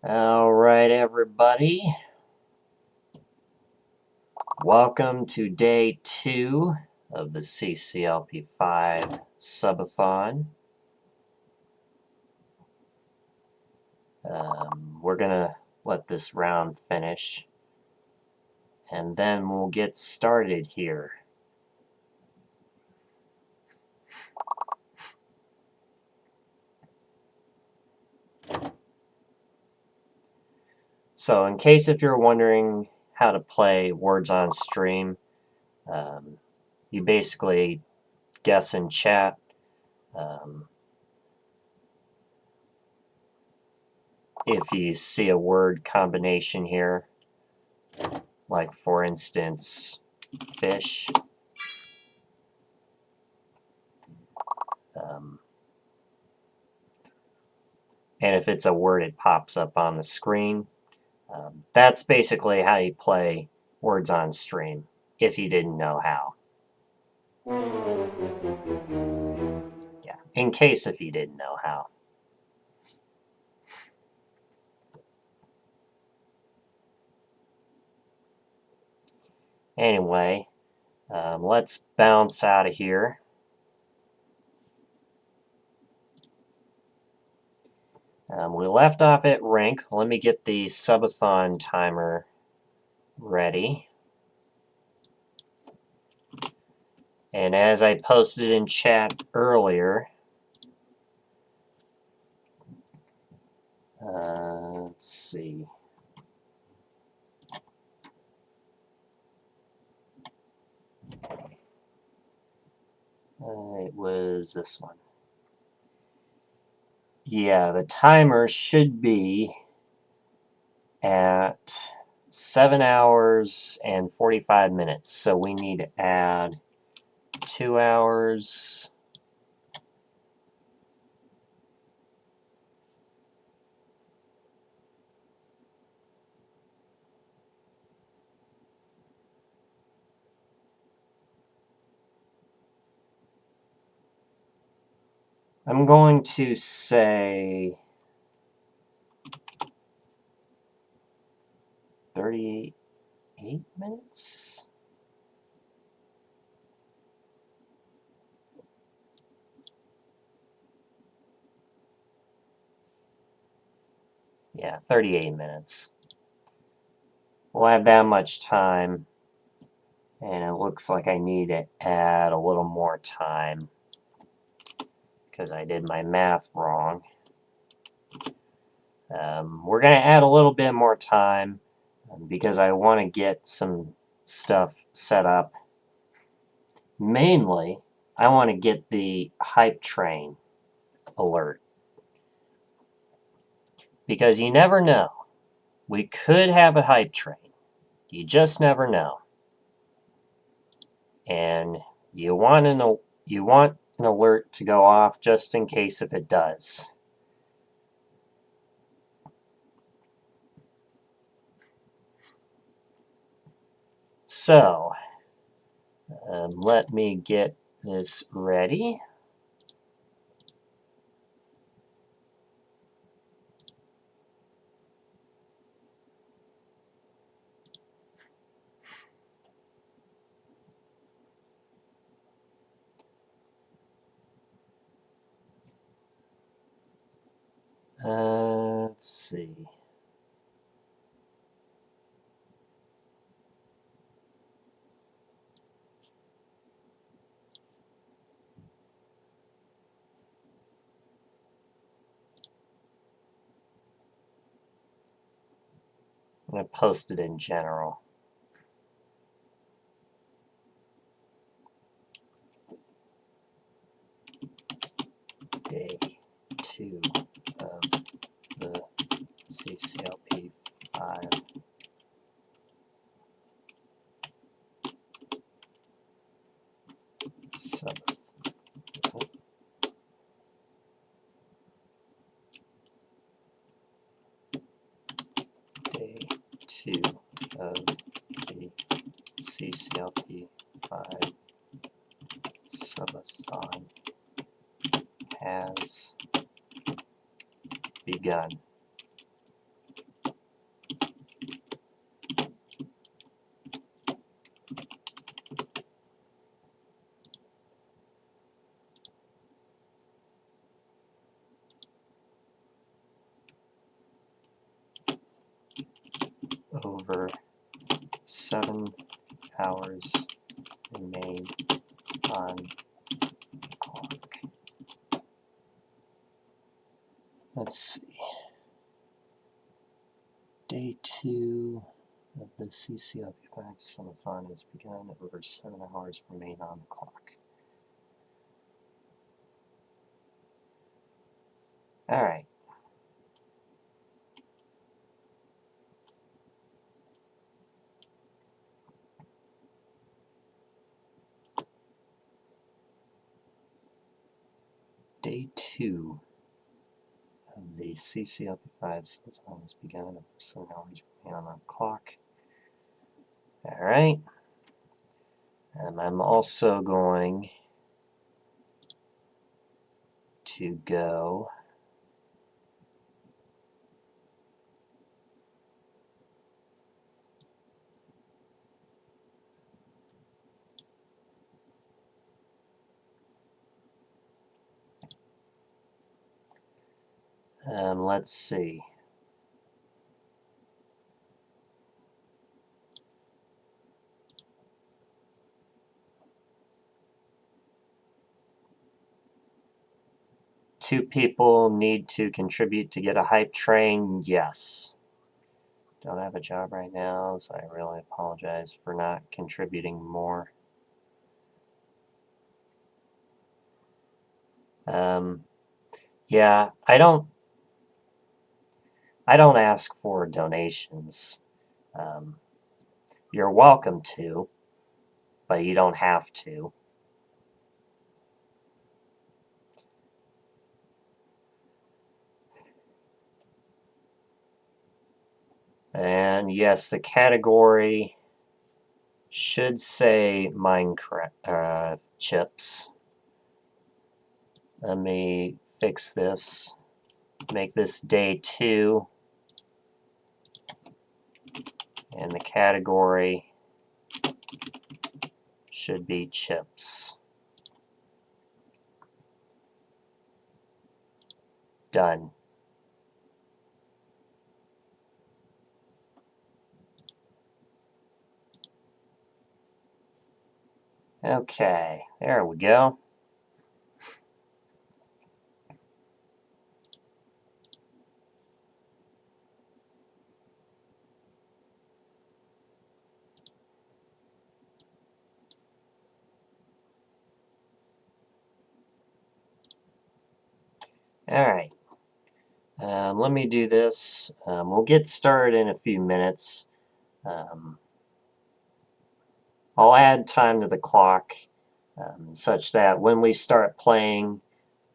All right, everybody. Welcome to day 2 of the CCLP5 Subathon. We're going to let this round finish, and then we'll get started here. So in case if you're wondering how to play words on stream, you basically guess in chat. If you see a word combination here, like for instance, fish, and if it's a word, it pops up on the screen. That's basically how you play words on stream, if you didn't know how. Yeah, in case if you didn't know how. Anyway, let's bounce out of here. We left off at rank. Let me get the subathon timer ready. And as I posted in chat earlier, let's see. It was this one. Yeah, the timer should be at 7 hours and 45 minutes. So we need to add 2 hours. I'm going to say 38 minutes. Yeah, 38 minutes. We'll have that much time. And it looks like I need to add a little more time because I did my math wrong. We're going to add a little bit more time because I want to get some stuff set up. Mainly, I want to get the hype train alert. Because you never know. We could have a hype train. You just never know. And you want an alert to go off just in case if it does. So, let me get this ready. Let's see. I'm going to post it in general. Day 2 of the CCLP5 Subathon. Day 2 of the CCLP5 Subathon has begun. over 7 hours remain on the clock. Let's see. Day 2 of the CCLP5 Subathon has begun. Over 7 hours remain on the clock. All right. Day 2 of the CCLP5 Subathon has begun. Over 7 hours remain on the clock. All right. I'm also going to go let's see. Two people need to contribute to get a hype train. Yes. Don't have a job right now, so I really apologize for not contributing more. Yeah, I don't ask for donations. You're welcome to, but you don't have to. And yes, the category should say Minecraft chips. Let me fix this. Make this day 2. And the category should be chips. Done. Okay, there we go. All right. Let me do this. We'll get started in a few minutes. I'll add time to the clock such that when we start playing,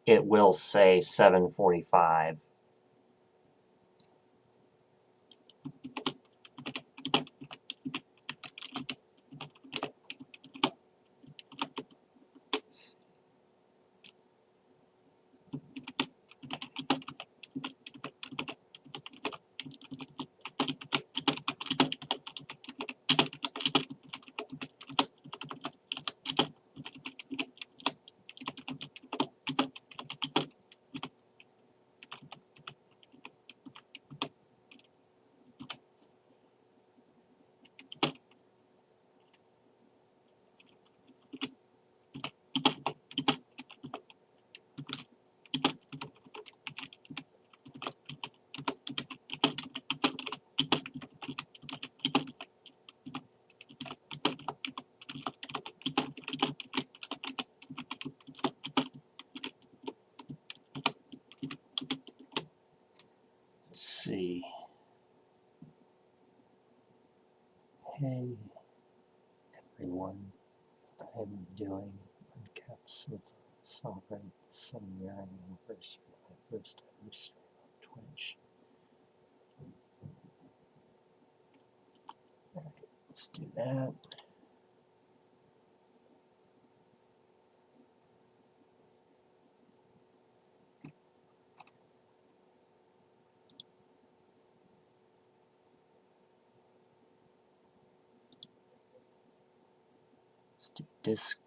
it will say 7:45. Let's see. Hey, everyone. I'm doing uncaps with celebrate the 7-year anniversary of my first ever stream on Twitch. All right, let's do that. Let's do disc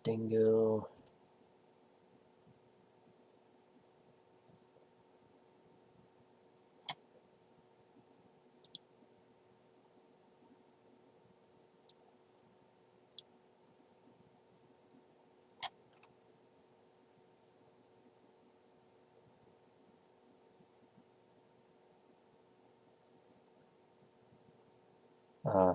dingo. Uh,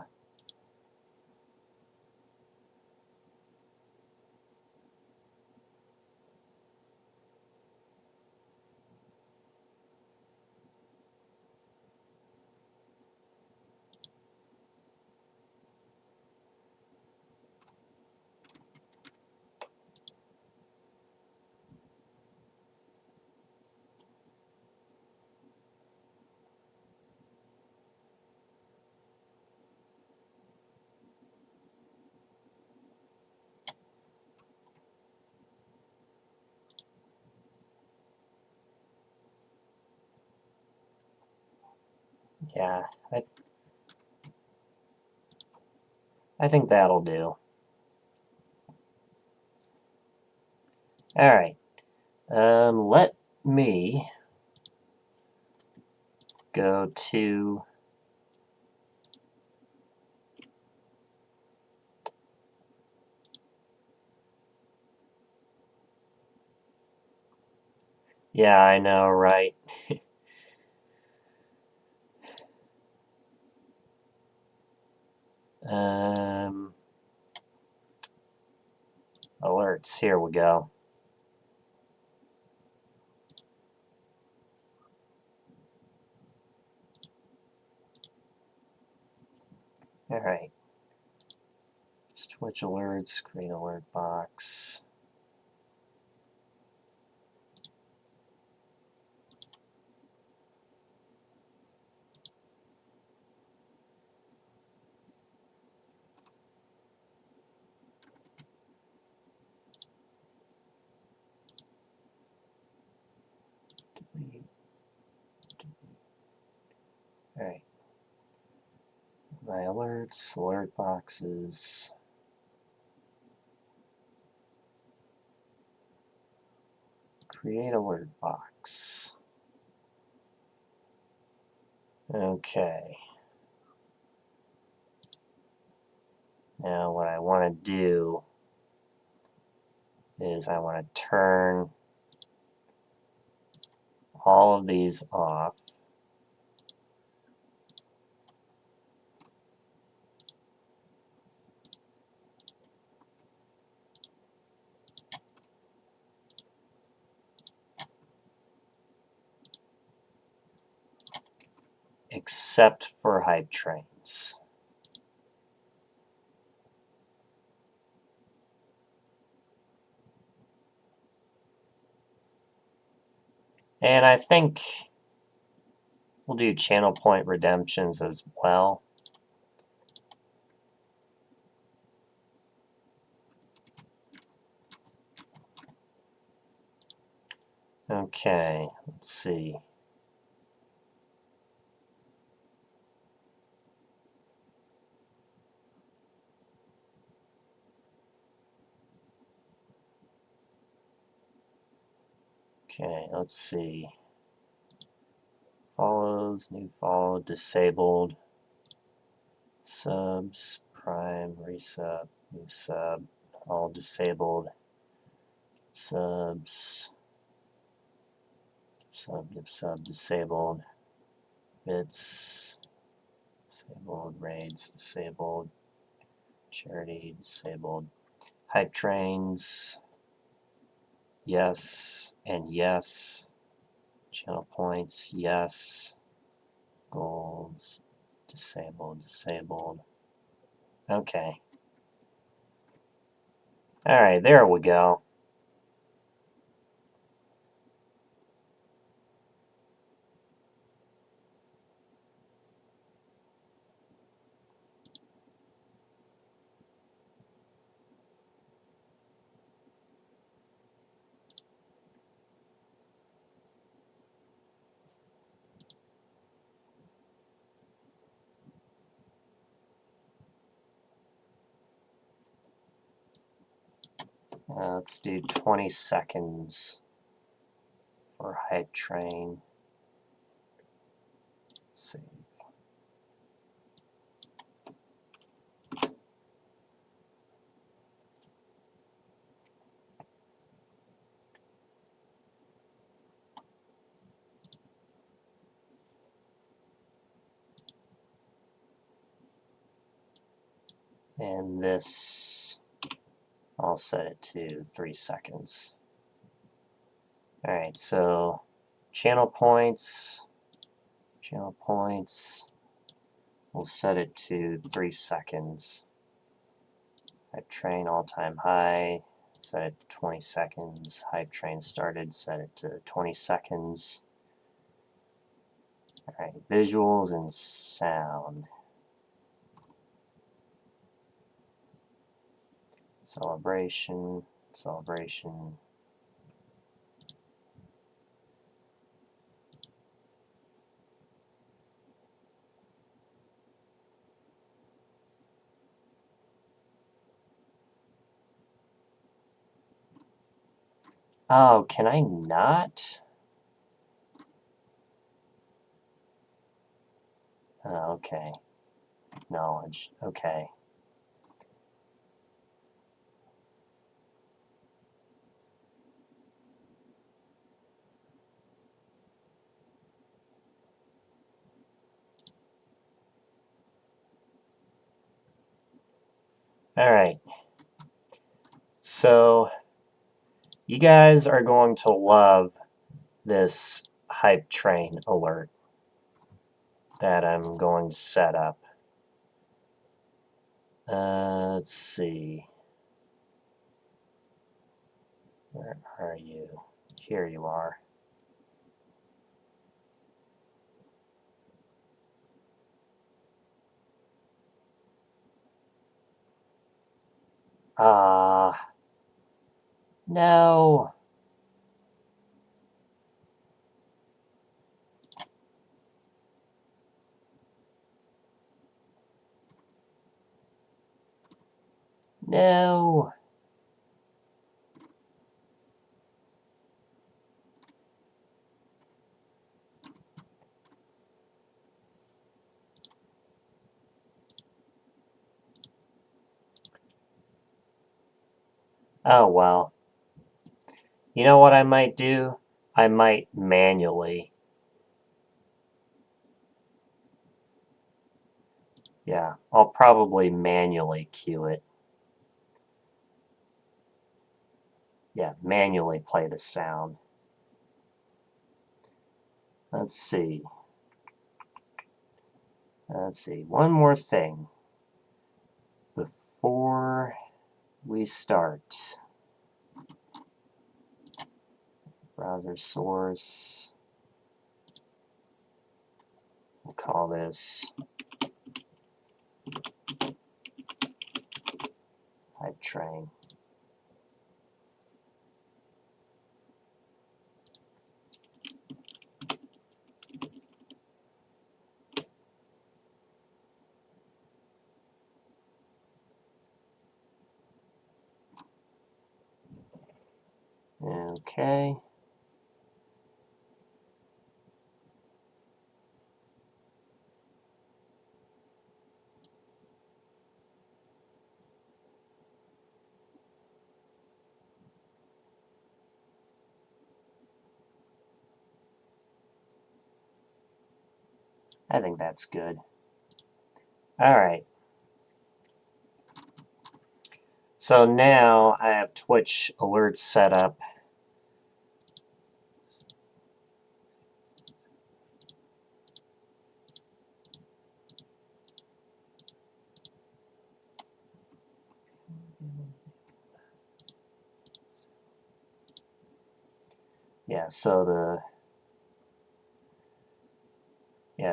yeah, I think that'll do. All right. Let me go to yeah, I know, right? um, Alerts, here we go. All right. Switch alerts, create alert box. Delete. All right. My alerts, alert boxes. Create alert box. Okay. Now what I want to do is I want to turn all of these off. Except for hype trains. And I think we'll do channel point redemptions as well. Okay, let's see. Okay, let's see. Follows, new follow, disabled. Subs, prime, resub, new sub, all disabled. Subs, sub, disabled. Bits, disabled. Raids, disabled. Charity, disabled. Hype trains, yes and yes. Channel points, yes. Goals, disabled, disabled. Okay. All right, there we go. Let's do 20 seconds for hype train. Save. And this, I'll set it to 3 seconds. Alright, so channel points, we'll set it to 3 seconds. Hype train all-time high, set it to 20 seconds. Hype train started, set it to 20 seconds. Alright, visuals and sound. Celebration. Oh, can I not? Oh, okay. Knowledge. Okay. Alright. So, you guys are going to love this hype train alert that I'm going to set up. Let's see. Where are you? Here you are. No. No. Oh, well. You know what I might do? I might manually. Yeah, I'll probably manually cue it. Yeah, manually play the sound. Let's see. One more thing before we start. Browser source. We'll call this hype train. Okay. I think that's good. All right. So now I have Twitch alerts set up. Yeah, so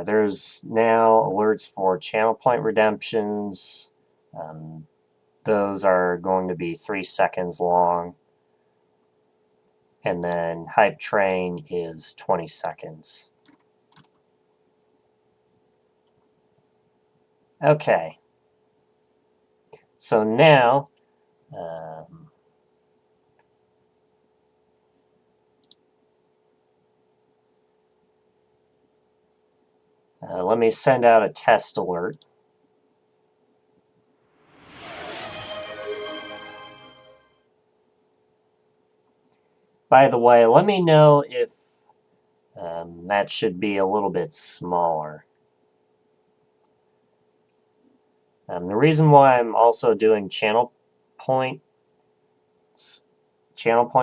there's now alerts for channel point redemptions. Those are going to be 3 seconds long. And then hype train is 20 seconds. Okay. So now, let me send out a test alert. By the way, let me know if that should be a little bit smaller. The reason why I'm also doing channel point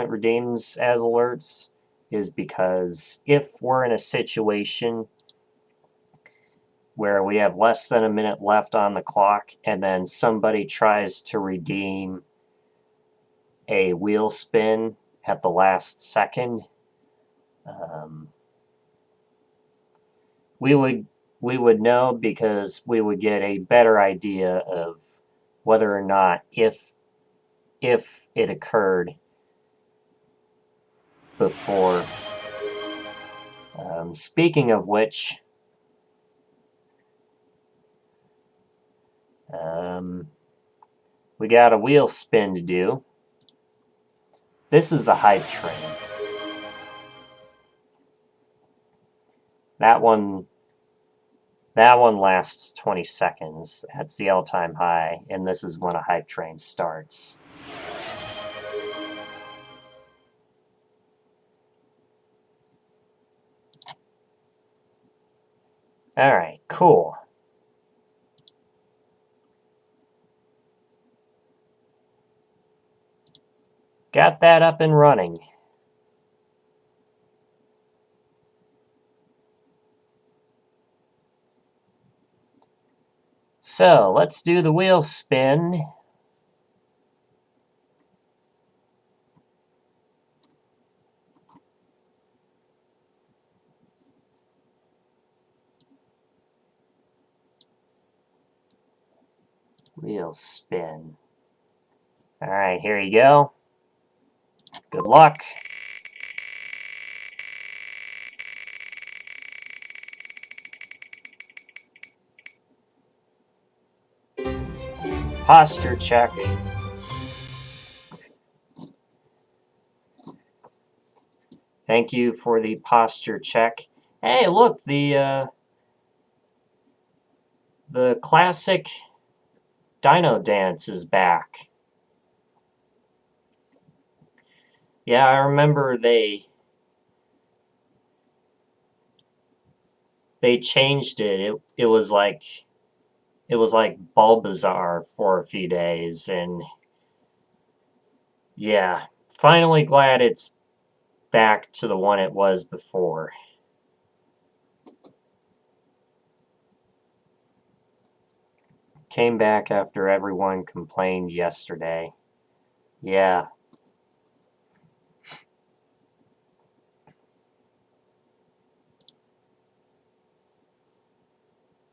redeems as alerts is because if we're in a situation where we have less than a minute left on the clock and then somebody tries to redeem a wheel spin at the last second, we would know, because we would get a better idea of whether or not, if it occurred before. Speaking of which, we got a wheel spin to do. This is the hype train. That one lasts 20 seconds. That's the all-time high, and this is when a hype train starts. All right, cool. Got that up and running. So let's do the wheel spin. Wheel spin. All right, here you go. Good luck. Posture check. Thank you for the posture check. Hey, look, the classic Dino Dance is back. Yeah, I remember they changed it. It was like Bulbasaur for a few days, and yeah, finally glad it's back to the one it was before. Came back after everyone complained yesterday. Yeah.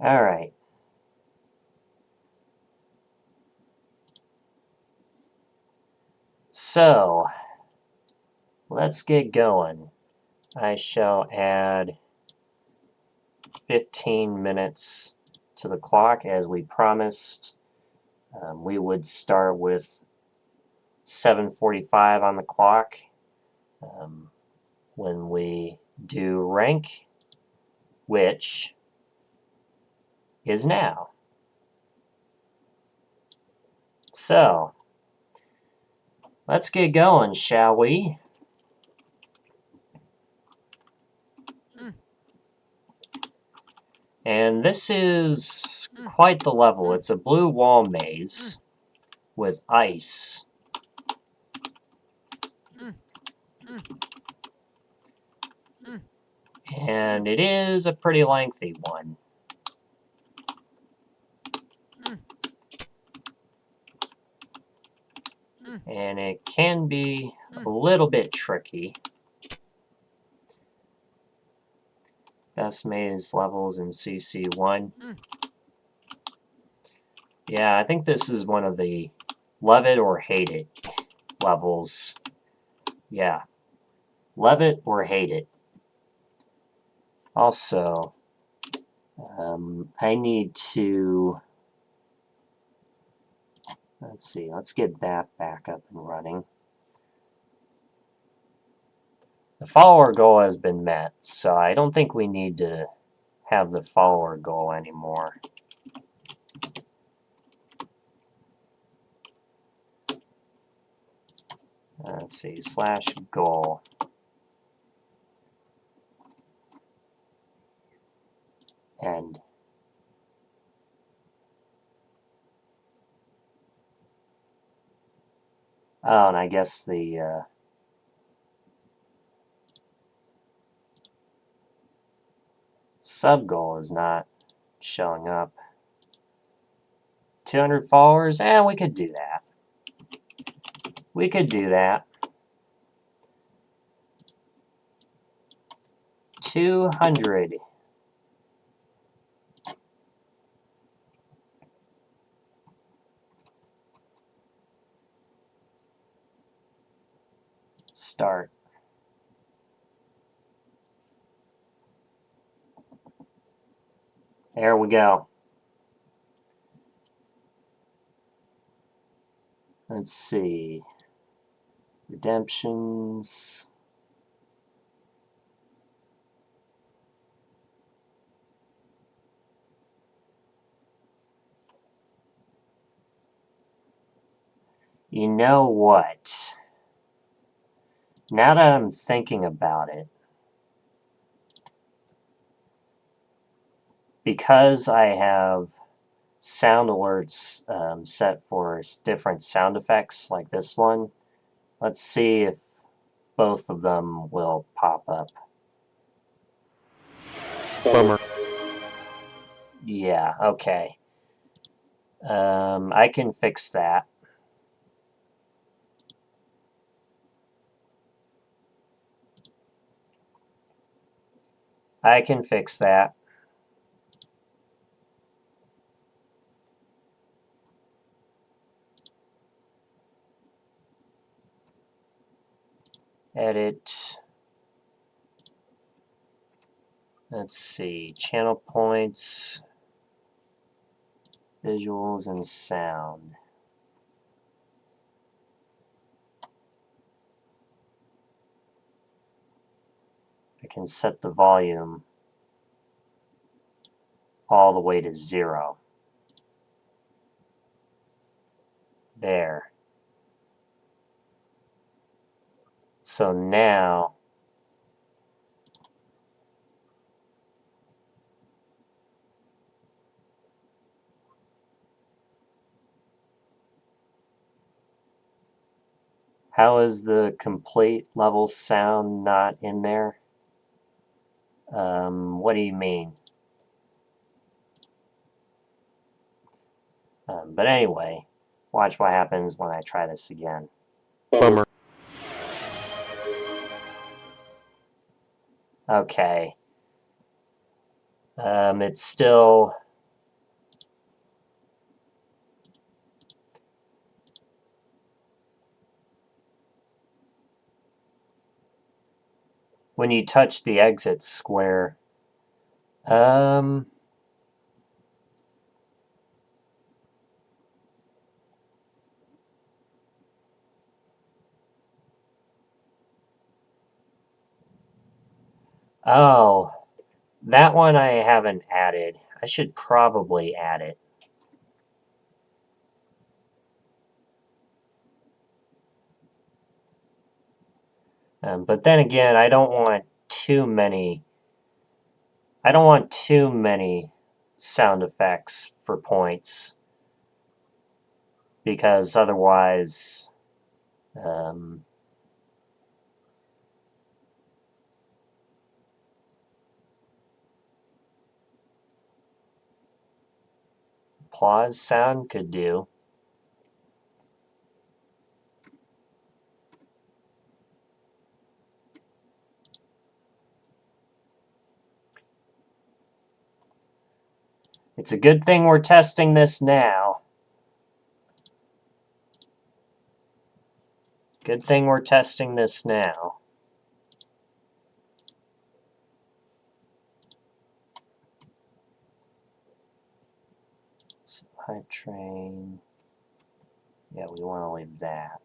All right. So, let's get going. I shall add 15 minutes to the clock as we promised. We would start with 7:45 on the clock when we do rank, which is now. So, let's get going, shall we? And this is quite the level. It's a blue wall maze with ice. And it is a pretty lengthy one. And it can be a little bit tricky. Best maze levels in CC1. Yeah, I think this is one of the love it or hate it levels. Yeah, love it or hate it. Also, I need to, let's see, let's get that back up and running. The follower goal has been met, so I don't think we need to have the follower goal anymore. Let's see, /goal. End. Oh, and I guess the sub goal is not showing up. 200 followers? We could do that. We could do that. 200. Start. There we go. Let's see. Redemptions. You know what? Now that I'm thinking about it, because I have sound alerts set for different sound effects like this one, let's see if both of them will pop up. Bummer. Yeah, okay. I can fix that. I can fix that. Edit. Let's see. Channel points, visuals, and sound. I can set the volume all the way to 0. There. So now how is the complete level sound not in there? What do you mean? But anyway, watch what happens when I try this again. Bummer. Okay. It's still... When you touch the exit square... Oh, that one I haven't added. I should probably add it. But then again, I don't want too many sound effects for points, because otherwise applause sound could do. It's a good thing we're testing this now. Good thing we're testing this now. So, hype train. Yeah, we want to leave that.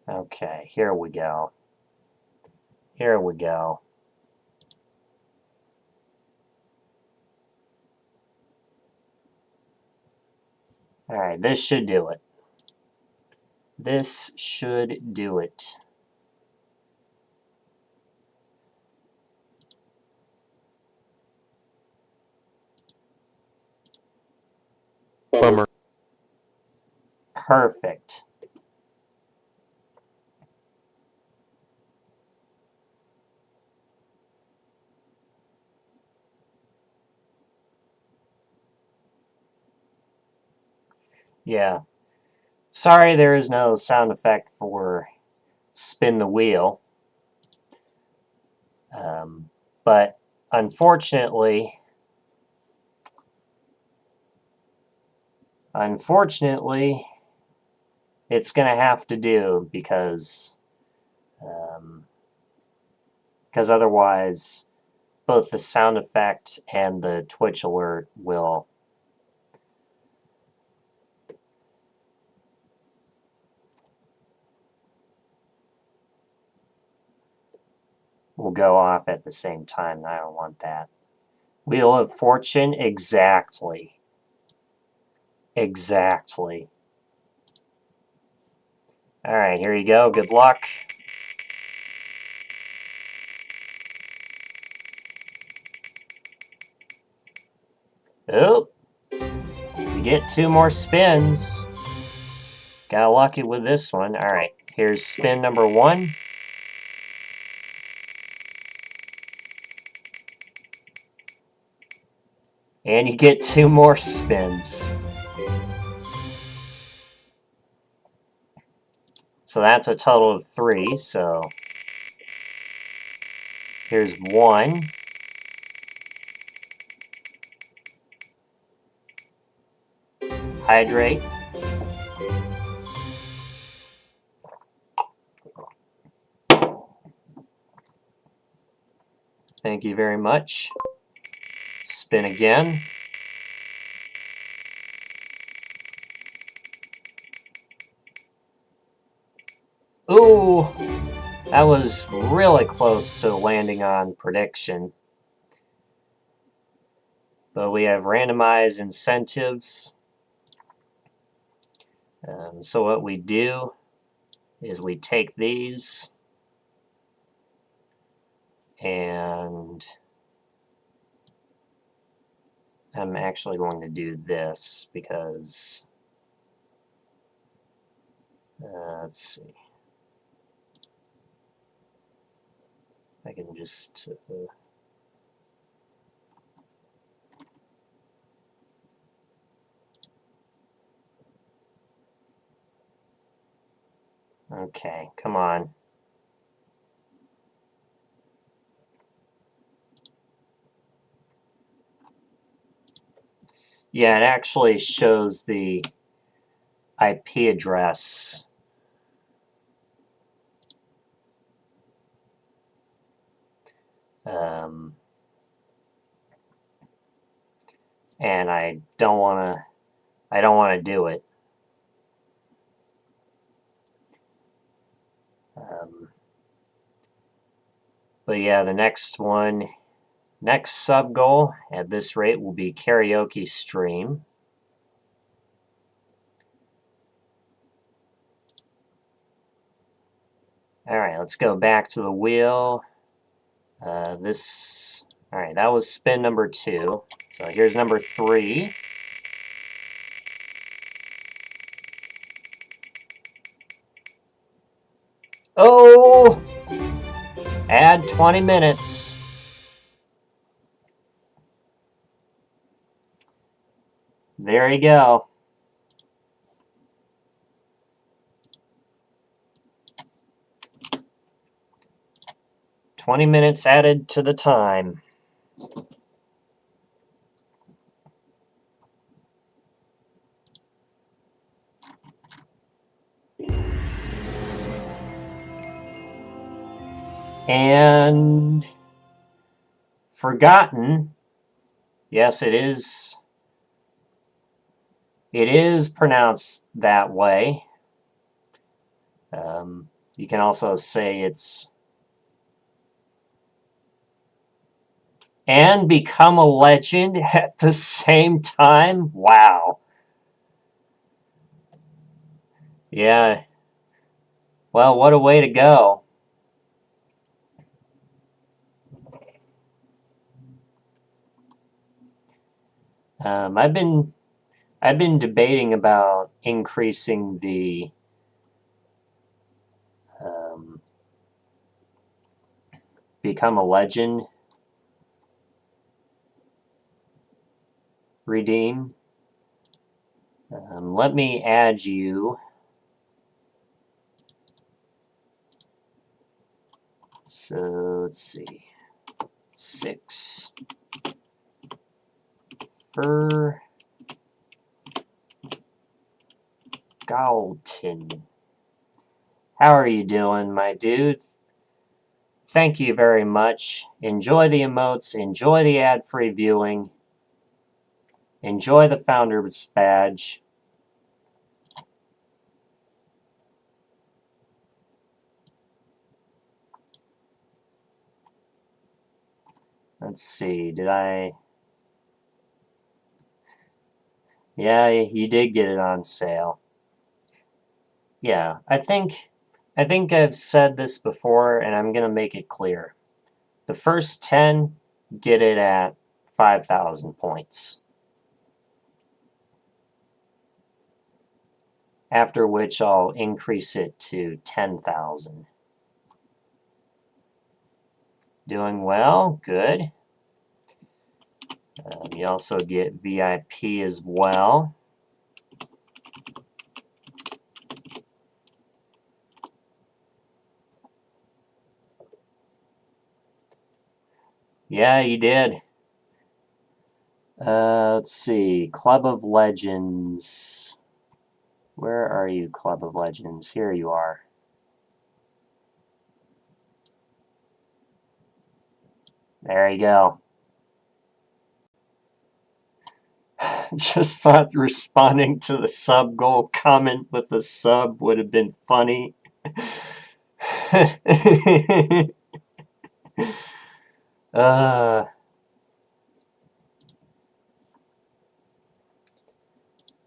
Okay, here we go. Here we go. Alright, this should do it. This should do it. Perfect. Yeah. Sorry there is no sound effect for spin the wheel. But unfortunately, it's going to have to do because otherwise both the sound effect and the twitch alert will go off at the same time. I don't want that. Wheel of Fortune, exactly. Exactly. All right, here you go. Good luck. Oh, you get 2 more spins. Got lucky with this one. All right, here's spin number 1. And you get 2 more spins. So that's a total of 3. So here's 1. Hydrate. Thank you very much. Spin again. Ooh, that was really close to landing on prediction. But we have randomized incentives. So what we do is we take these and I'm actually going to do this because let's see. I can just okay, come on. Yeah, it actually shows the IP address. And I don't want to do it. But yeah, the next sub goal at this rate will be karaoke stream. All right, let's go back to the wheel. All right, that was spin number 2. So here's number 3. Oh! Add 20 minutes. There you go. $20 added to the time. And forgotten. Yes, it is. It is pronounced that way. You can also say it's and become a legend at the same time. Wow. Yeah. Well, what a way to go. I've been I've been debating about increasing the become a legend redeem. Let me add you. So let's see. 6 for Galton. How are you doing, my dudes? Thank you very much. Enjoy the emotes. Enjoy the ad-free viewing. Enjoy the Founder's Badge. Let's see. Did I... Yeah, you did get it on sale. Yeah, I think I've said this before, and I'm going to make it clear. The first 10 get it at 5,000 points. After which I'll increase it to 10,000. Doing well, good. You also get VIP as well. Yeah, you did. Let's see. Club of Legends. Where are you, Club of Legends? Here you are. There you go. Just thought responding to the sub goal comment with the sub would have been funny.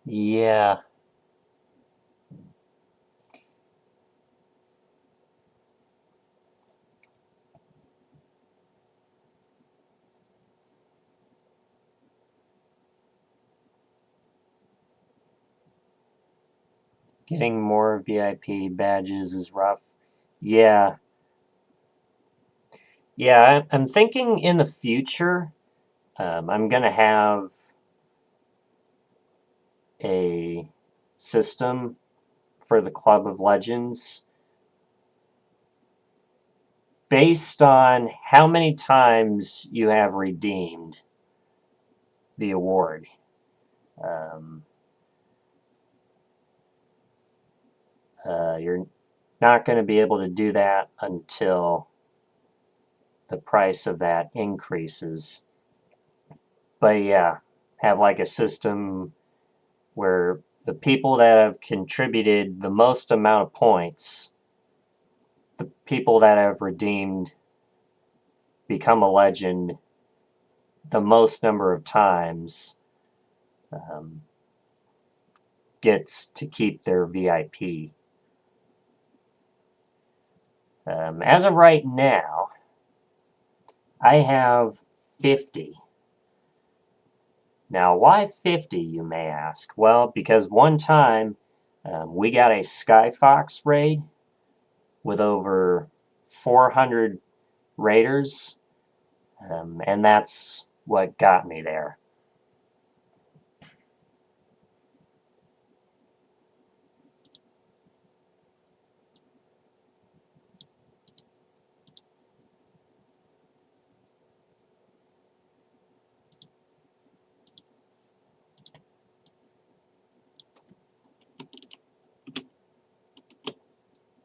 Yeah. Getting more VIP badges is rough. Yeah. Yeah, I'm thinking in the future, I'm going to have a system for the Club of Legends based on how many times you have redeemed the award. You're not going to be able to do that until the price of that increases. But yeah, have like a system where the people that have contributed the most amount of points, the people that have redeemed become a legend the most number of times, gets to keep their VIP. As of right now, I have 50. Now, why 50, you may ask? Well, because one time we got a Skyfox raid with over 400 raiders, and that's what got me there.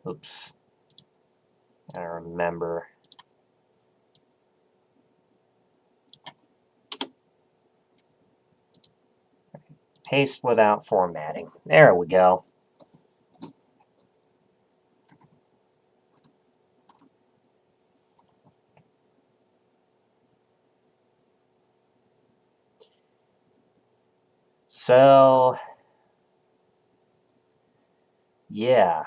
Oops. I remember. Paste without formatting. There we go. So, yeah.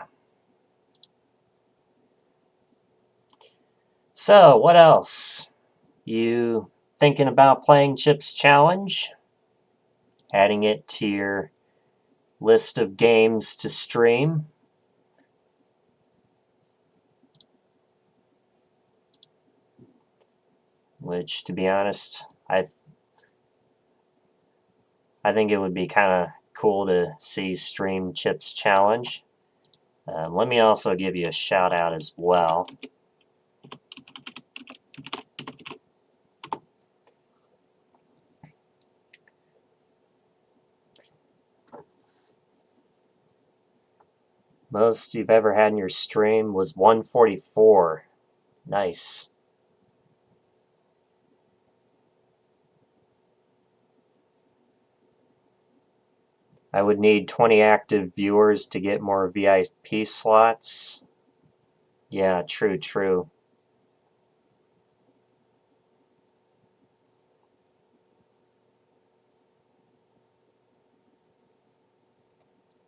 So, what else? You thinking about playing Chips Challenge? adding it to your list of games to stream. Which, to be honest, I think it would be kind of cool to see Stream Chips Challenge. Let me also give you a shout out as well. Most you've ever had in your stream was 144. Nice. I would need 20 active viewers to get more VIP slots. Yeah, true.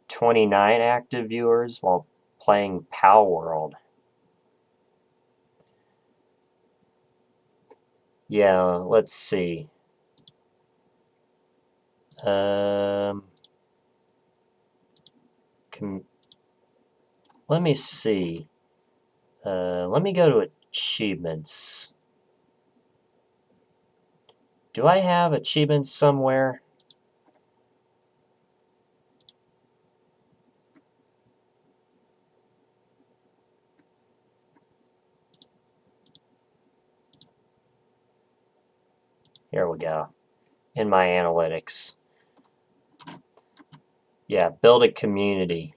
29 active viewers while playing Pal World. Yeah, let's see. Let me see. Let me go to achievements. Do I have achievements somewhere? Here we go. In my analytics. Yeah, build a community.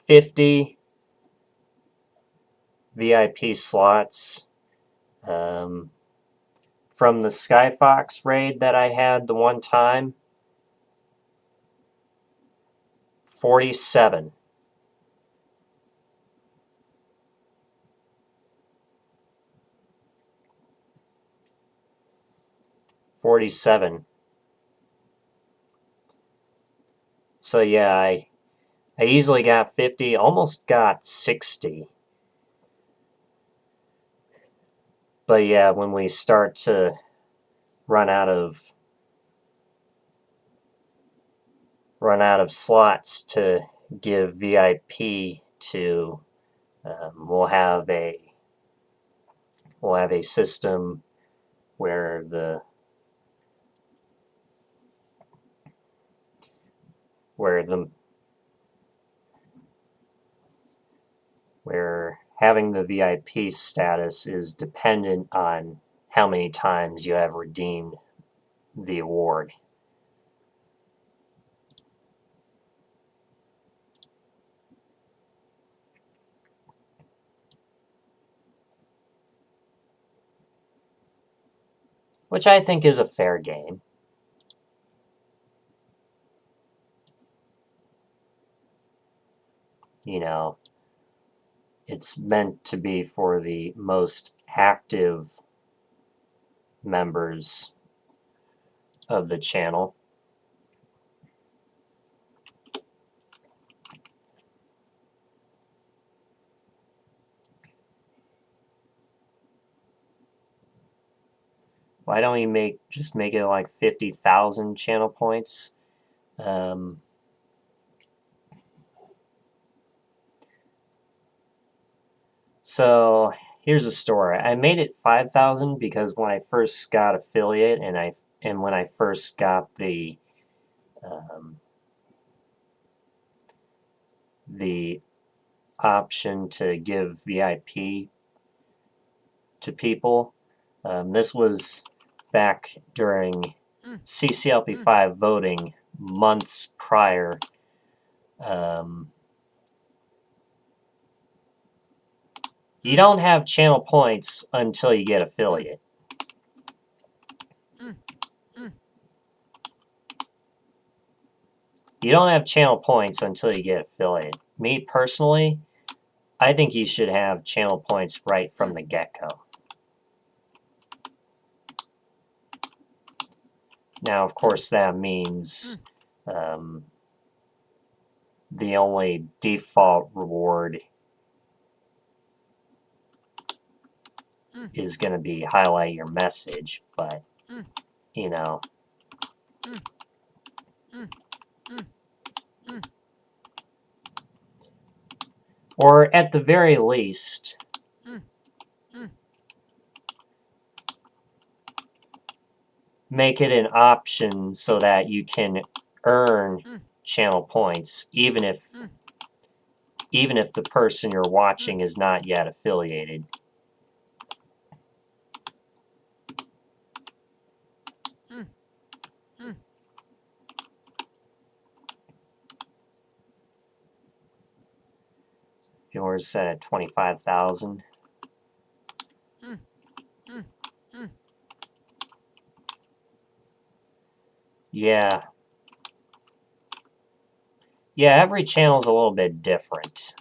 50 VIP slots. From the Skyfox raid that I had the one time, 47. So yeah, I easily got 50, almost got 60. But yeah, when we start to run out of slots to give VIP to, we'll have a system where where having the VIP status is dependent on how many times you have redeemed the award. Which I think is a fair game. You know, it's meant to be for the most active members of the channel. Why don't we just make it like 50,000 channel points? So here's a story. I made it 5,000 because when I first got affiliate and when I first got the option to give VIP to people. This was back during CCLP5 voting months prior. You don't have channel points until you get affiliate. You don't have channel points until you get affiliate. Me personally, I think you should have channel points right from the get-go. Now, of course, that means the only default reward is going to be highlight your message, but, you know, Or at the very least, make it an option so that you can earn channel points even if the person you're watching is not yet affiliated. Yours set at 25,000. Yeah. Yeah, every channel's a little bit different.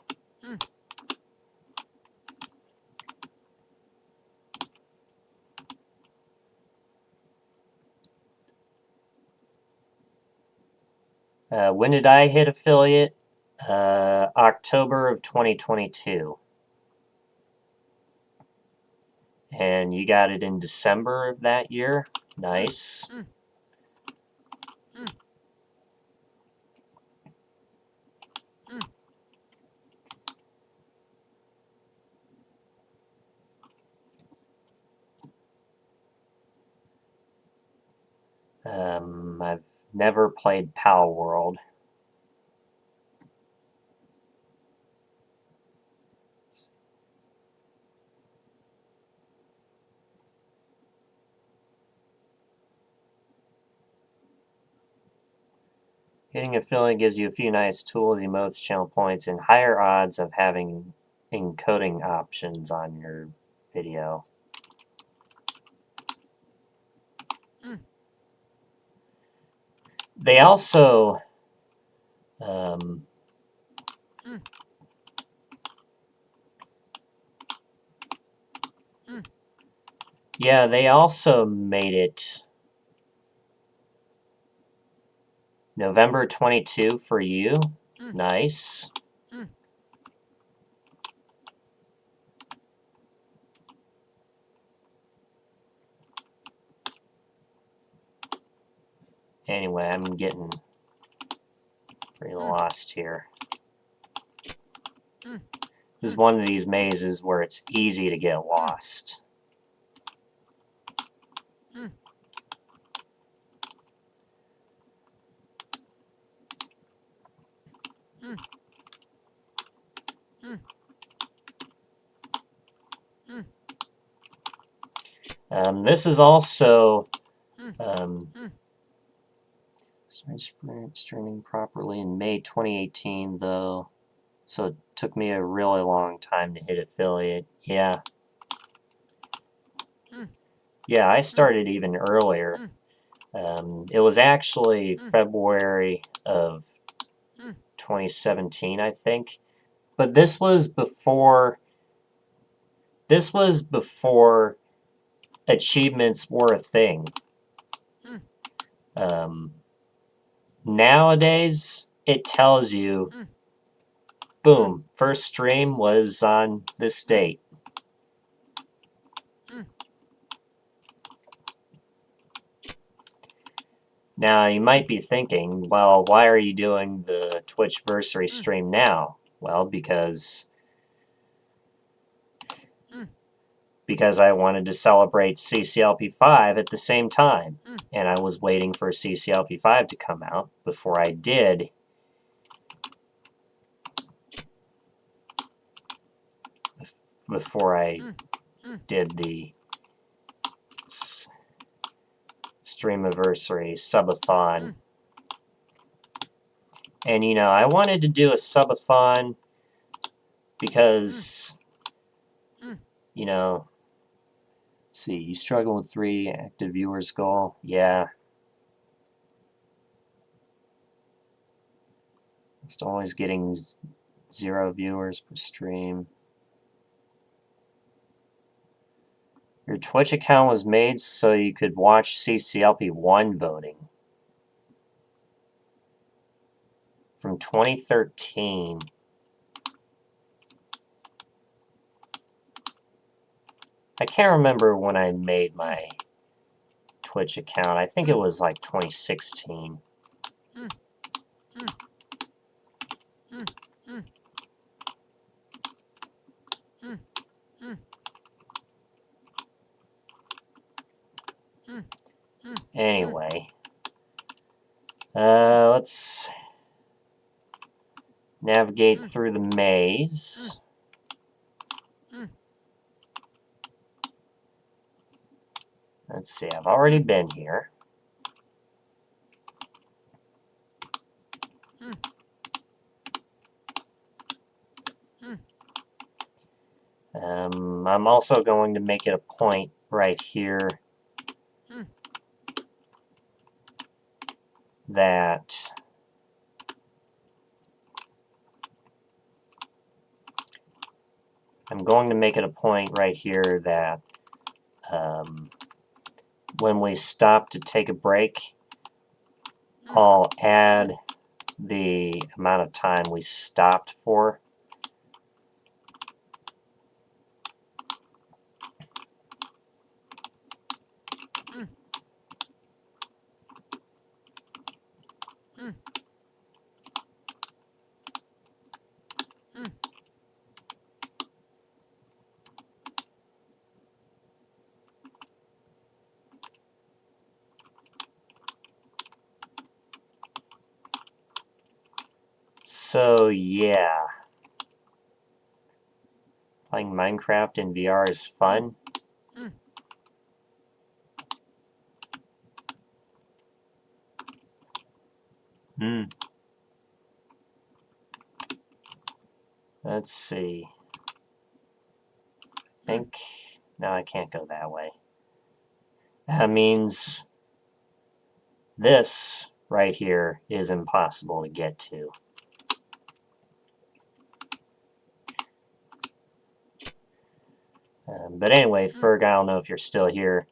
When did I hit affiliate? October of 2022. And you got it in December of that year? Nice. I've never played Pal World. Hitting affiliate gives you a few nice tools, emotes, channel points, and higher odds of having encoding options on your video. They also yeah, they also made it November 22 for you. Nice. Anyway, I'm getting pretty lost here. This is one of these mazes where it's easy to get lost. This is also streaming properly in May 2018, though, so it took me a really long time to hit affiliate. Yeah. Yeah, I started even earlier. It was actually February of 2017, I think. But this was before achievements were a thing. Nowadays, it tells you, boom, first stream was on this date. Now, you might be thinking, well, why are you doing the Twitchversary stream now? Well, because I wanted to celebrate CCLP5 at the same time. And I was waiting for CCLP5 to come out. Before I did, the Streamiversary Subathon. And, you know, I wanted to do a subathon because, you know, let's see, you struggle with 3 active viewers goal. Yeah. Just always getting 0 viewers per stream. Your Twitch account was made so you could watch CCLP1 voting. From 2013. I can't remember when I made my Twitch account. I think it was like 2016. Anyway, let's navigate through the maze. Let's see, I've already been here. I'm also going to make it a point right here that when we stop to take a break, I'll add the amount of time we stopped for. So yeah, playing Minecraft in VR is fun. Let's see. I think, no, I can't go that way. That means this right here is impossible to get to. But anyway, Ferg, I don't know if you're still here.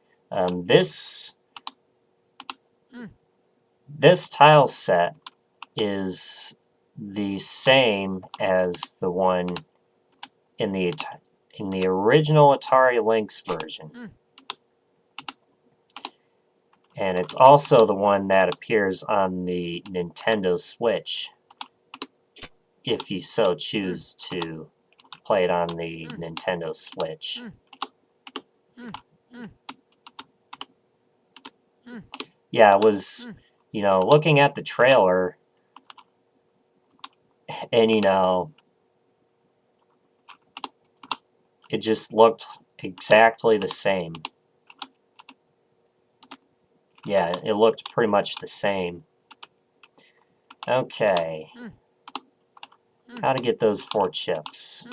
This tile set is the same as the one in the original Atari Lynx version. And it's also the one that appears on the Nintendo Switch, if you so choose to play it on the Nintendo Switch. Yeah, it was, looking at the trailer, and, it just looked exactly the same. Yeah, it looked pretty much the same. Okay. How to get those 4 chips.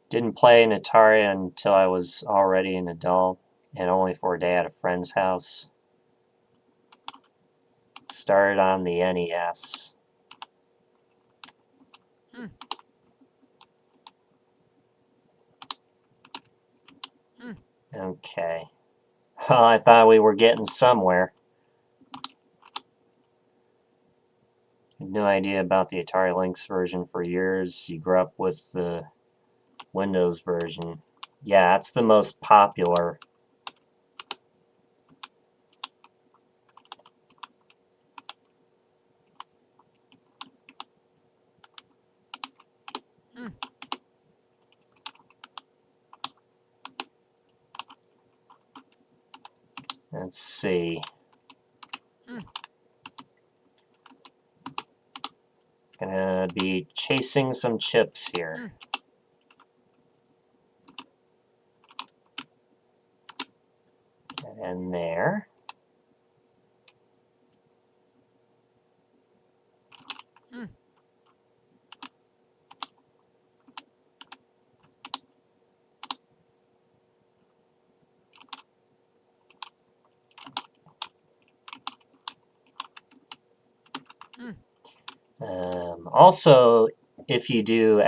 Didn't play an Atari until I was already an adult, and only for a day at a friend's house. Started on the NES. Okay. Well, I thought we were getting somewhere. No idea about the Atari Lynx version for years. You grew up with the Windows version. Yeah, that's the most popular. Let's see. Gonna be chasing some chips here. And there. Also, if you do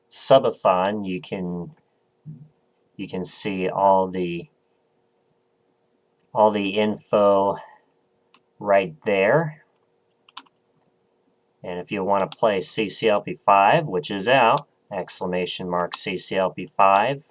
!Subathon, you can see all the all the info right there. And if you want to play CCLP5, which is out, exclamation mark CCLP5.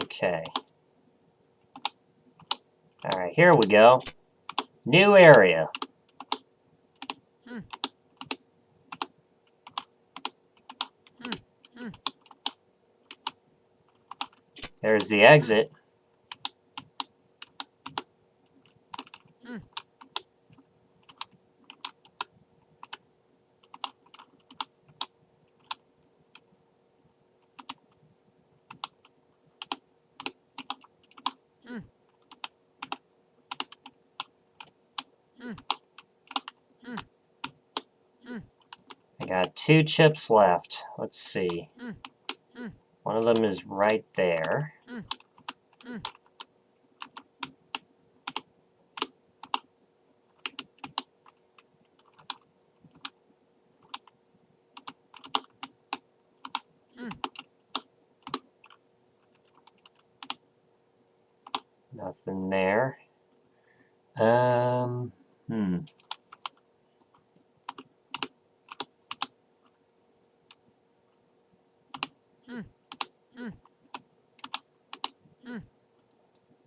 Okay. All right, here we go. New area. There's the exit. I got 2 chips left. Let's see. One of them is right there. Nothing there.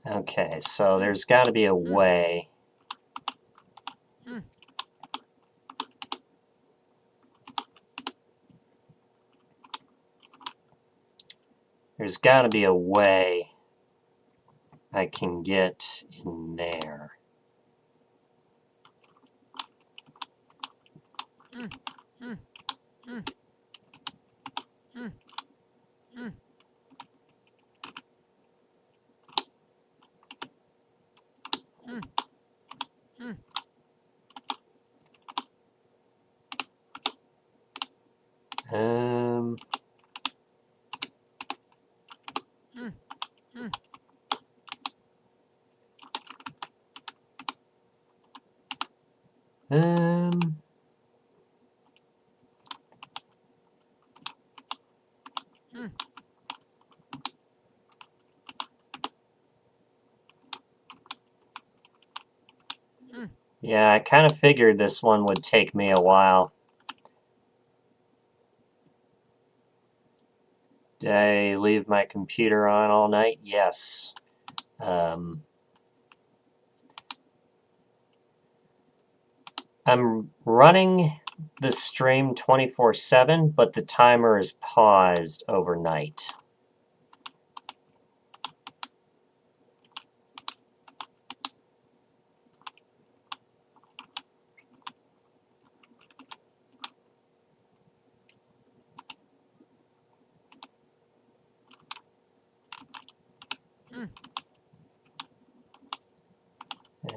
Okay, so there's got to be a way. There's got to be a way I can get in there. Um, um, yeah, I kind of figured this one would take me a while. Did I leave my computer on all night? Yes. I'm running the stream 24/7, but the timer is paused overnight.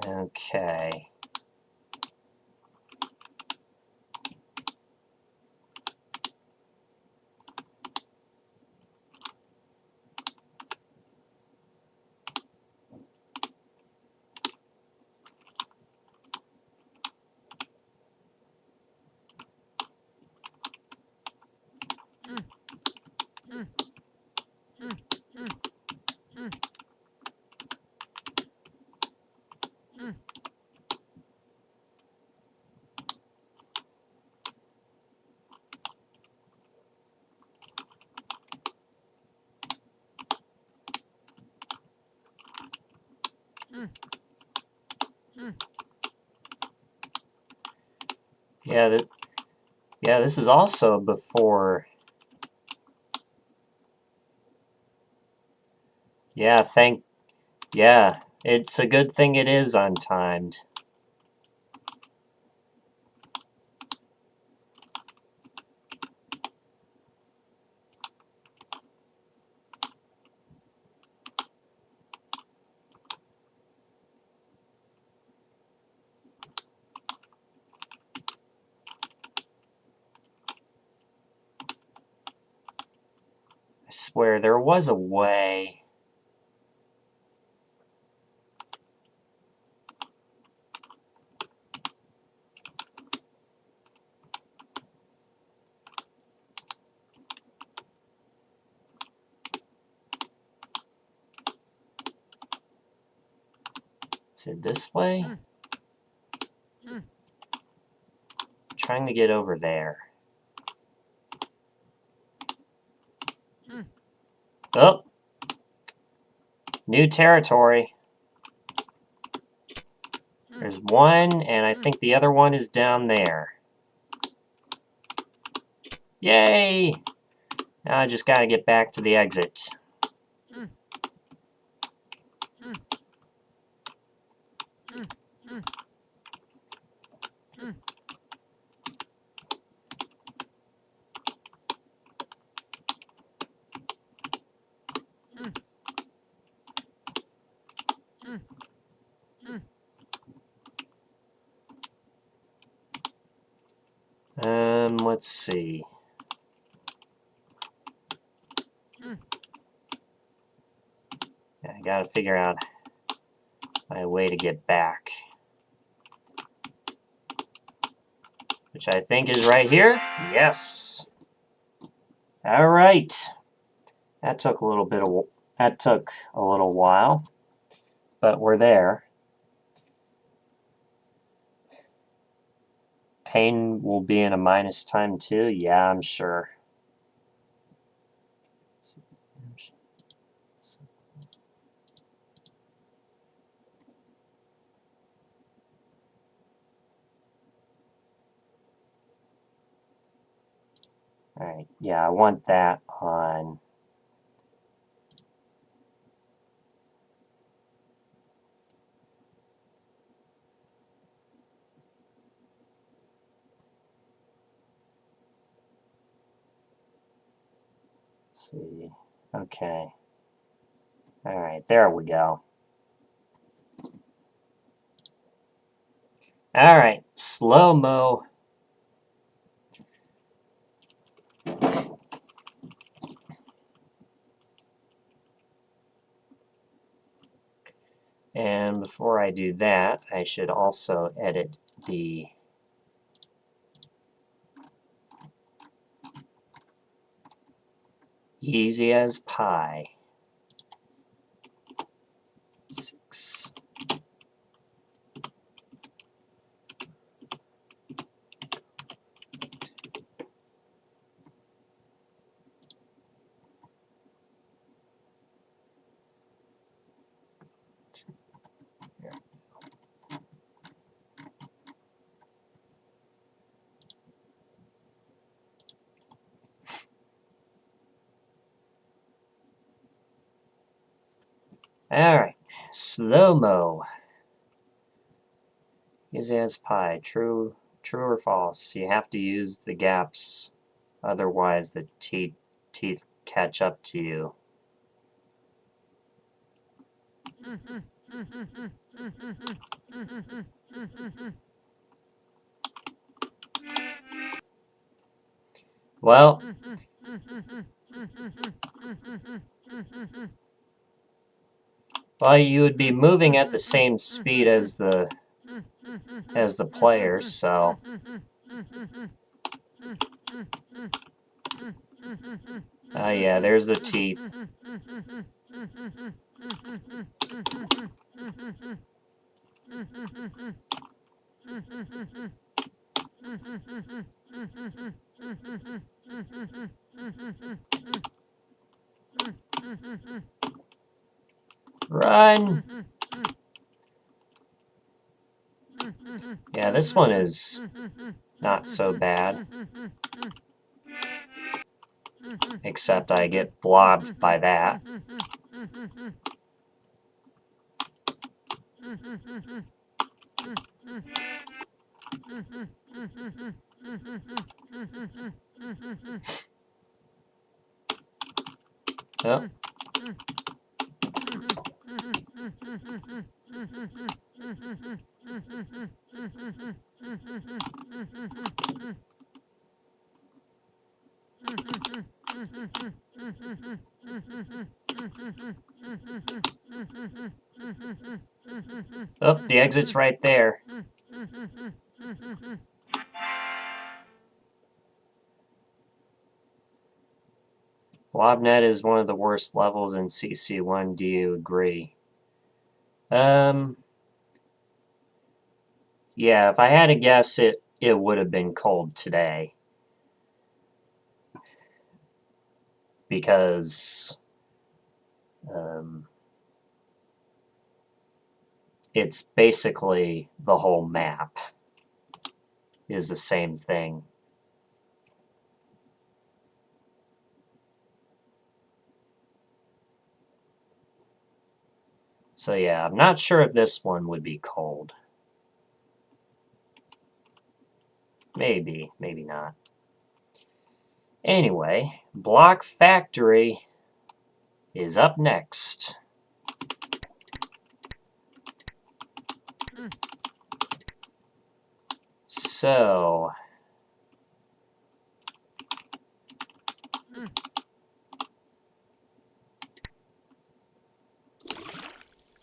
Okay. Yeah, this is also before. Yeah, it's a good thing it is untimed. swear there was a way. Is it this way? Trying to get over there. Oh! New territory. There's one, and I think the other one is down there. Yay! Now I just gotta get back to the exit. Let's see. I gotta figure out my way to get back. Which I think is right here. Yes! Alright. That took a little while. But we're there. Pain will be in a minus time too? Yeah, I'm sure. Alright, yeah, I want that on. Let's see. Okay. Alright, there we go. Alright, slow-mo. And before I do that, I should also edit the easy as pie. 6. Alright, slow-mo. Easy as pie. True or false? You have to use the gaps, otherwise the teeth catch up to you. Well, you would be moving at the same speed as the players, so yeah, there's the teeth. Run! Yeah, this one is not so bad. Except I get blobbed by that. Oh. Oh, the exit's right there. Blobnet is one of the worst levels in CC1. Do you agree? Yeah, if I had to guess, it would have been cold today. Because it's basically the whole map is the same thing. So yeah, I'm not sure if this one would be cold. Maybe, maybe not. Anyway, Block Factory is up next. So,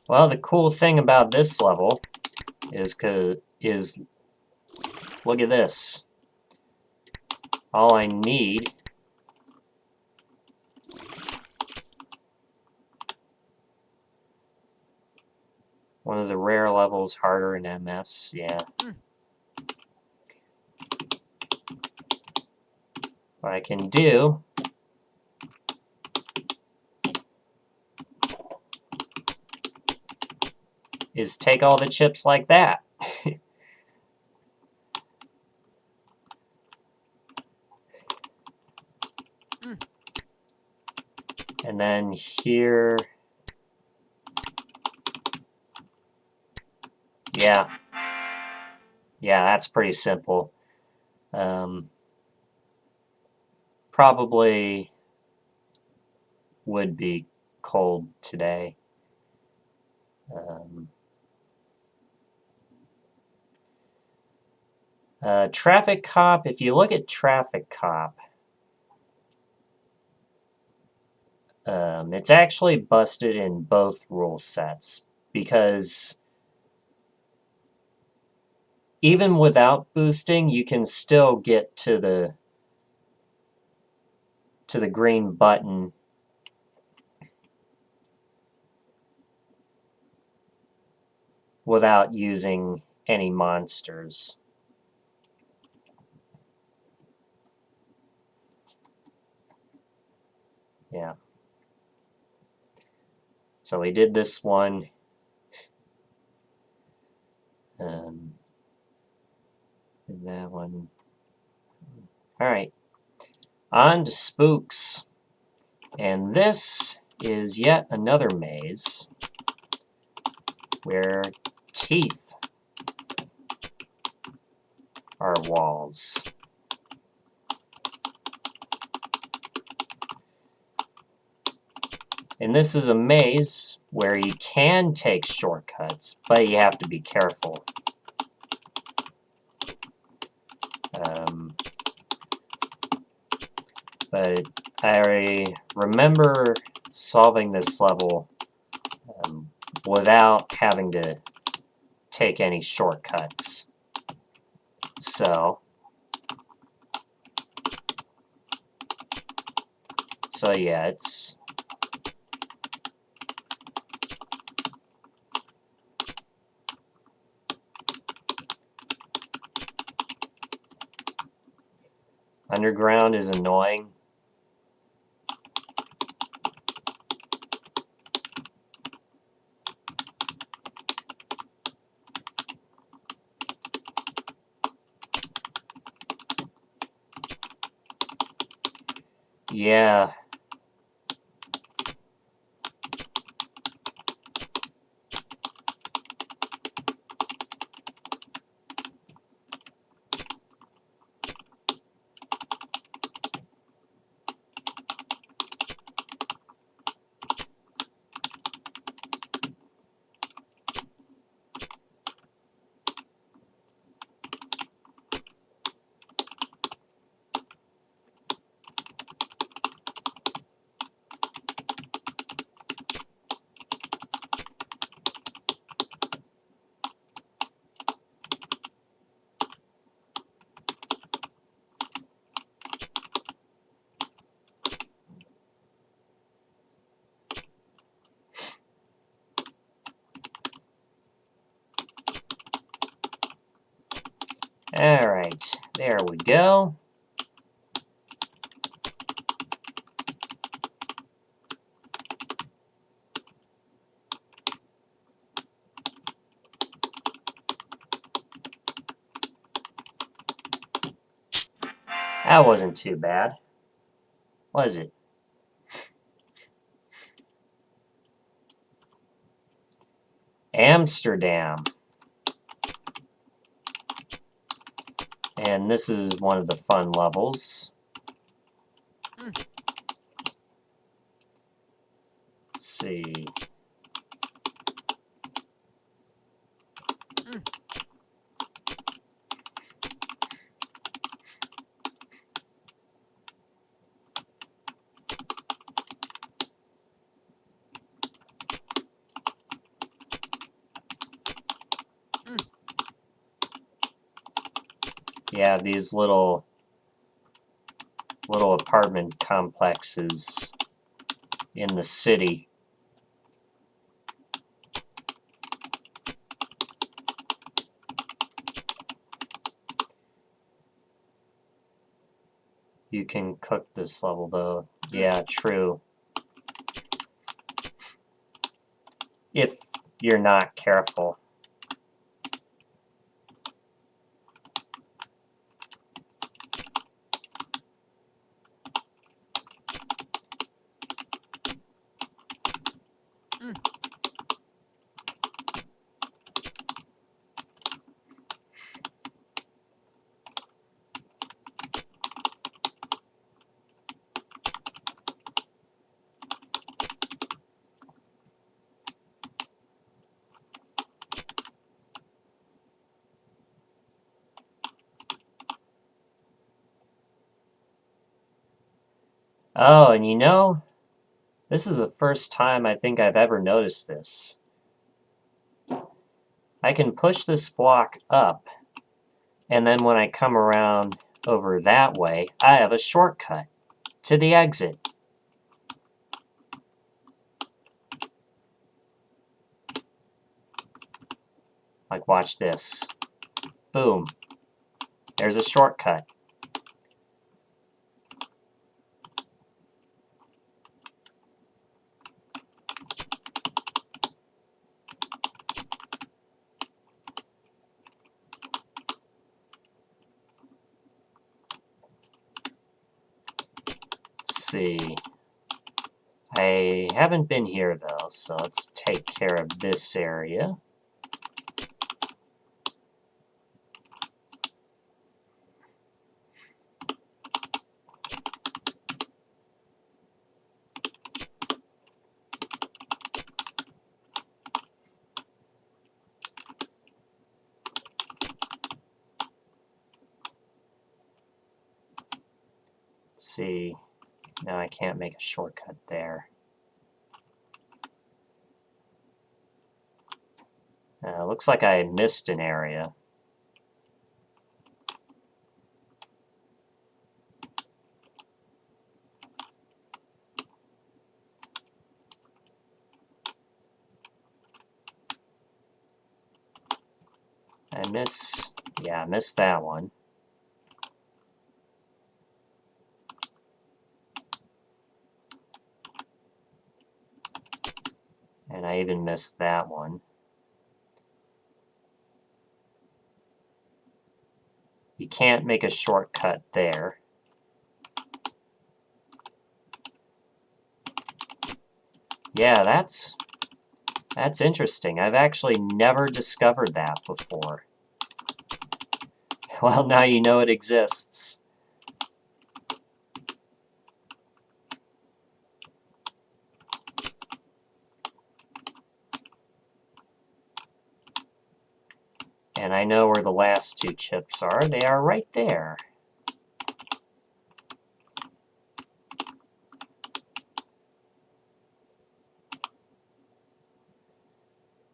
well, the cool thing about this level is look at this. All I need one of the rare levels harder in MS, yeah. What I can do is take all the chips like that. And then here, yeah, that's pretty simple. Probably would be cold today. Traffic Cop, if you look at Traffic Cop, it's actually busted in both rule sets because even without boosting, you can still get to the green button without using any monsters. Yeah. So we did this one. And that one. All right. On to Spooks. And this is yet another maze where teeth are walls. And this is a maze where you can take shortcuts, but you have to be careful. But I remember solving this level without having to take any shortcuts. So yeah, it's underground is annoying. Yeah. There we go. That wasn't too bad, was it? Amsterdam. And this is one of the fun levels. Let's see. Yeah, these little apartment complexes in the city. You can cook this level though. Yeah, true. If you're not careful. Oh, and you know, this is the first time I think I've ever noticed this. I can push this block up, and then when I come around over that way, I have a shortcut to the exit. Like, watch this. Boom. There's a shortcut. Let's see. I haven't been here though, so let's take care of this area. Let's see. No, I can't make a shortcut there. Looks like I missed an area. I missed that one. And I even missed that one. You can't make a shortcut there. Yeah, that's interesting. I've actually never discovered that before. Well, now you know it exists. And I know where the last two chips are. They are right there.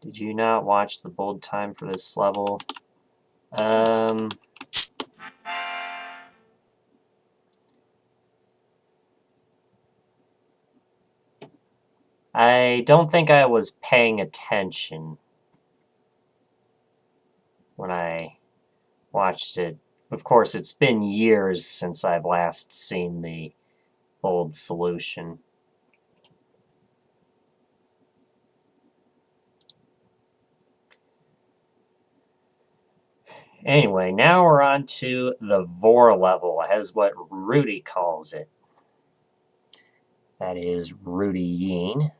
Did you not watch the build time for this level? I don't think I was paying attention when I watched it Of course, it's been years since I've last seen the old solution. Anyway, now we're on to the Vor level, as what Rudy calls it. That is Rudy-ing.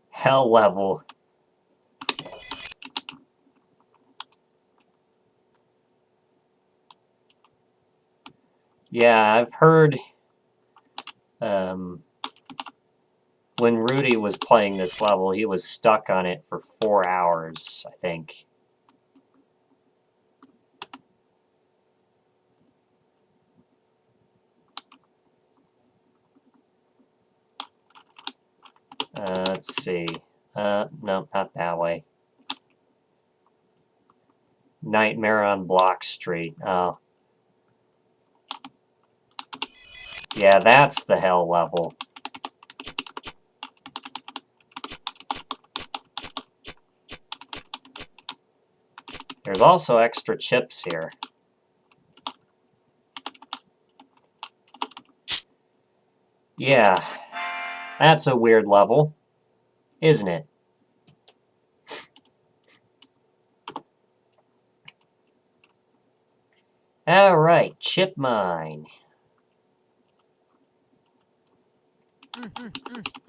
Hell level. Yeah, I've heard when Rudy was playing this level, he was stuck on it for 4 hours, I think. Let's see. No, not that way. Nightmare on Block Street. Oh. Yeah, that's the hell level. There's also extra chips here. Yeah, that's a weird level, isn't it? Alright, chip mine.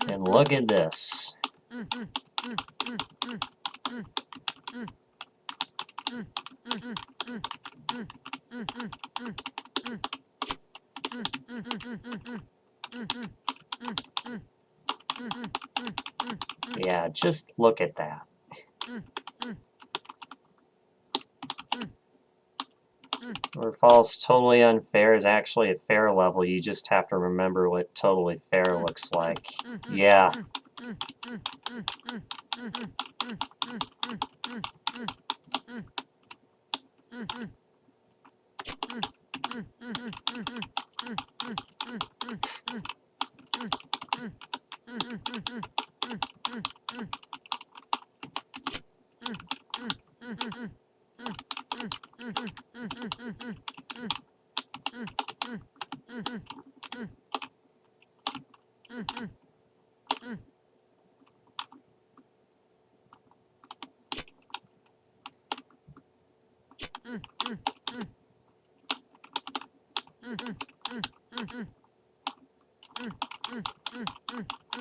And look at this. Yeah, just look at that. Where false totally unfair is actually a fair level. You just have to remember what totally fair looks like. Yeah.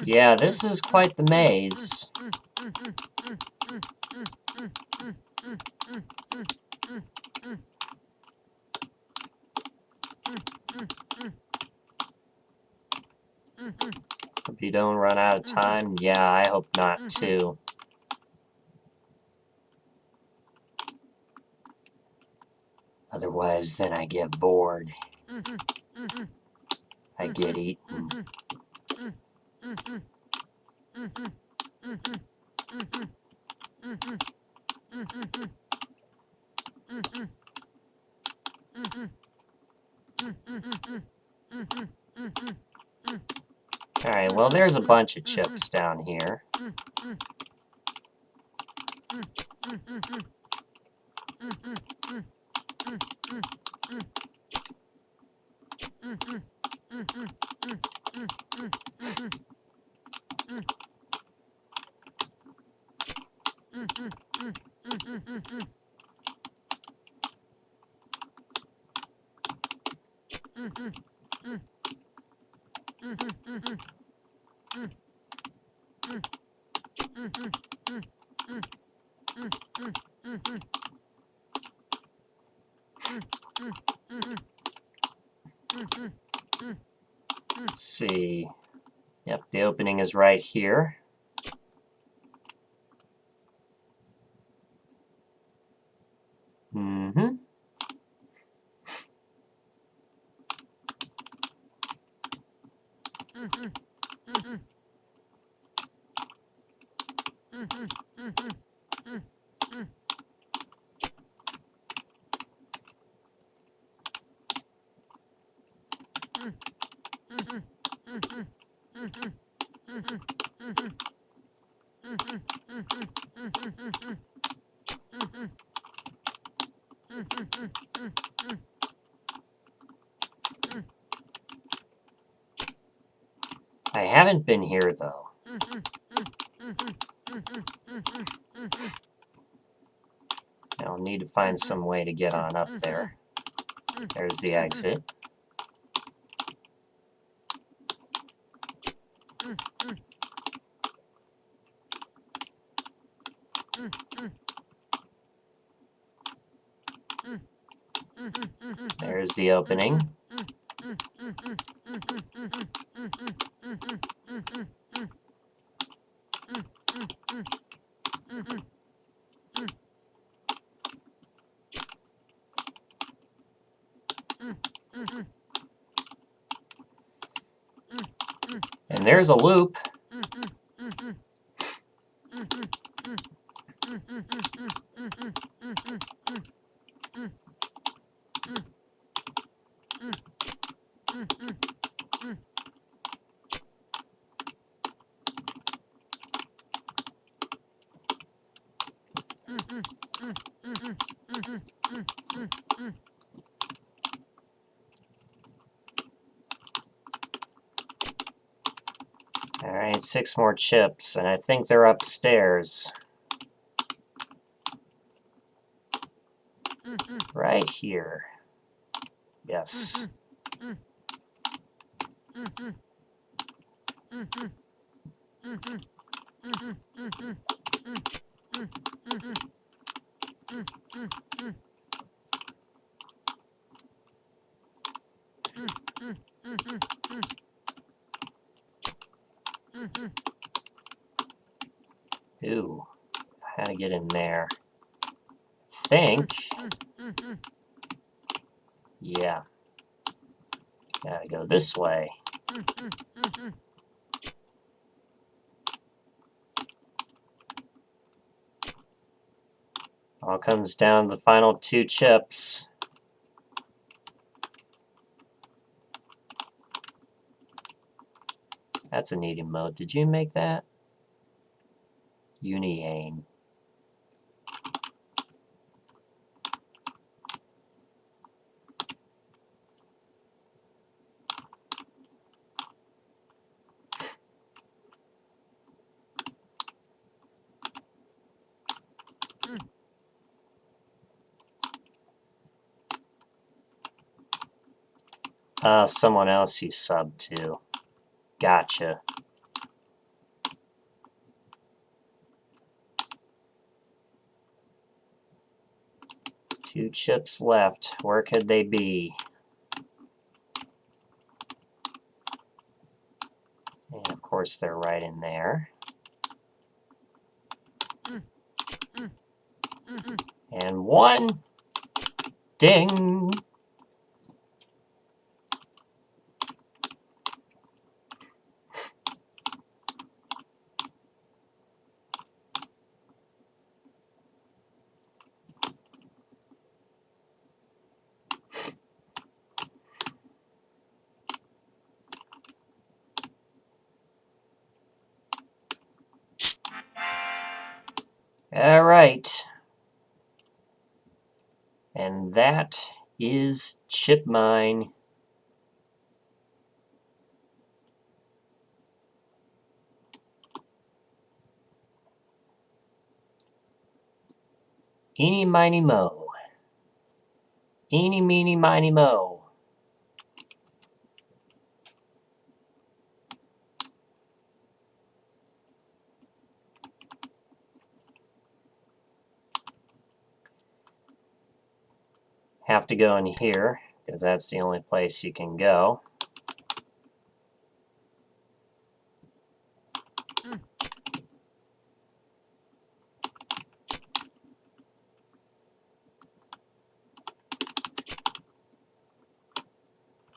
Yeah, this is quite the maze. Hope you don't run out of time. Yeah, I hope not too. Otherwise, then I get bored. I get eaten. Alright, well, there's a bunch of chips down here. Let's see. Yep, the opening is right here. Mm-hmm. I haven't been here, though. I'll need to find some way to get on up there. There's the exit. There's the opening. And there's a loop. All right, 6 more chips, and I think they're upstairs. Right here. Yes. Ooh, how to get in there? Think. Yeah. Gotta go this way. All comes down to the final 2 chips. That's a neat emote. Did you make that? Uni-aim. Someone else you subbed to. Gotcha. Two chips left. Where could they be? And of course they're right in there. And one. Ding! All right. And that is Chip Mine. Eeny, miny, mo. Eeny, meeny, miny, mo. Have to go in here, because that's the only place you can go.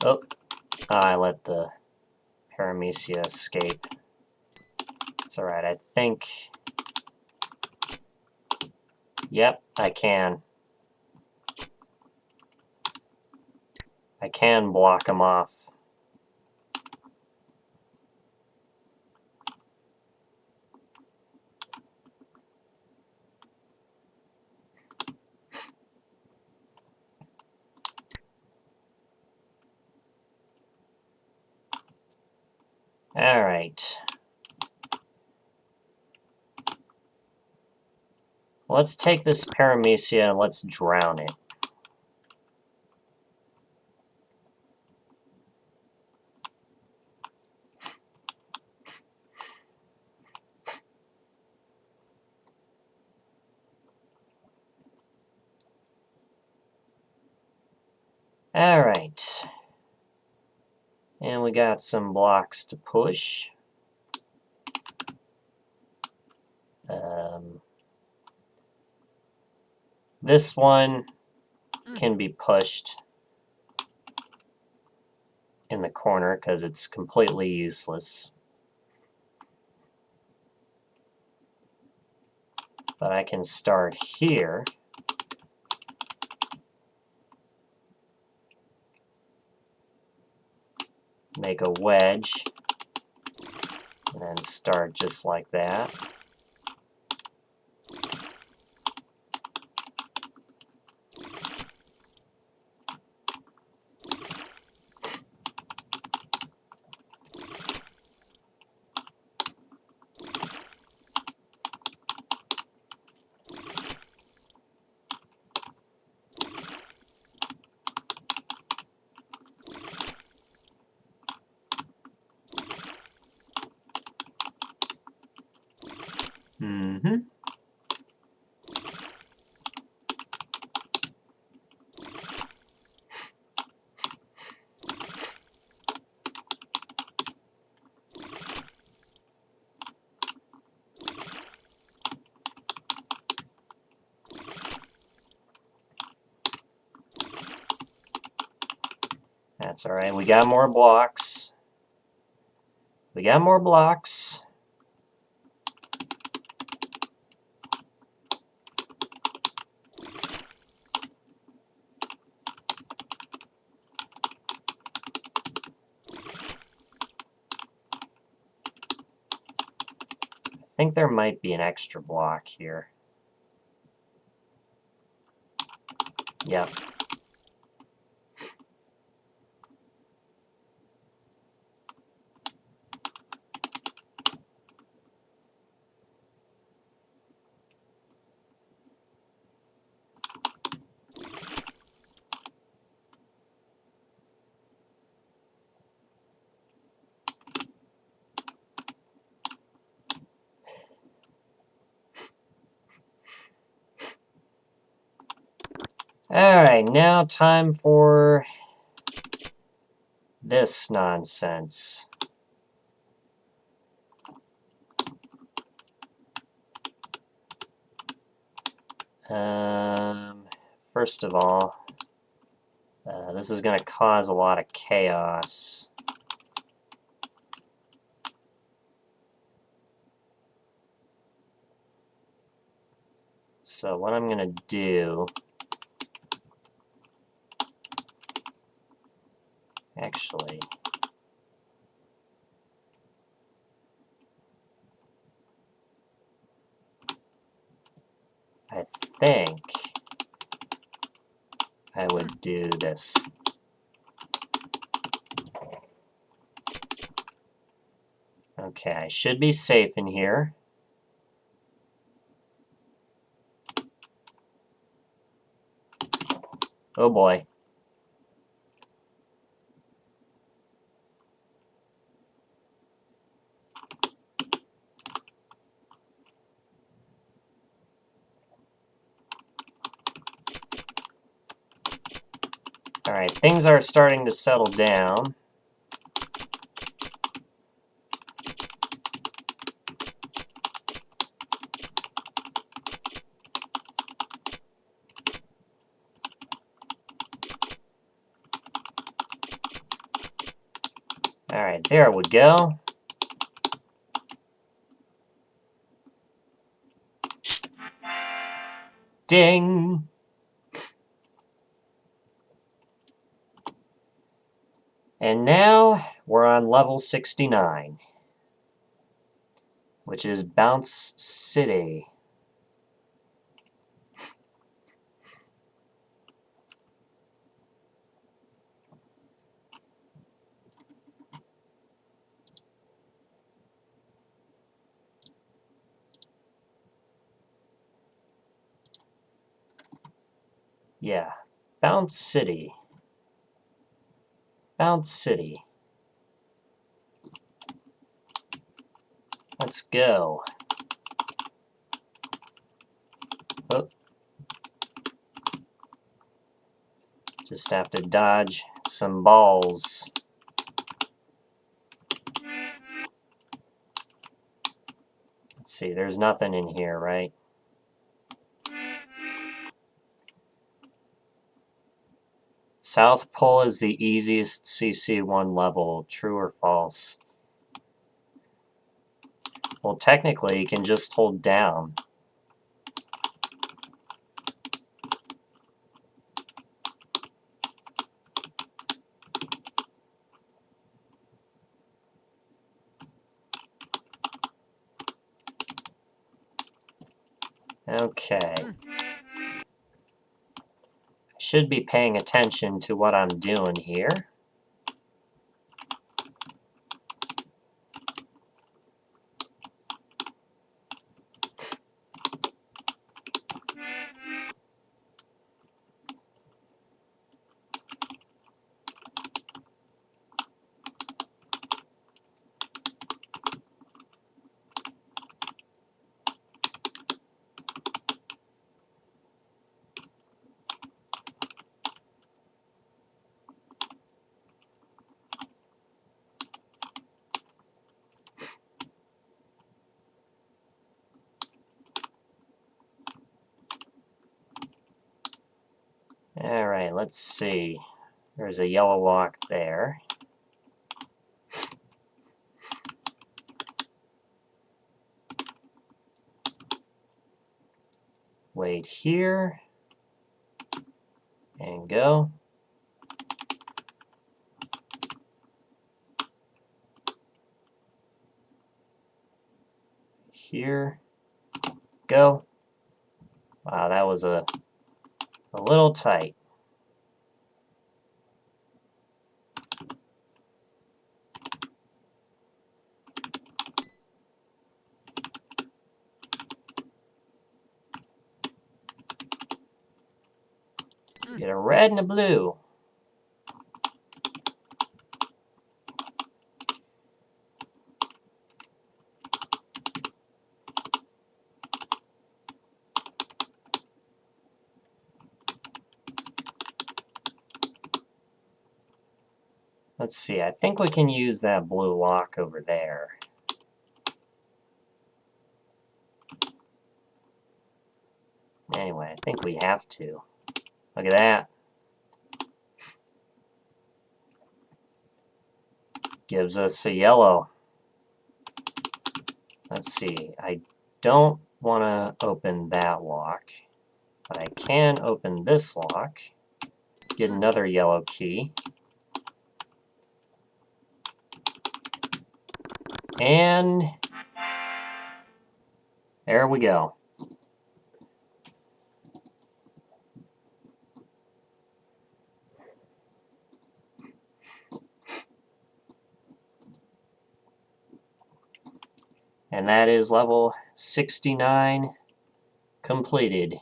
Oh, I let the paramecia escape. It's alright, I think... Yep, I can. I can block them off. right. Let's take this paramecia and let's drown it. All right. And we got some blocks to push. This one can be pushed in the corner because it's completely useless. But I can start here. Make a wedge. And then start just like that. Mm-hmm. That's all right. We got more blocks. We got more blocks. I think there might be an extra block here. Yep. All right, now time for this nonsense. First of all, this is going to cause a lot of chaos. So what I'm going to do, actually, I think I would do this. Okay, I should be safe in here. Oh boy. All right, things are starting to settle down. All right, there we go. Ding! And now we're on level 69, which is Bounce City. Yeah. Bounce City. Bounce City. Let's go. Oh. Just have to dodge some balls. Let's see, there's nothing in here, right? South Pole is the easiest CC1 level, true or false? Well, technically, you can just hold down. Okay. I should be paying attention to what I'm doing here. Alright, let's see. There's a yellow lock there. Wait here. And go. Here. Go. Wow, that was a little tight. Get a red and a blue. Let's see, I think we can use that blue lock over there. Anyway, I think we have to. Look at that. Gives us a yellow. Let's see, I don't want to open that lock, but I can open this lock, get another yellow key, and there we go. And that is level 69 completed.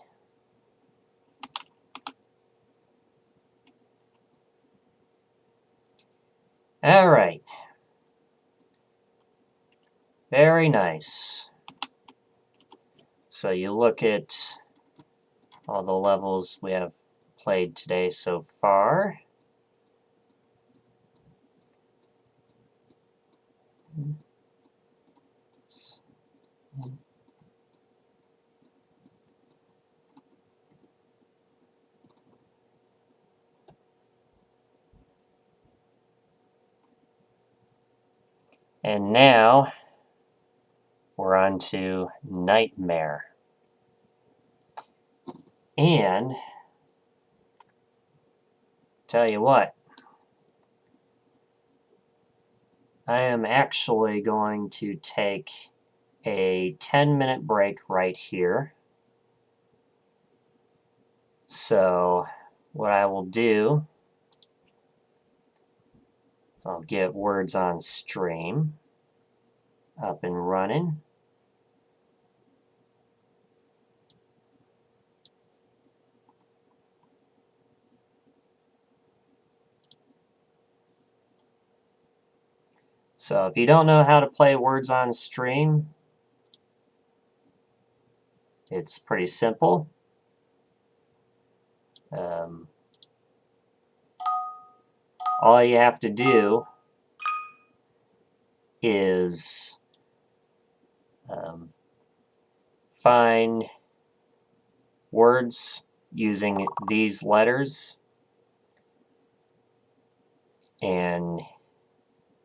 All right. Very nice. So you look at all the levels we have played today so far. And now we're on to Nightmare. And tell you what, I am actually going to take a 10-minute break right here. So what I will do, I'll get Words on Stream up and running. So if you don't know how to play words on stream, it's pretty simple. All you have to do is find words using these letters, and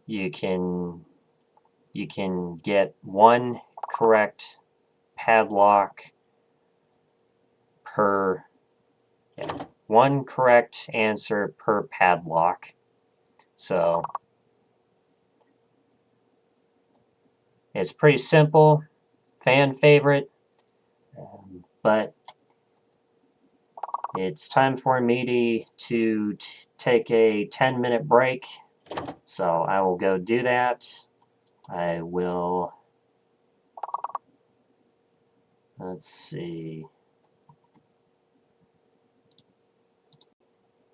you can get one correct padlock per one correct answer per padlock. So it's pretty simple, fan favorite, but it's time for me to take a 10-minute break. So I will go do that. I will, let's see.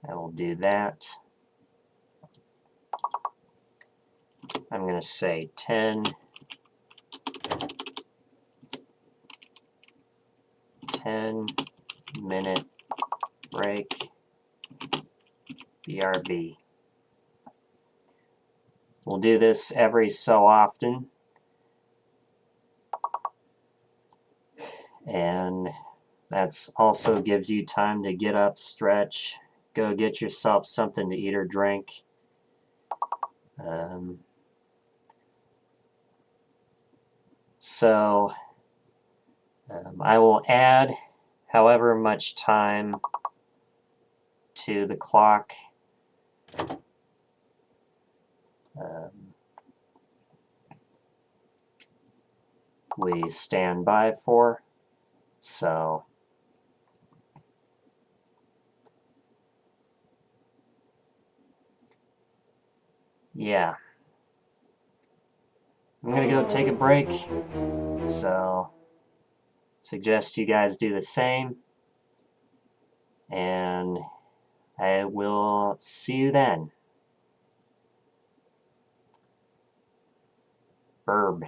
I will do that. I'm going to say 10-minute break, BRB. We'll do this every so often. And that also gives you time to get up, stretch, go get yourself something to eat or drink. So I will add however much time to the clock we stand by for. So yeah, I'm gonna go take a break. So suggest you guys do the same, and I will see you then. Verb.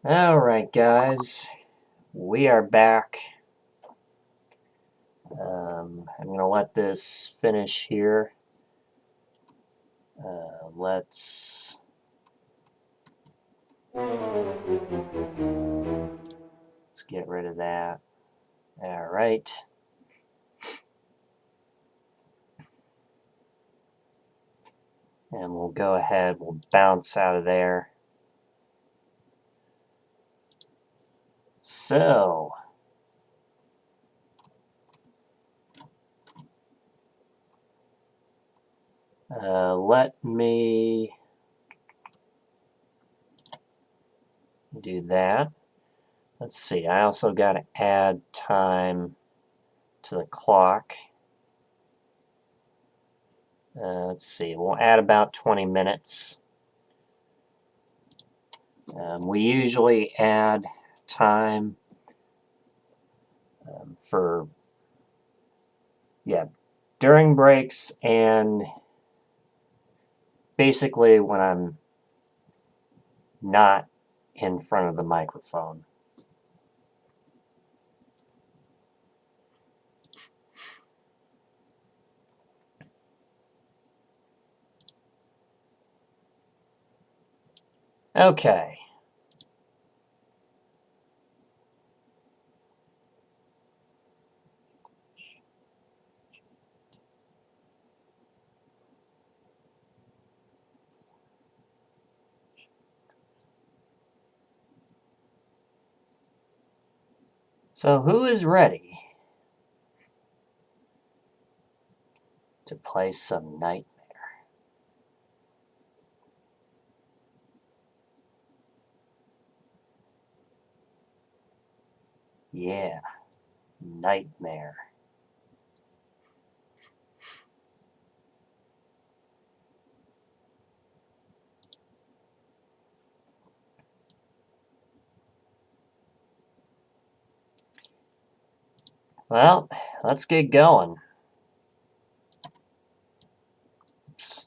Alright, guys, we are back. I'm going to let this finish here. Let's get rid of that. Alright. And we'll go ahead, we'll bounce out of there. So, let me do that. Let's see, I also got to add time to the clock. Let's see, we'll add about 20 minutes. We usually add time for, during breaks and basically when I'm not in front of the microphone. Okay. So who is ready to play some Nightmare? Yeah, Nightmare. Well, let's get going. Oops.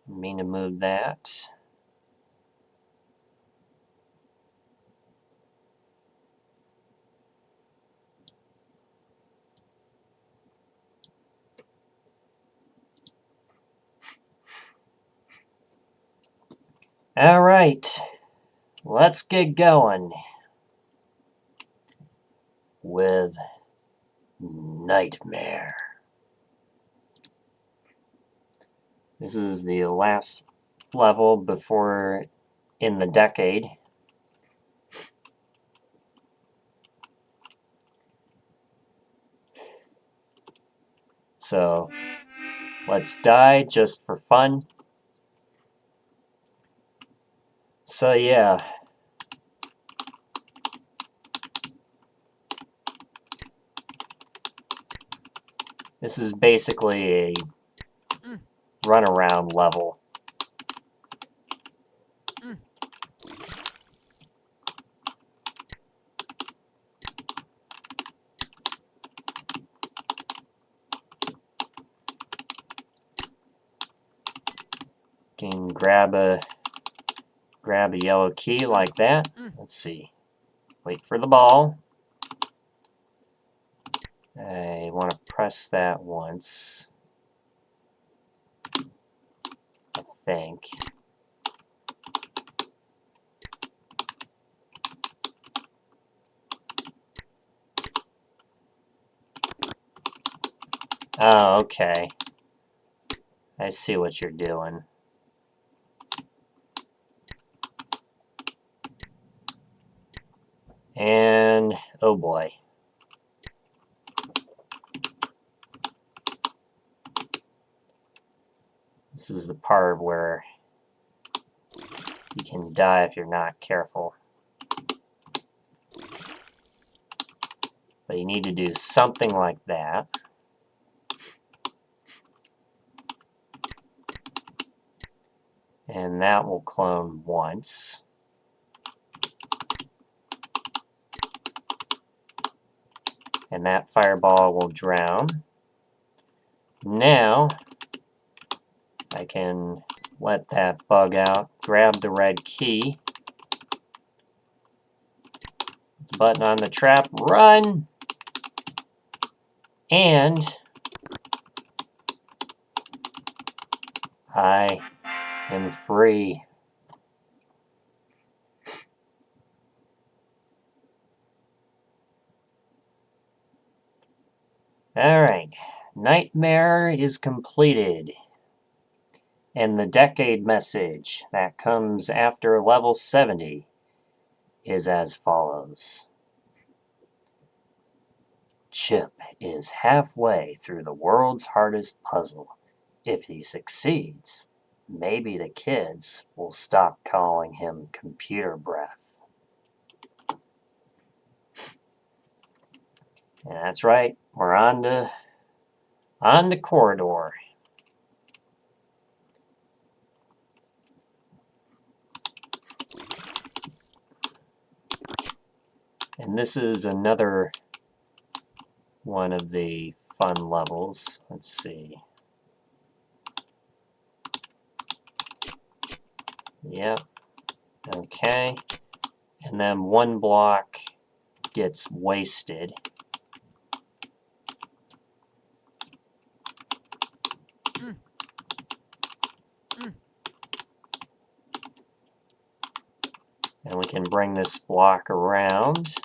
Mean to move that. All right, let's get going with Nightmare. This is the last level before in the decade. So let's die just for fun. So yeah. This is basically a runaround level. You can grab a yellow key like that. Let's see. Wait for the ball. I want to press that once. I think. Oh, okay. I see what you're doing. And, oh boy. This is the part where you can die if you're not careful. But you need to do something like that. And that will clone once. And that fireball will drown. Now, I can let that bug out, grab the red key, the button on the trap, run, and I am free. Alright, Nightmare is completed. And the decade message that comes after level 70 is as follows. Chip is halfway through the world's hardest puzzle. If he succeeds, maybe the kids will stop calling him computer breath. And that's right, we're on the corridor. And this is another one of the fun levels. Let's see. Yep. Okay. And then one block gets wasted. And we can bring this block around.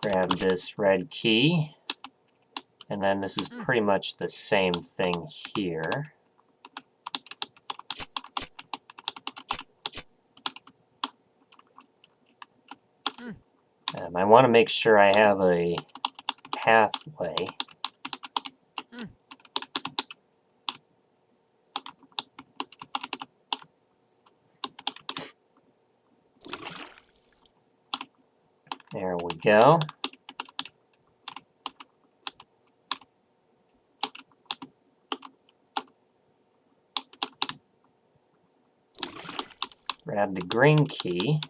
Grab this red key. And then this is pretty much the same thing here. I want to make sure I have a pathway. There we go. Grab the green key.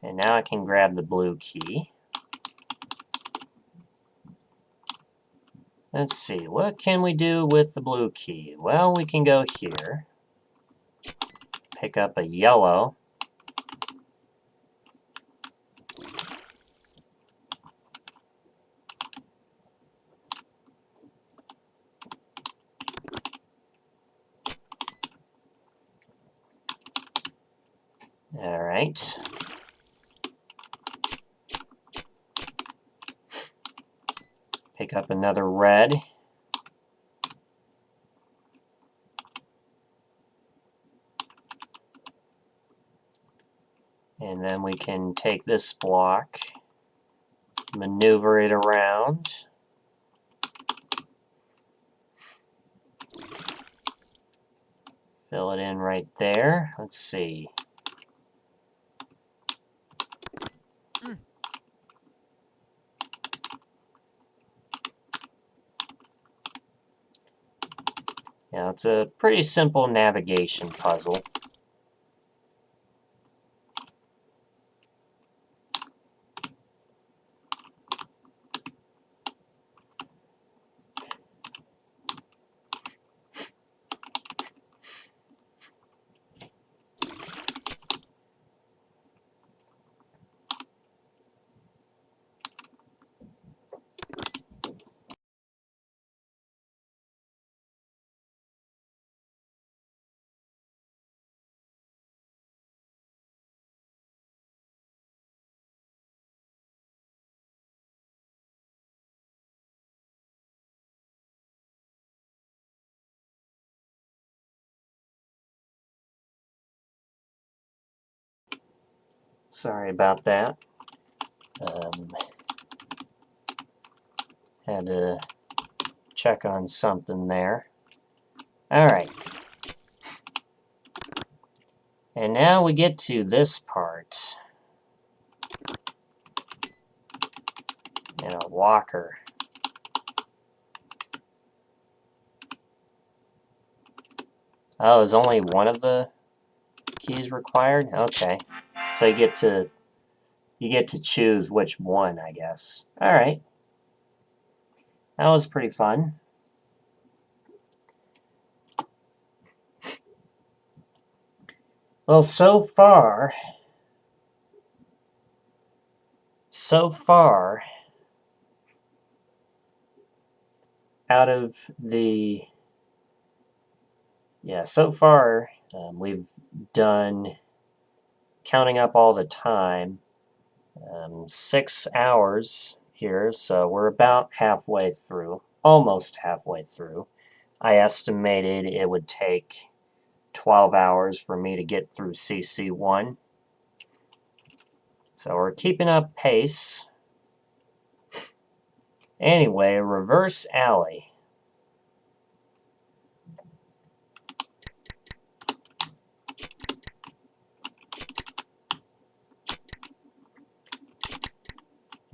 And now I can grab the blue key. Let's see, what can we do with the blue key? Well, we can go here. Pick up a yellow. All right. Pick up another red. And then we can take this block, maneuver it around. Fill it in right there. Let's see. Yeah, it's a pretty simple navigation puzzle. Sorry about that. Had to check on something there. All right. And now we get to this part. And a walker. Oh, is only one of the keys required? Okay. So you get to choose which one, I guess. All right. That was pretty fun. Well, so far, out of the, we've done, counting up all the time, 6 hours here, so we're about halfway through, almost halfway through. I estimated it would take 12 hours for me to get through CC1. So we're keeping up pace. Anyway, reverse alley.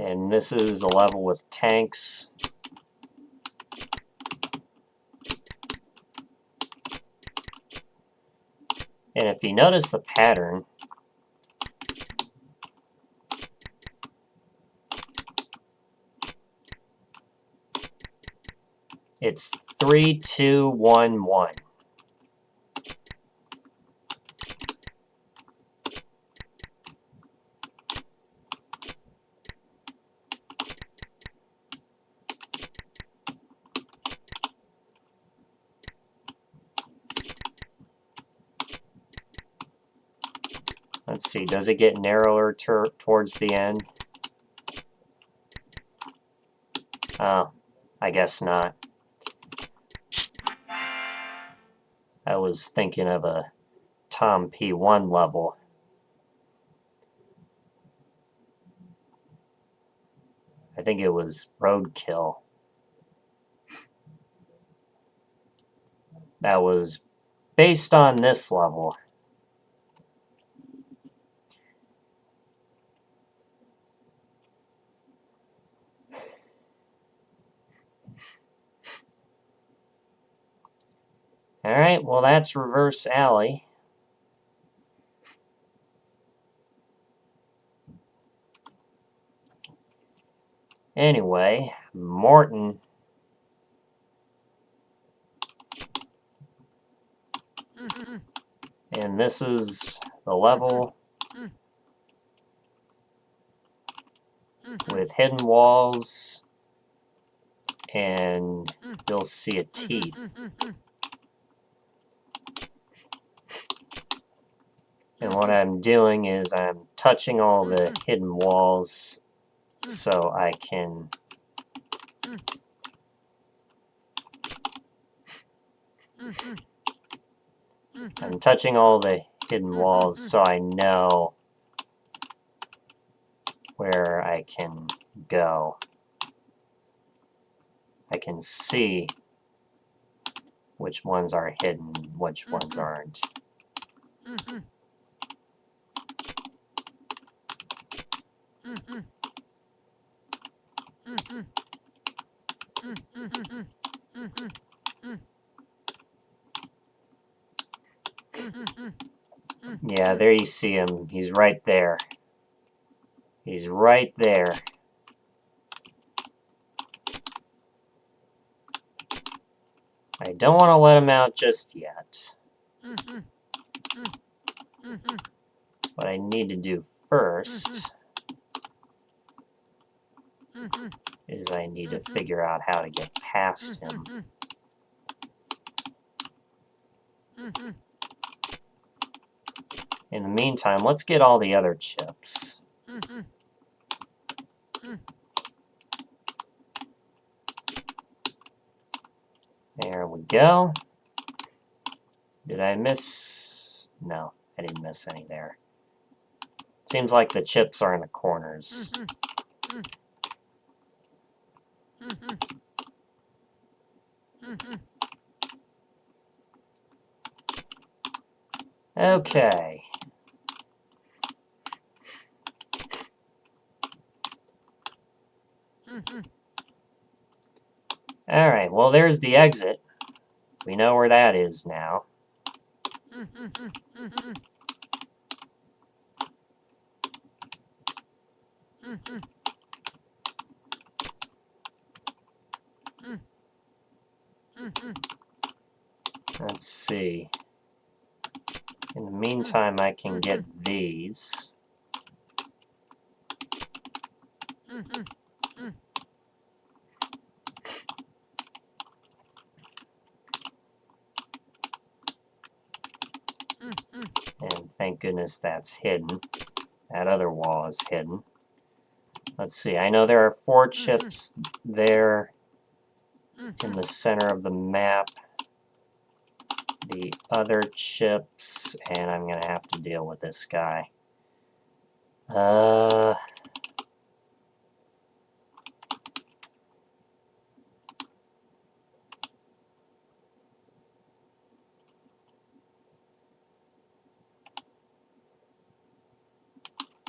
And this is a level with tanks. And if you notice the pattern, it's 3, 2, 1, 1. Let's see, does it get narrower towards the end? Oh, I guess not. I was thinking of a Tom P1 level. I think it was Roadkill. That was based on this level. Alright, well that's reverse alley. Anyway, Morton. And this is the level with hidden walls, and you'll see a teeth. And what I'm doing is I'm touching all the hidden walls so I can I'm touching all the hidden walls so I know where I can go. I can see which ones are hidden, which ones aren't. Yeah, there you see him. He's right there. He's right there. I don't want to let him out just yet. What I need to do first is I need to figure out how to get past him. In the meantime, let's get all the other chips. There we go. Did I miss? No, I didn't miss any there. Seems like the chips are in the corners. Okay. Alright, well there's the exit. We know where that is now. Let's see. In the meantime, I can get these. And thank goodness that's hidden. That other wall is hidden. Let's see, I know there are 4 chips there in the center of the map. The other chips, and I'm going to have to deal with this guy.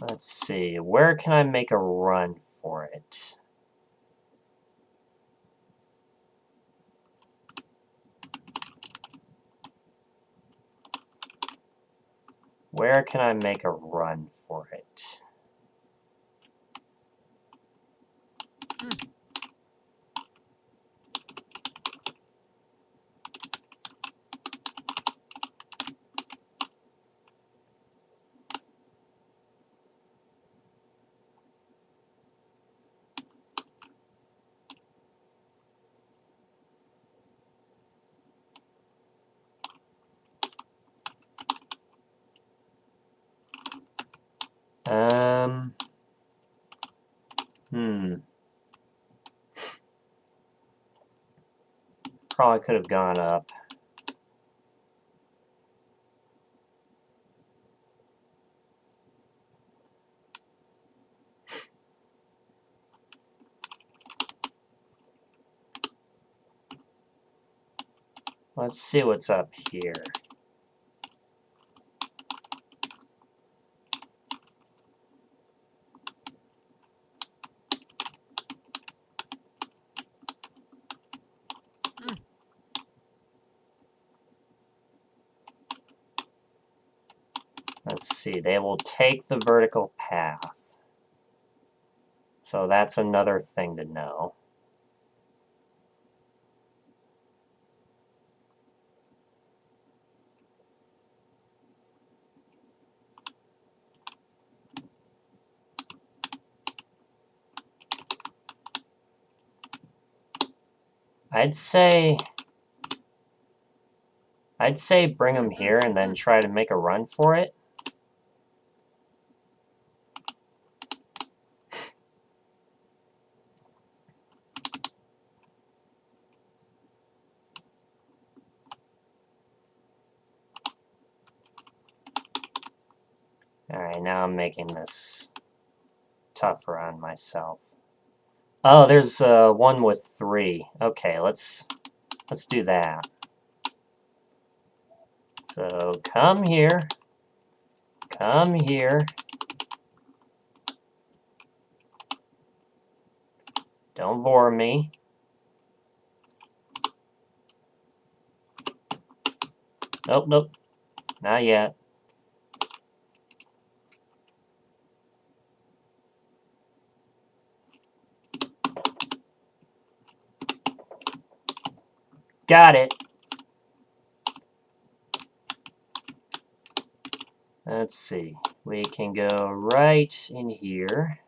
Let's see, where can I make a run for it? Where can I make a run for it? Probably could have gone up. Let's see what's up here. Let's see, they will take the vertical path. So that's another thing to know. I'd say bring them here and then try to make a run for it. Alright, now I'm making this tougher on myself. Oh, there's one with 3. Okay, let's do that. So come here. Come here. Don't bore me. Nope, nope. Not yet. Got it. Let's see. We can go right in here.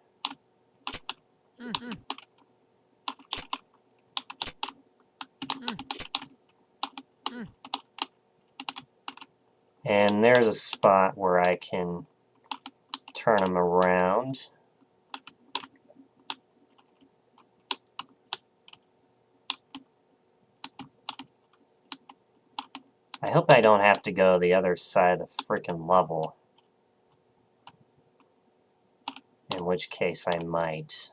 And there's a spot where I can turn them around. I hope I don't have to go the other side of the frickin' level. In which case I might.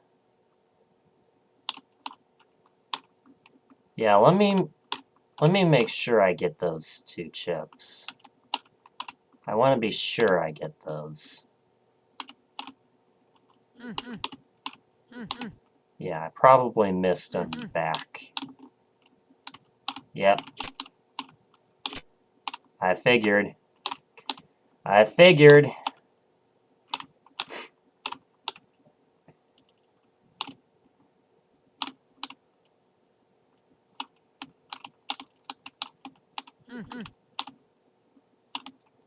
Yeah, let me make sure I get those 2 chips. I want to be sure I get those. Yeah, I probably missed them back. Yep. I figured. I figured.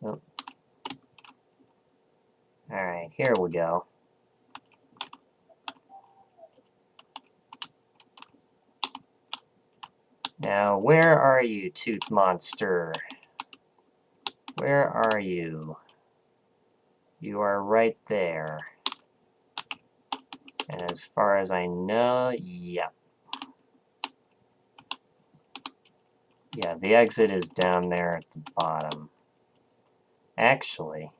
Oh. Alright, here we go. Now, where are you, Tooth Monster? Where are you? You are right there. And as far as I know, yep. Yeah, the exit is down there at the bottom. Actually,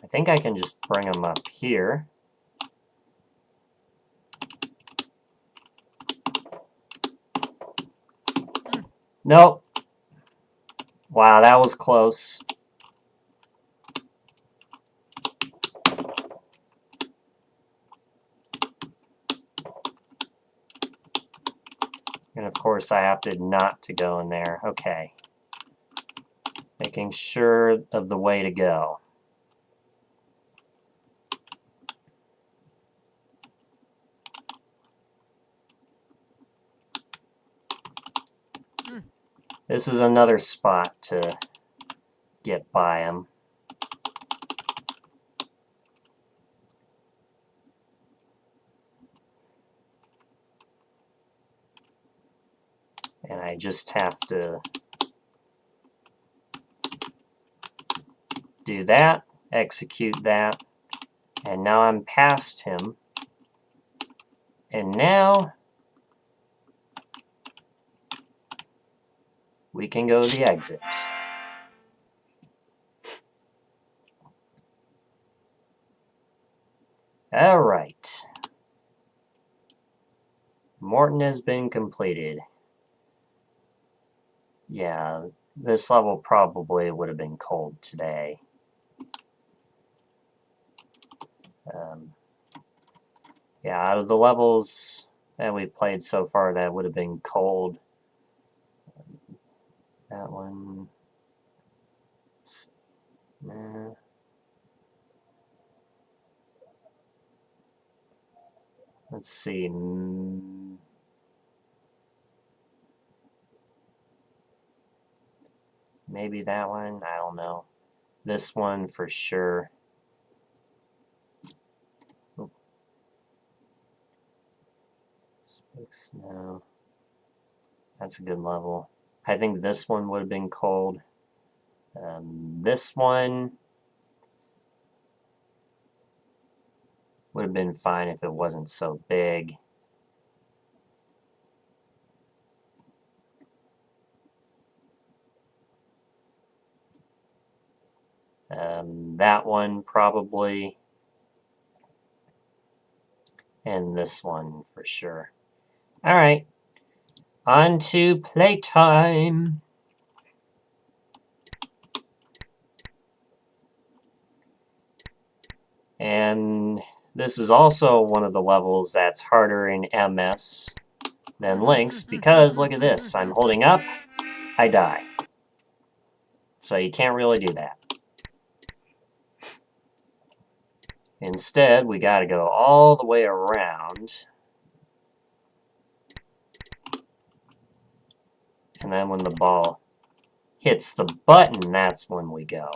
I think I can just bring them up here. Nope. Wow, that was close. And of course I opted not to go in there. Okay. Making sure of the way to go. This is another spot to get by him. And I just have to do that, execute that, and now I'm past him. And now we can go to the exit. Alright. Morton has been completed. Yeah, this level probably would have been cold today. Yeah, out of the levels that we played so far, that would have been cold. that one. Nah. Let's see. Maybe that one. I don't know. This one for sure. Oh. No. That's a good level. I think this one would have been cold. This one would have been fine if it wasn't so big. That one probably. And this one for sure. All right. On to playtime. And this is also one of the levels that's harder in MS than Lynx because look at this. I'm holding up, I die. So you can't really do that. Instead, we got to go all the way around. And then when the ball hits the button, that's when we go.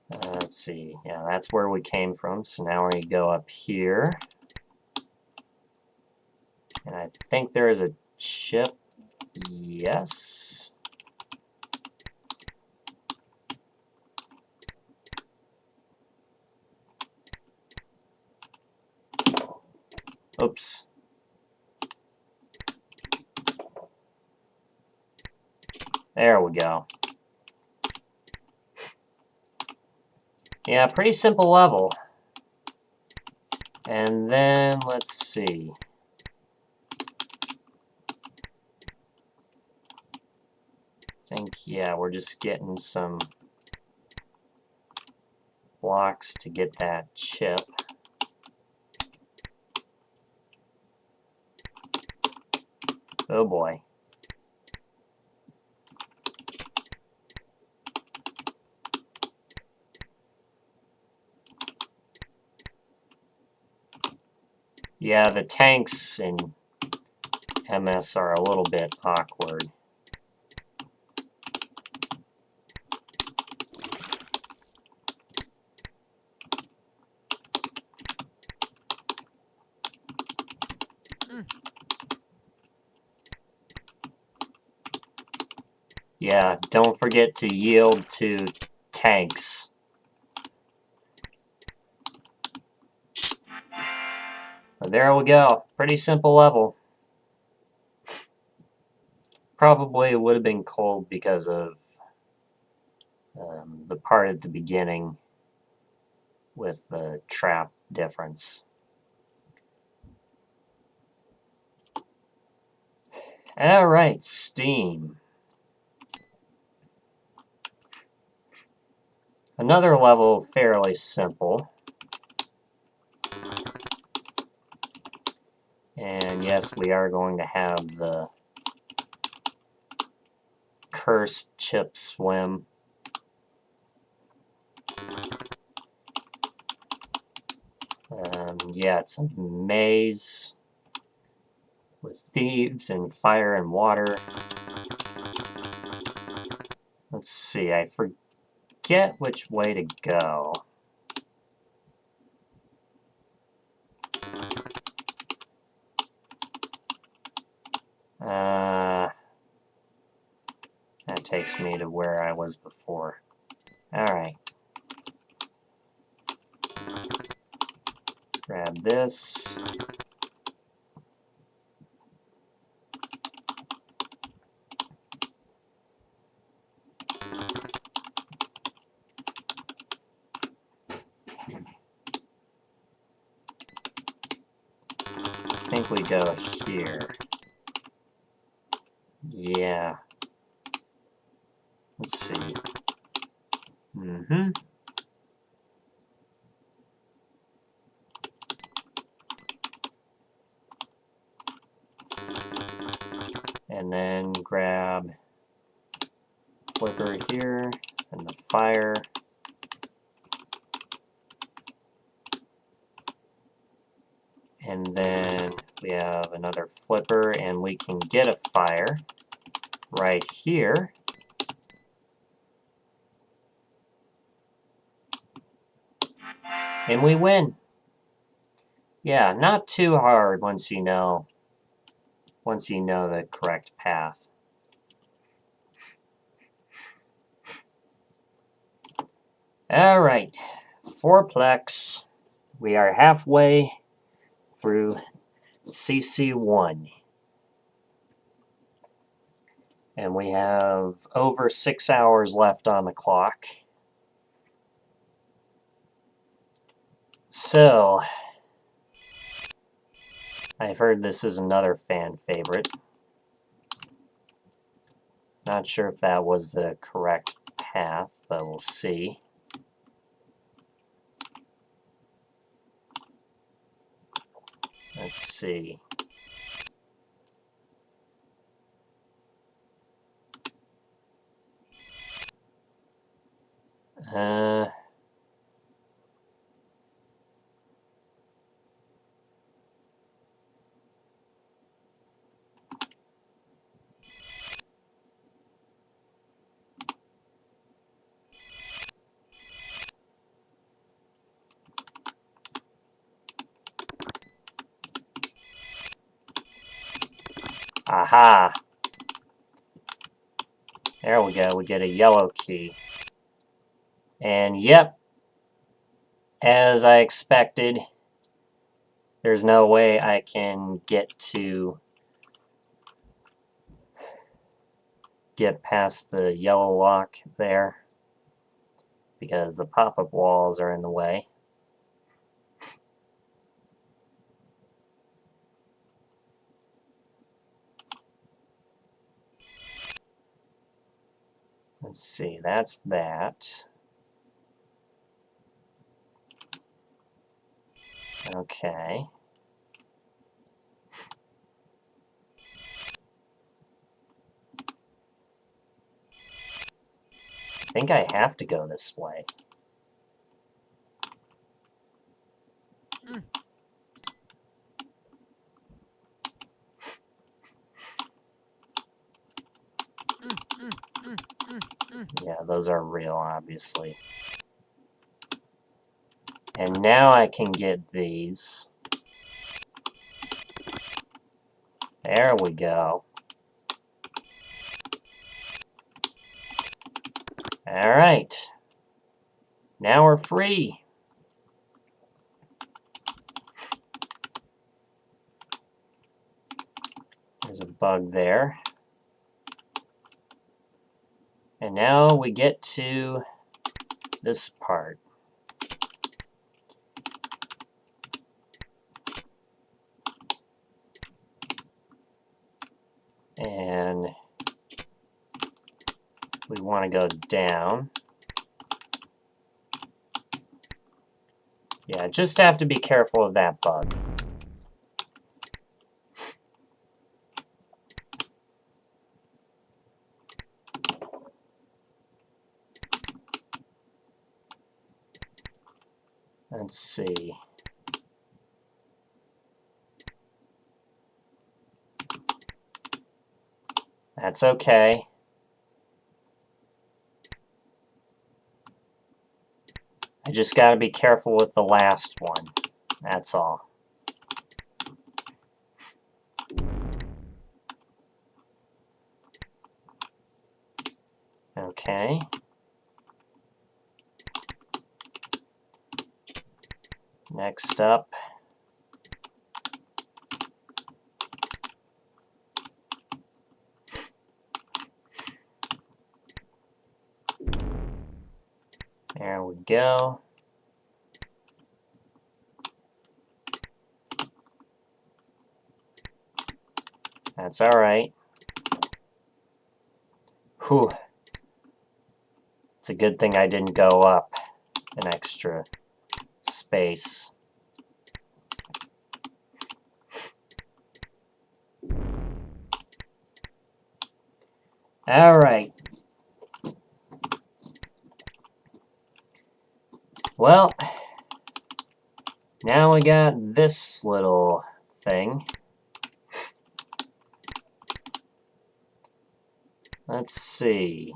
Let's see. Yeah, that's where we came from. So now we're going to go up here. And I think there is a chip. Yes. Oops. There we go. Yeah, pretty simple level. And then, let's see. I think, yeah, we're just getting some blocks to get that chip. Oh boy. Yeah, the tanks in MS are a little bit awkward. Yeah, don't forget to yield to tanks. But there we go. Pretty simple level. Probably it would have been cold because of the part at the beginning with the trap difference. All right, Steam. Another level fairly simple. And yes, we are going to have the cursed chip swim. Yeah, it's a maze with thieves and fire and water. Let's see, I forget which way to go. That takes me to where I was before. Alright. Grab this. I think we go here. Yeah. Let's see. And then grab flipper here and the fire. And then we have another flipper, and we can get a fire right here. And we win. Yeah, not too hard once you know the correct path. All right, fourplex. We are halfway through CC1. And we have over 6 hours left on the clock. So, I've heard this is another fan favorite. Not sure if that was the correct path, but we'll see. Let's see. Aha! There we go, we get a yellow key. And yep, as I expected, there's no way I can get past the yellow lock there because the pop-up walls are in the way. Let's see, that's that. Okay. I think I have to go this way. Yeah, those are real, obviously. And now I can get these. There we go. Alright. Now we're free. There's a bug there. And now we get to this part. And we want to go down. Yeah, just have to be careful of that bug. Let's see. That's okay. I just gotta be careful with the last one. That's all. Okay. Next up. There we go. That's all right. Whew. It's a good thing I didn't go up an extra space. All right. Well, now we got this little thing. Let's see.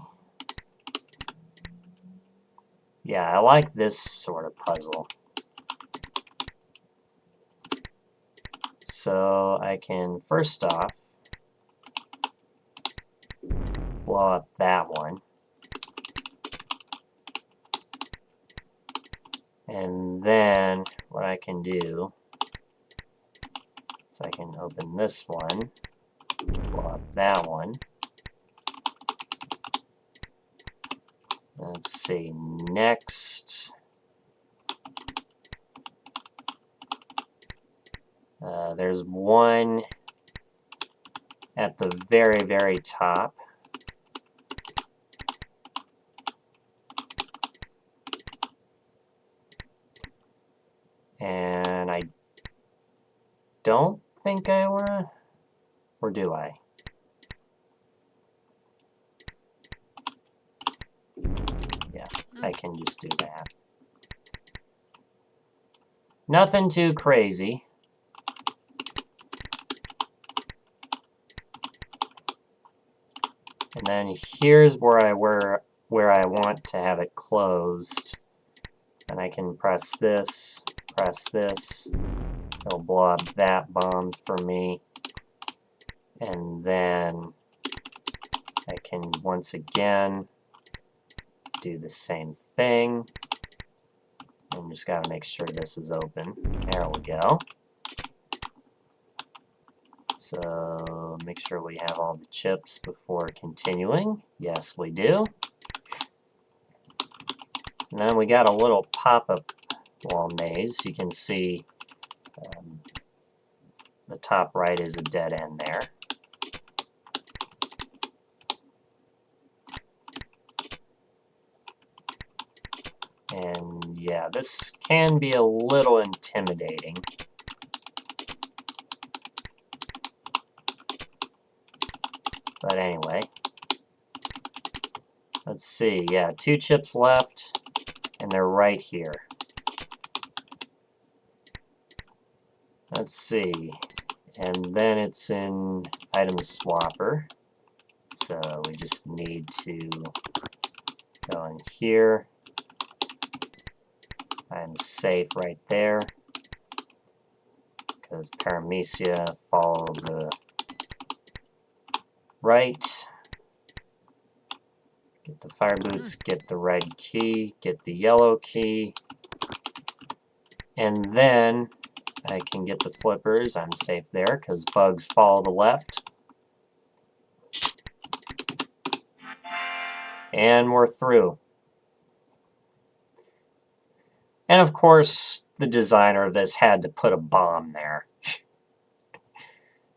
Yeah, I like this sort of puzzle. So I can, first off, blow up that one. And then what I can do is I can open this one, blow up that one. Let's see, next, there's one at the very, very top. And I don't think I want to, or do I? Yeah, I can just do that. Nothing too crazy. And then here's where I want to have it closed. And I can press this. It'll blow up that bomb for me. And then I can once again do the same thing. And just gotta make sure this is open. There we go. So make sure we have all the chips before continuing. Yes, we do. And then we got a little pop-up wall maze. You can see the top right is a dead end there. And yeah, this can be a little intimidating. But anyway, let's see. Yeah, 2 chips left, and they're right here. Let's see. And then it's in item swapper. So we just need to go in here. I'm safe right there. Because paramecia, follow the right. Get the fire boots, get the red key, get the yellow key. And then I can get the flippers. I'm safe there because bugs follow the left. And we're through. And of course, the designer of this had to put a bomb there.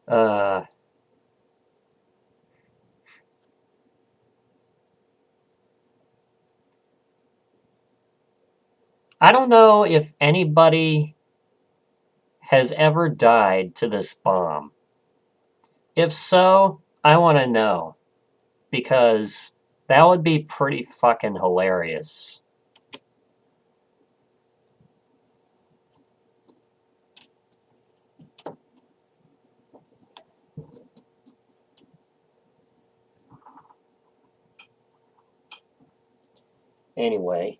I don't know if anybody has ever died to this bomb. If so, I want to know. Because that would be pretty fucking hilarious. Anyway,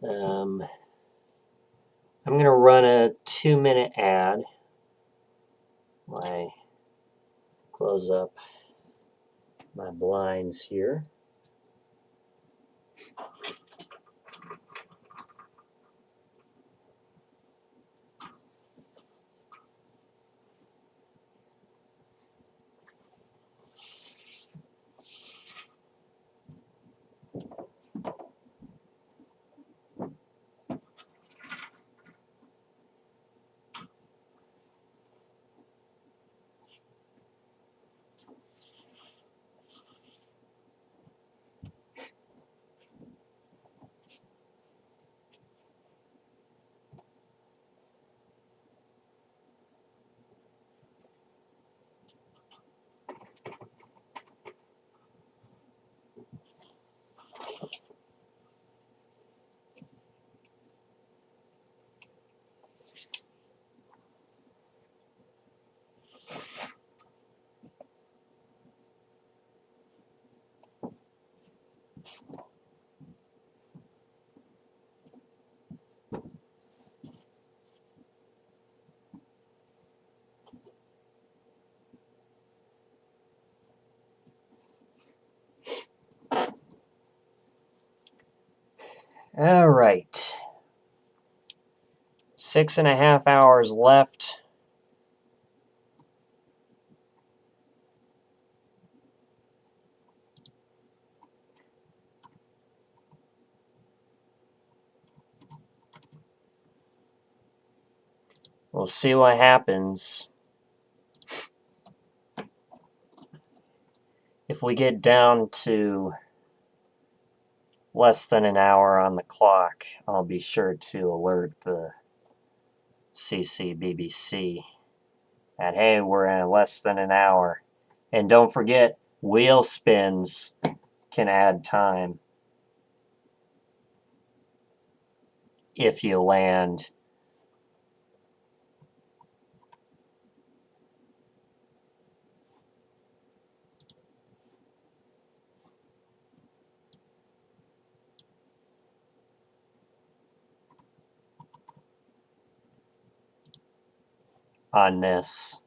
I'm going to run a 2-minute ad. I close up my blinds here. All right. 6.5 hours left. We'll see what happens. If we get down to less than an hour on the clock, I'll be sure to alert the CCBBC that, hey, we're at less than an hour. And don't forget, wheel spins can add time if you land. On this.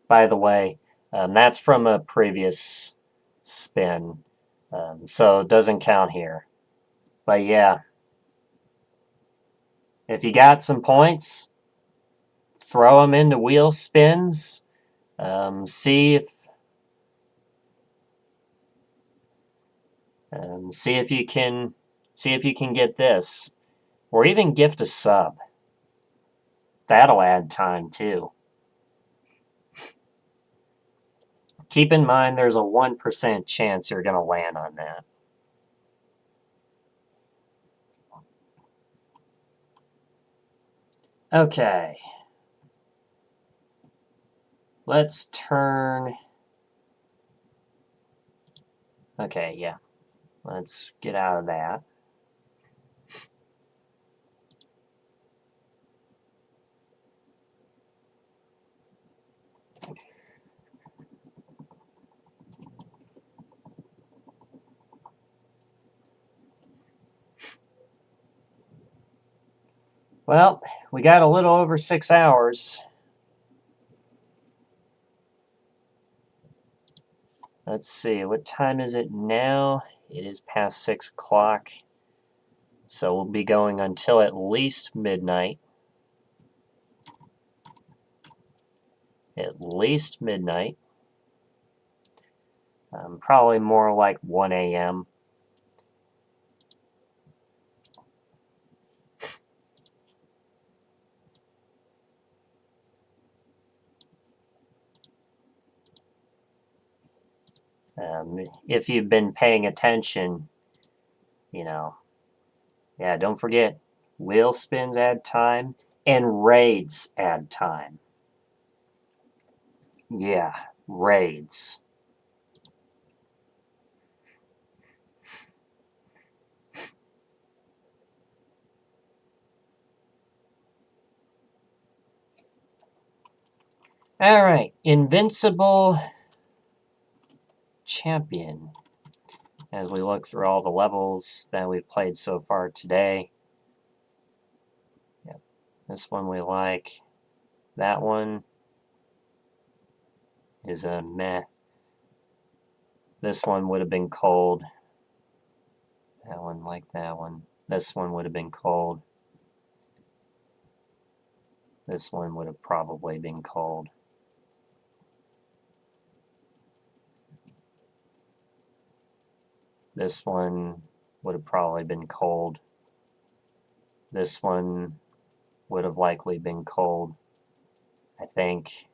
By the way, that's from a previous spin, so it doesn't count here. But yeah, if you got some points, throw them into wheel spins. See if you can get this, or even gift a sub. That'll add time too. Keep in mind there's a 1% chance you're going to land on that. Okay. Let's turn... Okay, yeah. Let's get out of that. Well, we got a little over 6 hours. Let's see, what time is it now? It is past 6 o'clock. So we'll be going until at least midnight. At least midnight. Probably more like 1 a.m. If you've been paying attention, you know, yeah, don't forget, wheel spins add time and raids add time. Yeah, raids. All right, Invincible Champion. As we look through all the levels that we've played so far today. Yep. This one we like. That one is a meh. This one would have been cold. That one like that one. This one would have been cold. This one would have probably been cold. This one would have probably been cold. This one would have likely been cold. I think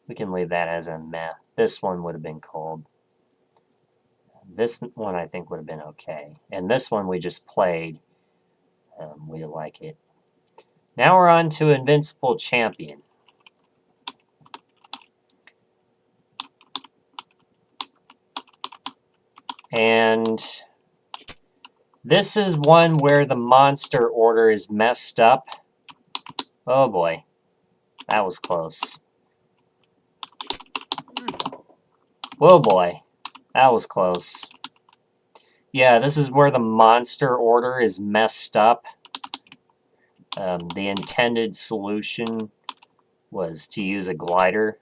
we can leave that as a meh. This one would have been cold. This one I think would have been okay. And this one we just played. We like it. Now we're on to Invincible Champion. And this is one where the monster order is messed up. Oh boy, that was close. Oh boy, that was close. Yeah, this is where the monster order is messed up. The intended solution was to use a glider.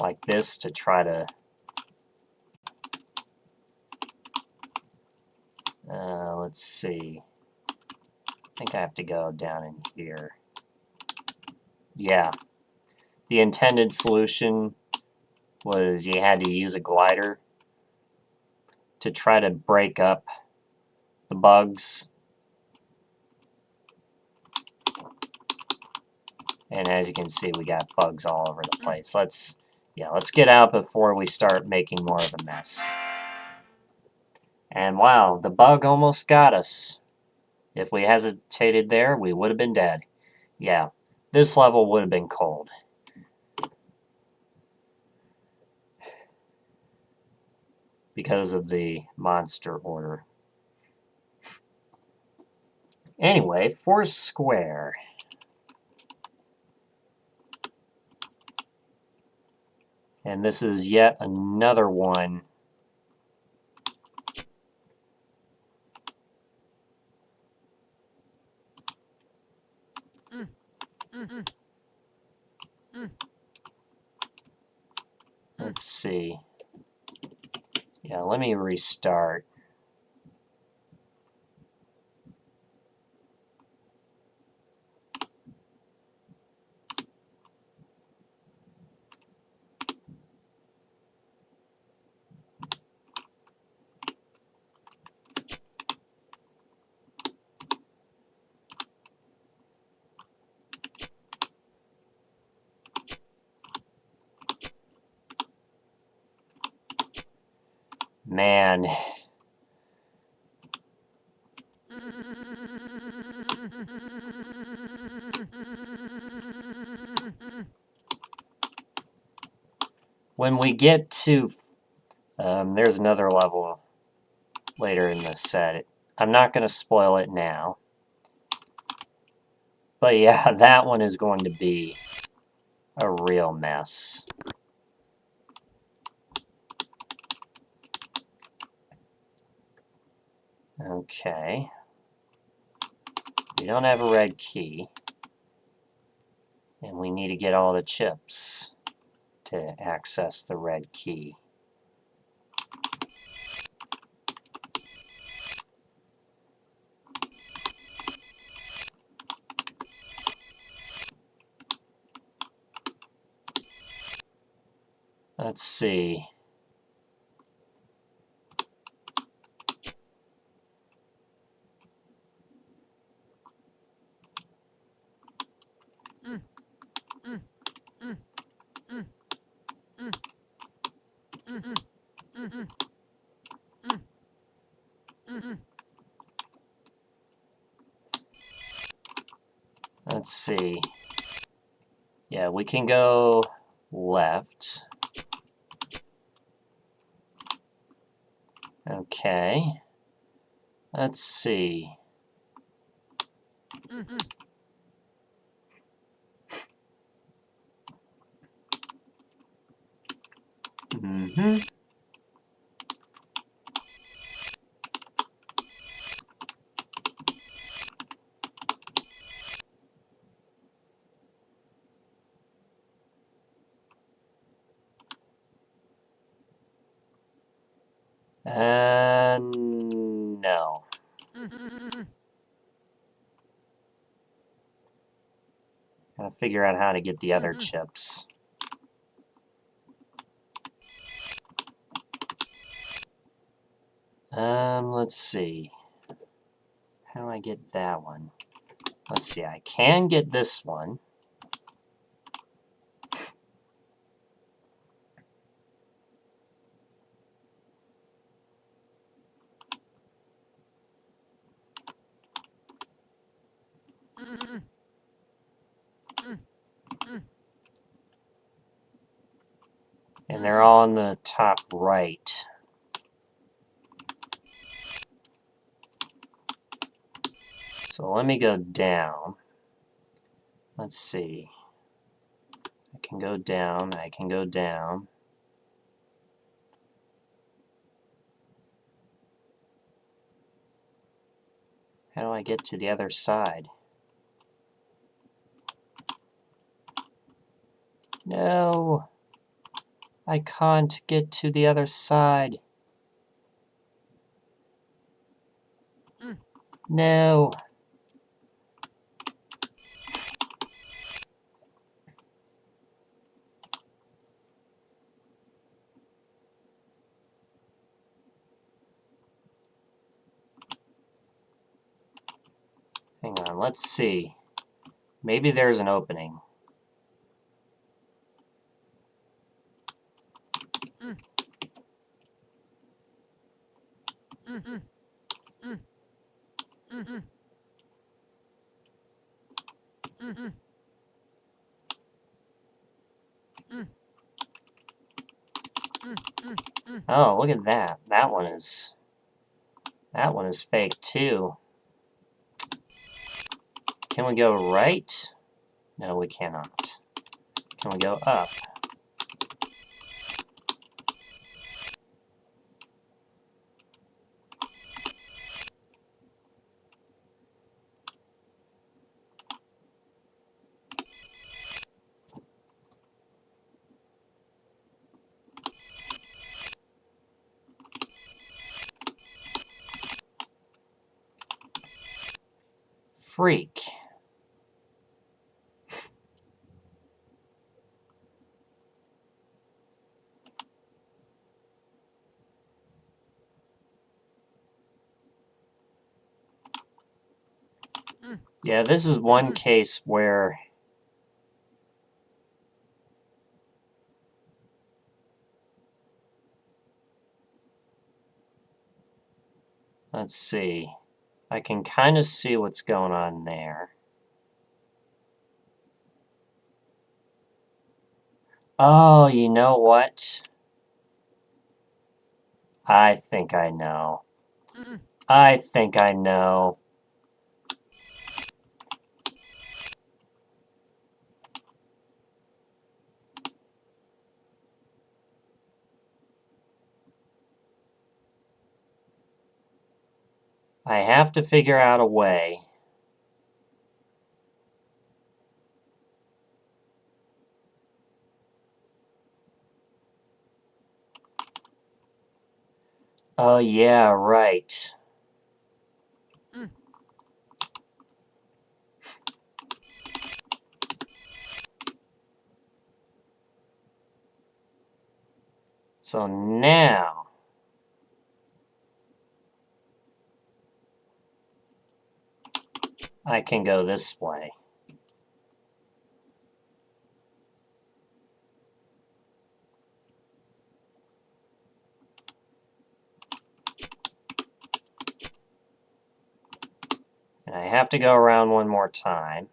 like this to try to let's see. I think I have to go down in here. Yeah. The intended solution was you had to use a glider to try to break up the bugs. And as you can see, we got bugs all over the place. Let's get out before we start making more of a mess. And wow, the bug almost got us. If we hesitated there, we would have been dead. Yeah, this level would have been cold. Because of the monster order. Anyway, Force Square. And this is yet another one. Let's see. Yeah, let me restart. Man. When we get to... there's another level later in this set. I'm not going to spoil it now. But yeah, that one is going to be a real mess. Okay. We don't have a red key. And we need to get all the chips to access the red key. Let's see. Let's see. Yeah, we can go left. Okay. Let's see. Mm-hmm. No. Gotta figure out how to get the other chips. Let's see. How do I get that one? Let's see, I can get this one. And they're all on the top right. So let me go down. Let's see. I can go down, I can go down. How do I get to the other side? No. I can't get to the other side. No. Hang on, let's see. Maybe there's an opening. Oh, look at that. That one is fake too. Can we go right? No, we cannot. Can we go up? Freak. Yeah, this is one case where let's see. I can kind of see what's going on there. Oh, you know what? I think I know. I think I know. I have to figure out a way. Oh, yeah, right. So now I can go this way. And I have to go around one more time.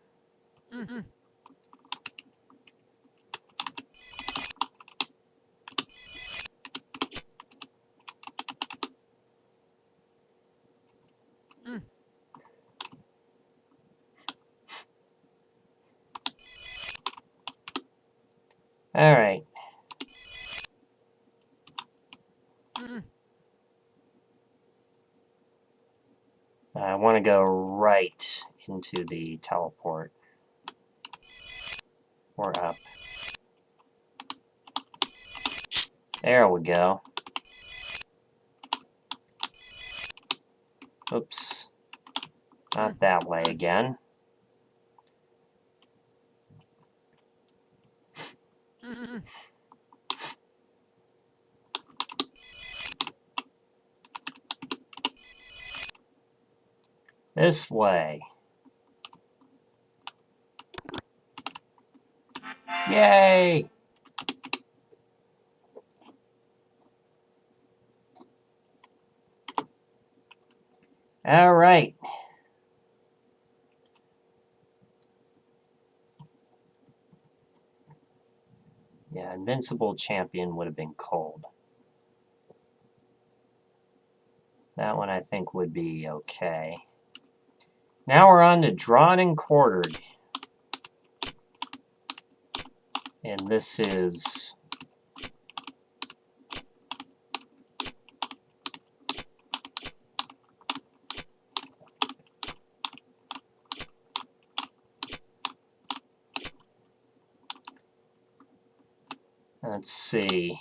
All right. I want to go right into the teleport. Or up. There we go. Oops. Not that way again. This way. Yay! All right. Yeah, Invincible Champion would have been cold. That one I think would be okay. Now we're on to Drawn and Quartered. And this is... Let's see.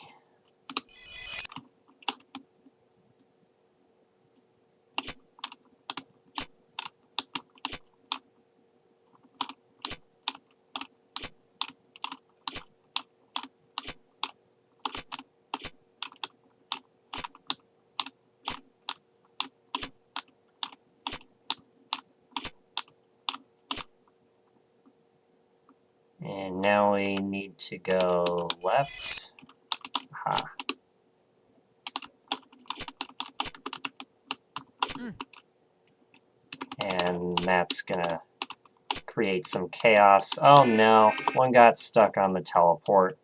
And now we need to go left. Aha. And that's gonna create some chaos. Oh no, one got stuck on the teleport.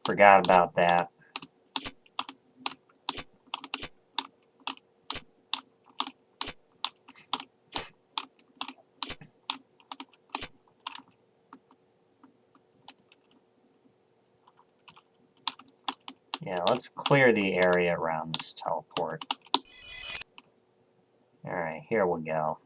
Forgot about that. Yeah, let's clear the area around this teleport. Alright, here we go.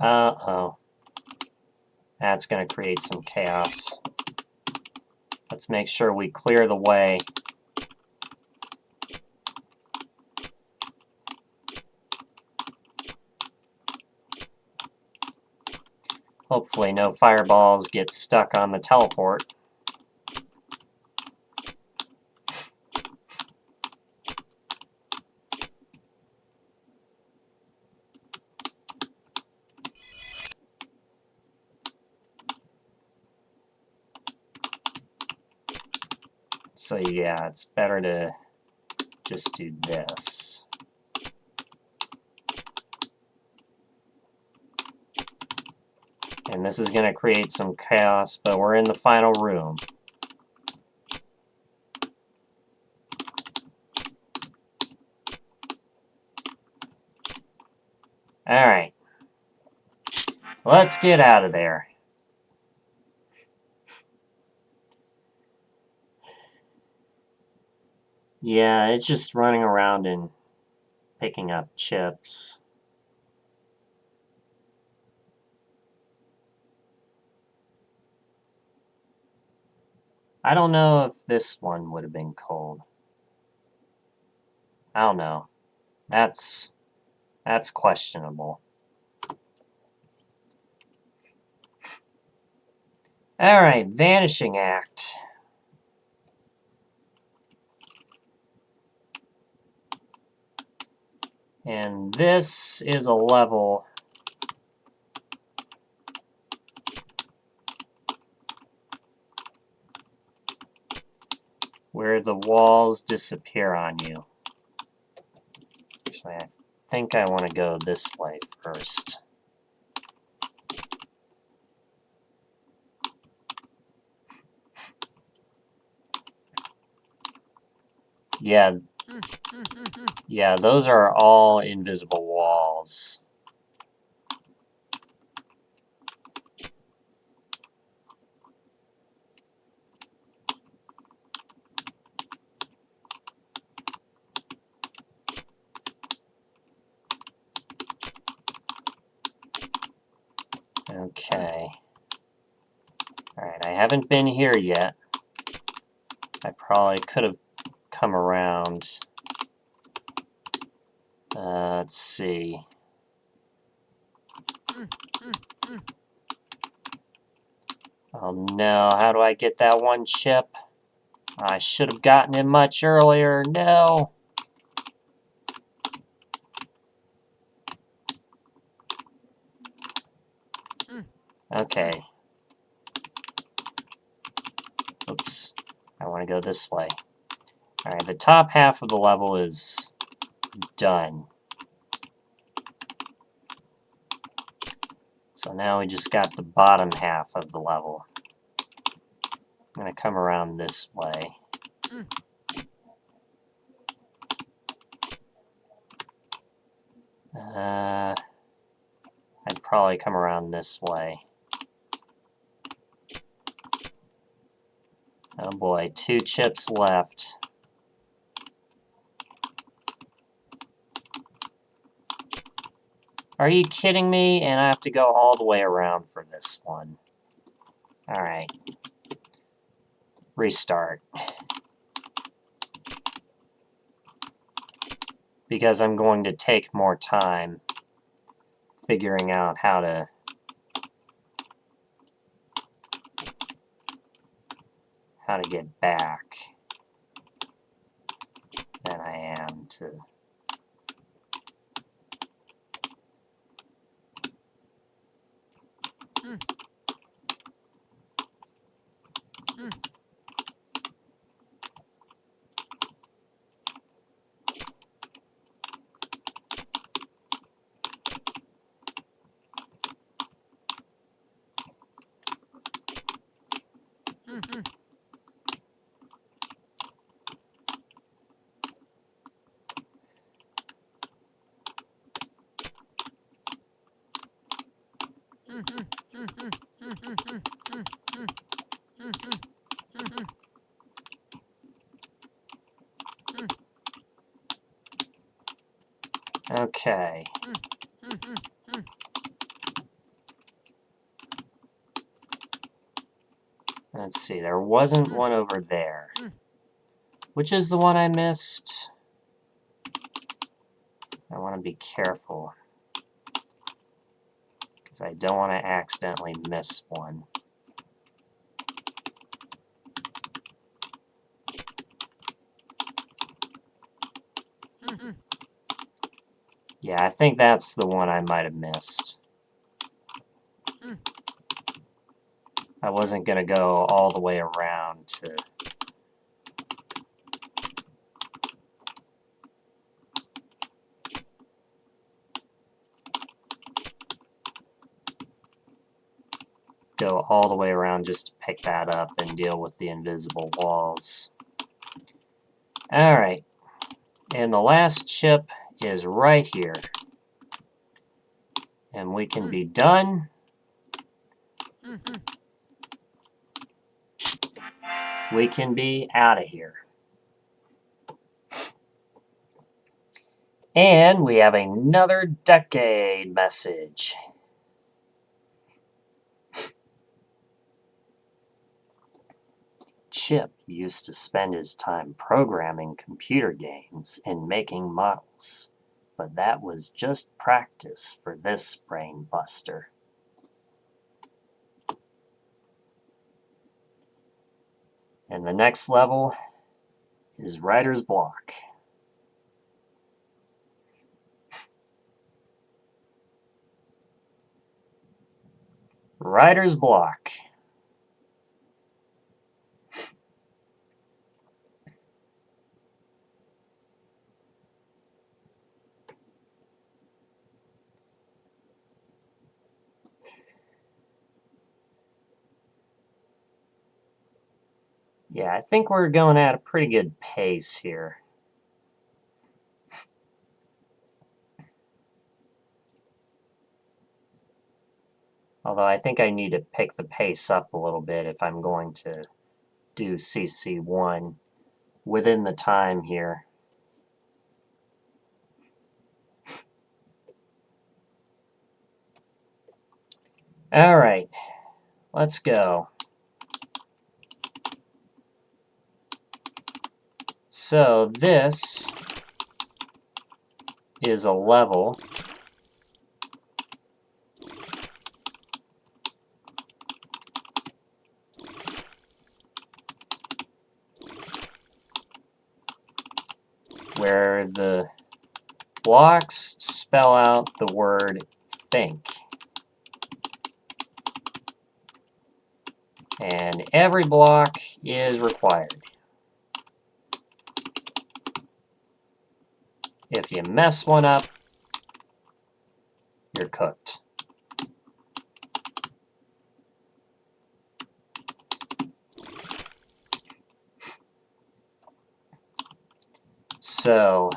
Uh-oh. That's going to create some chaos. Let's make sure we clear the way. Hopefully no fireballs get stuck on the teleport. So yeah, it's better to just do this. And this is going to create some chaos, but we're in the final room. Alright. Let's get out of there. Yeah, it's just running around and picking up chips. I don't know if this one would have been cold. I don't know. That's questionable. Alright, Vanishing Act. And this is a level where the walls disappear on you. Actually, I think I want to go this way first. Yeah, those are all invisible walls. Okay. Alright, I haven't been here yet. I probably could have come around. Let's see. Oh no, how do I get that one chip? I should have gotten it much earlier. No! Okay. Oops. I want to go this way. Alright, the top half of the level is done. So now we just got the bottom half of the level. I'm going to come around this way. I'd probably come around this way. Oh boy, 2 chips left. Are you kidding me? And I have to go all the way around for this one. Alright. Restart. Because I'm going to take more time figuring out how to get back than I am to... Okay. Let's see, there wasn't one over there. Which is the one I missed? I want to be careful, because I don't want to accidentally miss one. Yeah, I think that's the one I might have missed. I wasn't going to go all the way around to... go all the way around just to pick that up and deal with the invisible walls. Alright. And the last chip is right here. And we can be done. We can be out of here. And we have another decade message. Chip used to spend his time programming computer games and making models, but that was just practice for this brain buster. And the next level is writer's block. Writer's block. Yeah, I think we're going at a pretty good pace here. Although I think I need to pick the pace up a little bit if I'm going to do CC1 within the time here. All right, let's go. So this is a level where the blocks spell out the word think. And every block is required. If you mess one up, you're cooked. So,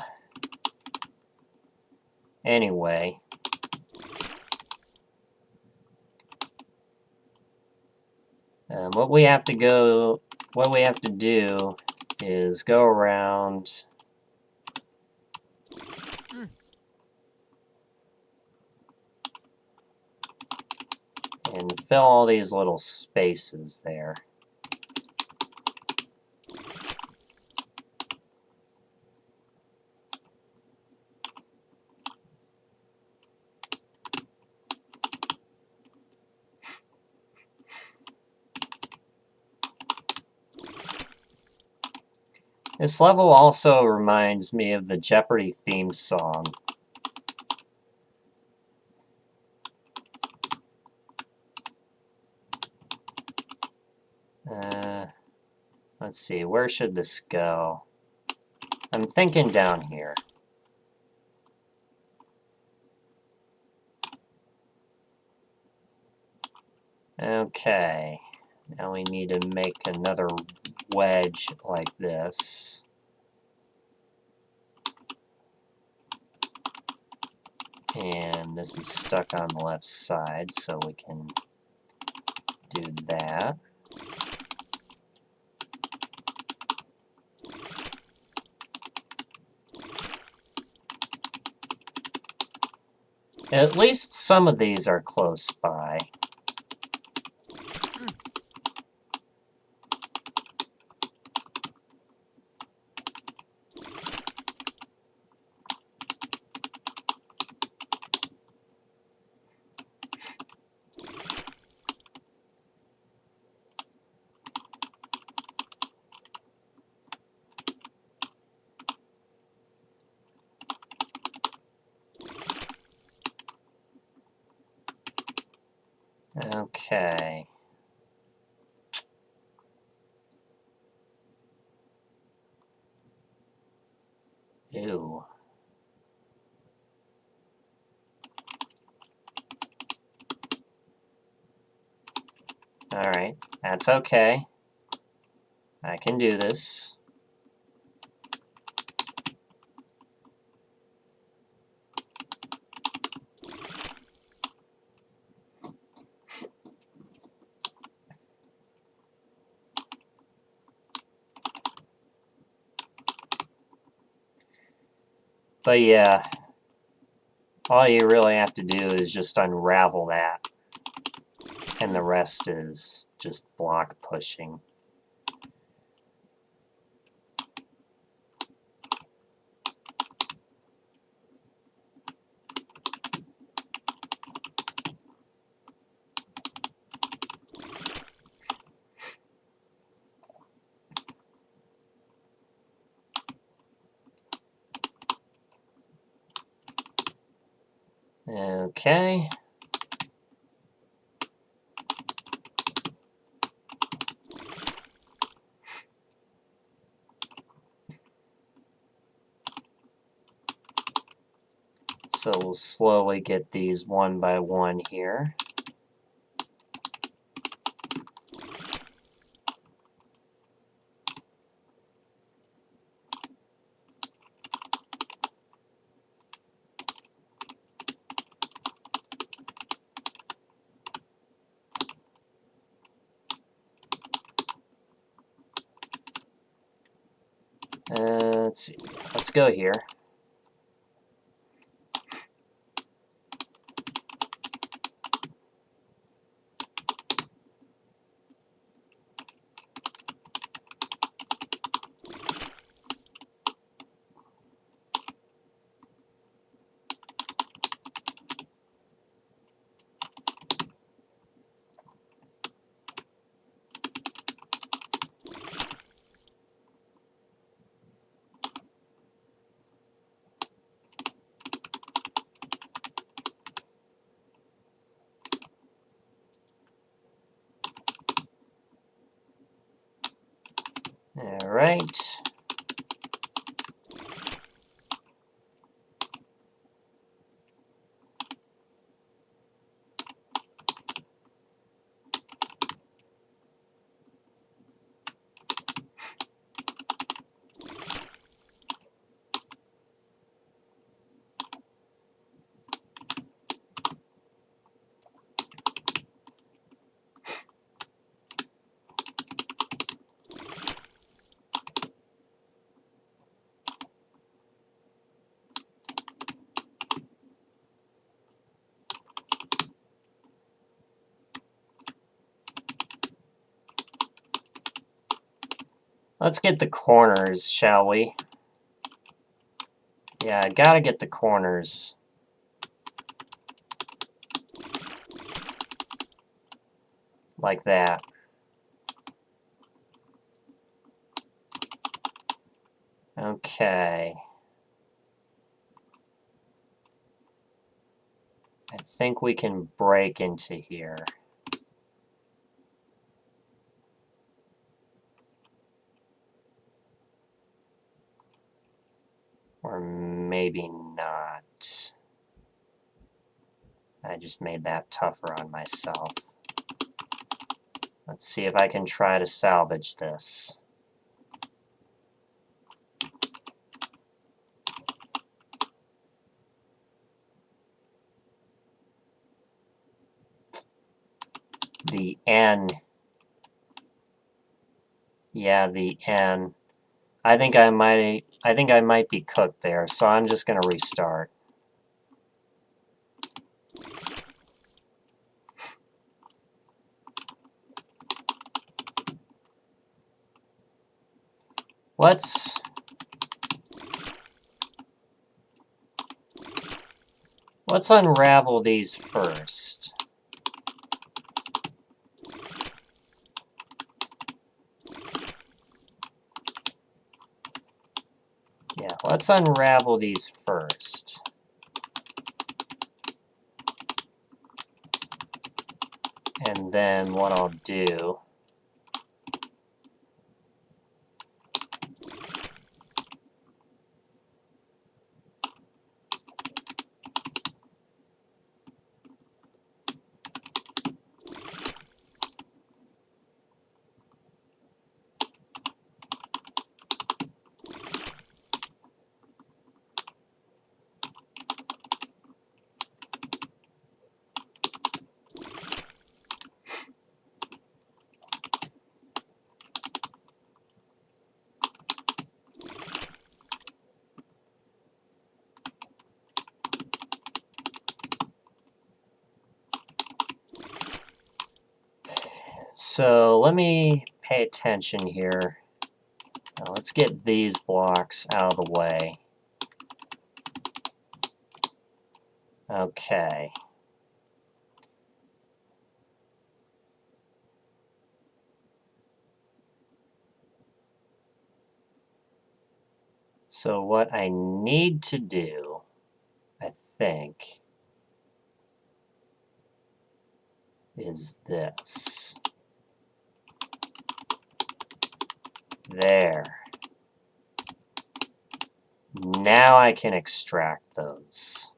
anyway, what we have to do is go around and fill all these little spaces there. This level also reminds me of the Jeopardy theme song. Let's see, where should this go? I'm thinking down here. Okay, now we need to make another wedge like this. And this is stuck on the left side, so we can do that. At least some of these are close by. Okay. Ew. Alright, that's okay. I can do this. But yeah, all you really have to do is just unravel that. And the rest is just block pushing. Okay. So we'll slowly get these one by one here. Let's see. Let's go here. All right. Let's get the corners, shall we? Yeah, I gotta get the corners. Like that. Okay. I think we can break into here. Or maybe not. I just made that tougher on myself. Let's see if I can try to salvage this. The N. Yeah, the N. I think I might be cooked there, so I'm just gonna restart. Let's unravel these first. Yeah, let's unravel these first. And then what I'll do... So let me pay attention here. Now let's get these blocks out of the way. Okay. So what I need to do, I think, is this. There. Now I can extract those.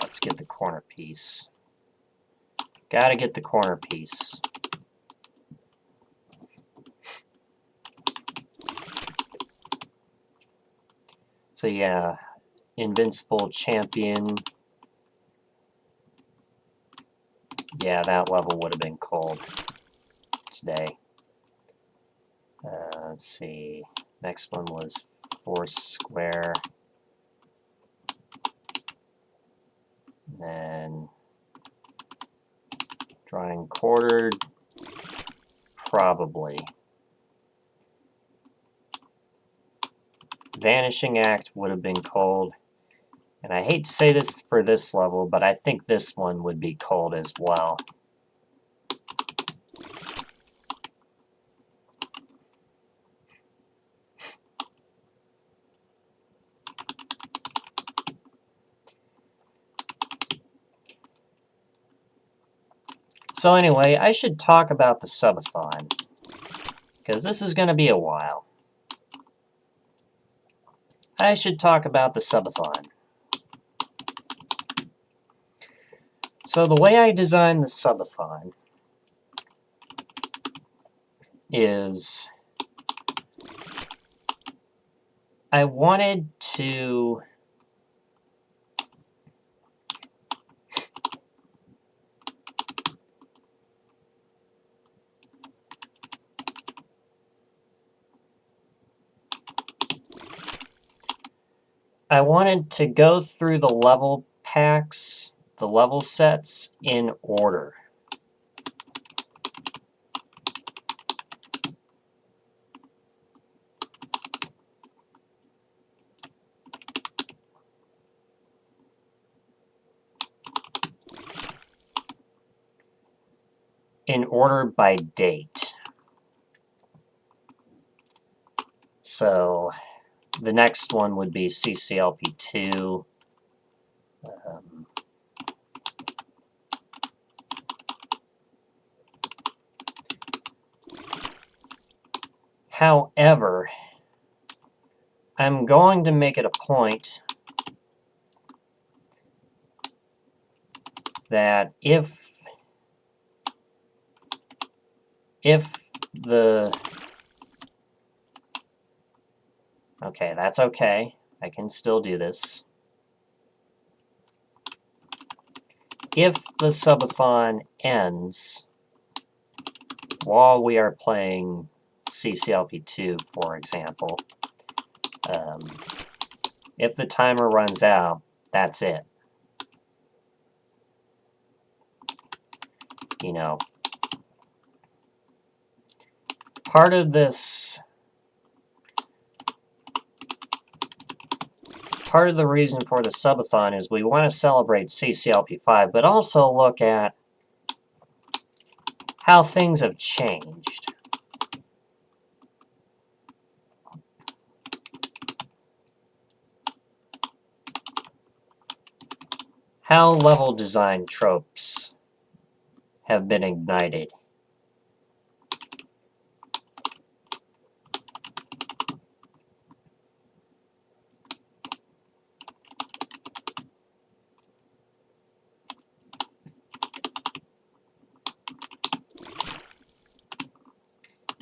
Let's get the corner piece. Gotta get the corner piece. So yeah, Invincible Champion. Yeah, that level would have been cold today. Let's see. Next one was Force Square. Then drawing quartered, probably. Vanishing Act would have been cold. And I hate to say this for this level, but I think this one would be cold as well. So anyway, I should talk about the subathon, because this is going to be a while. I should talk about the subathon. So the way I designed the subathon is I wanted to I wanted to go through the level packs, the level sets, in order. In order by date. So the next one would be CCLP2. However, I'm going to make it a point that if the... Okay, that's okay. I can still do this. If the subathon ends while we are playing CCLP2, for example, if the timer runs out, that's it. You know, part of the reason for the subathon is we want to celebrate CCLP5, but also look at how things have changed. How level design tropes have been ignited.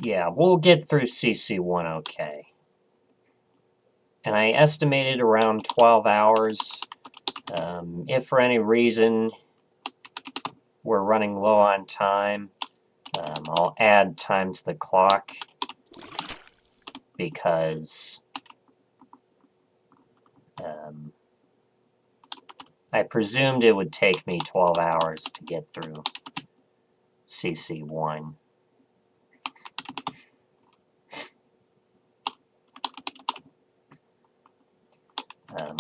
Yeah, we'll get through CC1 okay. And I estimated around 12 hours. If for any reason we're running low on time, I'll add time to the clock because I presumed it would take me 12 hours to get through CC1.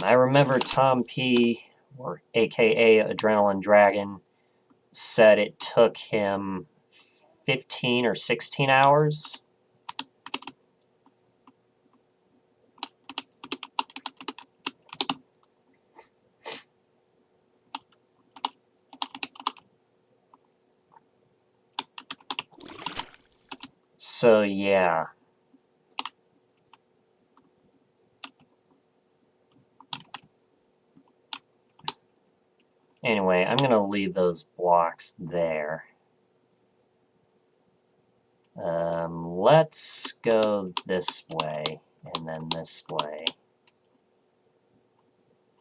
I remember Tom P., or aka Adrenaline Dragon, said it took him 15 or 16 hours. So, yeah. Anyway, I'm going to leave those blocks there. Let's go this way, and then this way.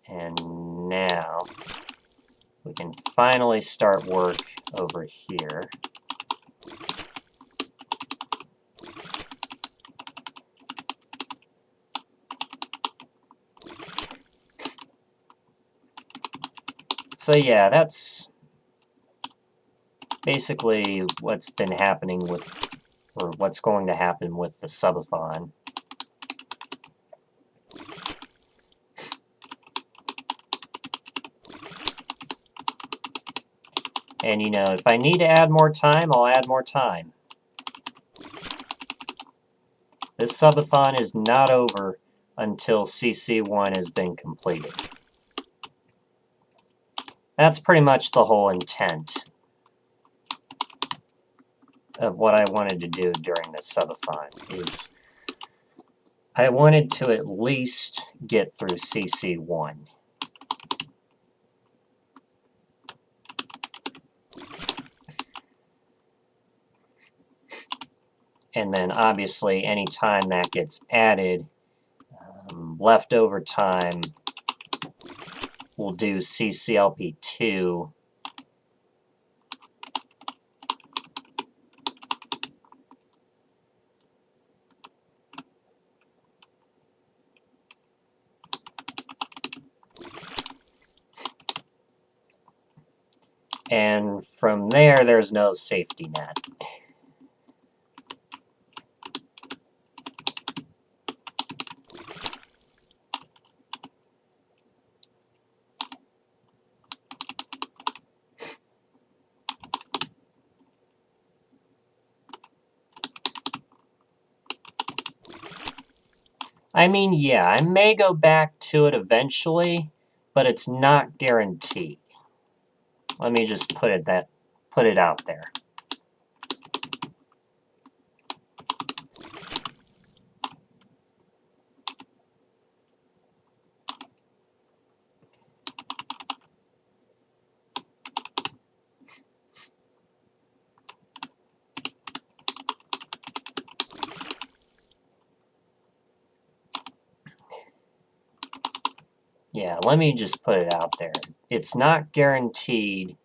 And now, we can finally start work over here. So yeah, that's basically what's been happening with, or what's going to happen with the subathon. And, you know, if I need to add more time, I'll add more time. This subathon is not over until CC1 has been completed. That's pretty much the whole intent of what I wanted to do during this subathon, is I wanted to at least get through CC1. And then obviously any time that gets added, leftover time, we'll do CCLP2. And from there, there's no safety net. I mean, yeah, I may go back to it eventually, but it's not guaranteed. Let me just put it out there. Yeah, let me just put it out there. It's not guaranteed,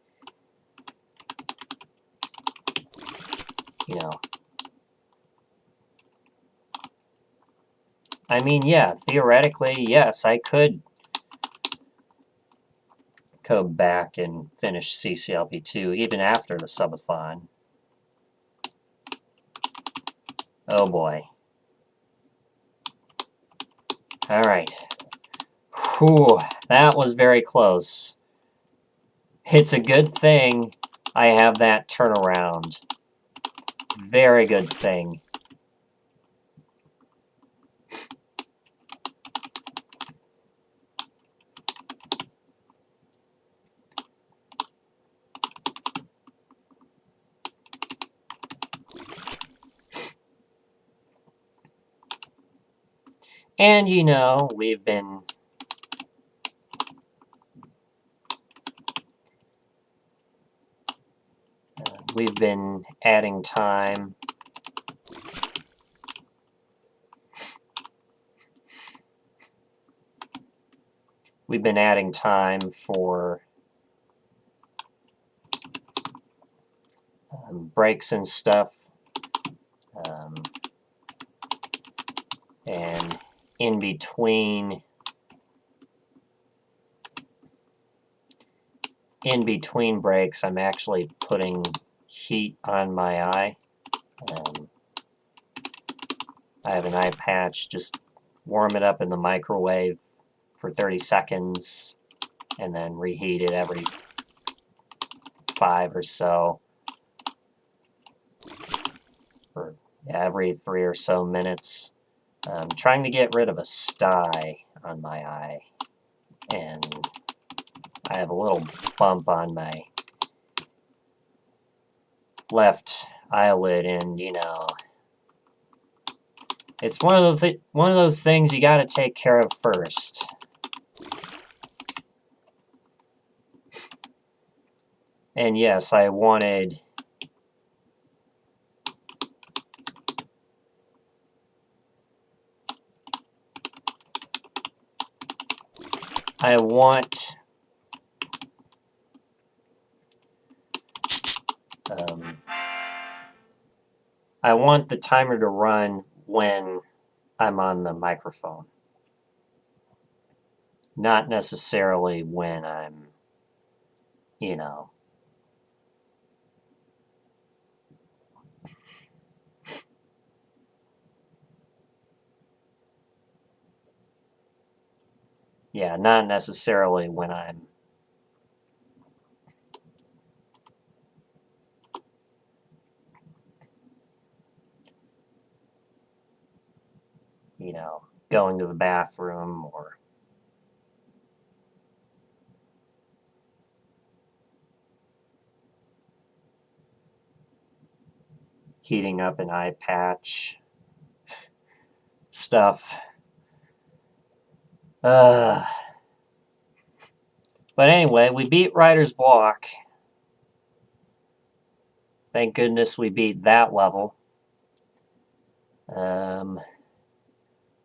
you know. I mean, yeah, theoretically, yes, I could go back and finish CCLP2 even after the subathon. Oh boy. All right. Whew, that was very close. It's a good thing I have that turnaround. Very good thing. And you know, we've been adding time. We've been adding time for breaks and stuff. And in between breaks, I'm actually putting heat on my eye. I have an eye patch, just warm it up in the microwave for 30 seconds and then reheat it every 5 or so, or every 3 or so minutes. I'm trying to get rid of a sty on my eye, and I have a little bump on my left eyelid, and you know, it's one of those things you got to take care of first. And yes, I want I want the timer to run when I'm on the microphone, not necessarily when I'm, you know. Yeah, not necessarily when I'm, you know, going to the bathroom or heating up an eye patch stuff. But anyway, we beat Writer's Block. Thank goodness we beat that level. I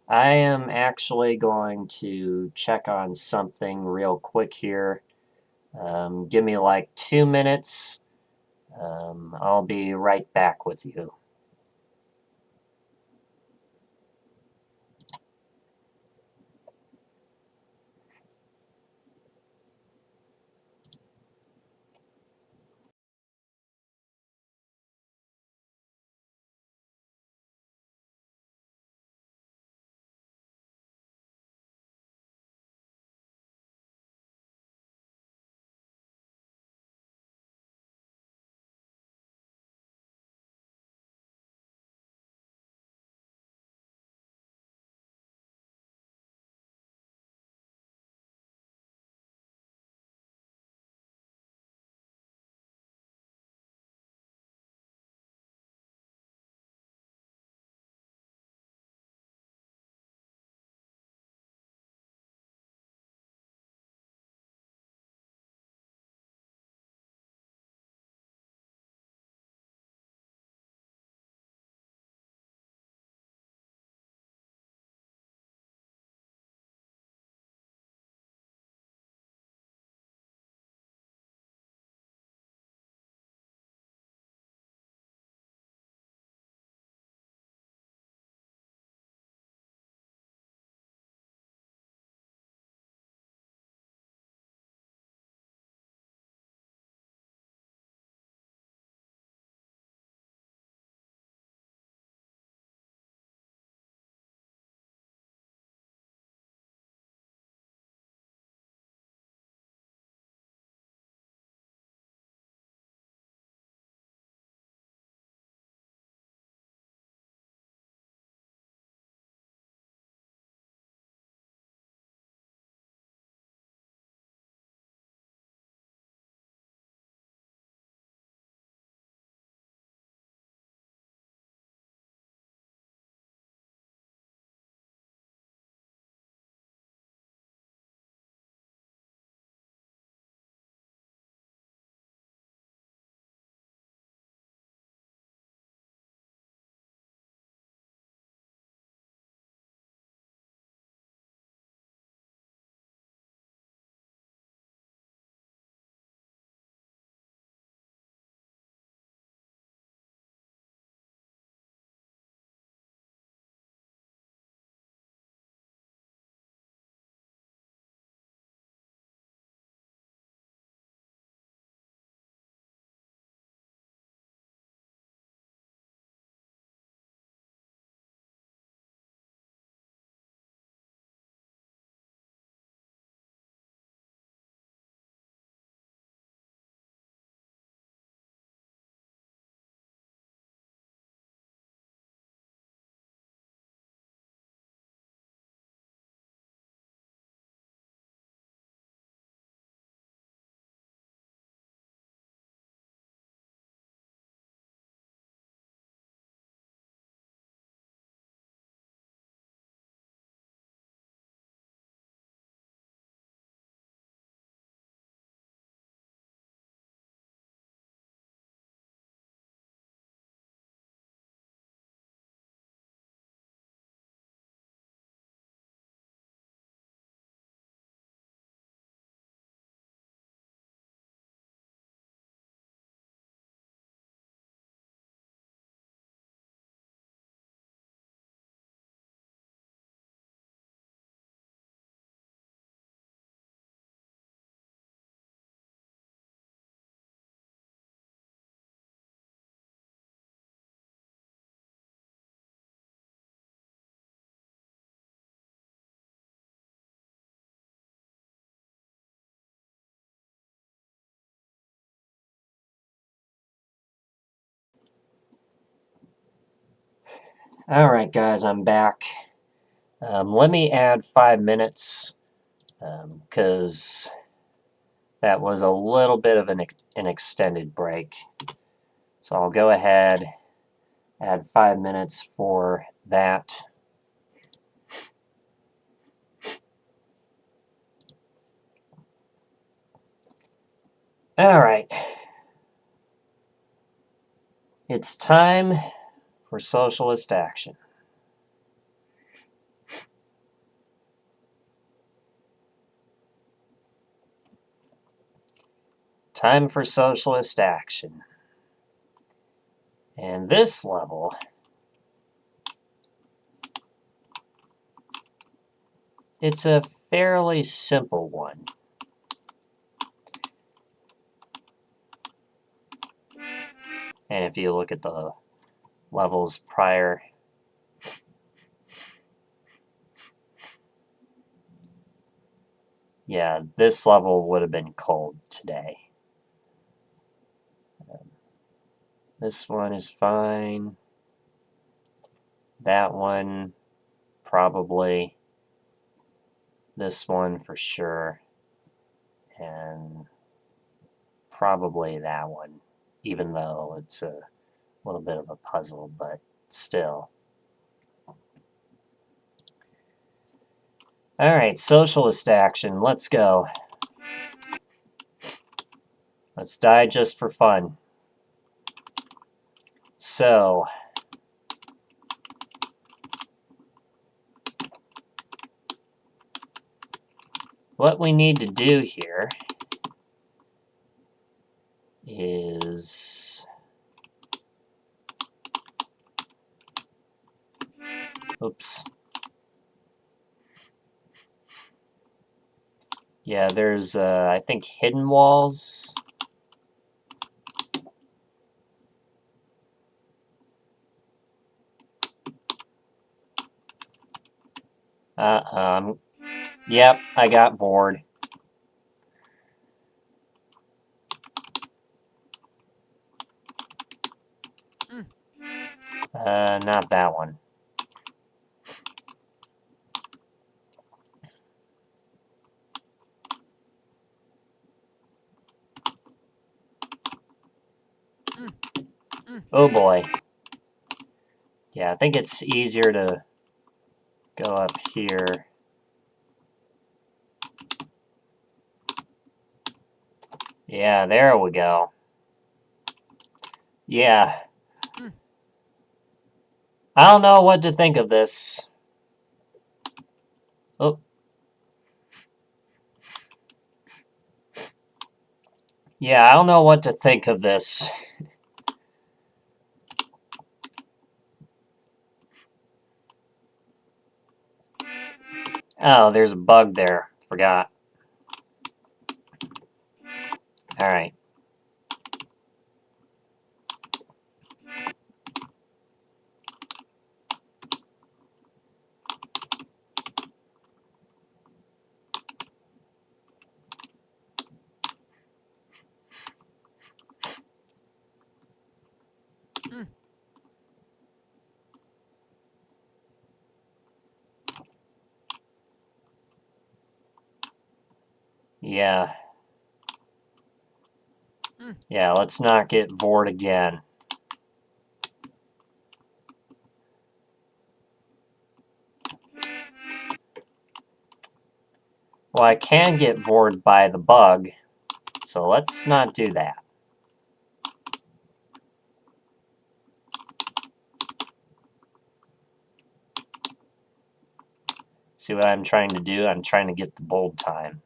am actually going to check on something real quick here. Give me like 2 minutes. I'll be right back with you. Alright guys, I'm back. Let me add 5 minutes because that was a little bit of an extended break. So I'll go ahead, add 5 minutes for that. Alright. It's time for socialist action. Time for socialist action. And this level it's a fairly simple one. And if you look at the levels prior, yeah, this level would have been cold today. This one is fine. That one, probably. This one for sure. And probably that one, even though it's a little bit of a puzzle, but still. Alright, socialist action. Let's go. Let's die just for fun. So, what we need to do here is... Oops. Yeah, there's, I think, hidden walls. Yep, I got bored. Not that one. Oh boy. Yeah, I think it's easier to go up here. Yeah, there we go. Yeah. I don't know what to think of this. Oh. Yeah, I don't know what to think of this. Oh, there's a bug there. Forgot. Alright. Yeah. Yeah, let's not get bored again. Well, I can get bored by the bug, so let's not do that. See what I'm trying to do? I'm trying to get the bold time.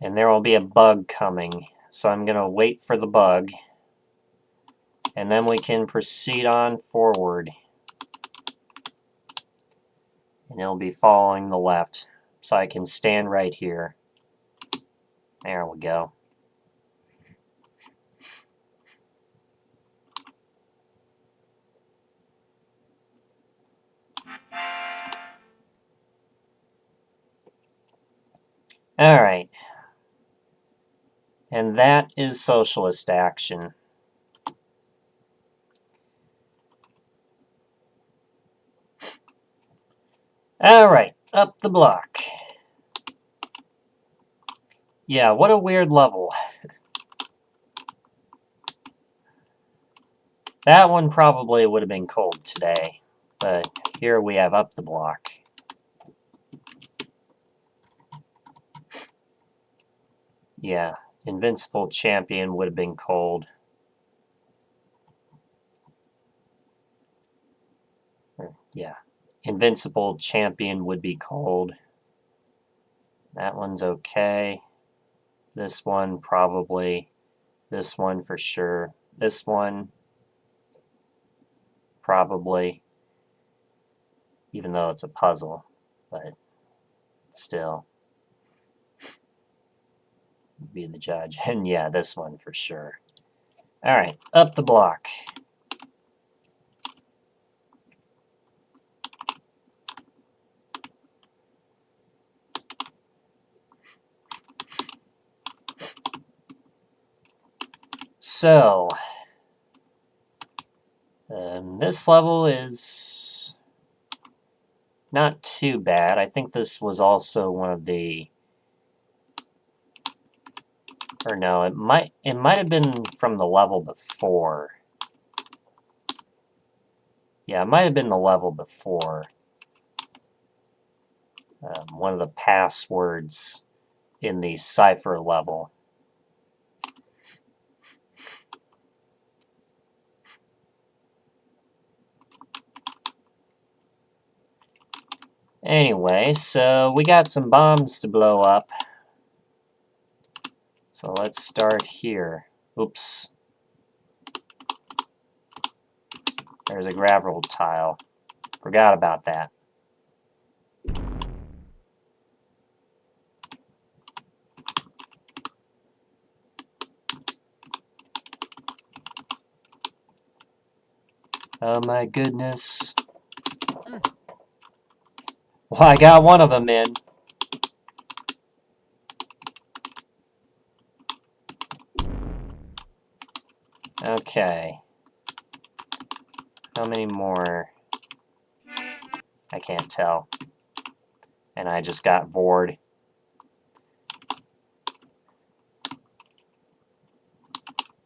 And there will be a bug coming, so I'm going to wait for the bug. And then we can proceed on forward. And it'll be following the left. So I can stand right here. There we go. All right. And that is socialist action. All right, up the block. Yeah, what a weird level. That one probably would have been cold today, but here we have up the block. Yeah, Invincible Champion would have been cold. Yeah, Invincible Champion would be cold. That one's okay. This one probably. This one for sure. This one probably. Even though it's a puzzle, but still. Be the judge. And yeah, this one for sure. All right, up the block. So, this level is not too bad. I think this was also one of the, or no, it might have been from the level before. Yeah, it might have been the level before. One of the passwords in the cipher level. Anyway, so we got some bombs to blow up. So let's start here. Oops. There's a gravel tile. Forgot about that. Oh my goodness. Well, I got one of them in. Okay. How many more? I can't tell. And I just got bored.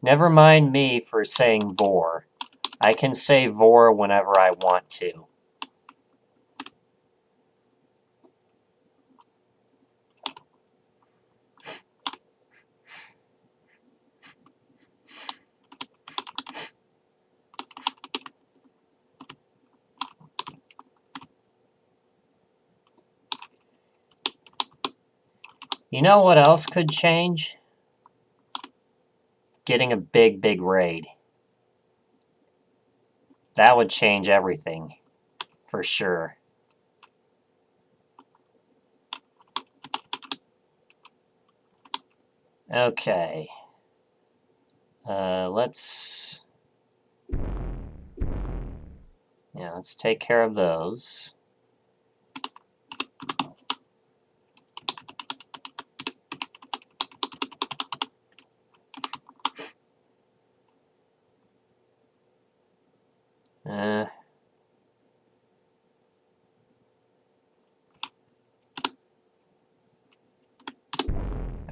Never mind me for saying vor. I can say vor whenever I want to. You know what else could change? Getting a big, big raid. That would change everything. For sure. Okay. Let's take care of those.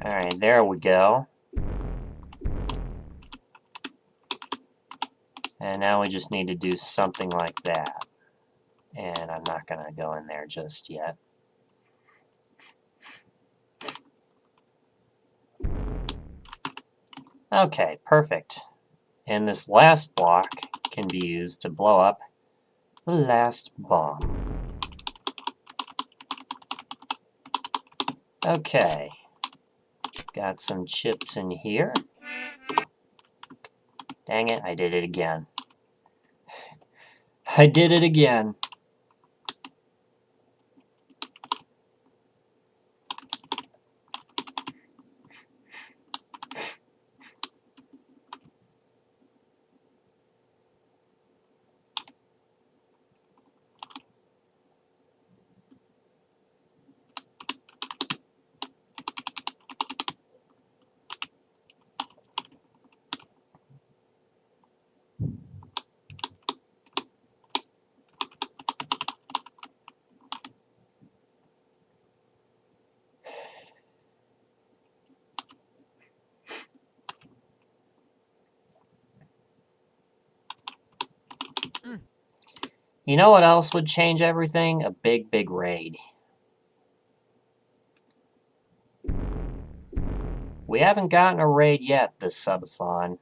Alright, there we go. And now we just need to do something like that. And I'm not going to go in there just yet. Okay, perfect. And this last block can be used to blow up the last bomb. Okay. Got some chips in here. Dang it, I did it again. I did it again. You know what else would change everything? A big, big raid. We haven't gotten a raid yet this subathon.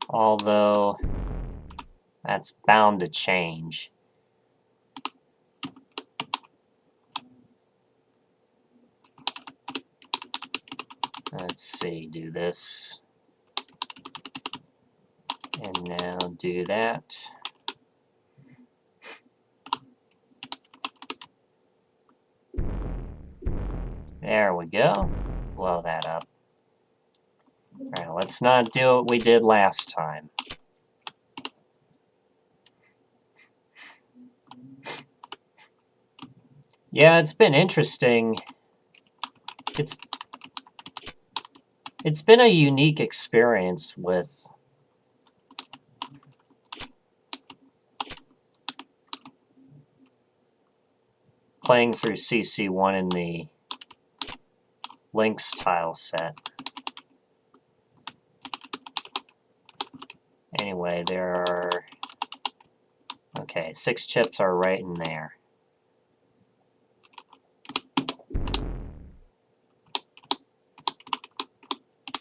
Although, that's bound to change. Let's see, do this. And now do that. There we go. Blow that up. Alright, let's not do what we did last time. Yeah, it's been interesting. It's been a unique experience with playing through CC1 in the Lynx tile set. Anyway, there are... Okay, 6 chips are right in there.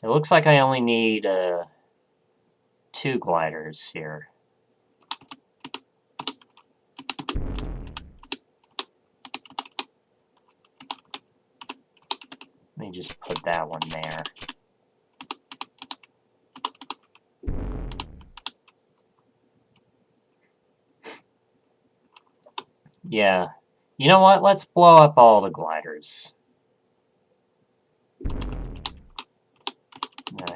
It looks like I only need 2 gliders here. Let me just put that one there. Yeah. You know what? Let's blow up all the gliders. And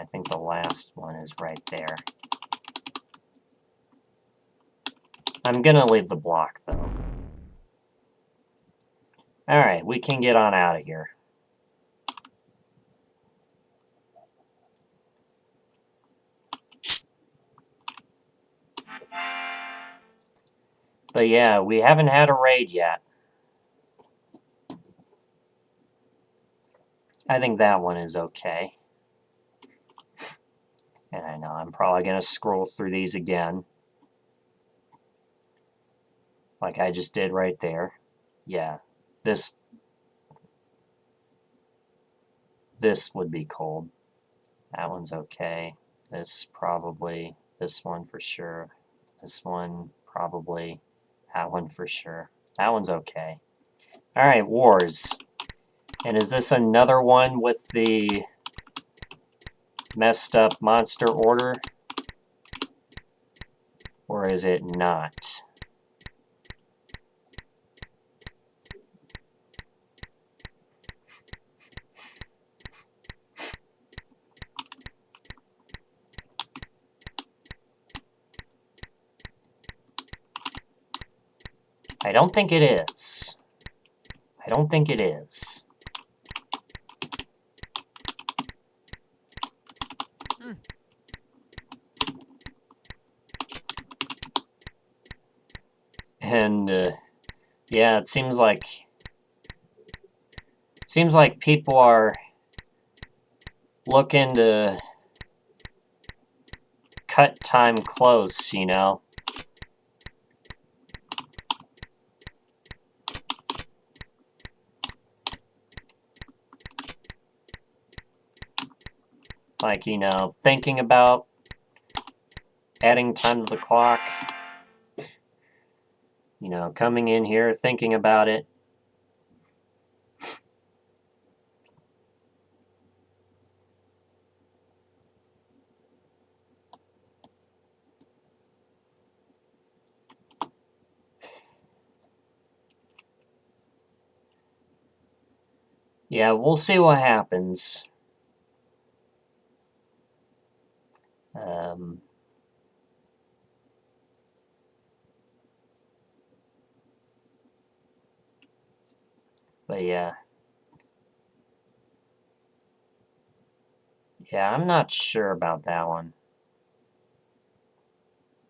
I think the last one is right there. I'm gonna leave the block, though. Alright, we can get on out of here. But yeah, we haven't had a raid yet. I think that one is okay. And I know I'm probably going to scroll through these again. Like I just did right there. Yeah, this would be cold. That one's okay. This probably. This one for sure. This one probably. That one for sure. That one's okay. Alright, wars. And is this another one with the messed up monster order? Or is it not? I don't think it is. I don't think it is. And yeah, it seems like people are looking to cut time close, you know. Like, you know, thinking about adding time to the clock. You know, coming in here, thinking about it. Yeah, we'll see what happens. But yeah. Yeah, I'm not sure about that one.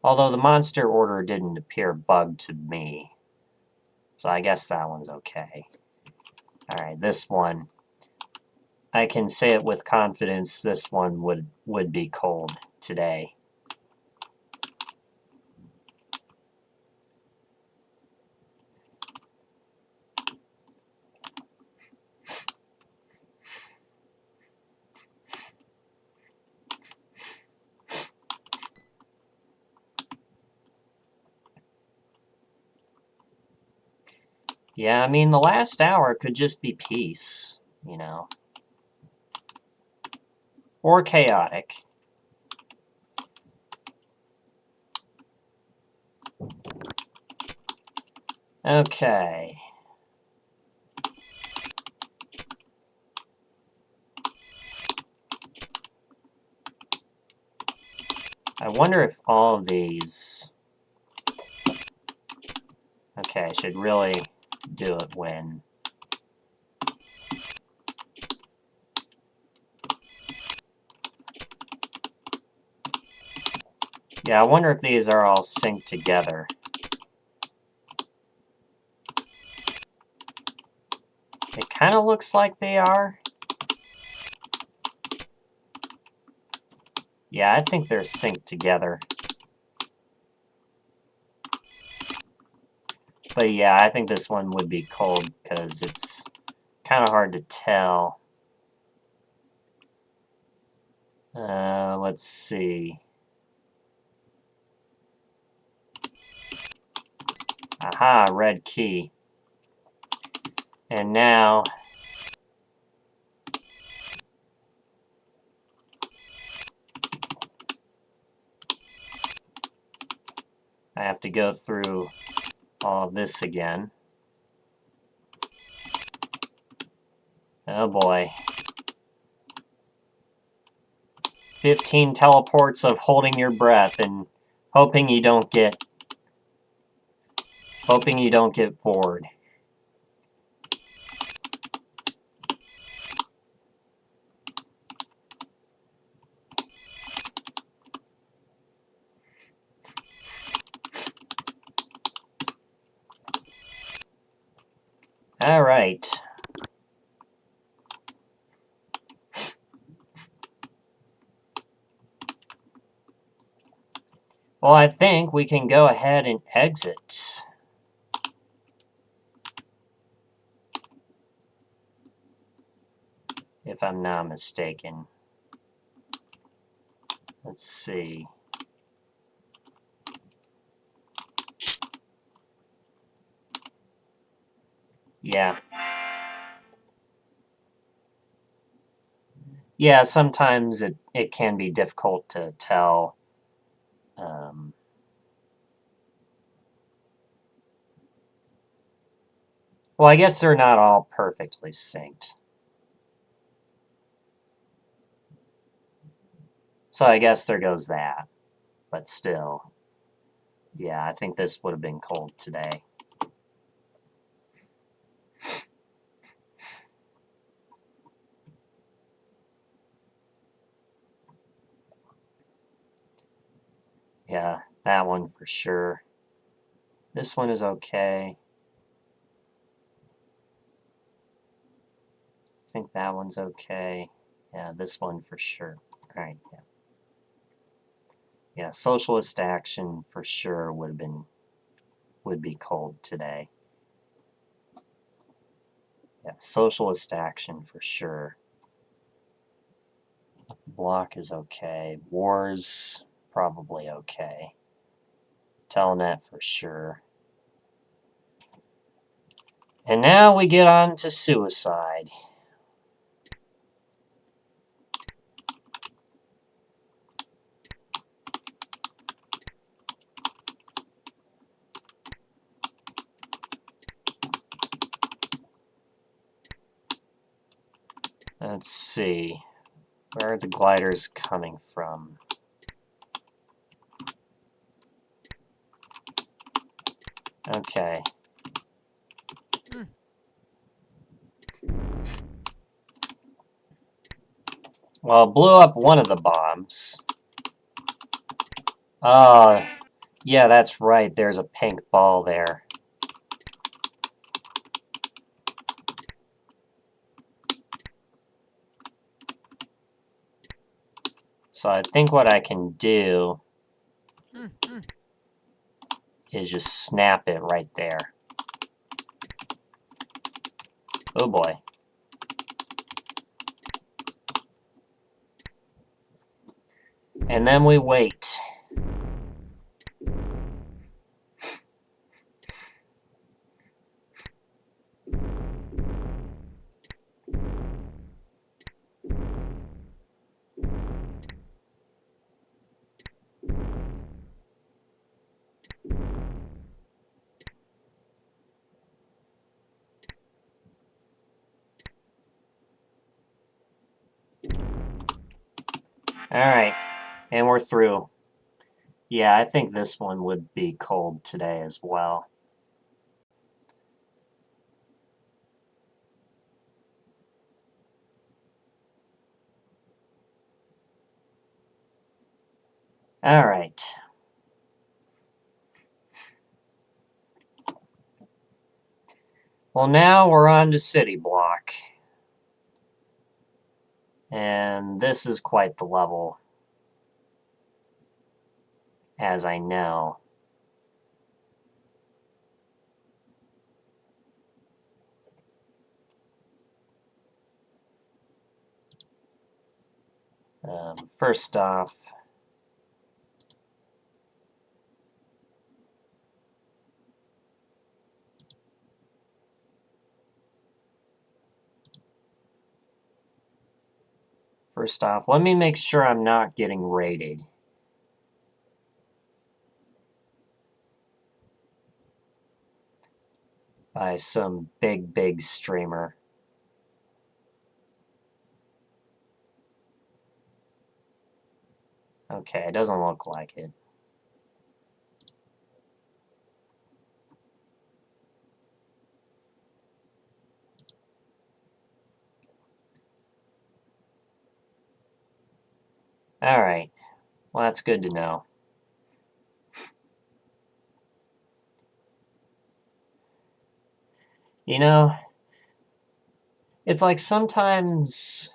Although the monster order didn't appear bugged to me. So I guess that one's okay. Alright, this one. I can say it with confidence, this one would be cold today. Yeah, I mean, the last hour could just be peace, you know. Or chaotic. Okay. I wonder if all of these... Okay, I should really do it when... Yeah, I wonder if these are all synced together. It kind of looks like they are. Yeah, I think they're synced together. But yeah, I think this one would be cold because it's kind of hard to tell. Let's see. Aha, red key. And now... I have to go through all of this again. Oh boy. 15 teleports of holding your breath and hoping you don't get bored. All right. Well, I think we can go ahead and exit. If I'm not mistaken. Let's see. Yeah. Yeah, sometimes it can be difficult to tell. Well, I guess they're not all perfectly synced. So I guess there goes that. But still, yeah, I think this would have been cold today. Yeah, that one for sure. This one is okay. I think that one's okay. Yeah, this one for sure. All right, yeah. Yeah, socialist action for sure would be cold today. Yeah, socialist action for sure. Block is okay. Wars, probably okay. Telnet for sure. And now we get on to suicide. Let's see. Where are the gliders coming from? Okay. Well, it blew up one of the bombs. Yeah, that's right. There's a pink ball there. So I think what I can do is just snap it right there. Oh boy. And then we wait. Alright, and we're through. Yeah, I think this one would be cold today as well. Alright. Well, now we're on to City Block. And this is quite the level, as I know. First off, let me make sure I'm not getting raided. By some big streamer. Okay, it doesn't look like it. Alright, well that's good to know. You know, it's like sometimes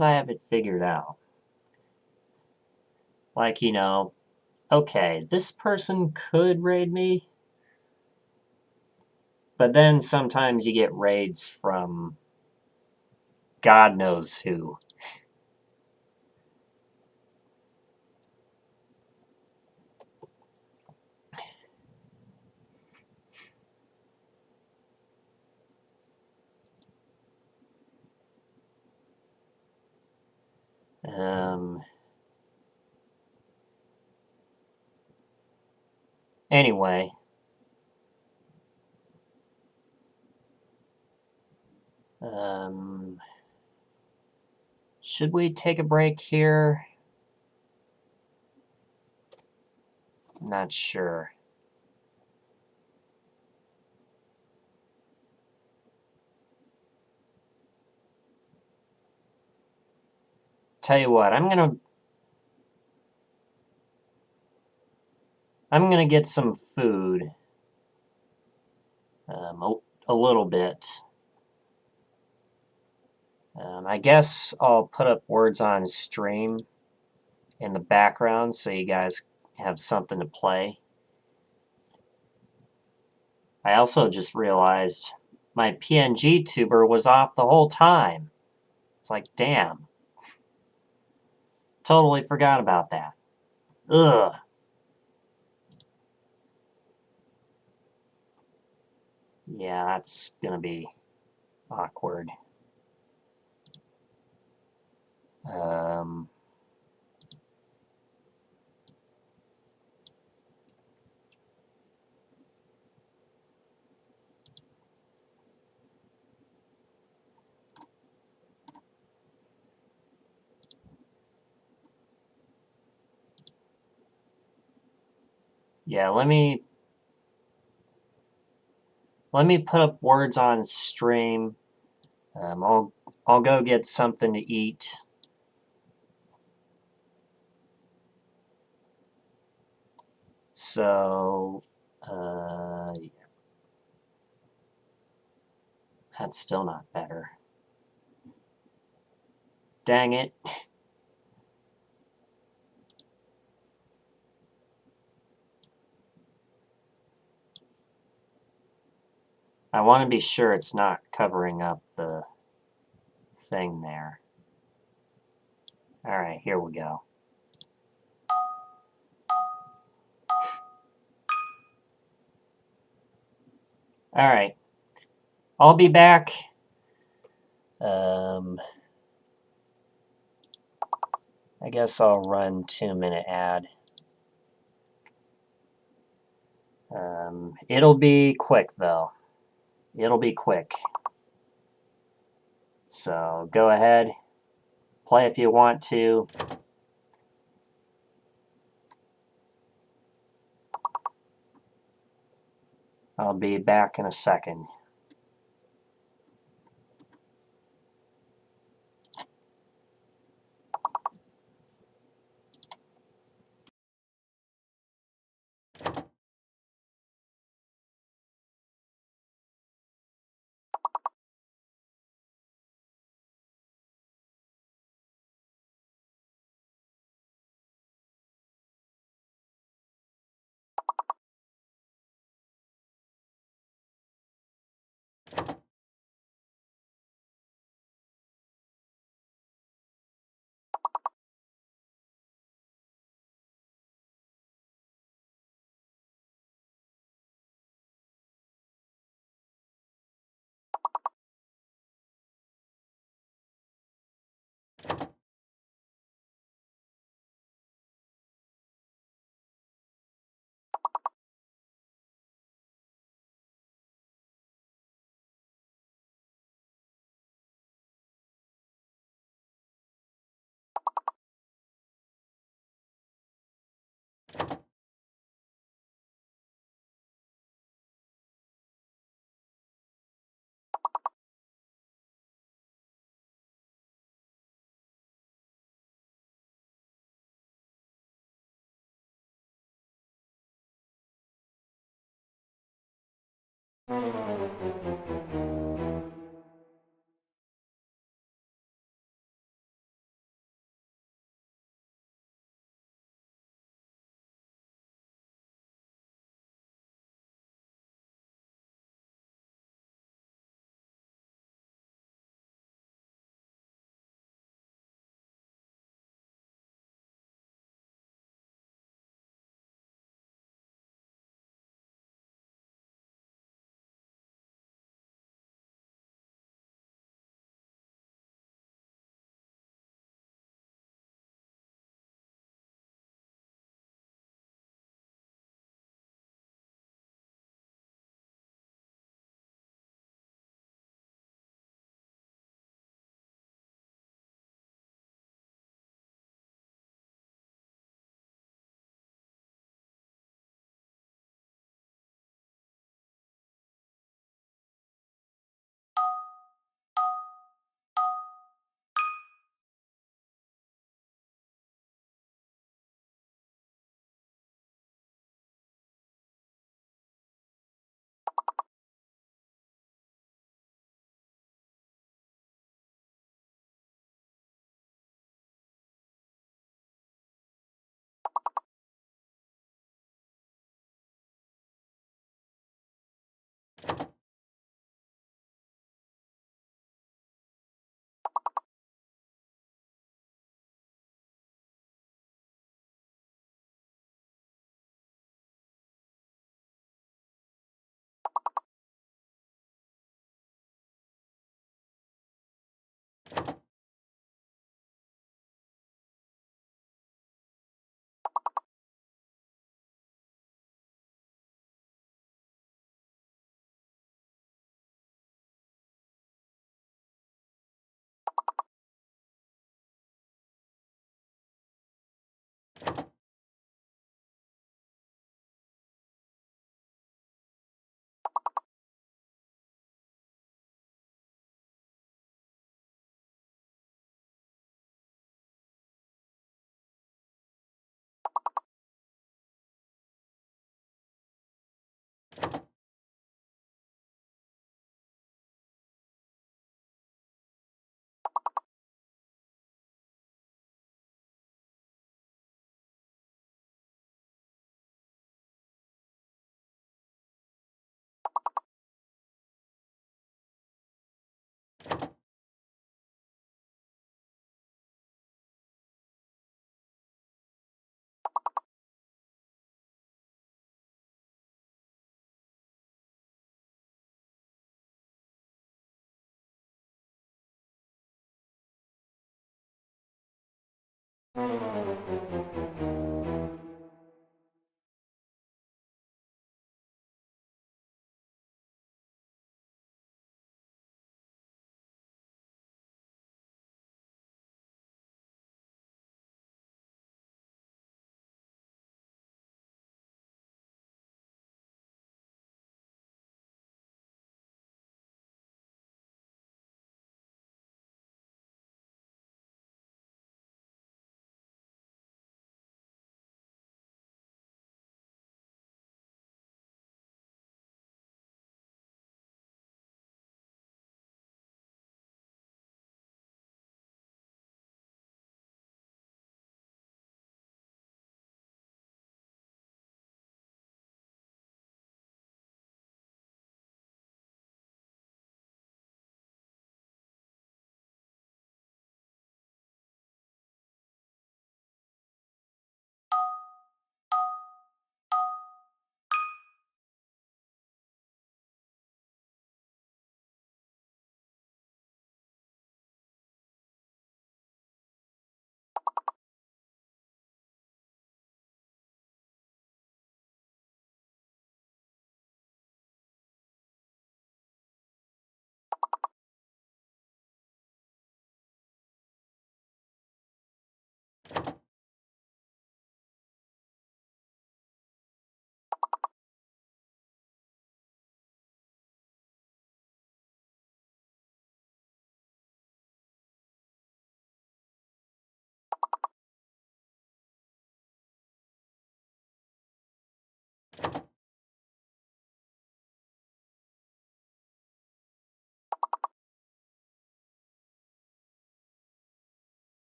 I have it figured out. Like, you know, okay, this person could raid me, but then sometimes you get raids from God knows who. Anyway. Should we take a break here? Not sure. Tell you what, I'm gonna get some food. A little bit. I guess I'll put up words on stream in the background so you guys have something to play. I also just realized my PNG tuber was off the whole time. It's like, damn. Totally forgot about that. Ugh. Yeah, that's gonna be awkward. Yeah, let me put up words on stream. I'll go get something to eat. So, that's still not better. Dang it. I want to be sure it's not covering up the thing there. All right, here we go. All right, I'll be back. I guess I'll run 2-minute ad. It'll be quick though. It'll be quick. So go ahead, play if you want to. I'll be back in a second.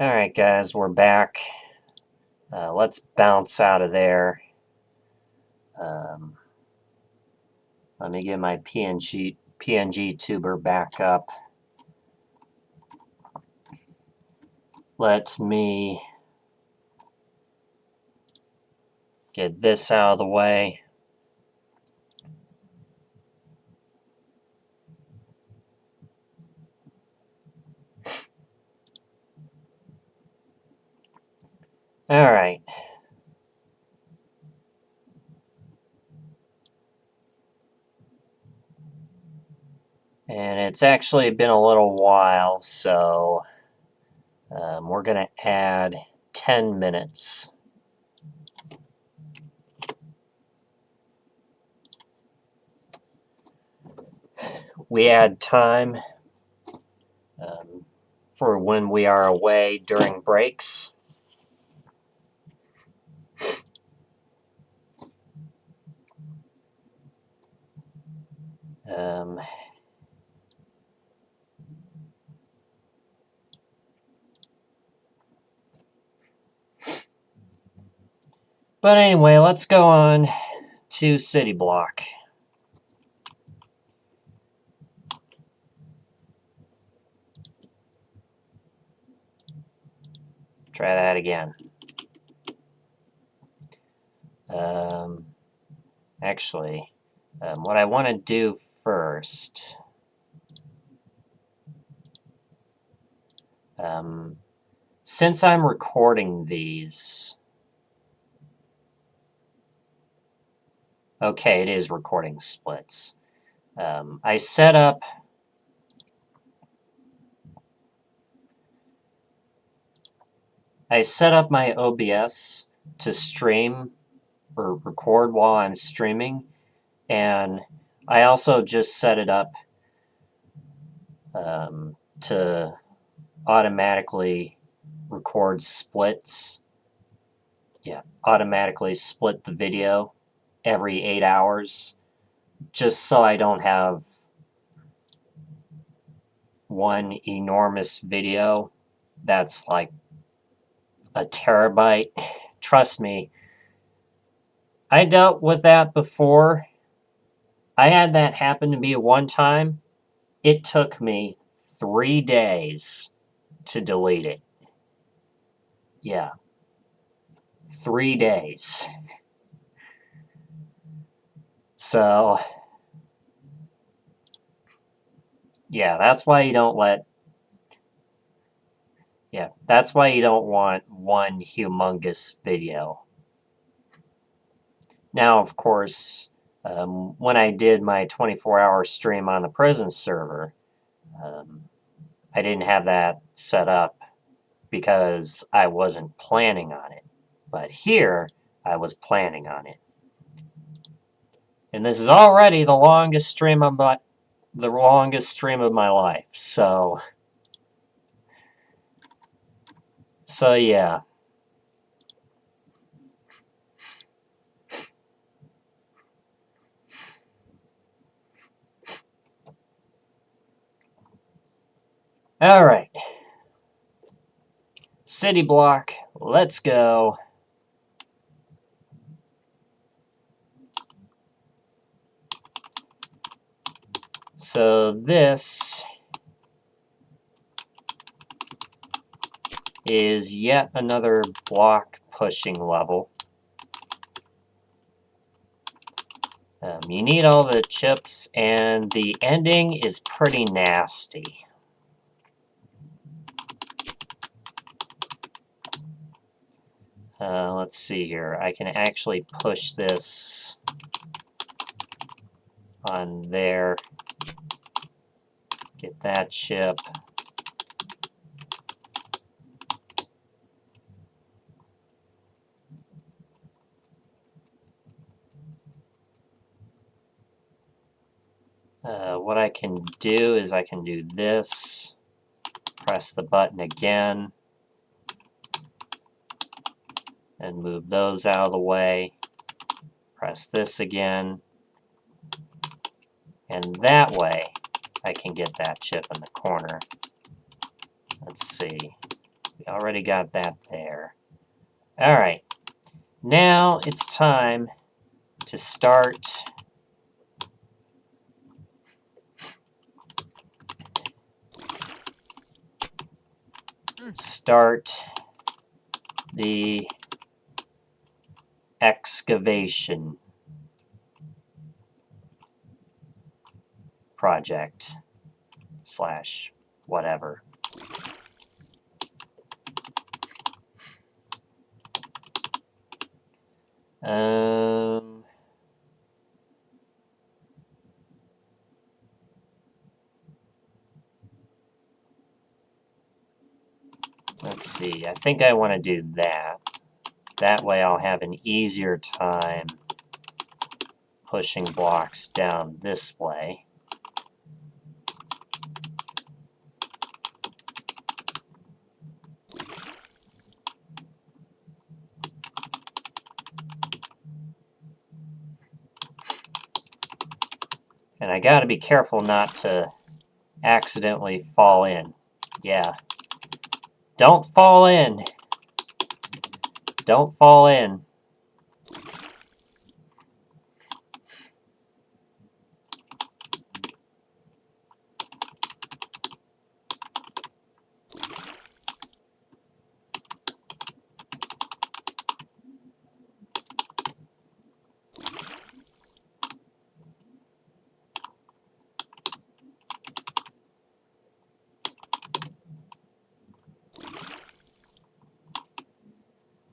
Alright guys, we're back. Let's bounce out of there. Let me get my PNG tuber back up. Let me get this out of the way. Alright. And it's actually been a little while, so we're going to add 10 minutes. We add time for when we are away during breaks. But anyway, let's go on to City Block. Try that again. Actually, what I want to do first, since I'm recording these, okay, it is recording splits. I set up my OBS to stream or record while I'm streaming, and I also just set it up to automatically record splits. Yeah, automatically split the video every 8 hours, just so I don't have one enormous video that's like a terabyte. Trust me, I dealt with that before. I had that happen to me one time. It took me 3 days to delete it. Yeah. 3 days. So, yeah, that's why you don't let... Yeah, that's why you don't want one humongous video. Now, of course, when I did my 24-hour stream on the prison server, I didn't have that set up because I wasn't planning on it. But here, I was planning on it. And this is already the longest stream of my life. So yeah. All right. City Block, let's go. So this is yet another block pushing level. You need all the chips, and the ending is pretty nasty. Let's see here. I can actually push this on there. Get that chip. What I can do is I can do this. Press the button again. And move those out of the way. Press this again. And that way, I can get that chip in the corner. Let's see. We already got that there. All right. Now it's time to start the excavation project / whatever. Let's see. I think I want to do that. That way I'll have an easier time pushing blocks down this way. And I gotta be careful not to accidentally fall in. Yeah. Don't fall in. Don't fall in.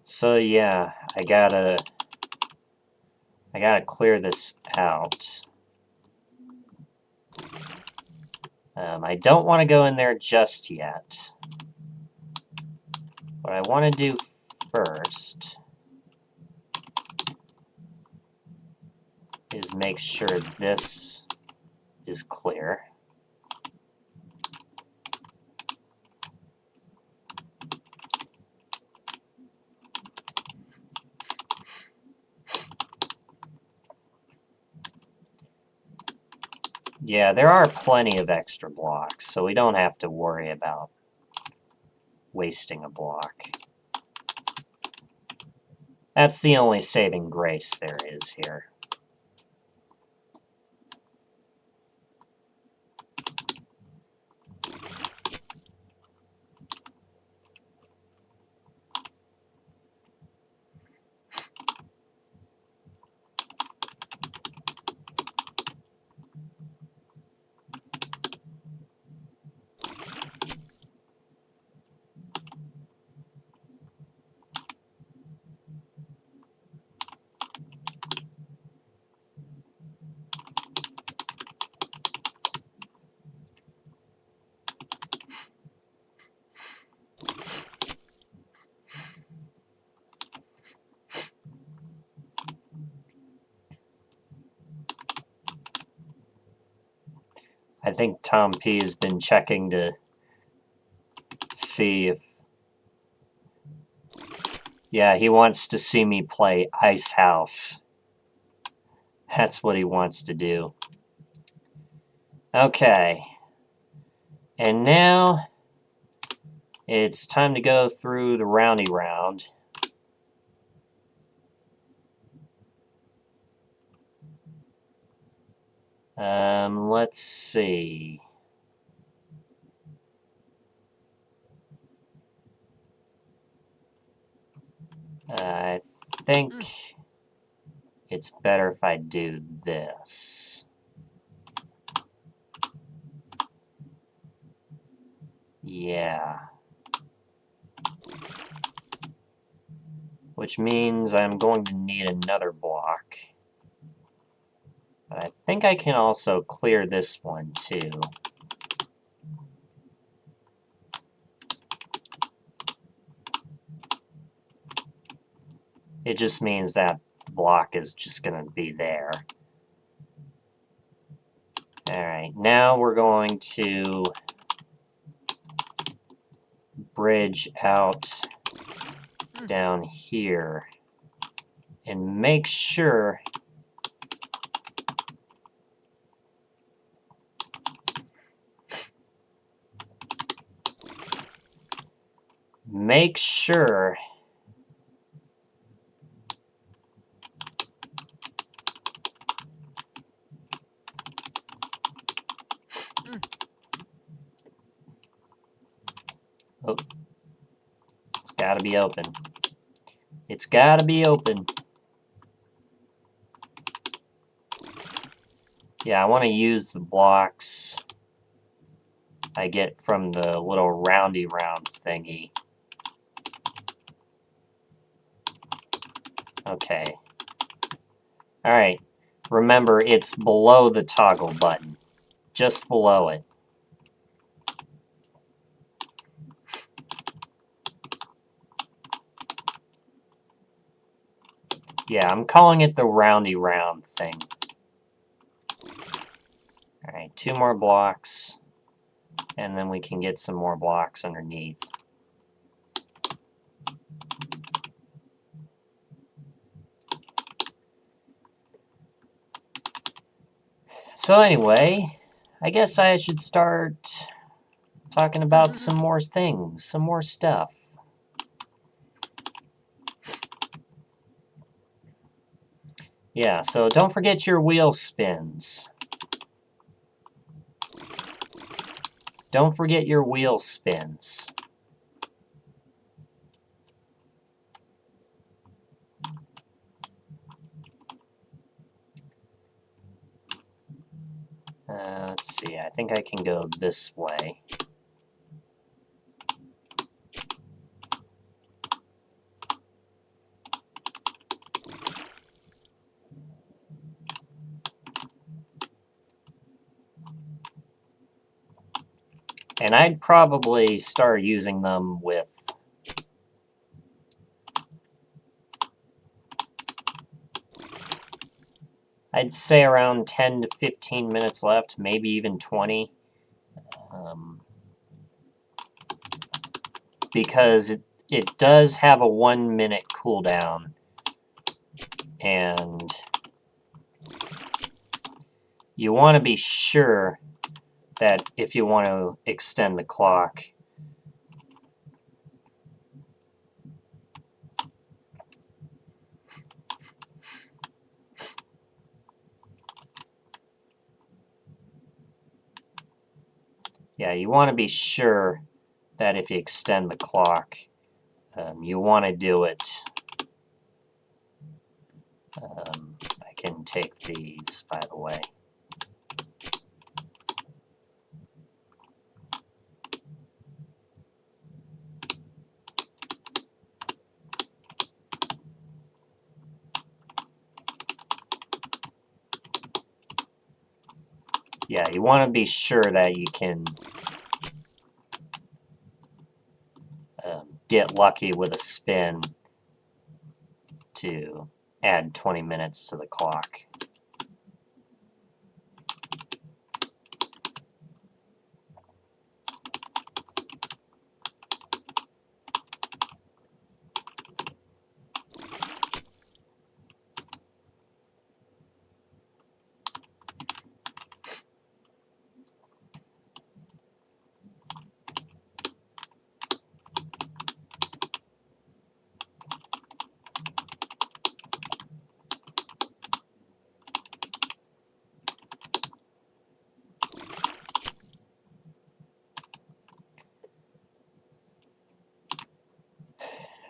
So yeah, I gotta clear this out. I don't want to go in there just yet. What I want to do first is make sure this is clear. Yeah, there are plenty of extra blocks, so we don't have to worry about wasting a block. That's the only saving grace there is here. I think Tom P has been checking to see if... Yeah, he wants to see me play Ice House. That's what he wants to do. Okay. And now it's time to go through the roundy round. Let's see. I think it's better if I do this. Yeah. Which means I'm going to need another block. But I think I can also clear this one too. It just means that block is just going to be there. Alright, now we're going to bridge out down here and make sure oh, it's gotta be open. It's gotta be open. Yeah, I want to use the blocks I get from the little roundy round thingy. Okay. Alright. Remember, it's below the toggle button. Just below it. Yeah, I'm calling it the roundy round thing. Alright, 2 more blocks. And then we can get some more blocks underneath. So anyway, I guess I should start talking about some more things, some more stuff. Yeah, so don't forget your wheel spins. Don't forget your wheel spins. Let's see, I think I can go this way. And I'd probably start using them with I'd say around 10 to 15 minutes left, maybe even 20. Because it does have a 1 minute cooldown. And you want to be sure that if you want to extend the clock, you want to be sure that if you extend the clock, you want to do it. I can take these, by the way. Yeah, you want to be sure that you can get lucky with a spin to add 20 minutes to the clock.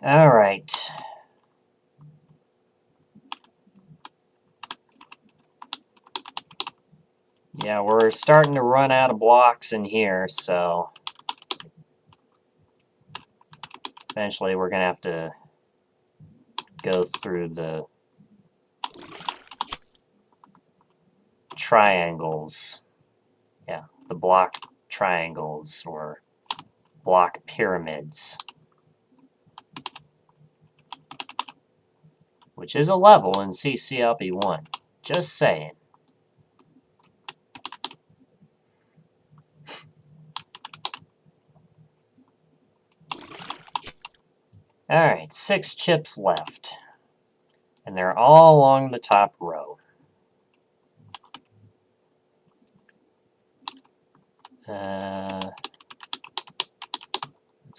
All right. Yeah, we're starting to run out of blocks in here, so eventually we're going to have to go through the triangles. Yeah, the block triangles or block pyramids, which is a level in CCLP1. Just saying. Alright, 6 chips left. And they're all along the top row. Let's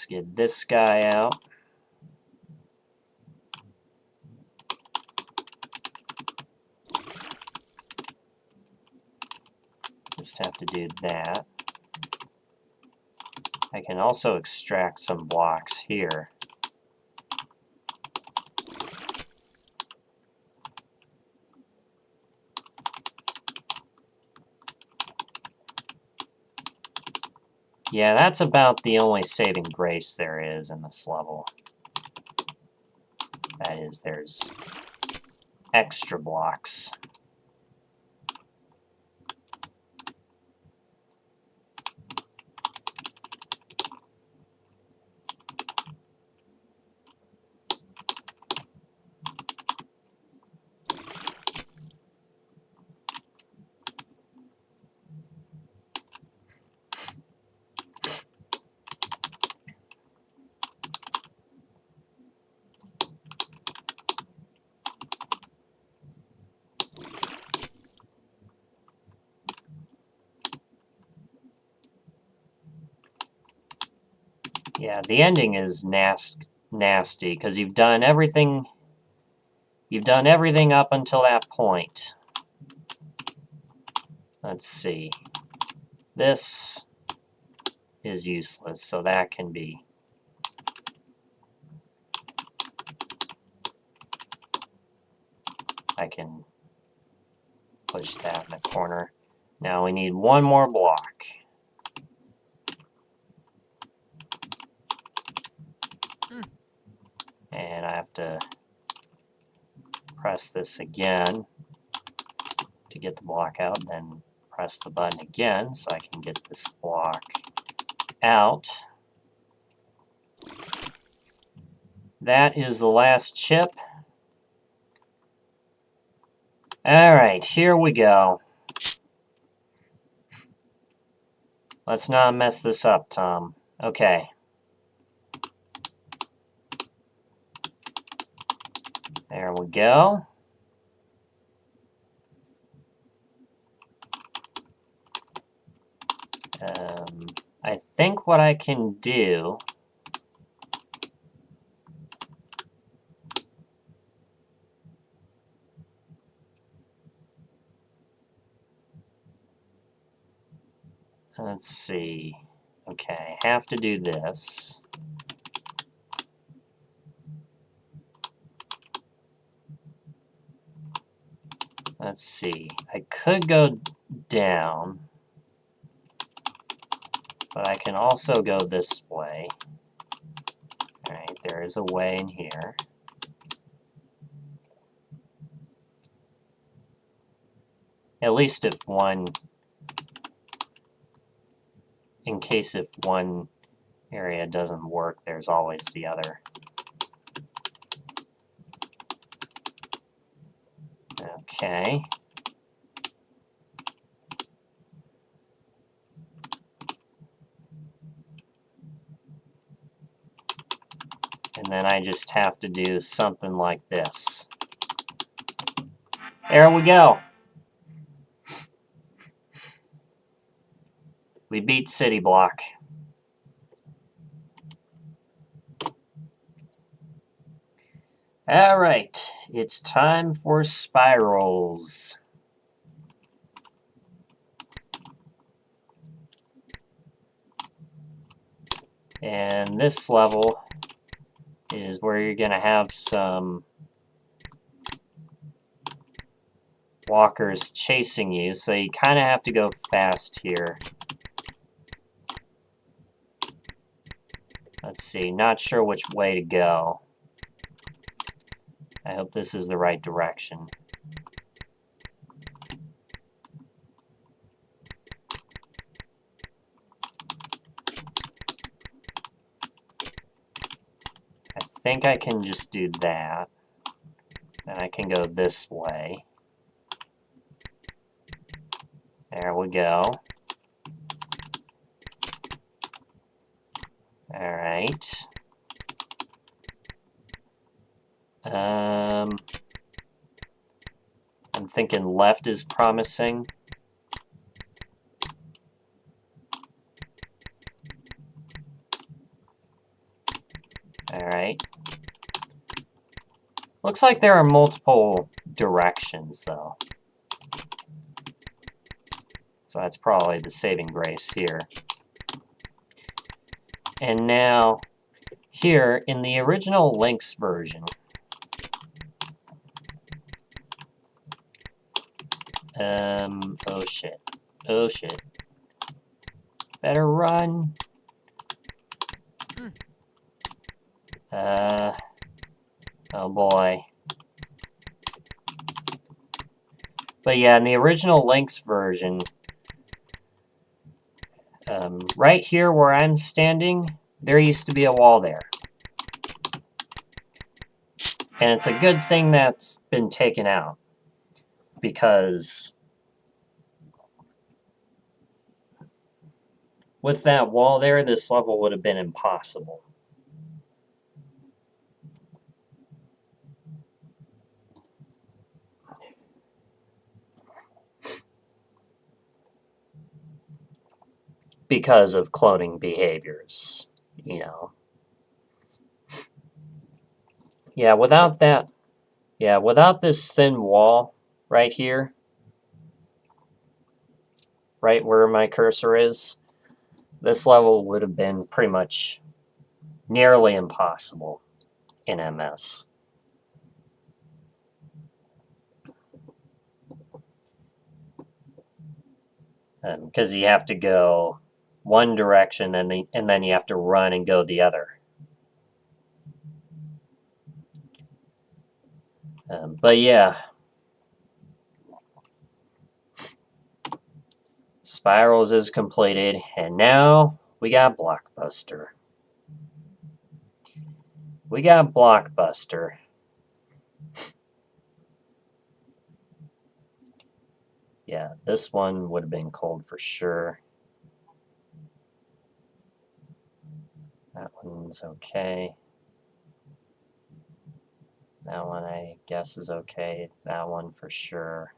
get this guy out. Just have to do that. I can also extract some blocks here. Yeah, that's about the only saving grace there is in this level. That is, there's extra blocks. Yeah, the ending is nasty because you've done everything. You've done everything up until that point. Let's see. This is useless, so that can be. I can push that in the corner. Now we need one more block. And I have to press this again to get the block out, then press the button again so I can get this block out. That is the last chip. Alright, here we go. Let's not mess this up, Tom. Okay. There we go. I think what I can do... Let's see. Okay, have to do this. Let's see. I could go down, but I can also go this way. Alright, there is a way in here. At least if one... In case if one area doesn't work, there's always the other. Okay. And then I just have to do something like this. There we go. We beat City Block. Alright, it's time for spirals. And this level is where you're going to have some walkers chasing you, so you kind of have to go fast here. Let's see, not sure which way to go. I hope this is the right direction. I think I can just do that. Then I can go this way. There we go. Alright. I'm thinking left is promising. Alright. Looks like there are multiple directions, though. So that's probably the saving grace here. And now, here, in the original Lynx version, oh shit. Oh shit. Better run. Oh boy. But yeah, in the original Lynx version, right here where I'm standing, there used to be a wall there. And it's a good thing that's been taken out, because with that wall there, this level would have been impossible. Because of cloning behaviors, you know. Yeah, without that, yeah, without this thin wall right here, right where my cursor is, this level would have been pretty much nearly impossible in MS. Because you have to go one direction and then you have to run and go the other. But yeah, Spirals is completed, and now we got Blockbuster. We got Blockbuster. Yeah, this one would have been cold for sure. That one's okay. That one I guess is okay. That one for sure.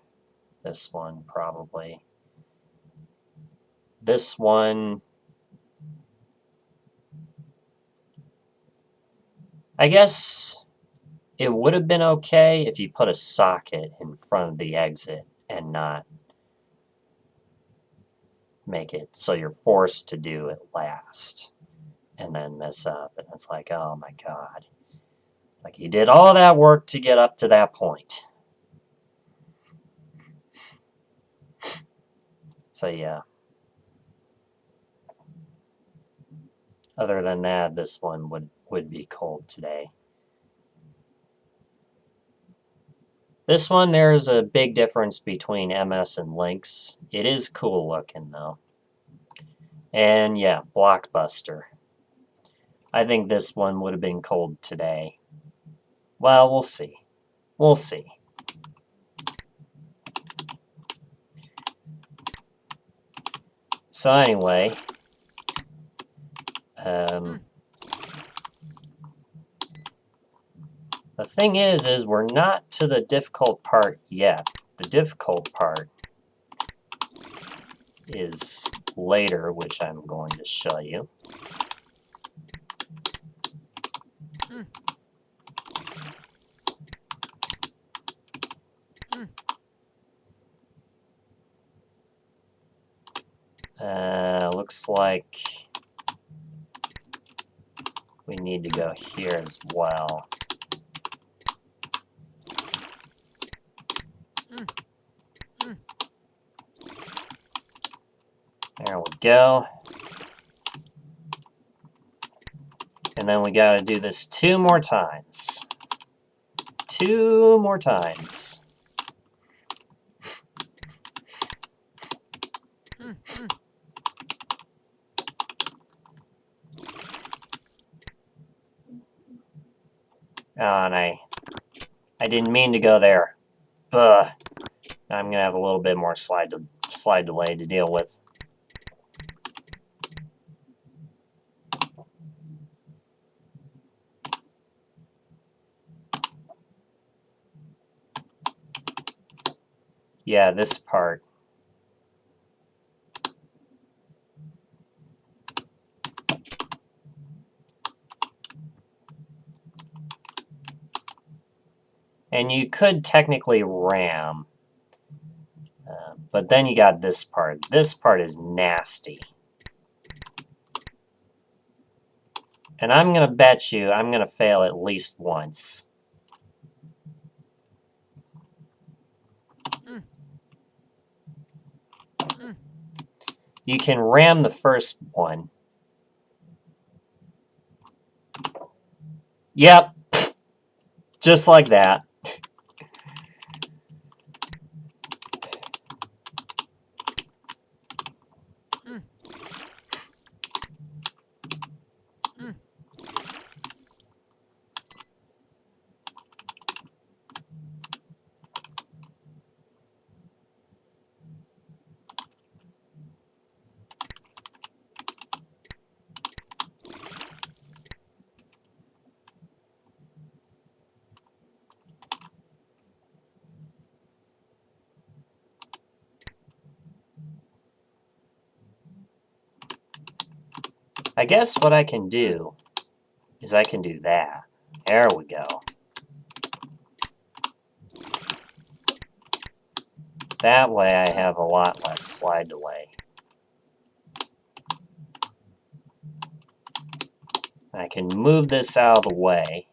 This one probably. This one, I guess it would have been okay if you put a socket in front of the exit and not make it so you're forced to do it last and then mess up. And it's like, oh my God. Like you did all that work to get up to that point. So yeah. Other than that, this one would be cold today. This one, there's a big difference between MS and Lynx. It is cool looking though. And yeah, Blockbuster. I think this one would have been cold today. Well, we'll see. We'll see. So anyway, the thing is we're not to the difficult part yet. The difficult part is later, which I'm going to show you. Looks like we need to go here as well. There we go. And then we got to do this 2 more times. 2 more times. Oh, and I didn't mean to go there. Ugh. I'm going to have a little bit more slide delay to deal with. Yeah, this part. And you could technically ram, but then you got this part. This part is nasty. And I'm going to bet you I'm going to fail at least once. You can ram the first one. Yep. Just like that. I guess what I can do is I can do that. There we go. That way I have a lot less slide delay. I can move this out of the way.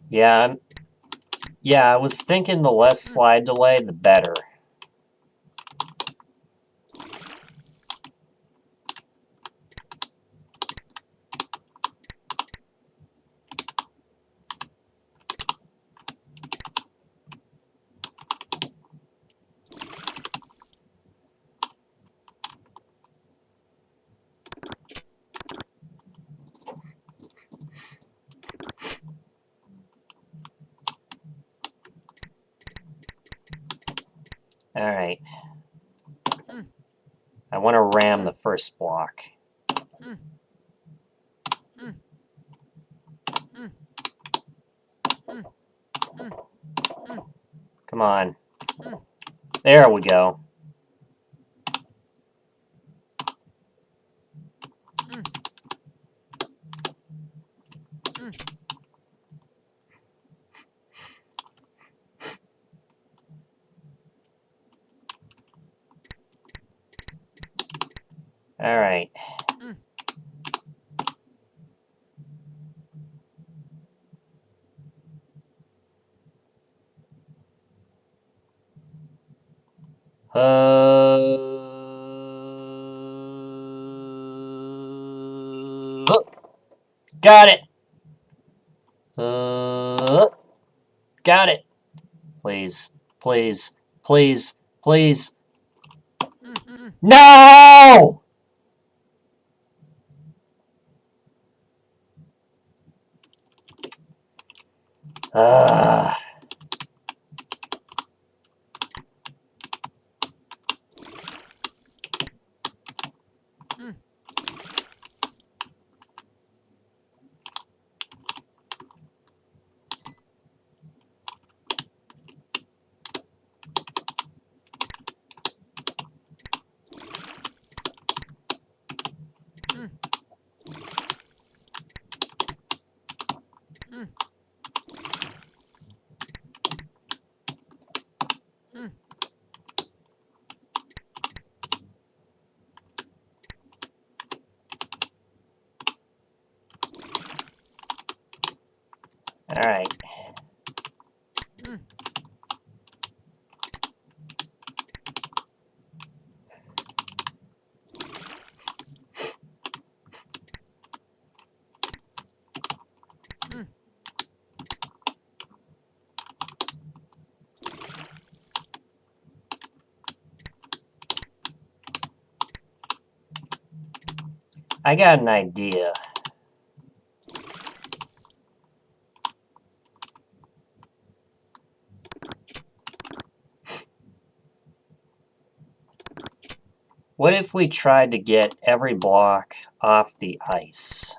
Yeah, I was thinking the less slide delay, the better. All right. I want to ram the first block. Come on. There we go. All right. Got it. Got it. Please, please, please, please. No! All right. I got an idea. What if we tried to get every block off the ice?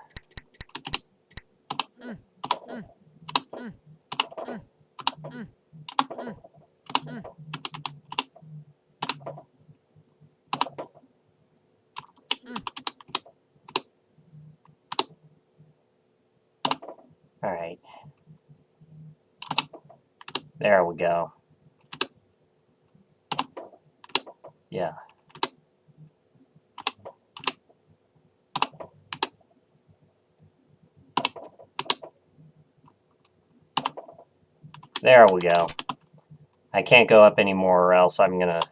All right. There we go. Yeah. There we go. I can't go up anymore or else I'm going to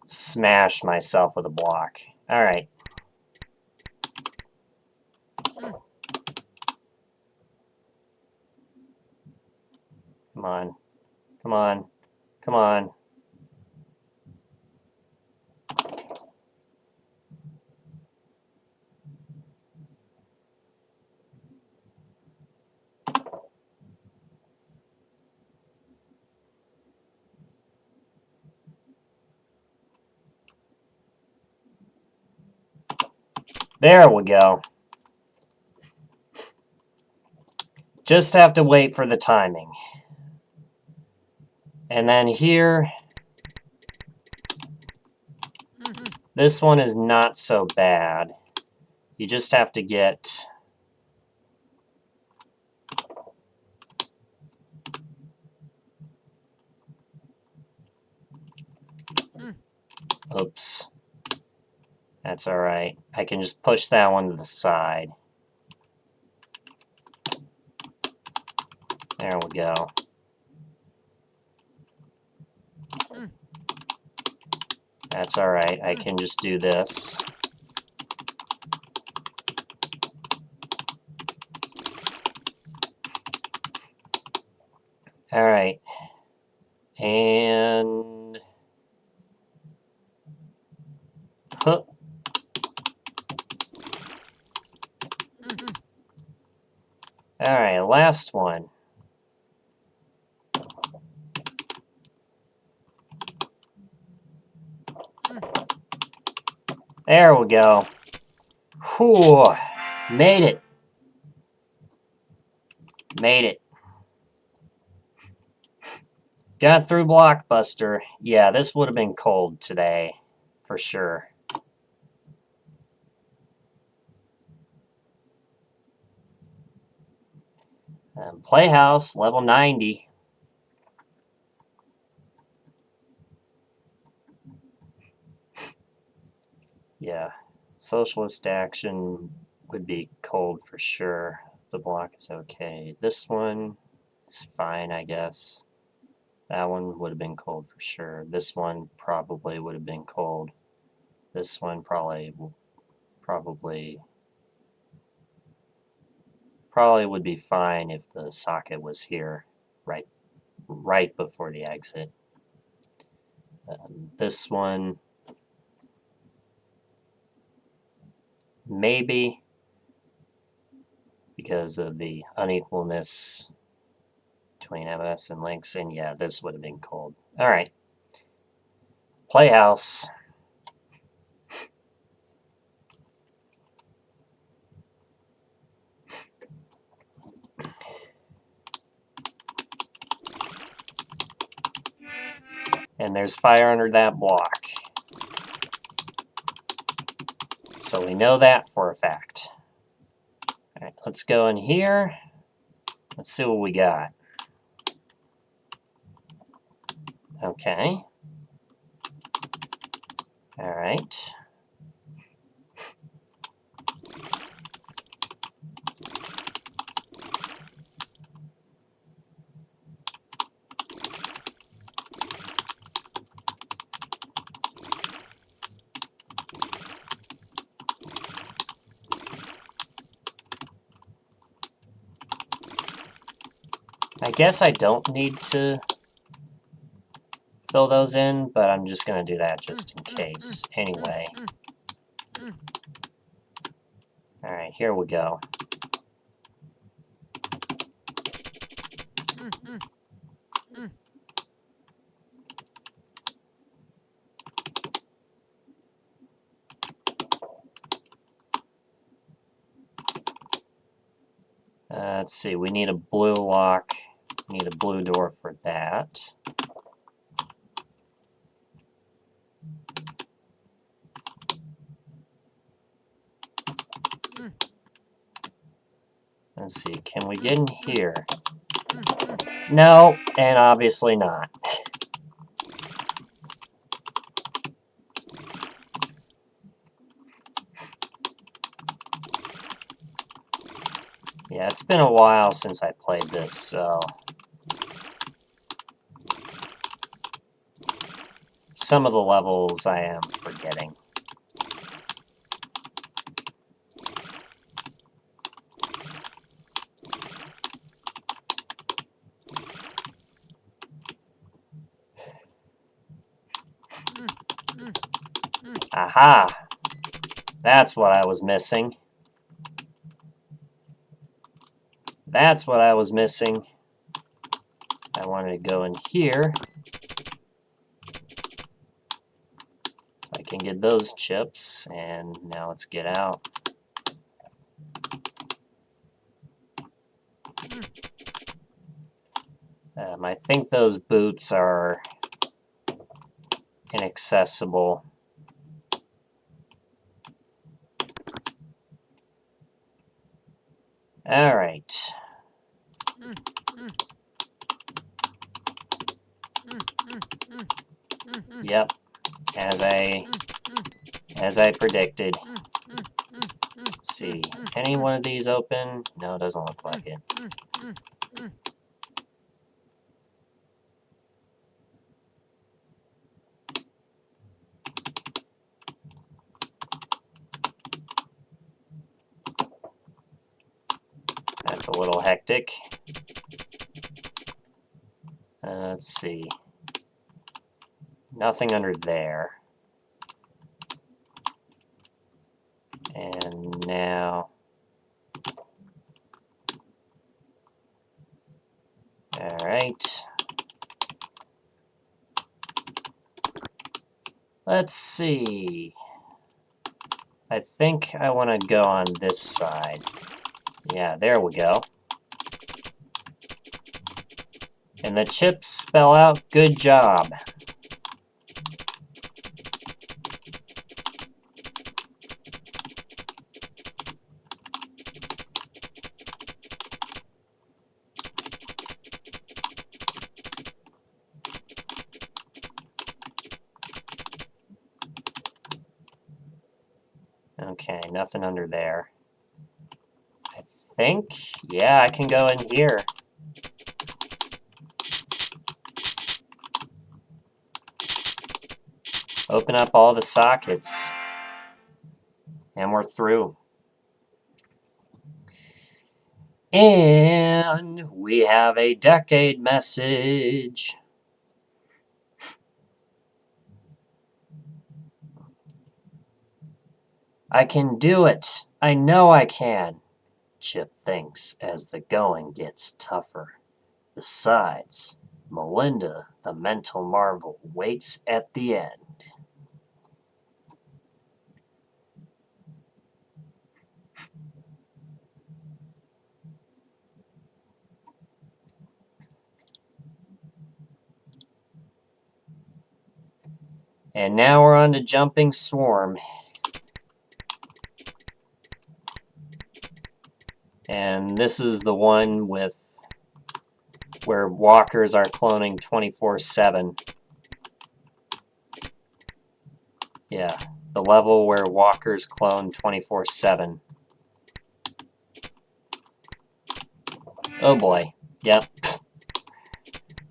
smash myself with a block. All right. Come on. Come on. Come on. There we go. Just have to wait for the timing. And then here, This one is not so bad. You just have to get... Oops. That's all right. I can just push that one to the side. There we go. That's all right. I can just do this. All right. And... Huh. All right, last one. There we go. Whew. Made it. Made it. Got through Blockbuster. Yeah, this would have been cold today, for sure. Playhouse, level 90. Yeah, Socialist Action would be cold for sure. The block is okay. This one is fine, I guess. That one would have been cold for sure. This one probably would have been cold. This one probably would be fine if the socket was here, right before the exit. This one, maybe, because of the unequalness between MS and links, and yeah, this would have been cold. All right. Playhouse. And there's fire under that block. So we know that for a fact. All right, let's go in here. Let's see what we got. Okay. All right. I guess I don't need to fill those in, but I'm just going to do that just in case anyway. All right, here we go. Let's see, we need a blue lock. We need a blue door for that. Let's see, can we get in here? No, and obviously not. Yeah, it's been a while since I played this, so... Some of the levels I am forgetting. Aha! That's what I was missing. That's what I was missing. I wanted to go in here. I can get those chips, and now let's get out. I think those boots are inaccessible. All right. Yep, as I predicted. Let's see, any one of these open? No, it doesn't look like it. That's a little hectic. Let's see. Nothing under there. And now... Alright. Let's see. I think I want to go on this side. Yeah, there we go. And the chips spell out good job. Okay, nothing under there. I think, yeah, I can go in here. Open up all the sockets. And we're through. And we have a decade message. I can do it. I know I can, Chip thinks as the going gets tougher. Besides, Melinda, the mental marvel, waits at the end. And now we're on to Jumping Swarm. And this is the one with where walkers are cloning 24/7. Yeah, the level where walkers clone 24/7. Oh boy, yep.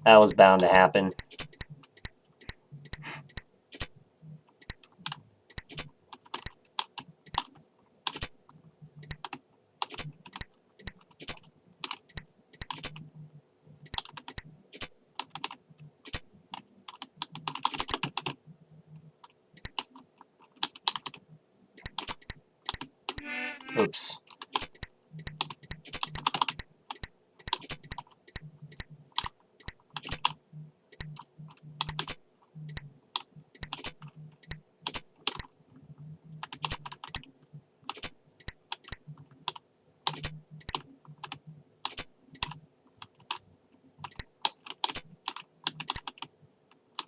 That was bound to happen. Oops.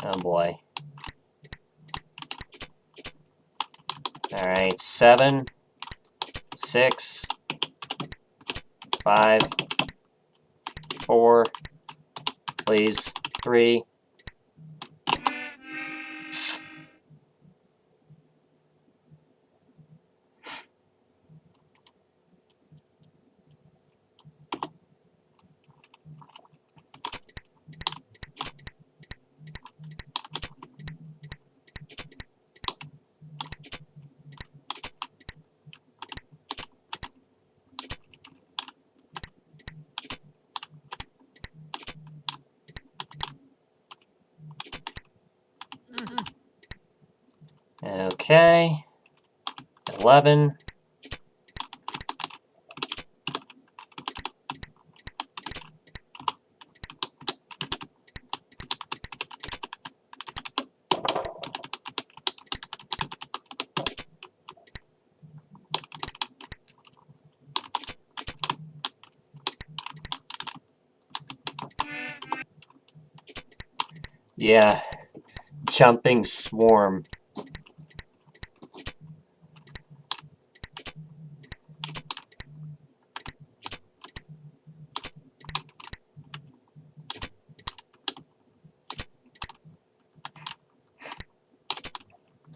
Oh boy. Alright, 7, 6, 5, 4, please, 3. Okay. 11. Yeah. Jumping Swarm.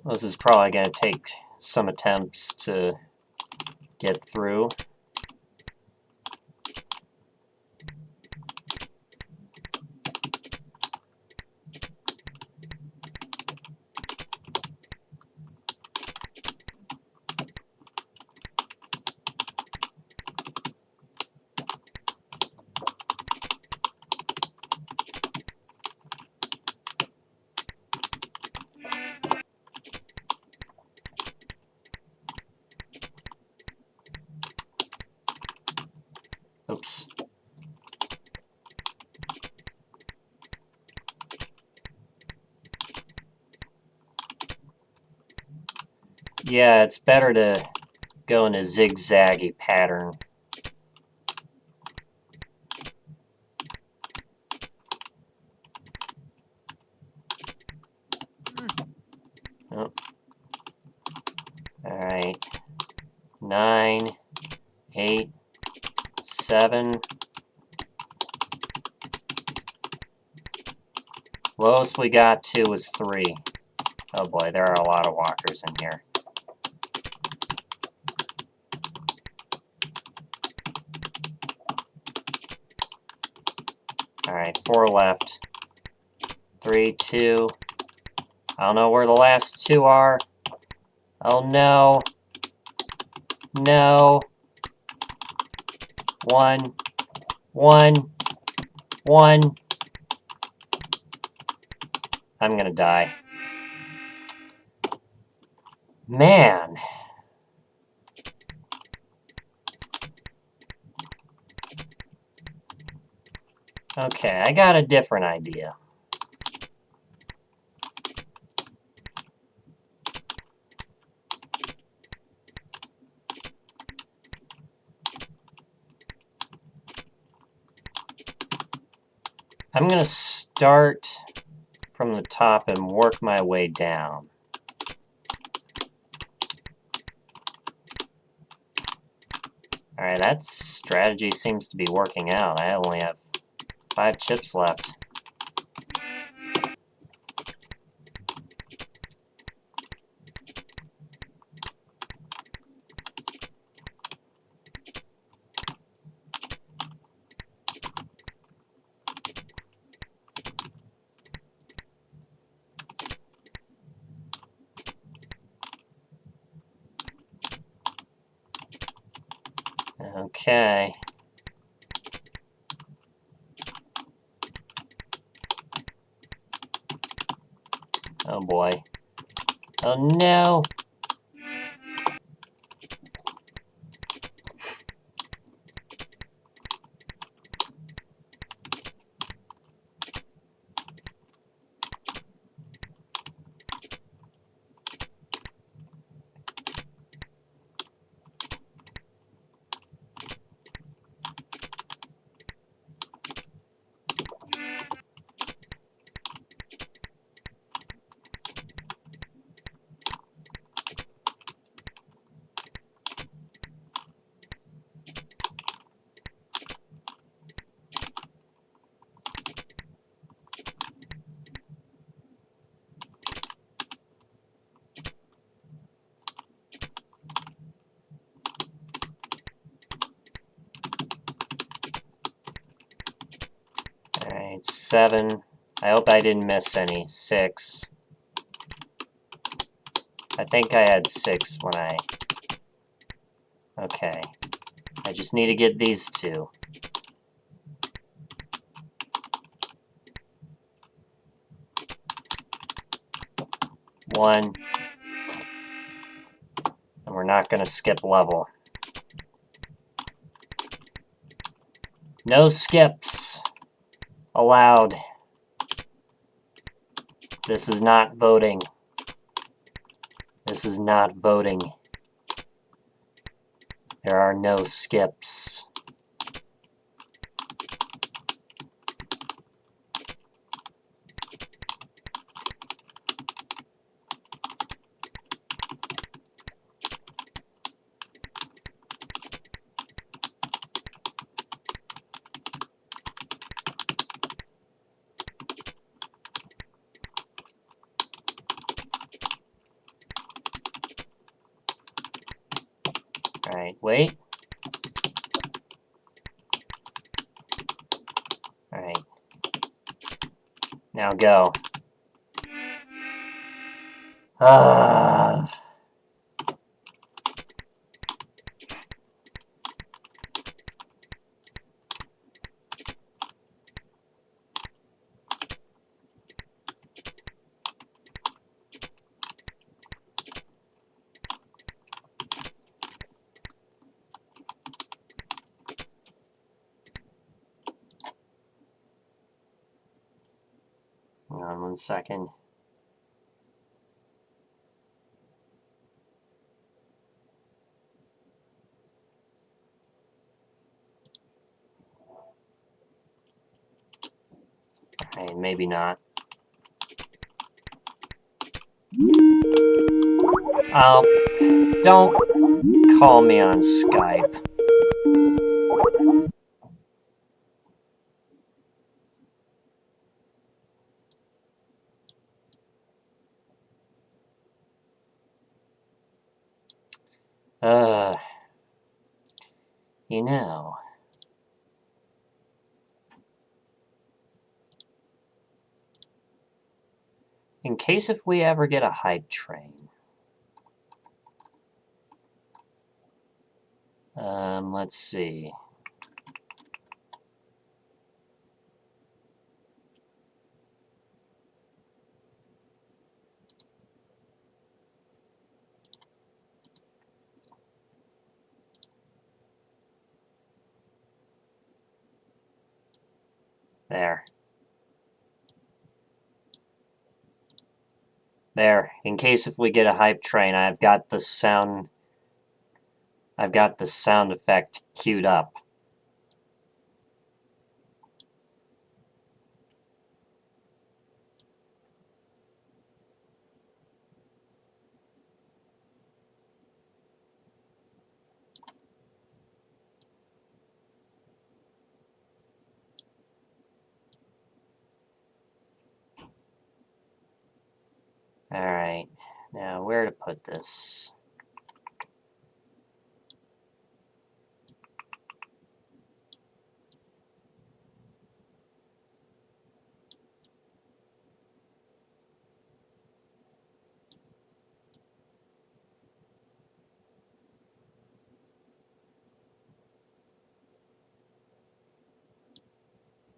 This is probably going to take some attempts to get through. Oops. Yeah, it's better to go in a zigzaggy pattern. Oh. All right. 9, 8, 7. Lowest we got to was 3. Oh boy, there are a lot of walkers in here. Alright, 4 left. 3, 2. I don't know where the last 2 are. Oh no. No. 1. 1. 1. I'm gonna die. Man. Okay, I got a different idea. I'm gonna start from the top and work my way down. Alright, that strategy seems to be working out. I only have 5 chips left. Okay. Oh boy. Oh no! Alright, 7. I hope I didn't miss any. 6. I think I had 6 when I... Okay. I just need to get these 2. 1. And we're not going to skip level. No skips allowed. This is not voting. This is not voting. There are no skips. wait. Alright. Now go. Ah. Hang on 1 second. Hey, maybe not. Don't call me on Skype. You know. In case if we ever get a hype train. Let's see. There. There. In case if we get a hype train, I've got the sound effect queued up. Alright. Now where to put this?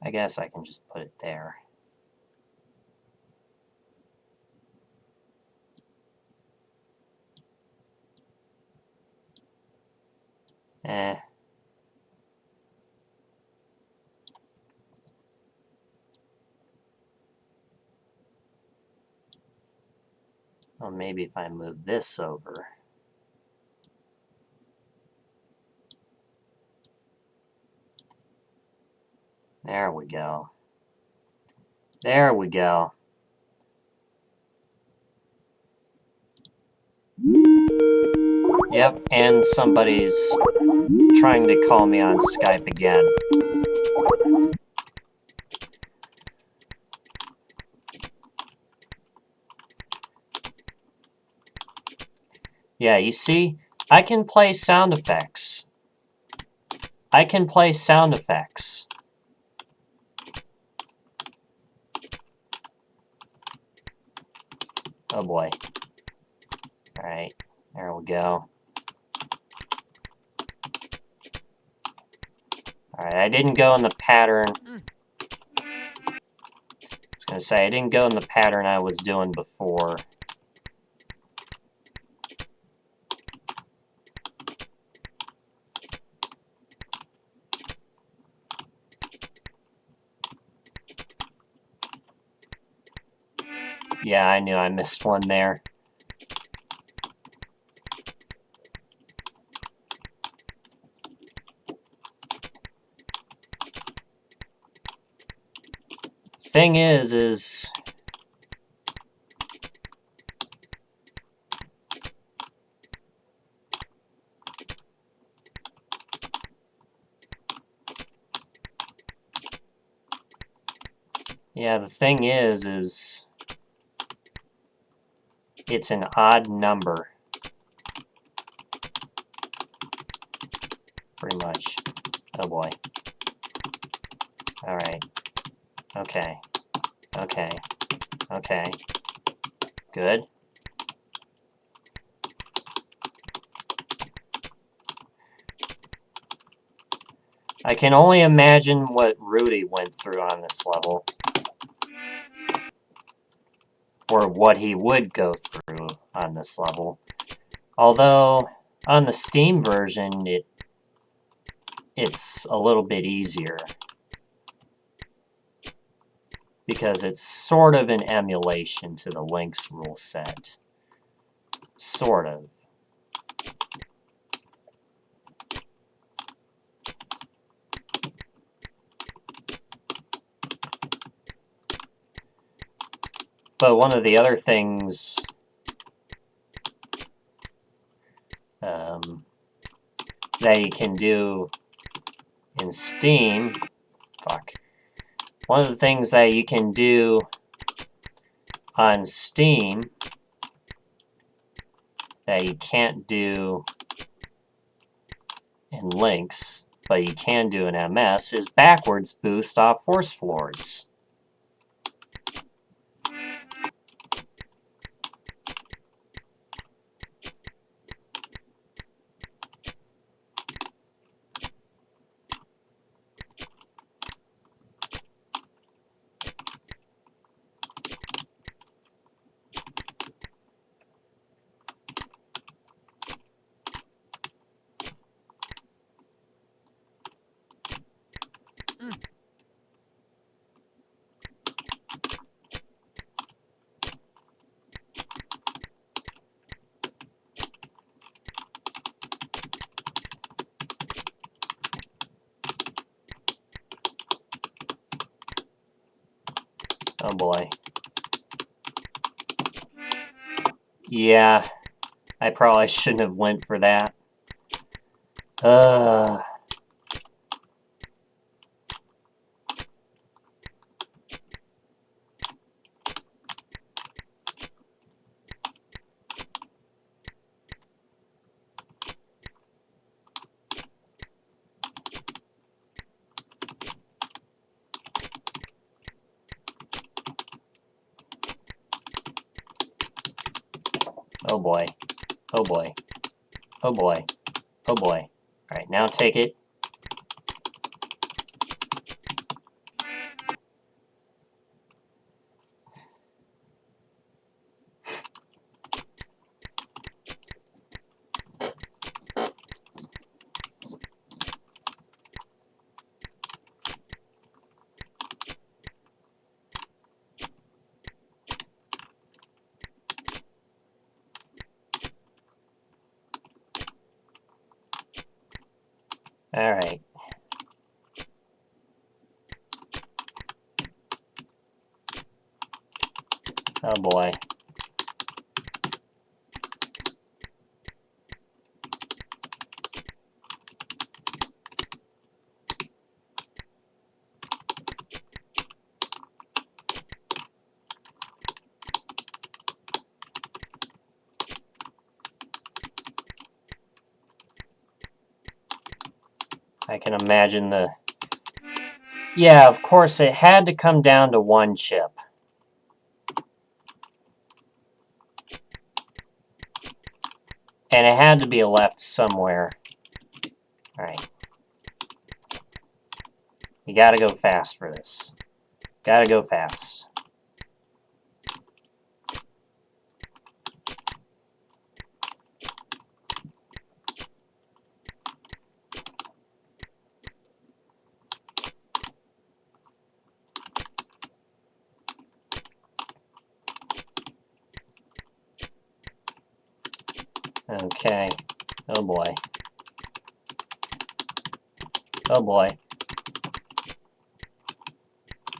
I guess I can just put it there. Eh. Well, maybe if I move this over. There we go. There we go. Yep, and somebody's trying to call me on Skype again. Yeah, you see? I can play sound effects. I can play sound effects. Oh boy. Alright, there we go. Alright, I didn't go in the pattern. I was gonna say, I didn't go in the pattern I was doing before. Yeah, I knew I missed one there. Thing is... Yeah, the thing is it's an odd number. Oh boy. Alright. Okay. Okay. Okay. Good. I can only imagine what Rudy went through on this level. Or what he would go through on this level. Although, on the Steam version, it's a little bit easier. Because it's sort of an emulation to the Lynx rule set. Sort of. But one of the other things that you can do in Steam, one of the things that you can do on Steam that you can't do in Lynx, but you can do in MS, is backwards boost off force floors. Oh boy. Yeah, I probably shouldn't have went for that. Oh boy. Oh boy. Oh boy. Oh boy. Alright, now take it. Alright. Oh boy. I can imagine the... Yeah, of course, it had to come down to one chip. And it had to be left somewhere. Alright. You gotta go fast for this. Gotta go fast. Okay. Oh boy. Oh boy.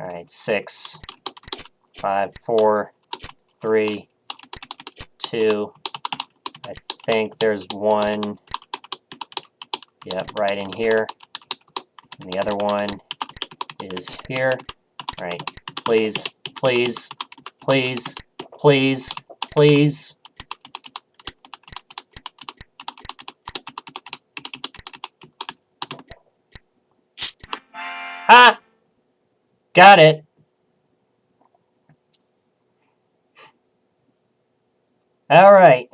Alright, 6, 5, 4, 3, 2. I think there's one. Yep, right in here. And the other one is here. Alright, please, please, please, please, please. Got it. All right.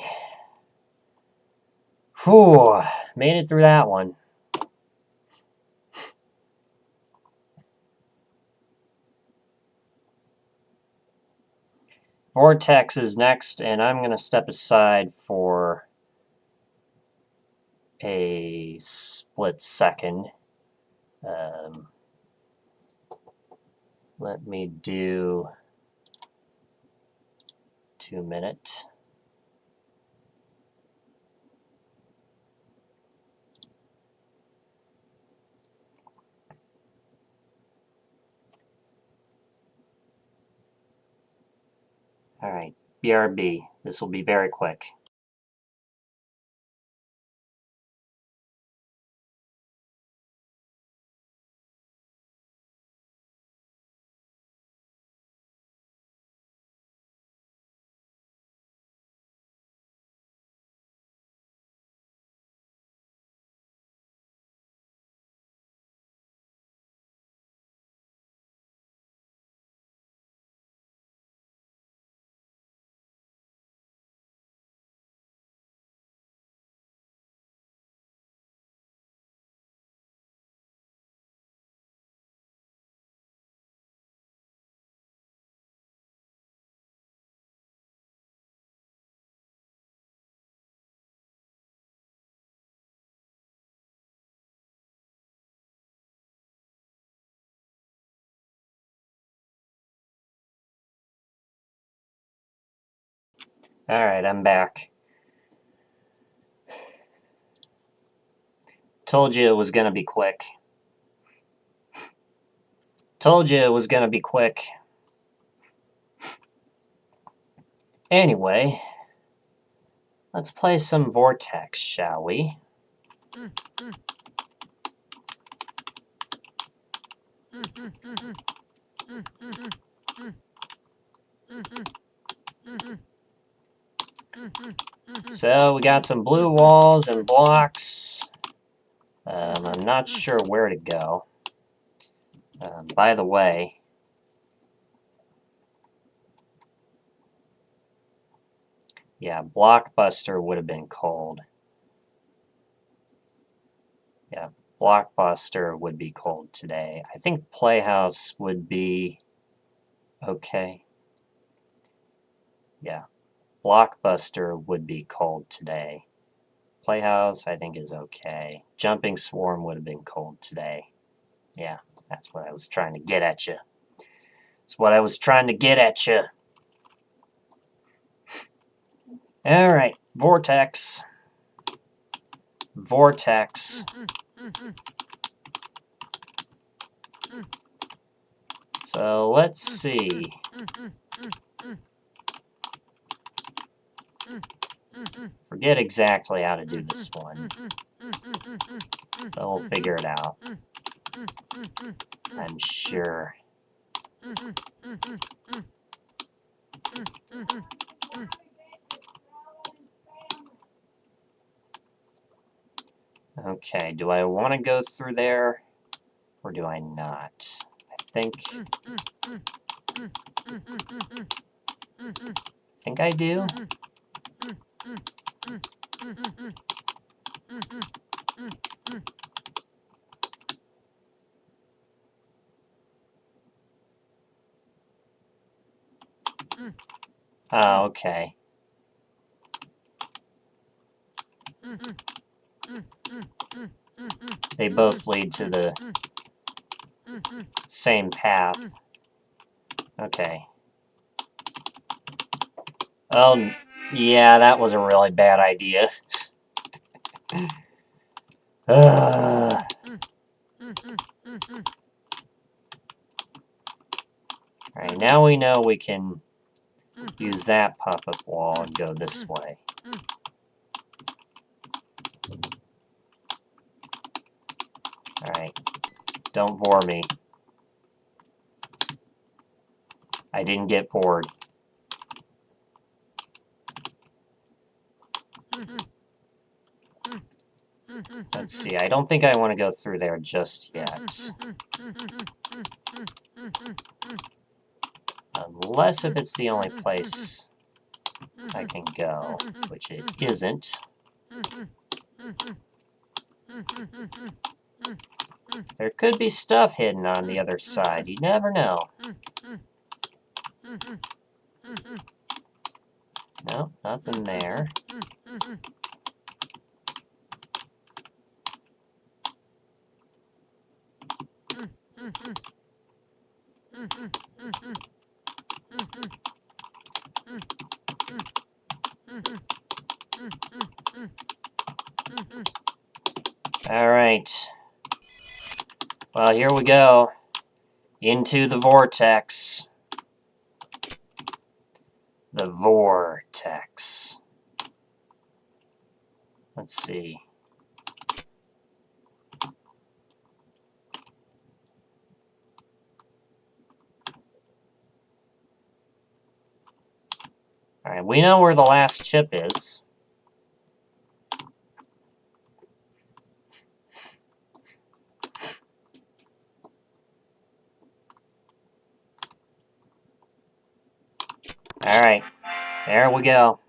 Whew. Made it through that one. Vortex is next, and I'm going to step aside for a split second. Let me do 2 minutes. All right, BRB. This will be very quick. All right, I'm back. Told you it was going to be quick. Told you it was going to be quick. Anyway, let's play some Vortex, shall we? So we got some blue walls and blocks. I'm not sure where to go. By the way, yeah, Blockbuster would have been cold. Yeah, Blockbuster would be cold today. I think Playhouse would be okay. Yeah, Blockbuster would be cold today. Playhouse, I think, is okay. Jumping Swarm would have been cold today. Yeah, that's what I was trying to get at you. That's what I was trying to get at you. All right, Vortex. Vortex. So let's see. Forget exactly how to do this one, but we'll figure it out. I'm sure. Okay, do I want to go through there, or do I not? I think I do. Oh, okay. They both lead to the same path. Okay. Oh, yeah, that was a really bad idea. Alright, now we know we can use that pop-up wall and go this way. Alright, don't bore me. I didn't get bored. Let's see, I don't think I want to go through there just yet. Unless if it's the only place I can go, which it isn't. There could be stuff hidden on the other side. You never know. No, nothing there. All right. Well, here we go. Into the vortex. The vortex. Let's see. All right, we know where the last chip is. All right, there we go.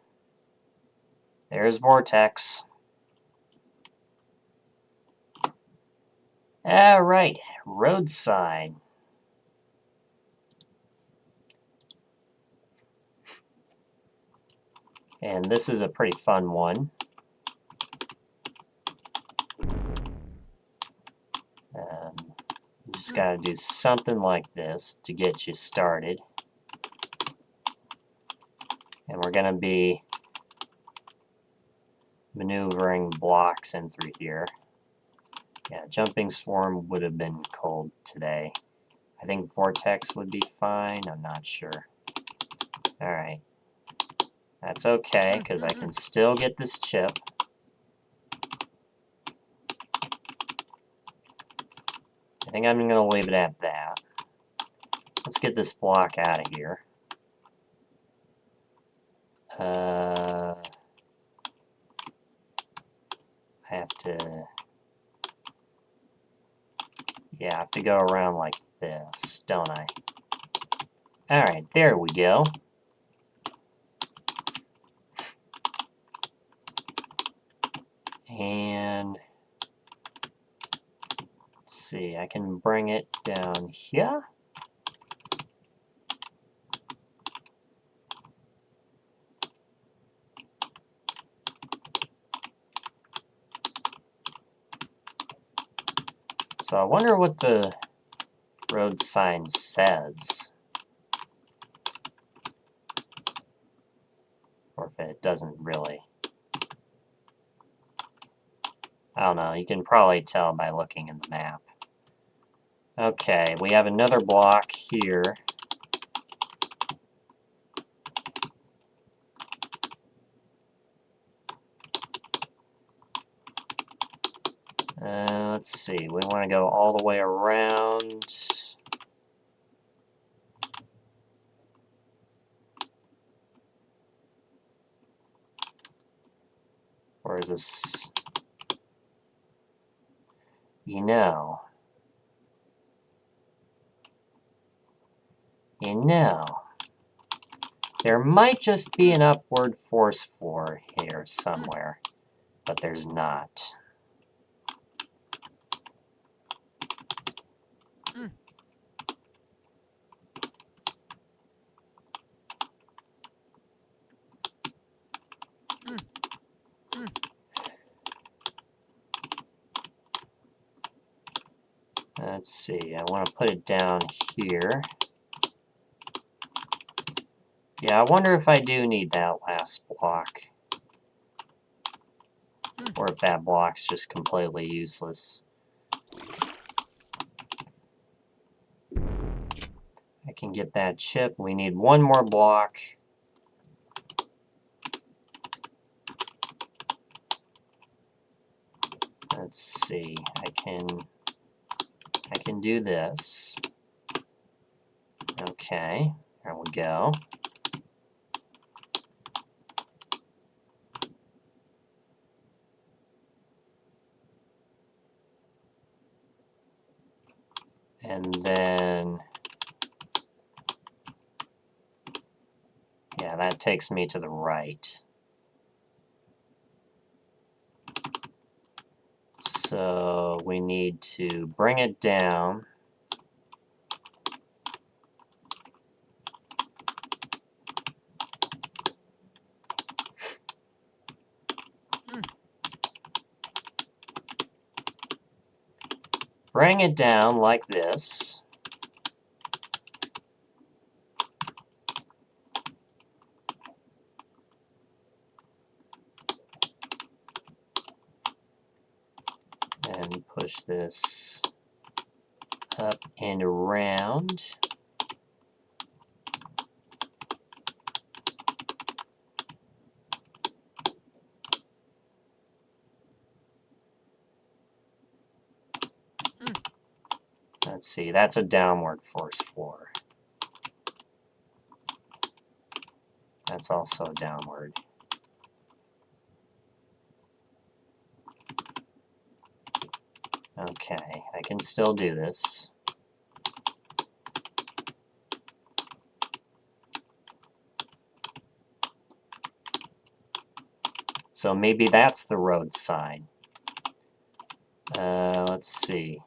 There's vortex. All right, road sign. And this is a pretty fun one. You just got to do something like this to get you started. And we're going to be maneuvering blocks in through here. Yeah, jumping swarm would have been cold today. I think vortex would be fine. I'm not sure. All right. That's okay, because I can still get this chip. I think I'm going to leave it at that. Let's get this block out of here. I have to... Yeah, I have to go around like this, don't I? Alright, there we go. And... let's see, I can bring it down here. So I wonder what the road sign says. Or if it doesn't really. I don't know, you can probably tell by looking in the map. Okay, we have another block here. Let's see, we want to go all the way around. Or is this... You know, there might just be an upward force floor here somewhere, but there's not. Let's see, I want to put it down here. Yeah, I wonder if I do need that last block. Or if that block's just completely useless. I can get that chip. We need one more block. Let's see, I can do this. Okay, there we go. And then Yeah, that takes me to the right. So we need to bring it down. Bring it down like this. And push this up and around. Let's see, that's a downward force floor. That's also downward. Okay, I can still do this. So maybe that's the roadside. Let's see.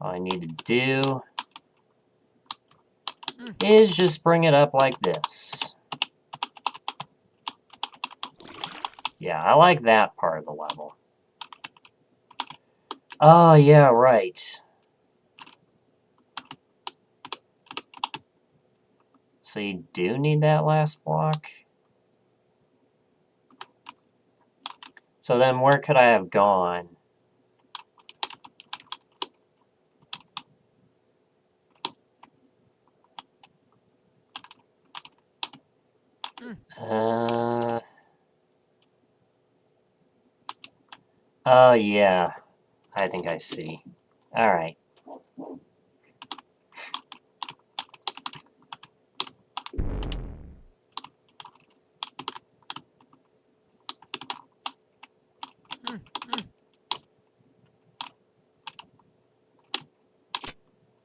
All I need to do is just bring it up like this. Yeah, I like that part of the level. Oh, yeah, right. So you do need that last block? So then where could I have gone? Oh, yeah. I think I see. All right.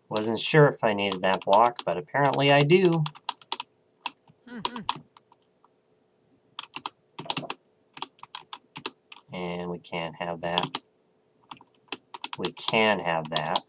Wasn't sure if I needed that block, but apparently I do. And we can't have that. We can have that.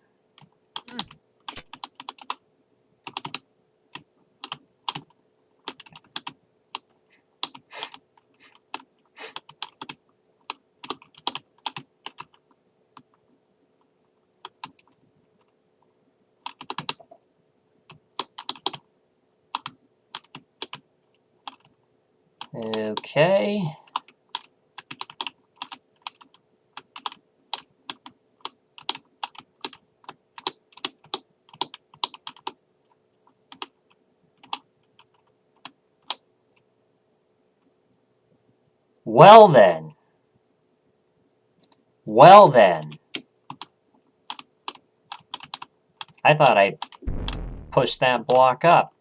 Okay. Well then. Well then. I thought I pushed that block up.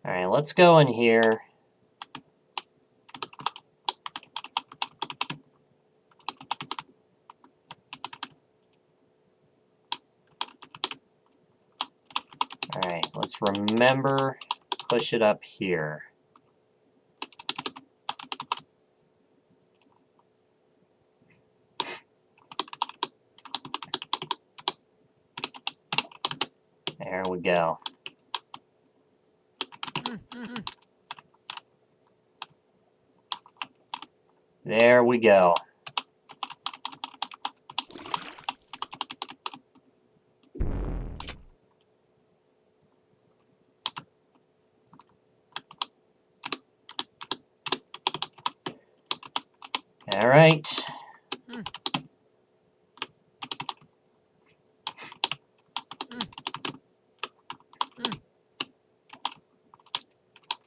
All right, let's go in here. All right, let's remember, push it up here. There we go. There we go. All right.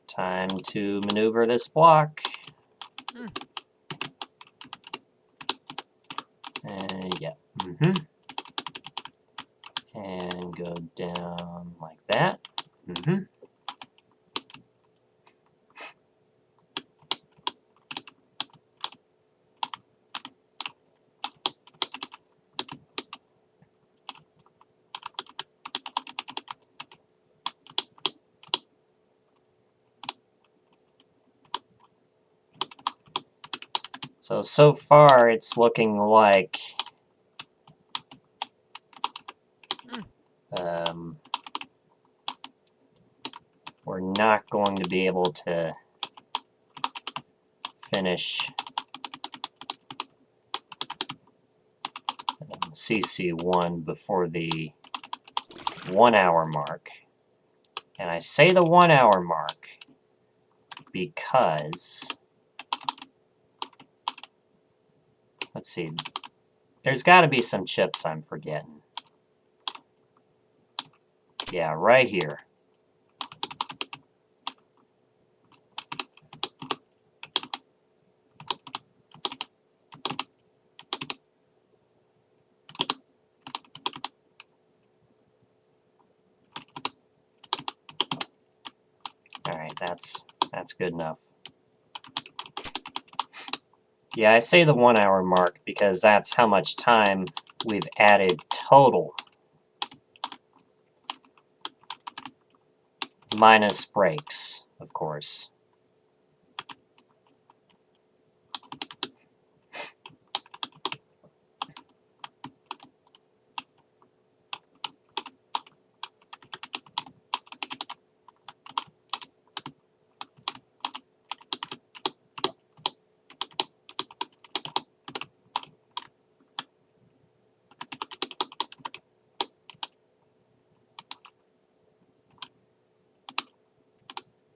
Time to maneuver this block. And yeah. And go down like that. So far it's looking like we're not going to be able to finish CC1 before the 1 hour mark. And I say the 1 hour mark because, let's see, there's got to be some chips I'm forgetting. Yeah, right here. Alright, that's good enough. Yeah, I say the 1 hour mark because that's how much time we've added total. Minus breaks, of course.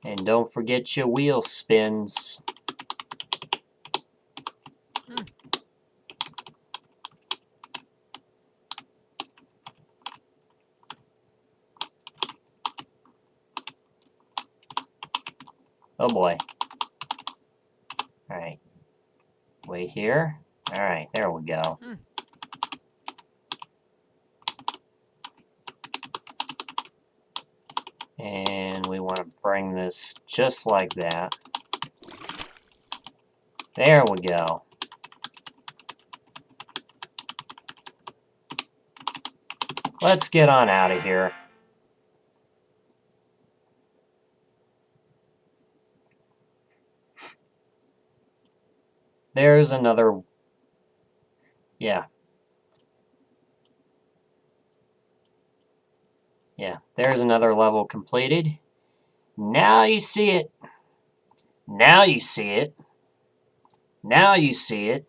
And don't forget your wheel spins. Oh boy. Alright. Wait here. Alright, there we go. And we want to bring this just like that. There we go. Let's get on out of here. There's another... Yeah. Yeah, there's another level completed. Now you see it. Now you see it. Now you see it.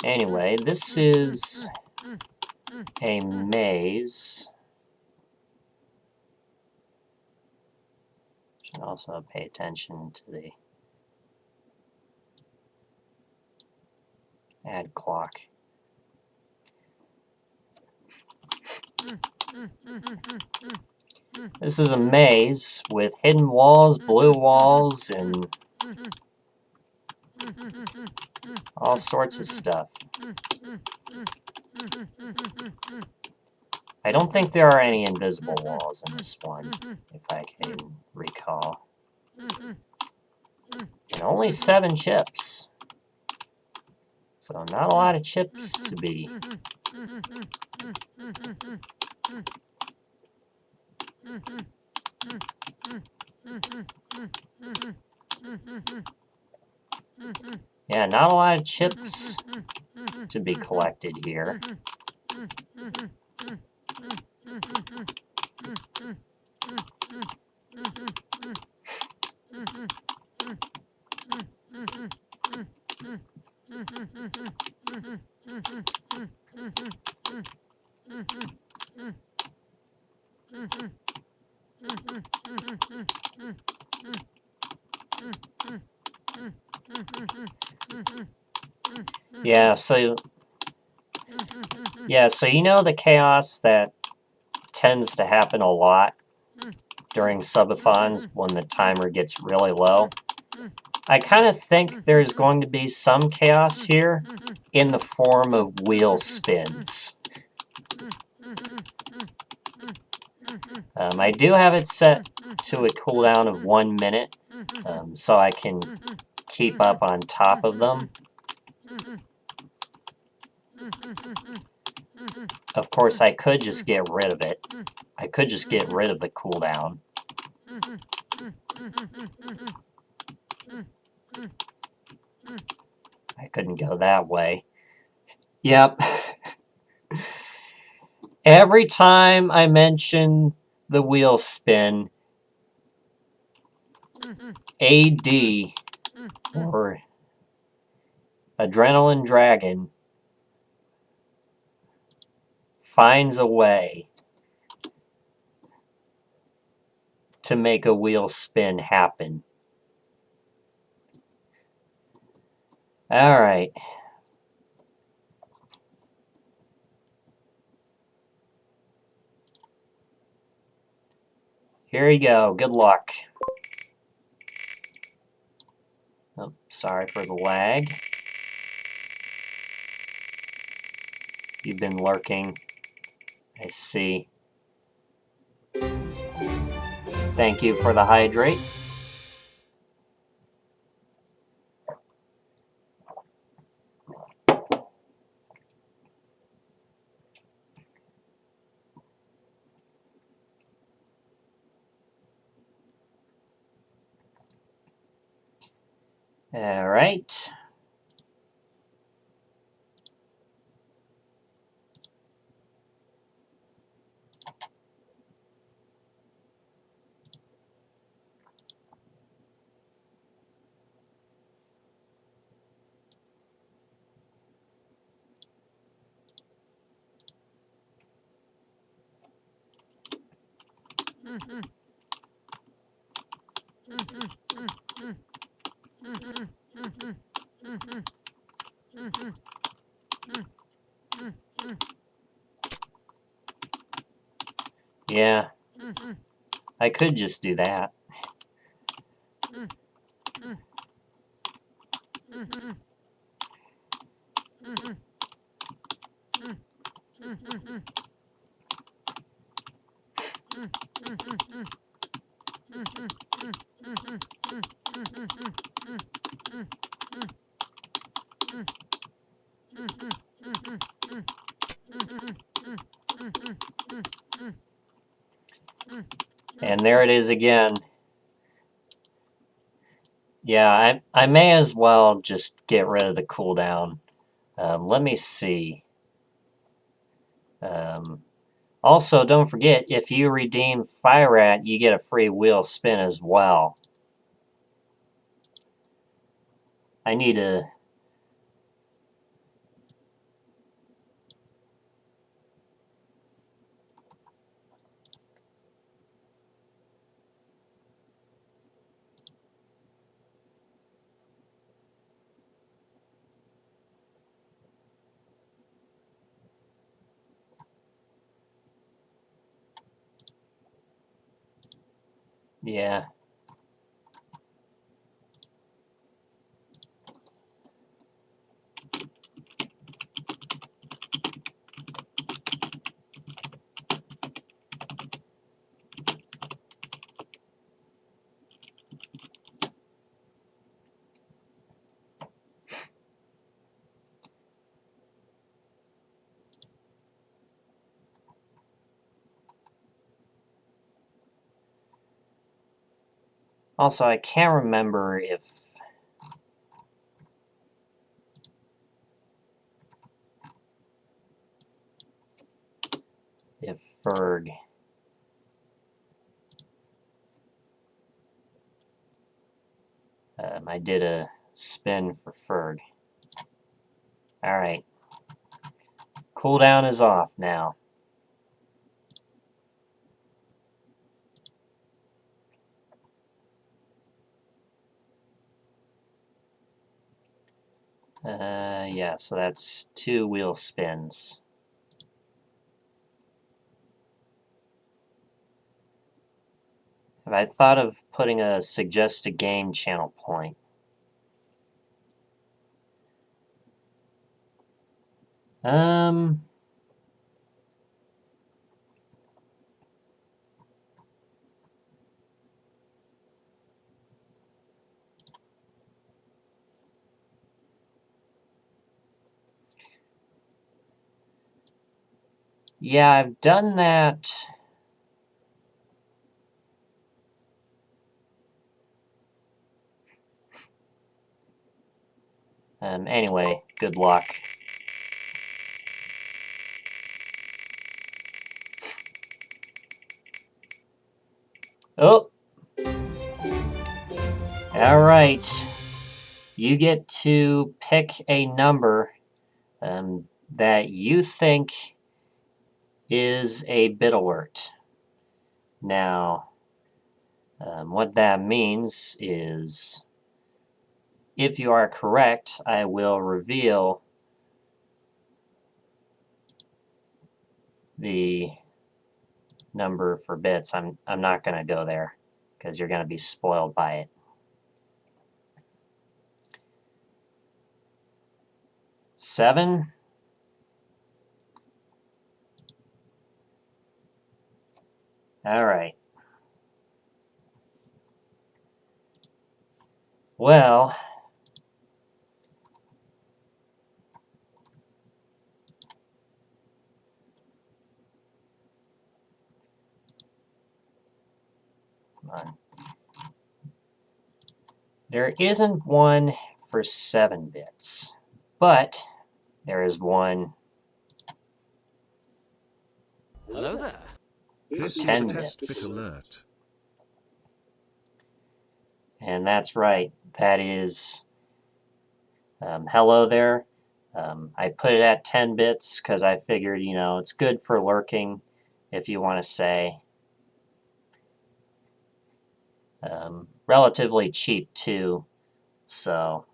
Anyway, this is a maze. Should also pay attention to the add clock. This is a maze with hidden walls, blue walls, and all sorts of stuff. I don't think there are any invisible walls in this one, if I can recall. And only 7 chips. So not a lot of chips to be. Yeah, not a lot of chips to be collected here. So you know the chaos that tends to happen a lot during subathons when the timer gets really low? I kind of think there's going to be some chaos here in the form of wheel spins. I do have it set to a cooldown of 1 minute, so I can keep up on top of them. Of course, I could just get rid of it. I could just get rid of the cooldown. I couldn't go that way. Yep. Every time I mention the wheel spin, AD, or Adrenaline Dragon, finds a way to make a wheel spin happen. Alright. Here you go. Good luck. Oh, sorry for the lag. You've been lurking. I see. Thank you for the hydrate. Alright. Yeah. I could just do that. And there it is again. Yeah, I may as well just get rid of the cooldown. Let me see. Also, don't forget, if you redeem Fire Rat, you get a free wheel spin as well. I need to... Yeah. Also, I can't remember if Ferg... I did a spin for Ferg. Alright. Cooldown is off now. Yeah, so that's 2 wheel spins. Have I thought of putting a suggest a game channel point? Yeah, I've done that. Anyway, good luck. Oh! Alright. You get to pick a number that you think is a bit alert. Now, what that means is if you are correct, I will reveal the number for bits. I'm not going to go there because you're going to be spoiled by it. 7. All right. Well, come on. There isn't one for 7 bits, but there is one Hello there. for This is 10 a test bits. bit alert. And that's right. That is hello there. I put it at 10 bits because I figured, you know, it's good for lurking if you want to say. Relatively cheap too, so.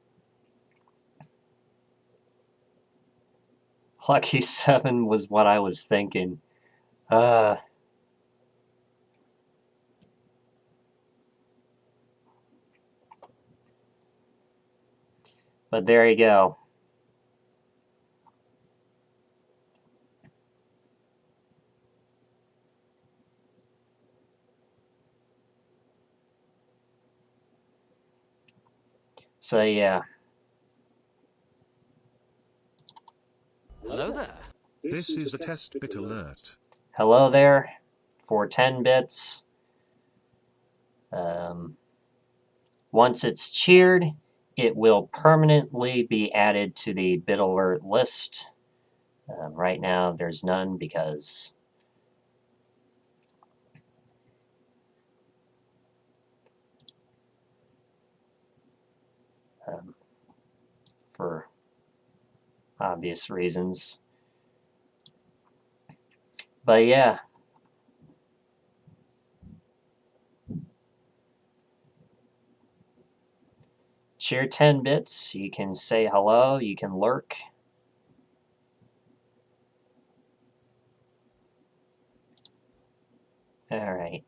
Lucky 7 was what I was thinking. But there you go. So yeah. Hello there. This is a test bit alert. Hello there for 10 bits. Once it's cheered, it will permanently be added to the bit alert list. Right now, there's none because for obvious reasons. But yeah. Cheer 10 bits. You can say hello. You can lurk. All right.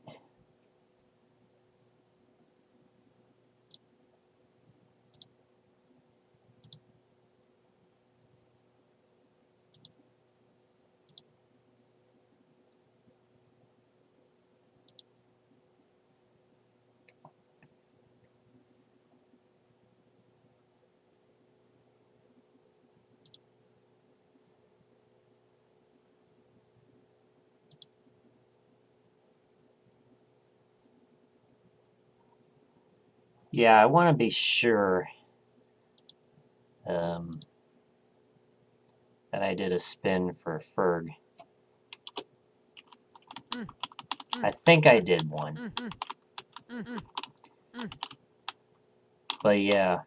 Yeah, I want to be sure that I did a spin for Ferg. I think I did one. But yeah.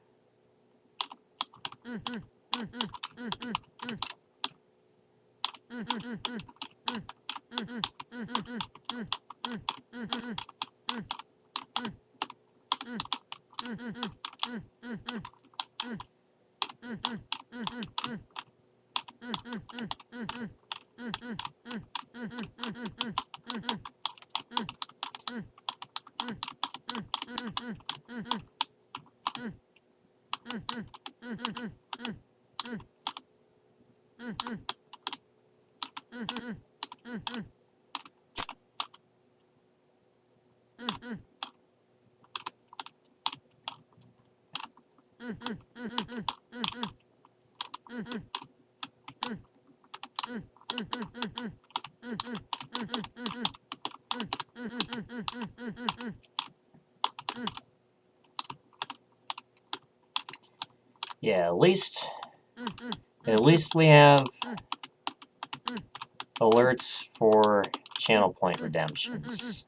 Yeah, at least we have alerts for channel point redemptions.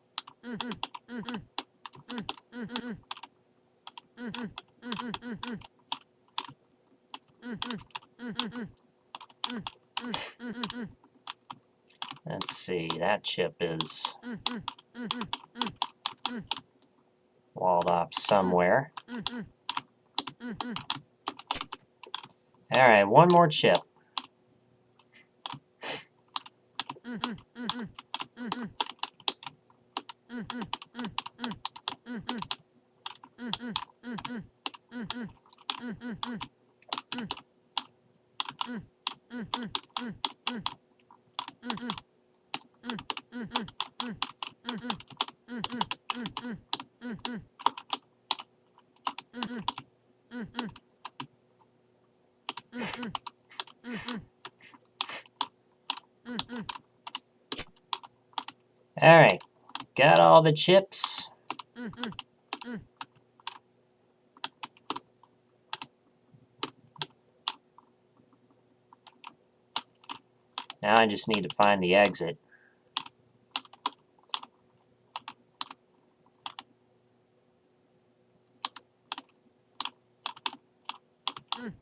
Let's see, that chip is walled off somewhere. Alright, one more chip. Alright, got all the chips. Now I just need to find the exit.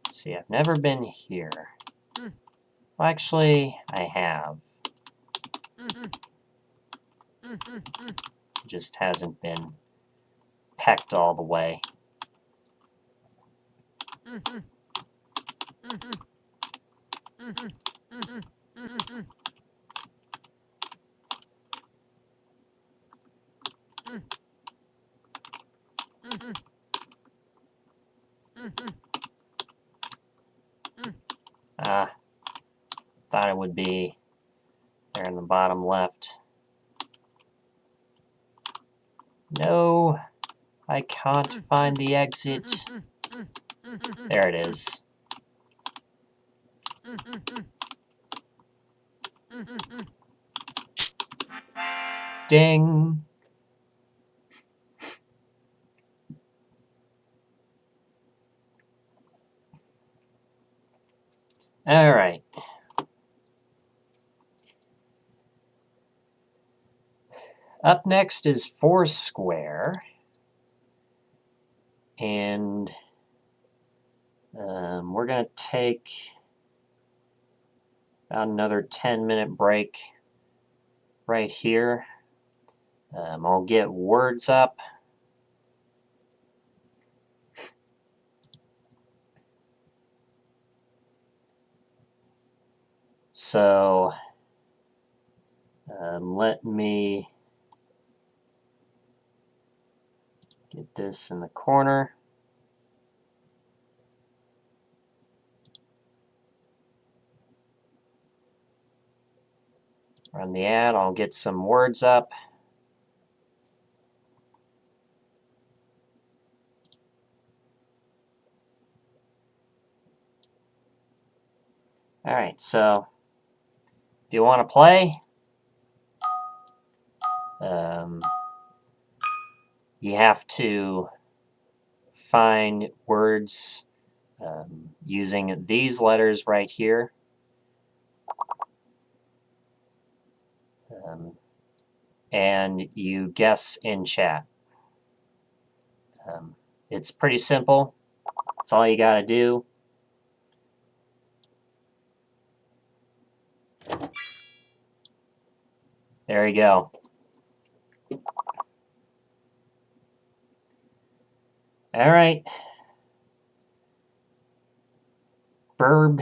See, I've never been here. Well, actually, I have. It just hasn't been pecked all the way. Ah, thought it would be there in the bottom left. No, I can't find the exit. There it is. Ding! Alright. Up next is Foursquare. And we're going to take about another 10-minute break right here. I'll get words up. So let me get this in the corner. Run the ad. I'll get some words up. All right, so if you want to play, you have to find words using these letters right here. And you guess in chat. It's pretty simple. That's all you got to do. There you go. All right. Verb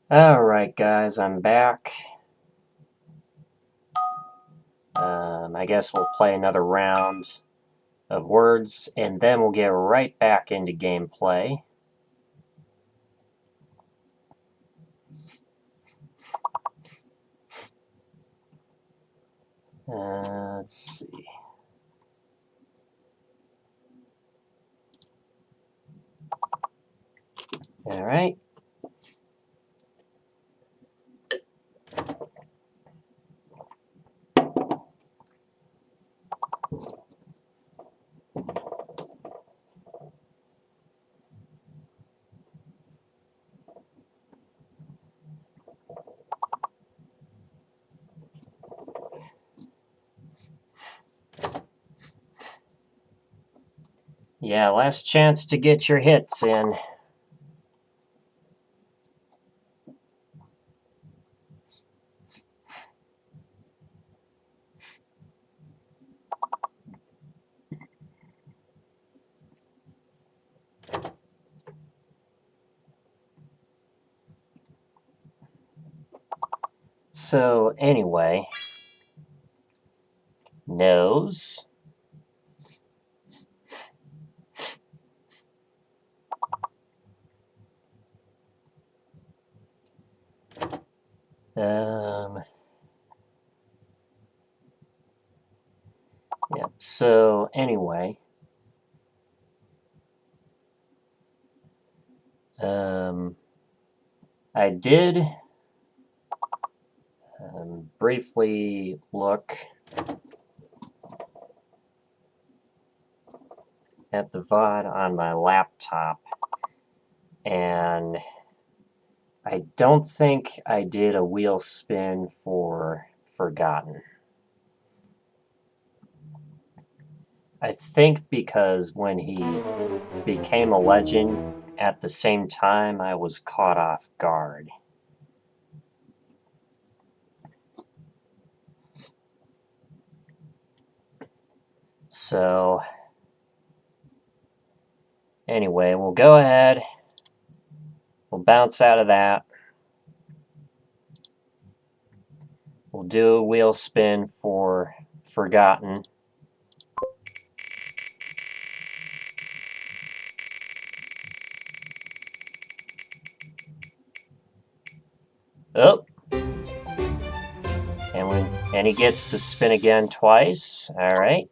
Alright, guys, I'm back. I guess we'll play another round of words, and then we'll get right back into gameplay. Let's see. Alright. Yeah, last chance to get your hits in. So, anyway, nose. Yep, so anyway, I did briefly look at the VOD on my laptop, and I don't think I did a wheel spin for Forgotten. I think because when he became a legend, at the same time I was caught off guard. So, anyway, we'll go ahead. We'll bounce out of that. We'll do a wheel spin for Forgotten. Oh! And he gets to spin again twice. Alright.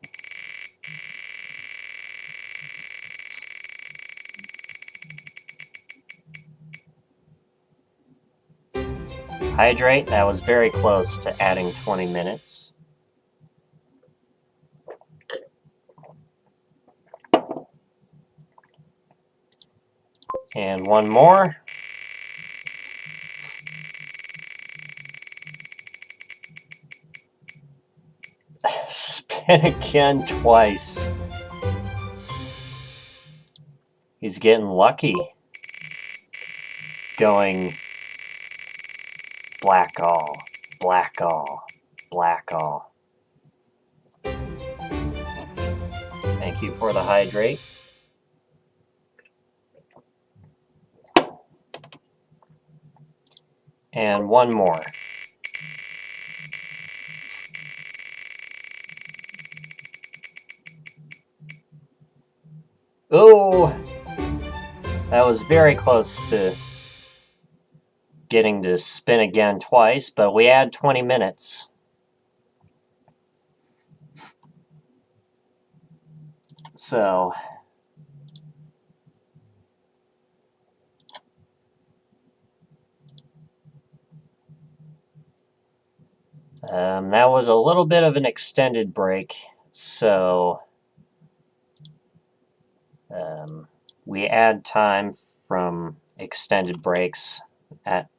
Hydrate, that was very close to adding 20 minutes. And one more. Spin again twice. He's getting lucky. Going black all, black all, black all. Thank you for the hydrate. And one more. Oh! That was very close to getting to spin again twice, but we add 20 minutes. So that was a little bit of an extended break, so we add time from extended breaks.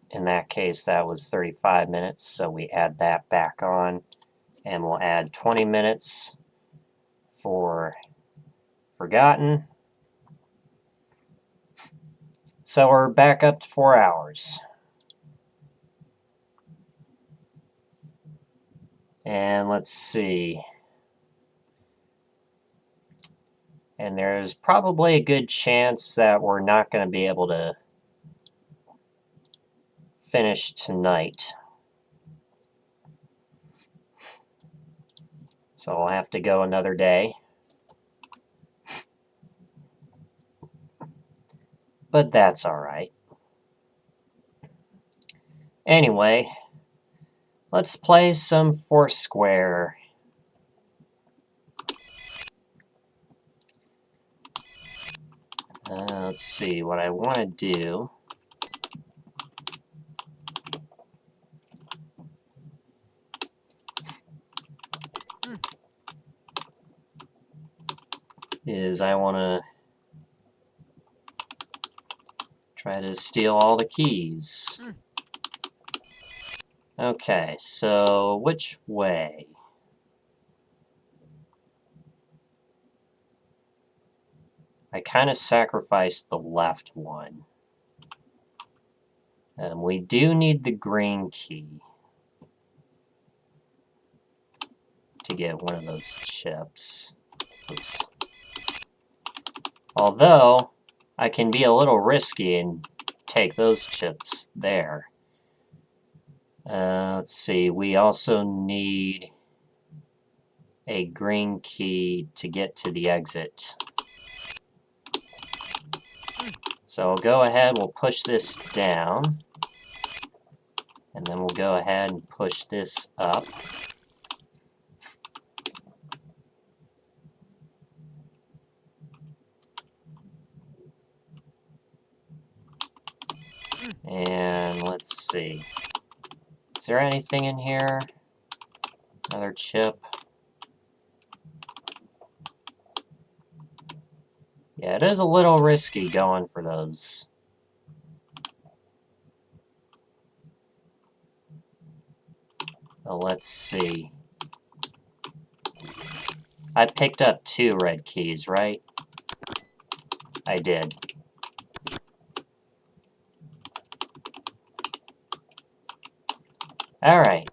In that case, that was 35 minutes, so we add that back on, and we'll add 20 minutes for Forgotten. So we're back up to 4 hours. And let's see. And there's probably a good chance that we're not going to be able to finish tonight. So I'll have to go another day. But that's alright. Anyway, let's play some Foursquare. Let's see, what I want to do is I want to try to steal all the keys. Okay, so which way? I kind of sacrificed the left one. We do need the green key to get one of those chips. Oops. Although, I can be a little risky and take those chips there. Let's see, we also need a green key to get to the exit. So we'll go ahead, we'll push this down. And then we'll go ahead and push this up. And let's see. Is there anything in here? Another chip. Yeah, it is a little risky going for those. Well, let's see. I picked up 2 red keys, right? I did. Alright.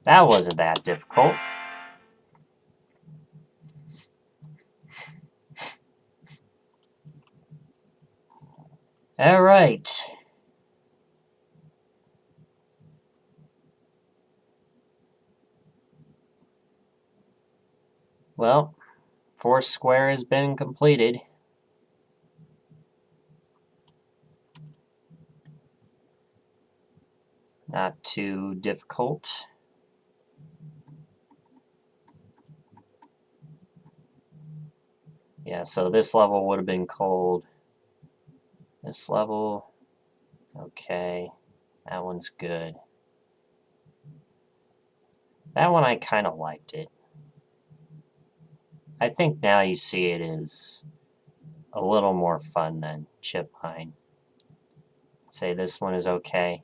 That wasn't that difficult. Alright. Well, Foursquare has been completed. Not too difficult. Yeah, so this level would have been cold. This level, okay. That one's good. That one I kind of liked it. I think now you see it is a little more fun than Chip Pine. Say this one is okay.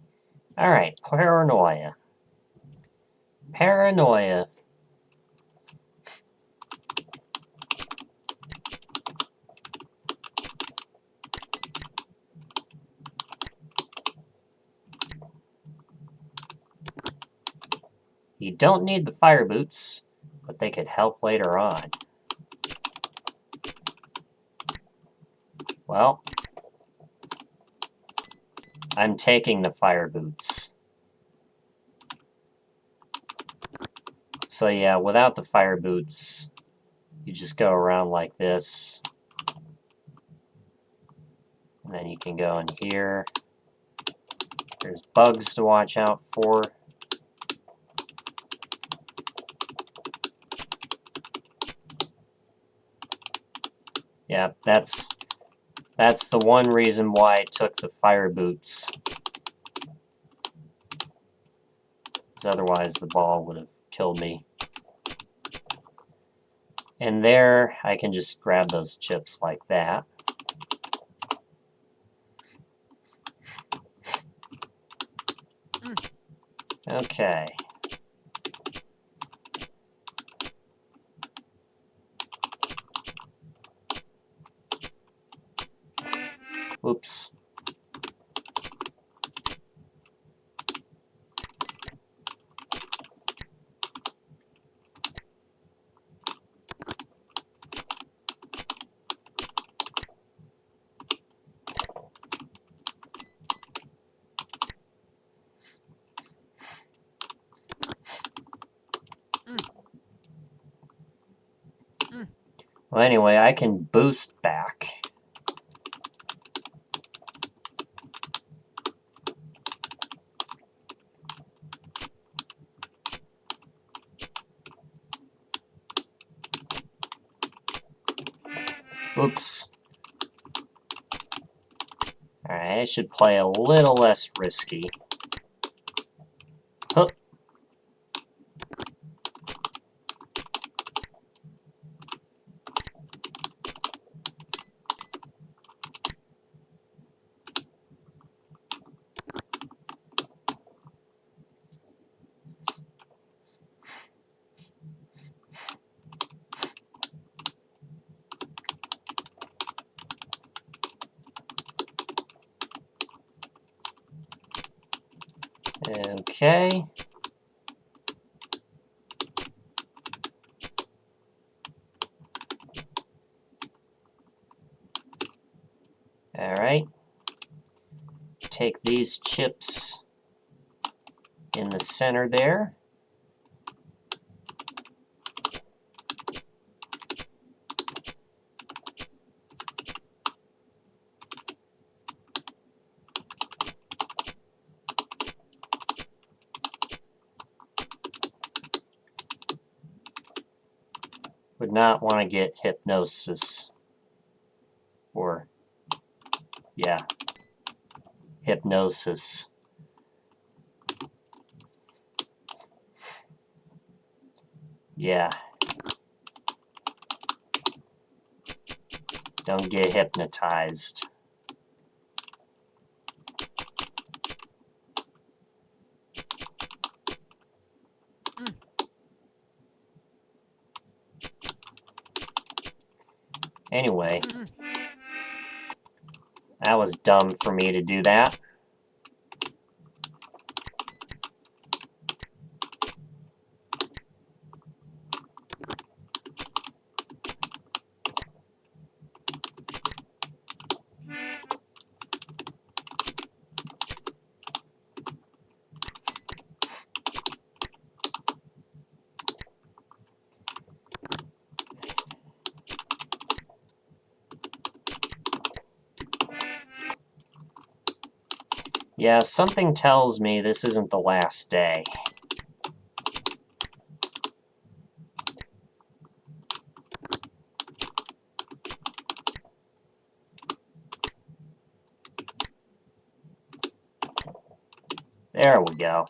Alright, Paranoia. Paranoia. You don't need the fire boots, but they could help later on. Well, I'm taking the fire boots. So yeah, without the fire boots, you just go around like this. And then you can go in here. There's bugs to watch out for. Yeah, that's the one reason why I took the fire boots. Because otherwise the ball would have killed me. And there, I can just grab those chips like that. Okay. Oops. Well, anyway, I can boost back. Oops. Alright, I should play a little less risky. Huh. Okay. Alright. Take these chips in the center there. Would not want to get hypnosis. Or, yeah, hypnosis. Yeah. Don't get hypnotized. Anyway, that was dumb for me to do that. Yeah, something tells me this isn't the last day. There we go.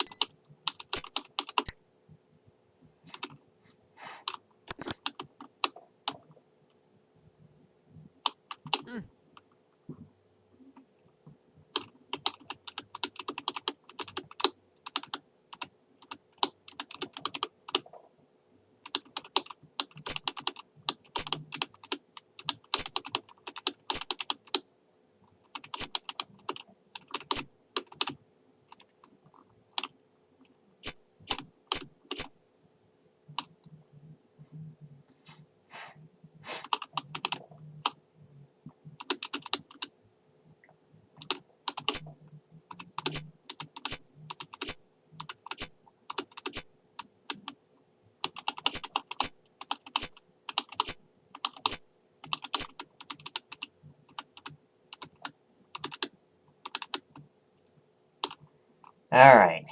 Alright.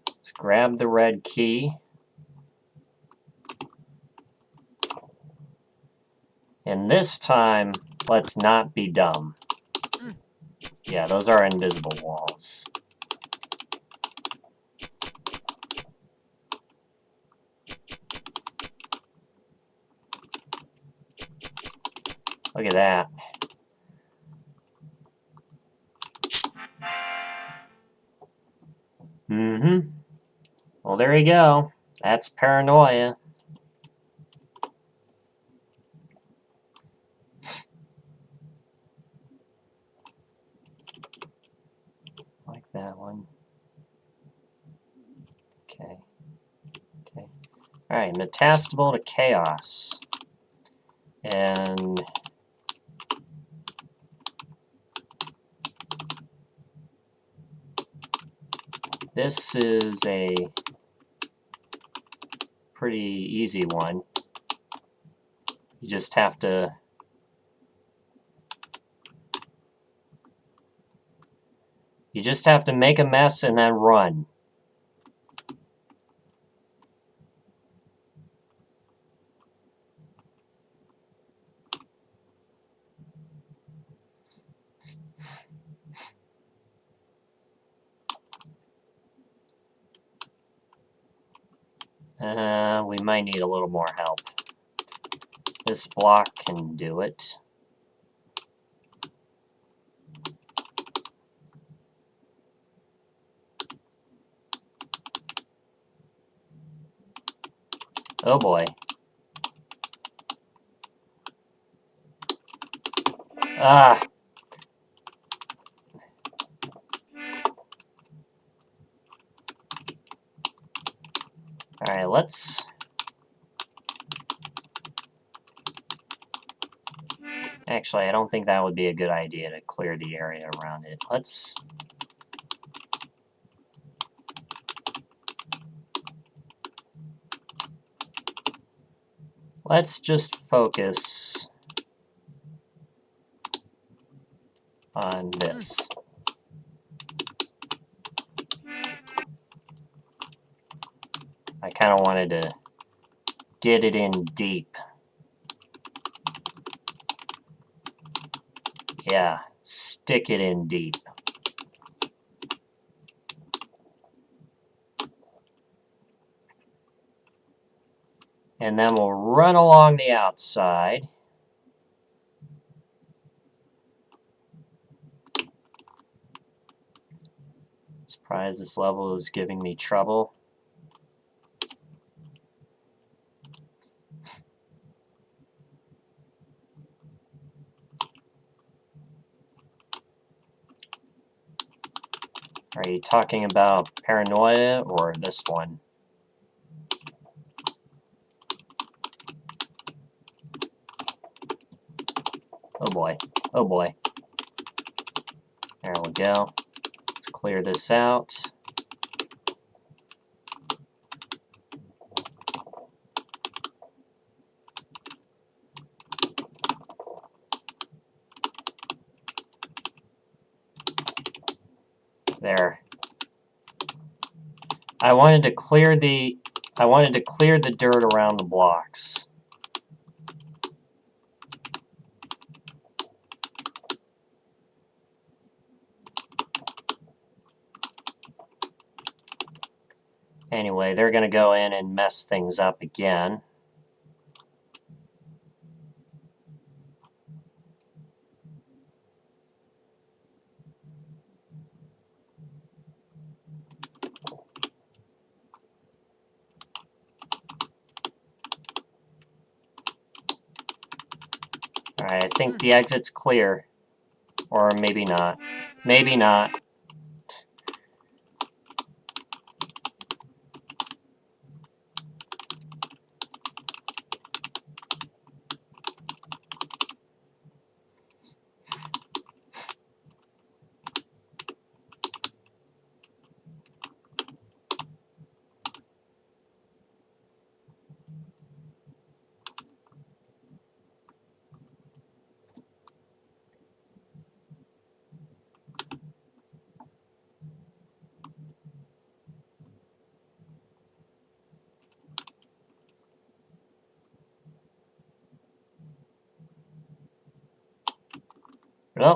Let's grab the red key. And this time, let's not be dumb. Yeah, those are invisible walls. Look at that. Mm-hmm. Well, there you go. That's paranoia. Like that one. Okay. Okay. Alright, metastable to chaos. And this is a pretty easy one. You just have to make a mess and then run. We might need a little more help. This block can do it. Oh boy. Ah! Alright, let's... Actually, I don't think that would be a good idea to clear the area around it. Let's just focus on this. I kind of wanted to get it in deep. Yeah, stick it in deep. And then we'll run along the outside. Surprised this level is giving me trouble. Are you talking about paranoia or this one? Oh boy. Oh boy. There we go. Let's clear this out. There. I wanted to clear the dirt around the blocks. Anyway, they're going to go in and mess things up again. Alright, I think the exit's clear. Or maybe not. Maybe not. Oh.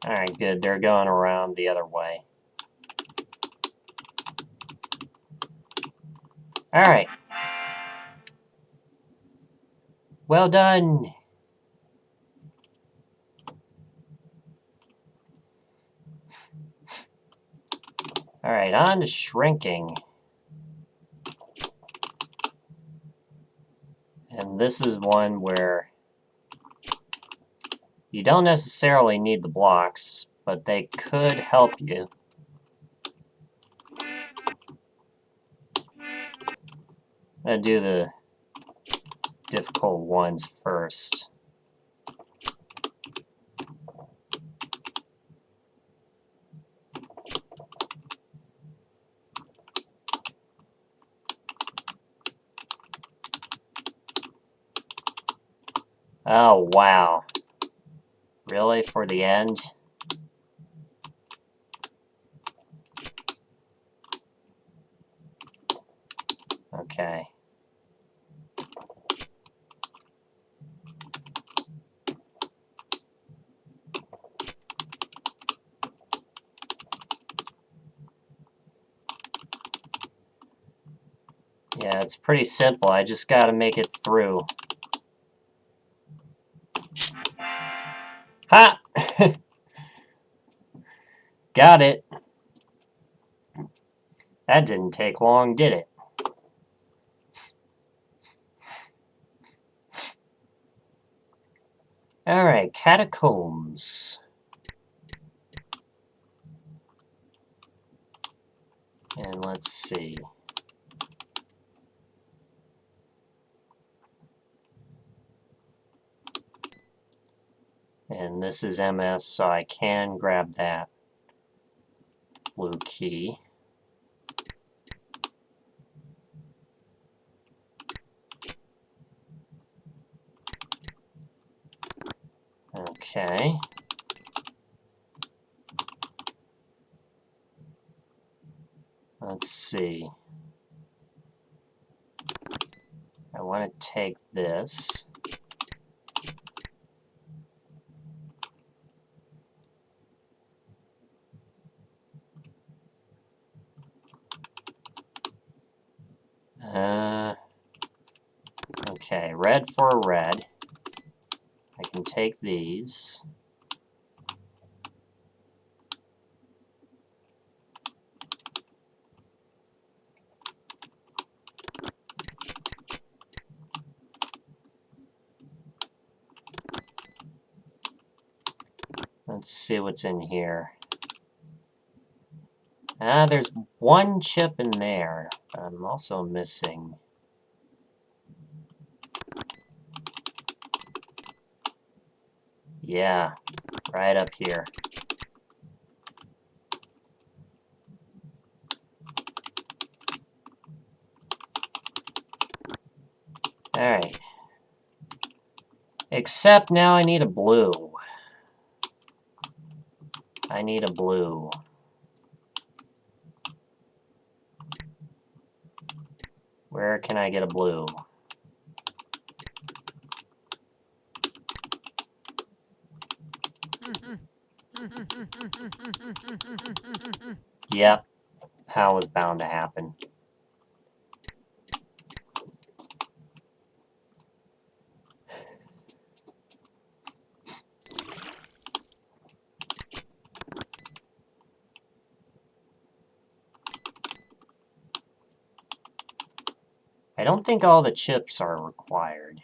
Alright, good. They're going around the other way. Alright. Well done. Alright, on to shrinking. And this is one where you don't necessarily need the blocks, but they could help you. I'm going to do the difficult ones first. Oh, wow. Really? For the end? Okay. Yeah, it's pretty simple. I just gotta make it through. Ha! Got it. That didn't take long, did it? Alright, catacombs. And let's see. And this is MS, so I can grab that blue key. Okay. Let's see. I want to take this. Okay, red for red. I can take these. Let's see what's in here. There's one chip in there, but I'm also missing. Yeah, right up here. Alright. Except now I need a blue. I need a blue. Where can I get a blue? Yep, that was bound to happen. I don't think all the chips are required.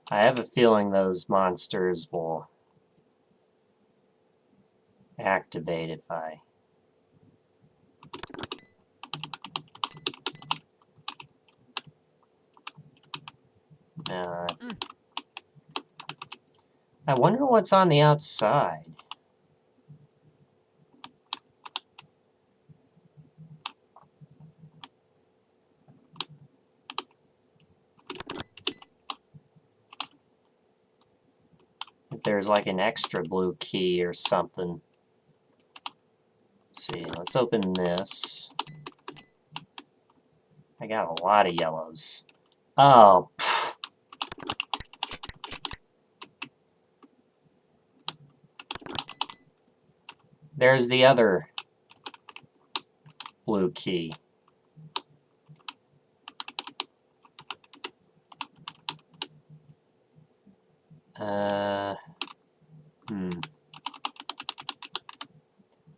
I have a feeling those monsters will activate if I... I wonder what's on the outside. If there's like an extra blue key or something. see, let's open this. I got a lot of yellows. Oh, pfft. There's the other blue key.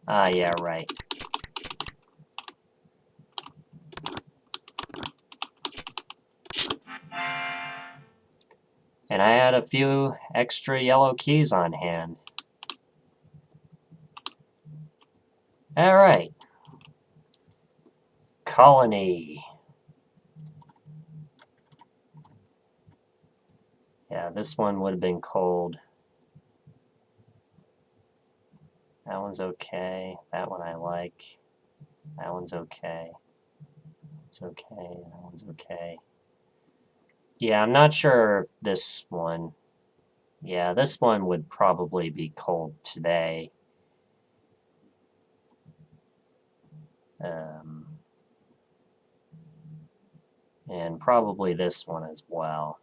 Ah, yeah, right. And I had a few extra yellow keys on hand. All right. Colony. Yeah, this one would have been cold. That one's okay. That one I like. That one's okay. It's okay. That one's okay. Yeah, I'm not sure this one. Yeah, this one would probably be cold today. And probably this one as well.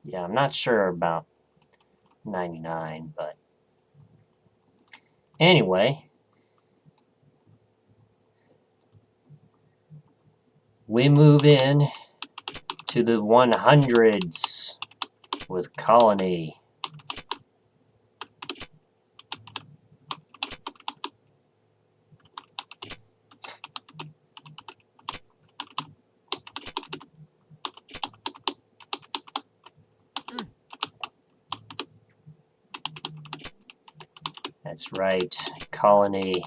Yeah, I'm not sure about 99, but anyway, we move in to the 100s with Colony. That's right, Colony.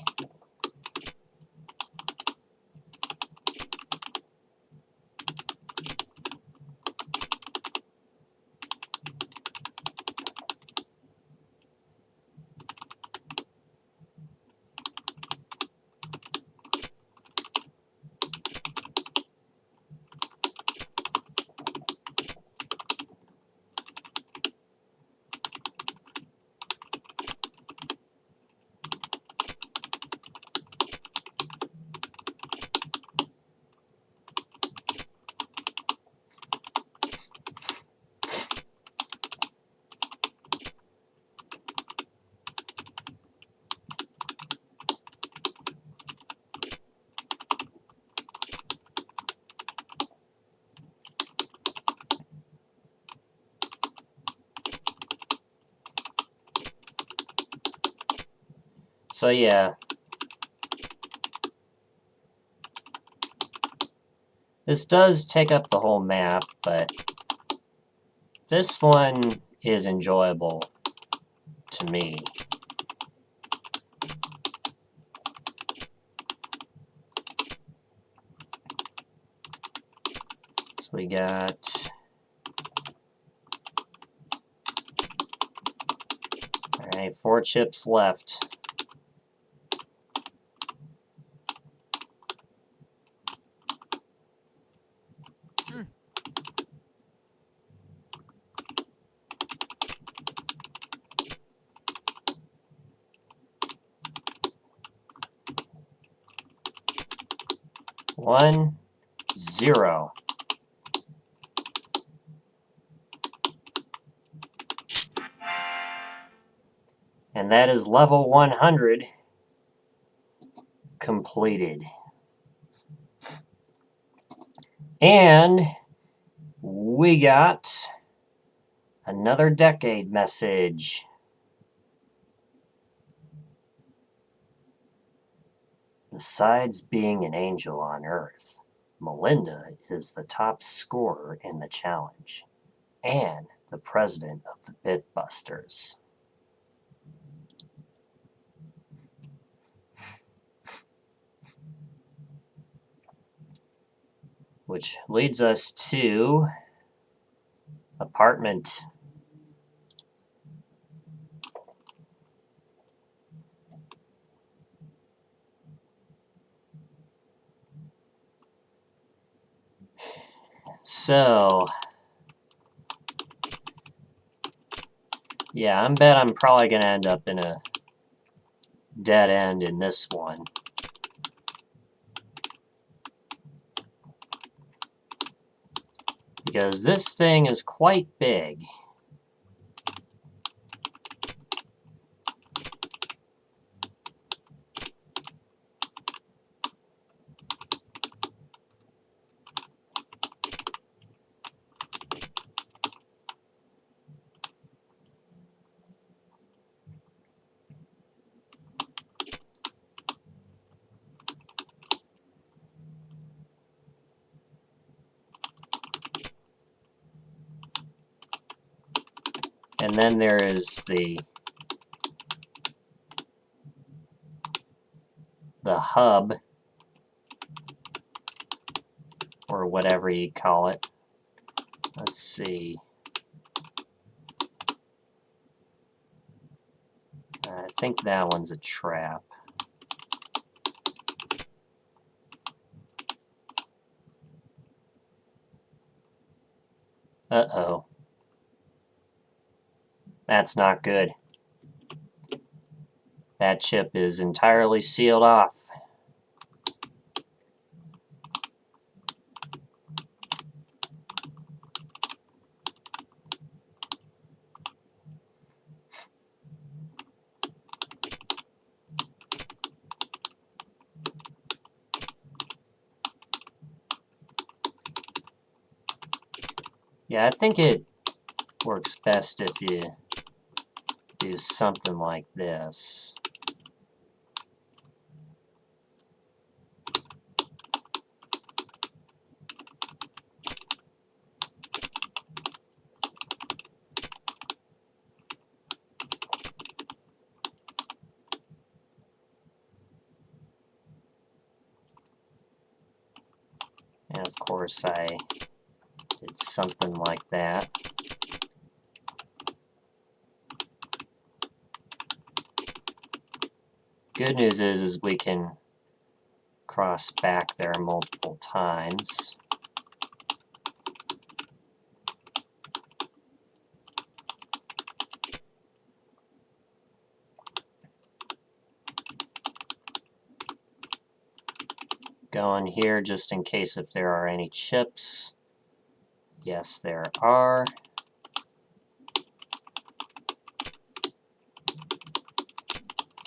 So yeah, this does take up the whole map, but this one is enjoyable to me. So we got... Alright, 4 chips left. One, 0. And that is level 100 completed. And we got another decade message. Besides being an angel on Earth, Melinda is the top scorer in the challenge and the president of the Bitbusters. Which leads us to apartment. So, Yeah, I bet I'm probably going to end up in a dead end in this one. Because this thing is quite big. And then there is the hub, or whatever you call it. Let's see. I think that one's a trap. Uh-oh. That's not good. That chip is entirely sealed off. Yeah, I think it works best if you do something like this. And of course I did something like that. Good news is we can cross back there multiple times. Go in here just in case if there are any chips. Yes, there are.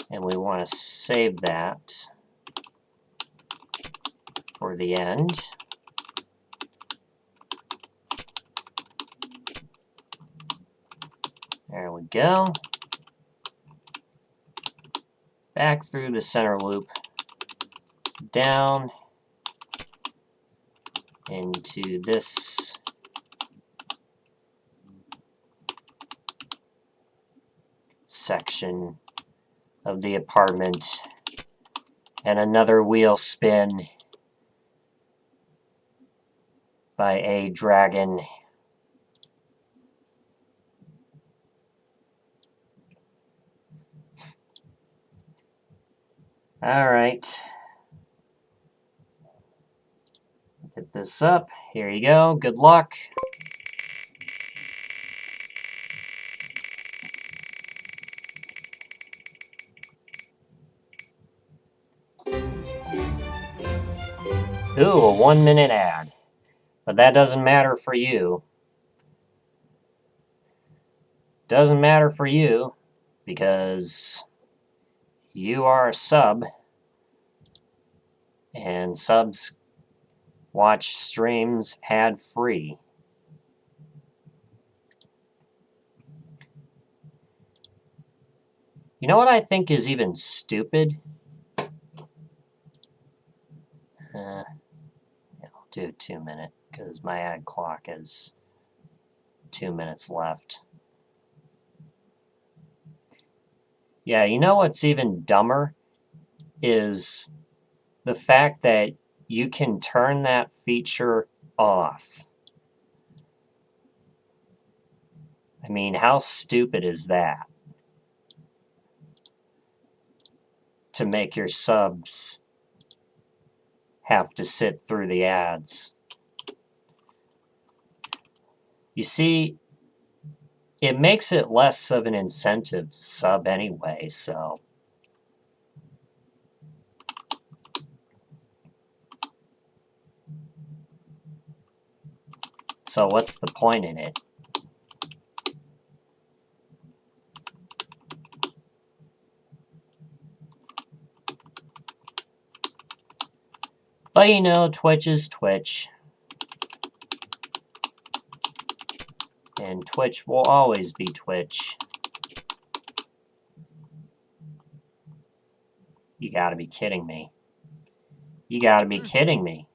And we want to save that for the end. There we go. Back through the center loop, down into this section of the apartment, and another wheel spin by a dragon. All right. Get this up. Here you go. Good luck. Ooh, a 1-minute ad. But that doesn't matter for you. Doesn't matter for you because you are a sub, and subs watch streams ad-free. You know what I think is even stupid? I'll do 2 minute because my ad clock is 2 minutes left. Yeah, you know what's even dumber is the fact that you can turn that feature off. I mean, how stupid is that? To make your subs have to sit through the ads. You see, it makes it less of an incentive to sub anyway, so. So what's the point in it? But you know, Twitch is Twitch. And Twitch will always be Twitch. You gotta be kidding me. You gotta be kidding me.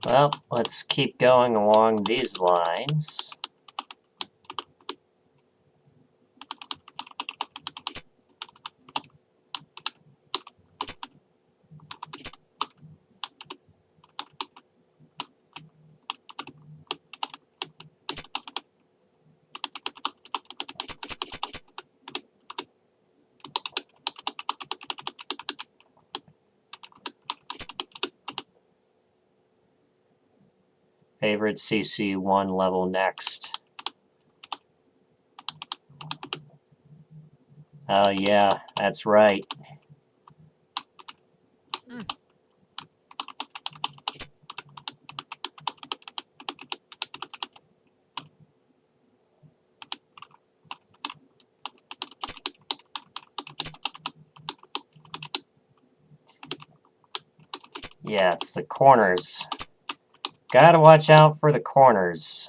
Well, let's keep going along these lines. Favorite CC1 level next. Oh yeah, that's right. Yeah, it's the corners. Gotta watch out for the corners.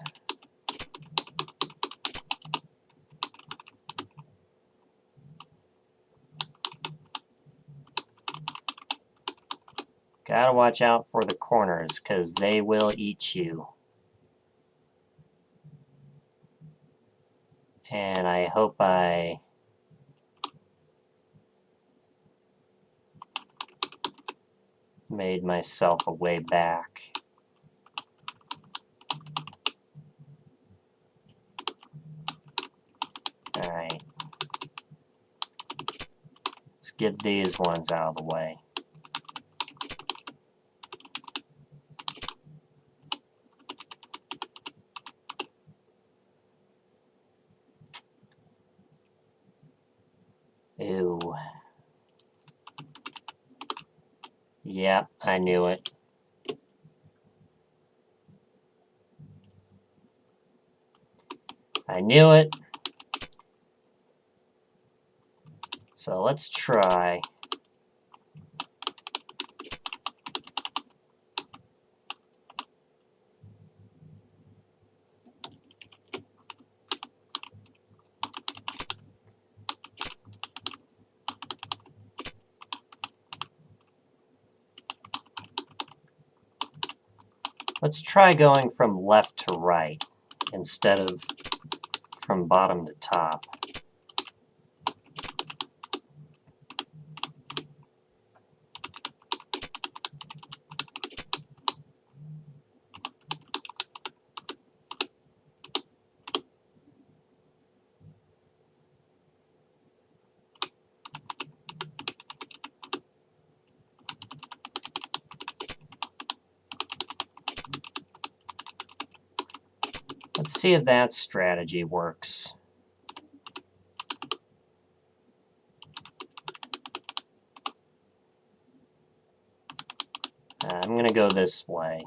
Gotta watch out for the corners, because they will eat you. And I hope I... made myself a way back. Alright. Let's get these ones out of the way. Ew. Yep, I knew it. I knew it. So let's try. Let's try going from left to right instead of from bottom to top. Let's see if that strategy works. I'm going to go this way.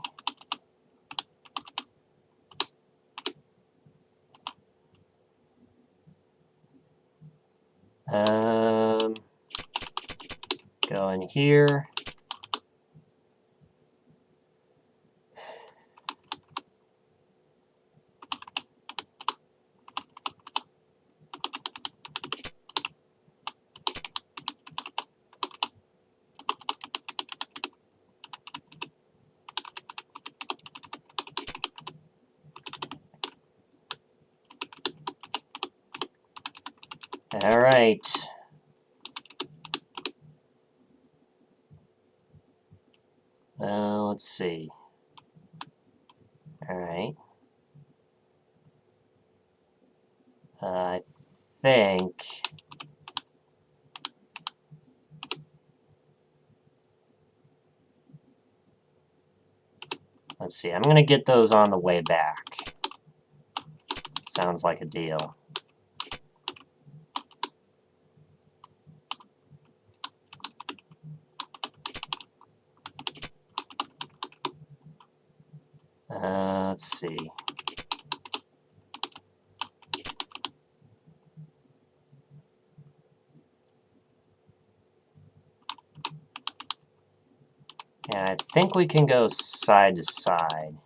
Go in here. All right. Let's see. All right. I think... Let's see. I'm going to get those on the way back. Sounds like a deal. Let's see. Yeah, I think we can go side to side.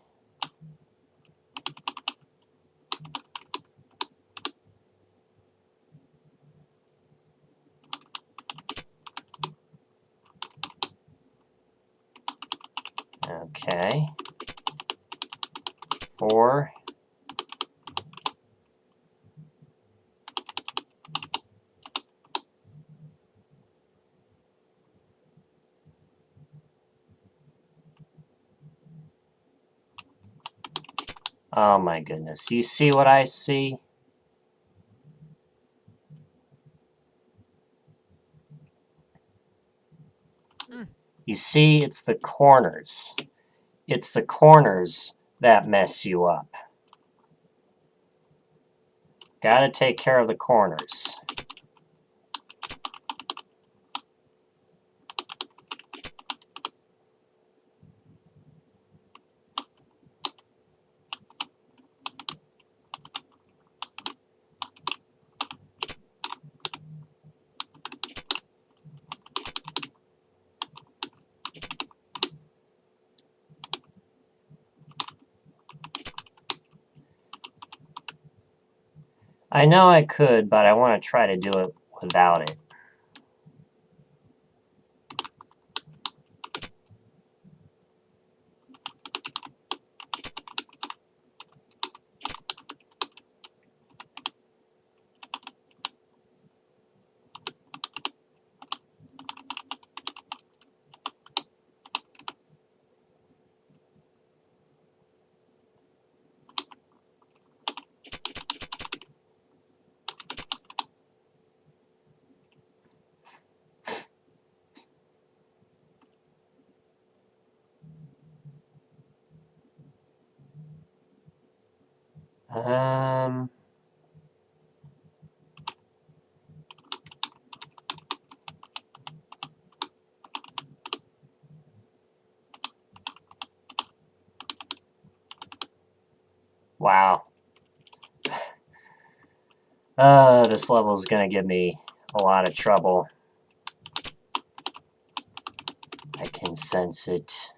Okay. 4. Oh my goodness. You see what I see? You see, it's the corners. It's the corners that mess you up. Gotta take care of the corners. I know I could, but I want to try to do it without it. Wow. This level is going to give me a lot of trouble. I can sense it.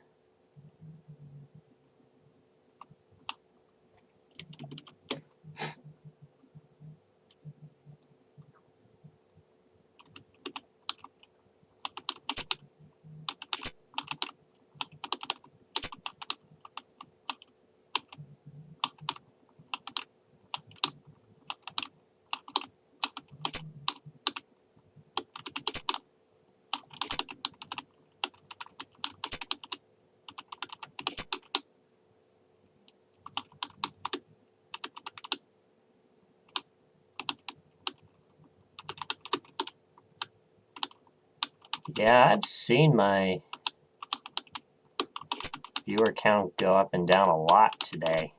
Yeah, I've seen my viewer count go up and down a lot today.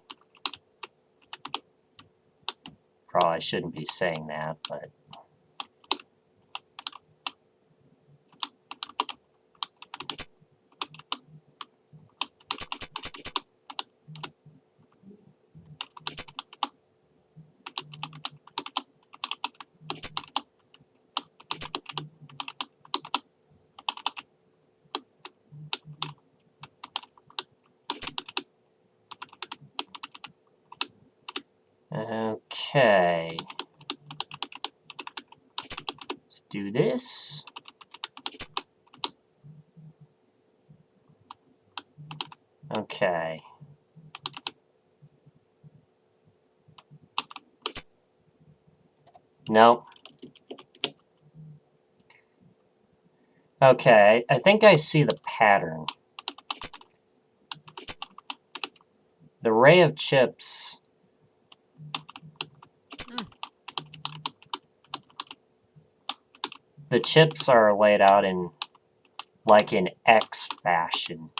Probably shouldn't be saying that, but... Okay. Let's do this. Okay. Nope. Okay, I think I see the pattern. The array of chips... The chips are laid out in, like, in X fashion.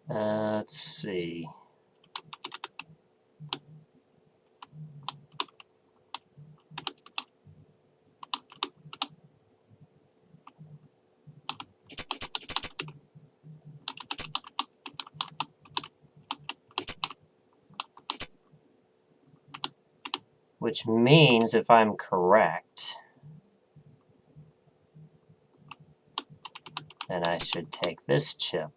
Let's see. Which means, if I'm correct, then I should take this chip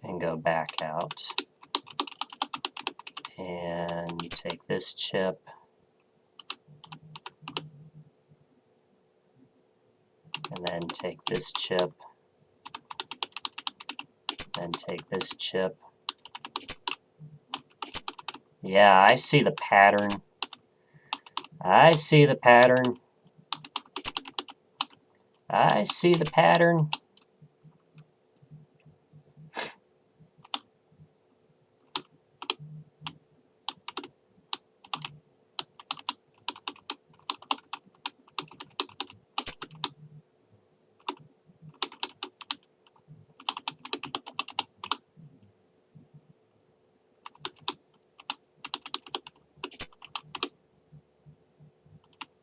and go back out. And take this chip. And then take this chip. And take this chip. Yeah, I see the pattern. I see the pattern. I see the pattern.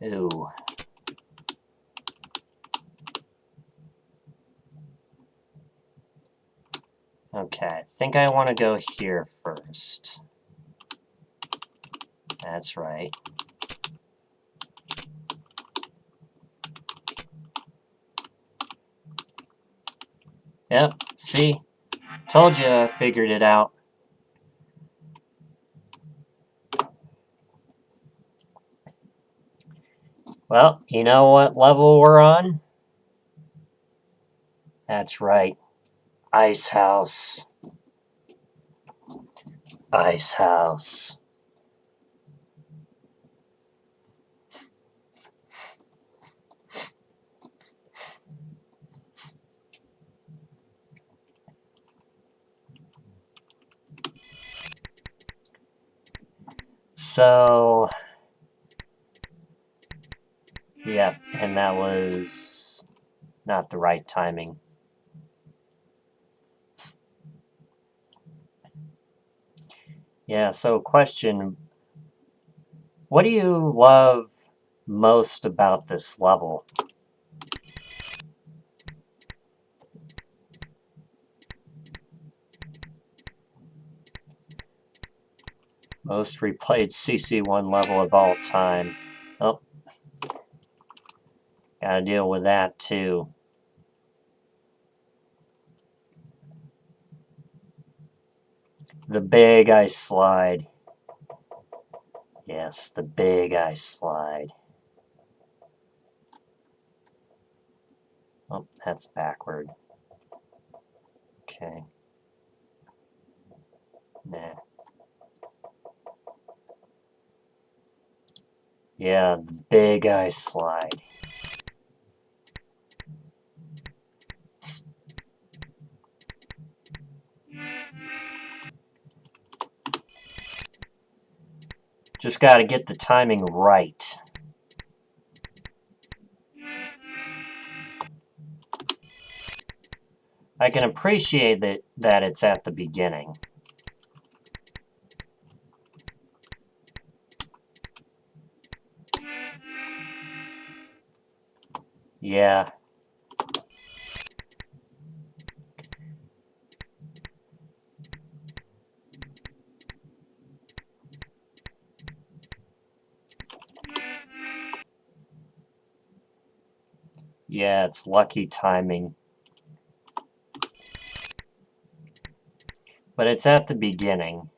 Ooh. Okay, I think I want to go here first. That's right. Yep, see? Told you I figured it out. Well, you know what level we're on? That's right. Ice House. Ice House. So, yeah, and that was not the right timing. Yeah, so question, what do you love most about this level? Most replayed CC1 level of all time. Oh, gotta deal with that too. The big ice slide. Yes, the big ice slide. Oh, that's backward. Okay. Nah. Yeah, the big ice slide. Just gotta get the timing right. I can appreciate that it's at the beginning. Yeah. Yeah, it's lucky timing. But it's at the beginning.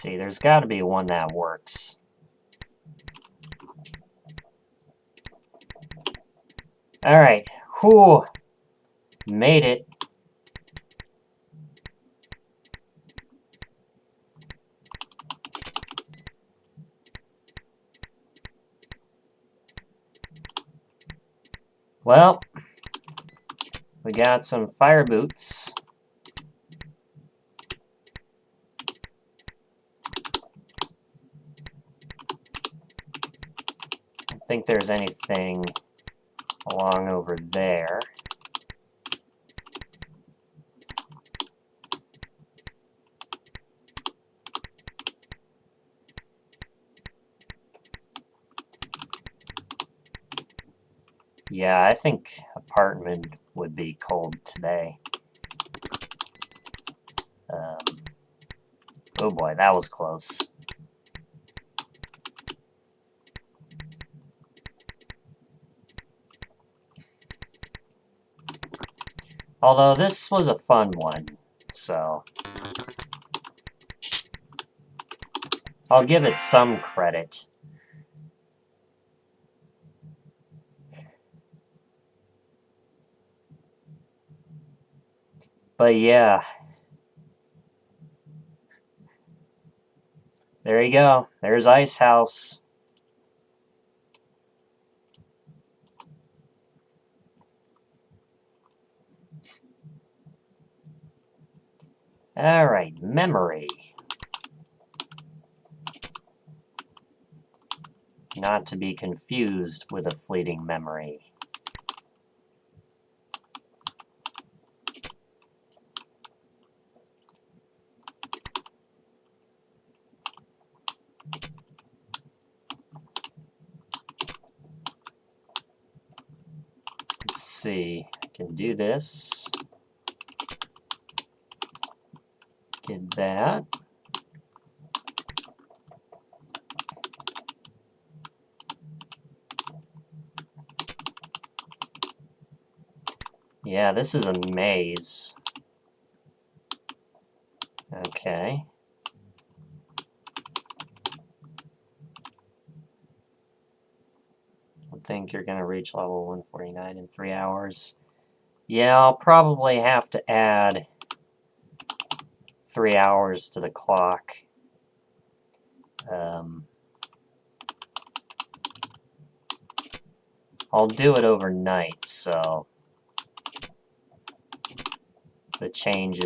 See, there's got to be one that works. Alright. Whew. Made it. Well, we got some fire boots. I don't think there's anything along over there. Yeah, I think apartment would be cold today. Oh boy, that was close. Although this was a fun one, so I'll give it some credit. But yeah, there you go. There's Ice House. Alright, memory. Not to be confused with a fleeting memory. Let's see, I can do this. Get that. Yeah, this is a maze. Okay. I think you're going to reach level 149 in 3 hours. Yeah, I'll probably have to add 3 hours to the clock. I'll do it overnight, so the change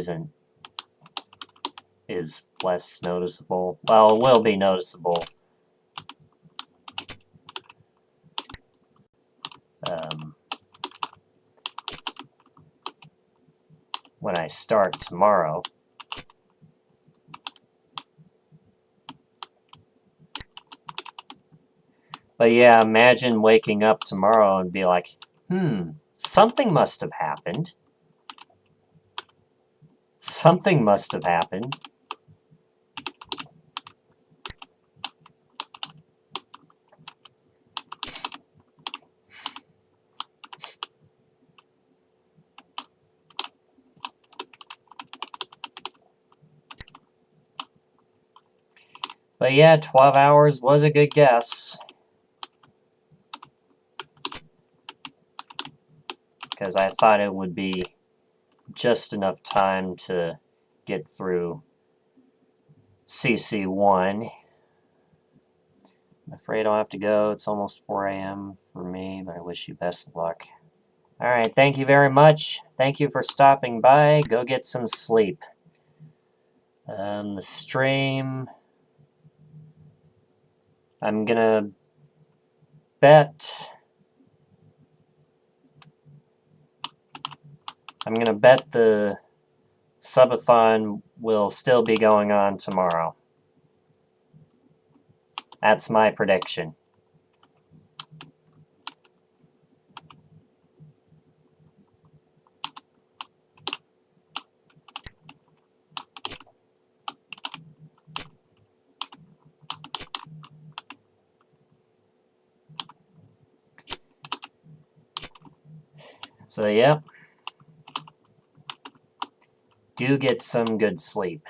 is less noticeable. Well, it will be noticeable. When I start tomorrow. But yeah, imagine waking up tomorrow and be like, something must have happened. Something must have happened. But yeah, 12 hours was a good guess. Because I thought it would be just enough time to get through CC1. I'm afraid I'll have to go. It's almost 4 a.m. for me, but I wish you best of luck. Alright, thank you very much. Thank you for stopping by. Go get some sleep. The stream... I'm gonna bet the subathon will still be going on tomorrow. That's my prediction. So, yeah. Do get some good sleep.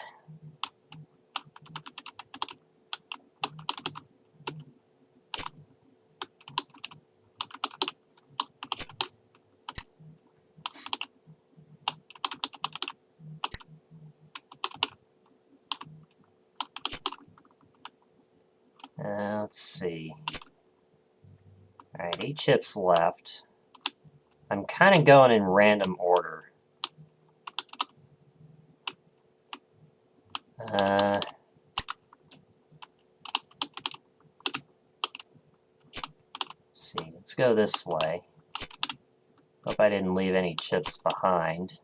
let's see. Alright, 8 chips left. I'm kind of going in random order. Let's see, let's go this way. Hope I didn't leave any chips behind.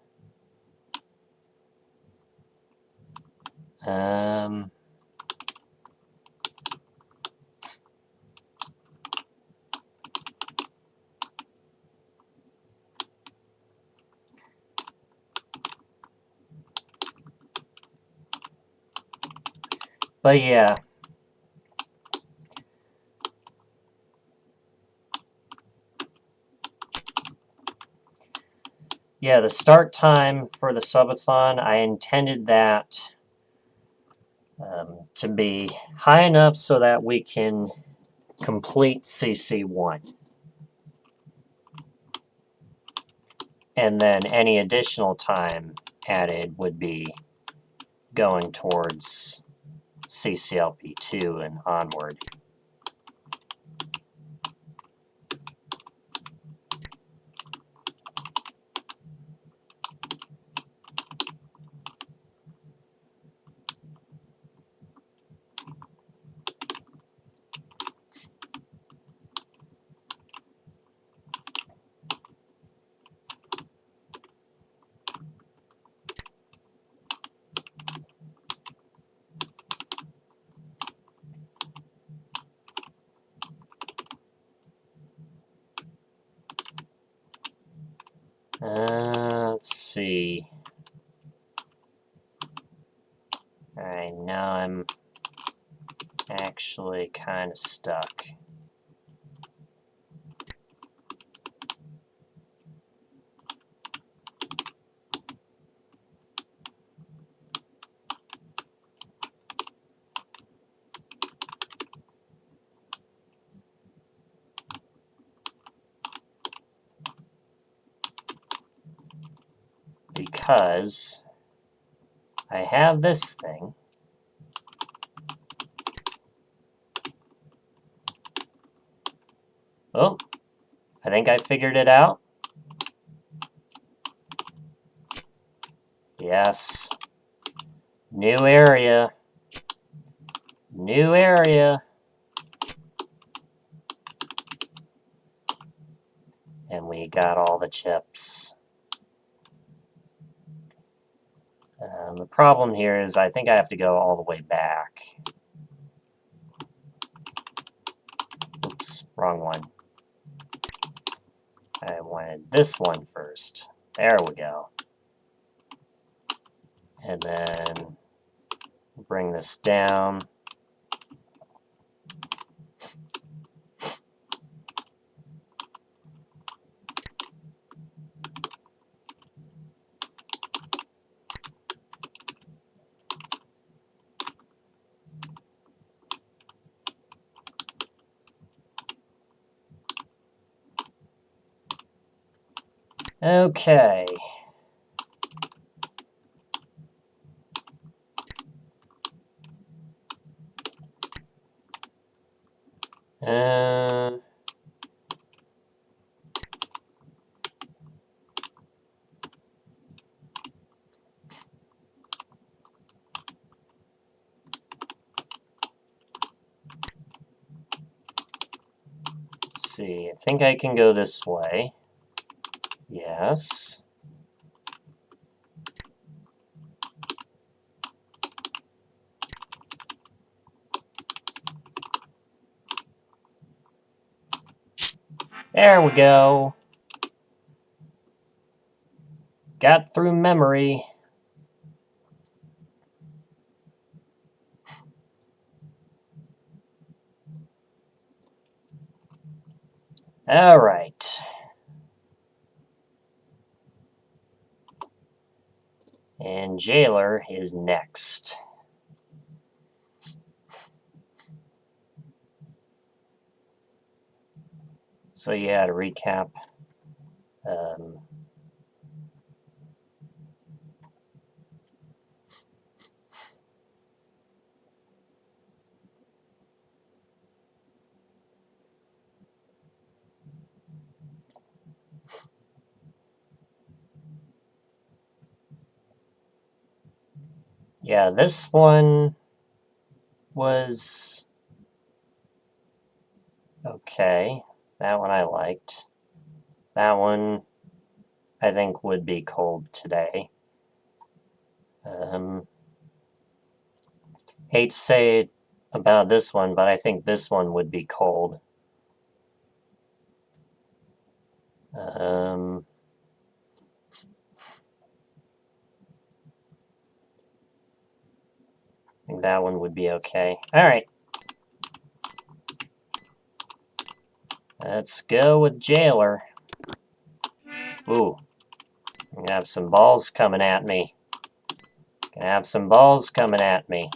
But yeah. Yeah, the start time for the subathon, I intended that to be high enough so that we can complete CC1. And then any additional time added would be going towards CCLP2 and onward. Let's see. Alright, now I'm actually kind of stuck. Because I have this thing. Oh, I think I figured it out. Yes. New area. New area. And we got all the chips. The problem here is I think I have to go all the way back. Oops, wrong one. I wanted this one first. There we go. And then bring this down. Okay. Let's see, I think I can go this way. Yes. There we go. Got through memory. All right. And Jailer is next. So yeah, to recap, Yeah, this one was okay. That one I liked. That one I think would be cold today. Hate to say it about this one, but I think this one would be cold. I think that one would be okay. Alright. Let's go with Jailer. Ooh. I'm gonna have some balls coming at me. Gonna have some balls coming at me.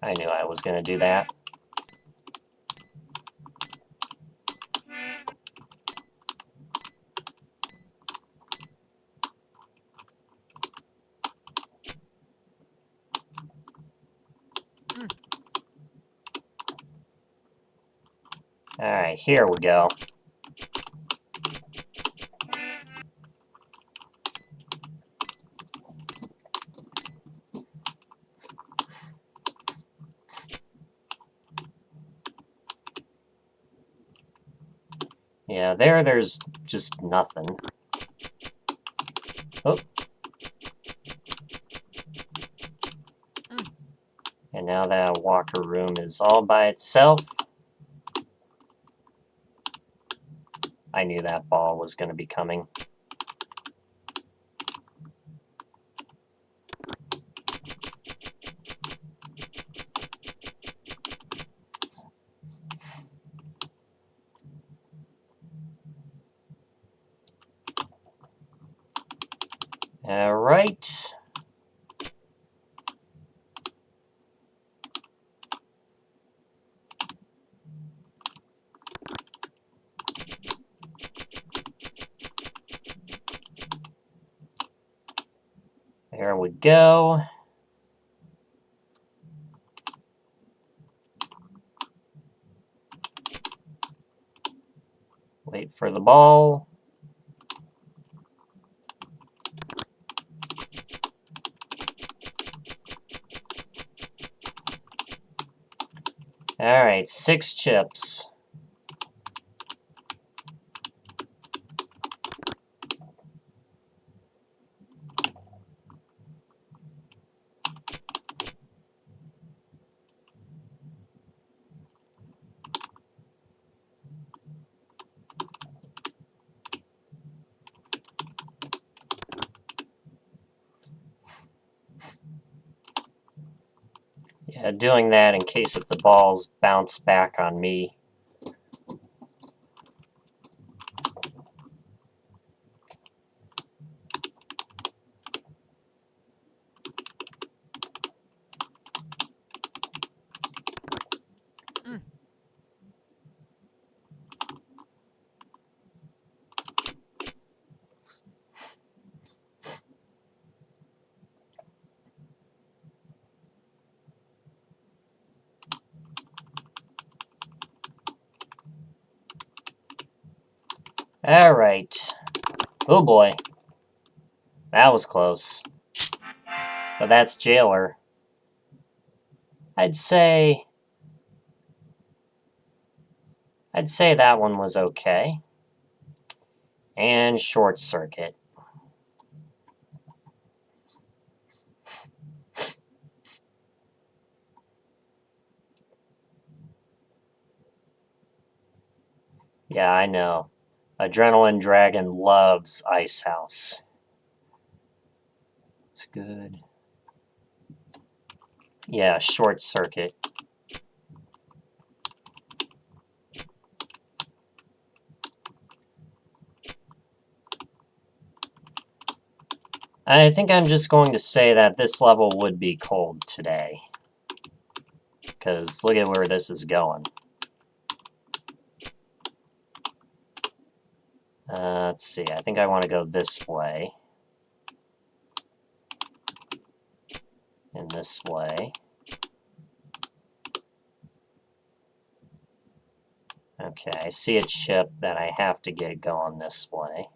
I knew I was gonna do that. Alright, here we go. Yeah, there's just nothing. Oh. And now that Walker room is all by itself. I knew that ball was going to be coming. Alright. There we go. Wait for the ball. Alright, 6 chips. Yeah, doing that in case if the balls bounce back on me. Alright. Oh boy. That was close. But that's Jailer. I'd say that one was okay. And Short Circuit. Yeah, I know. Adrenaline Dragon loves Ice House. It's good. Yeah, Short Circuit. I think I'm just going to say that this level would be cold today. Because look at where this is going. Let's see, I think I want to go this way. And this way. Okay, I see a chip that I have to get going this way.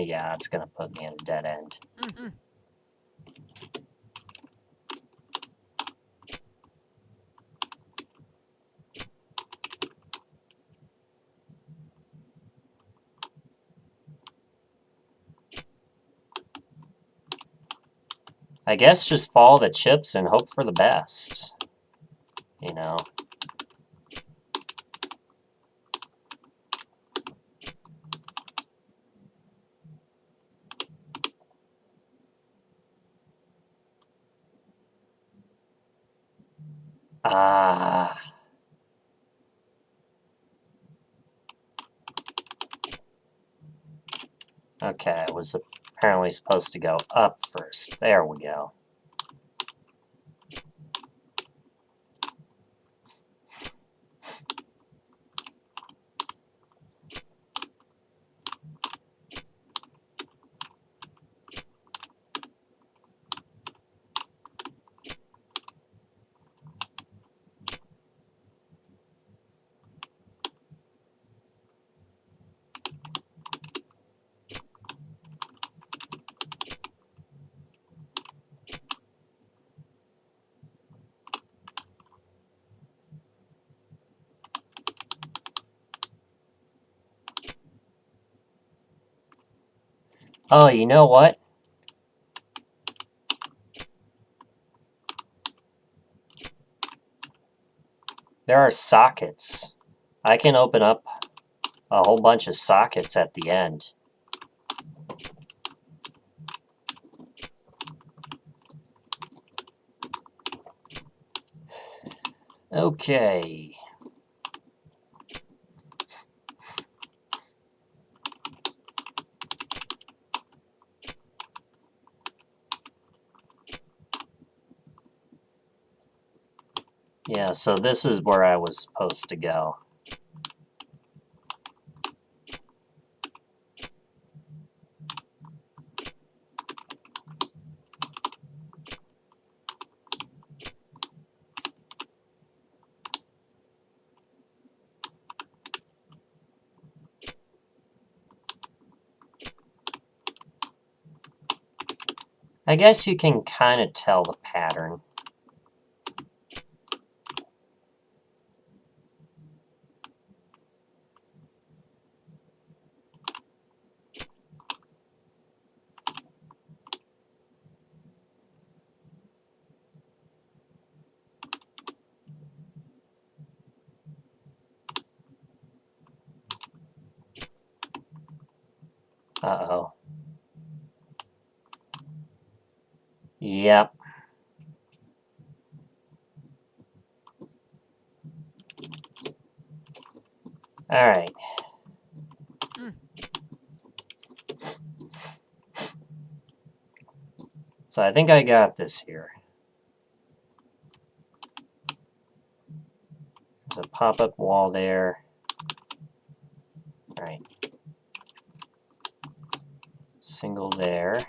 Yeah, it's gonna put me in a dead end. I guess just follow the chips and hope for the best. You know? Ah. Okay, I was apparently supposed to go up first. There we go. Oh, you know what? There are sockets. I can open up a whole bunch of sockets at the end. Okay. Yeah, so this is where I was supposed to go. I guess you can kind of tell the pattern. Uh-oh. Yep. All right. So I think I got this here. There's a pop-up wall there. All right. Single there.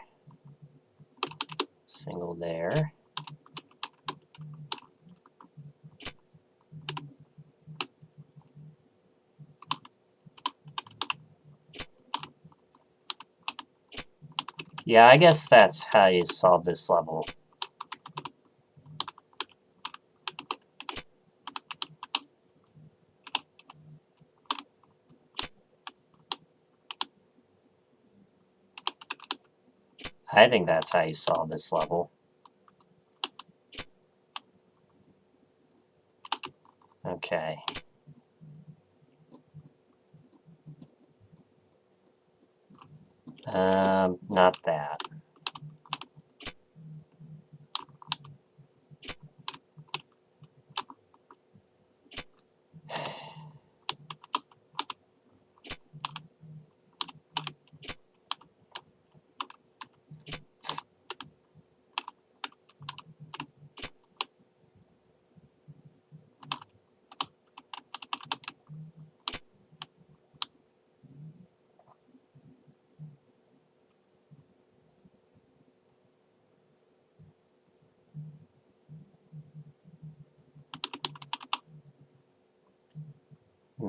Single there. Yeah, I guess that's how you solve this level. I think that's how you solve this level. Okay. Not that.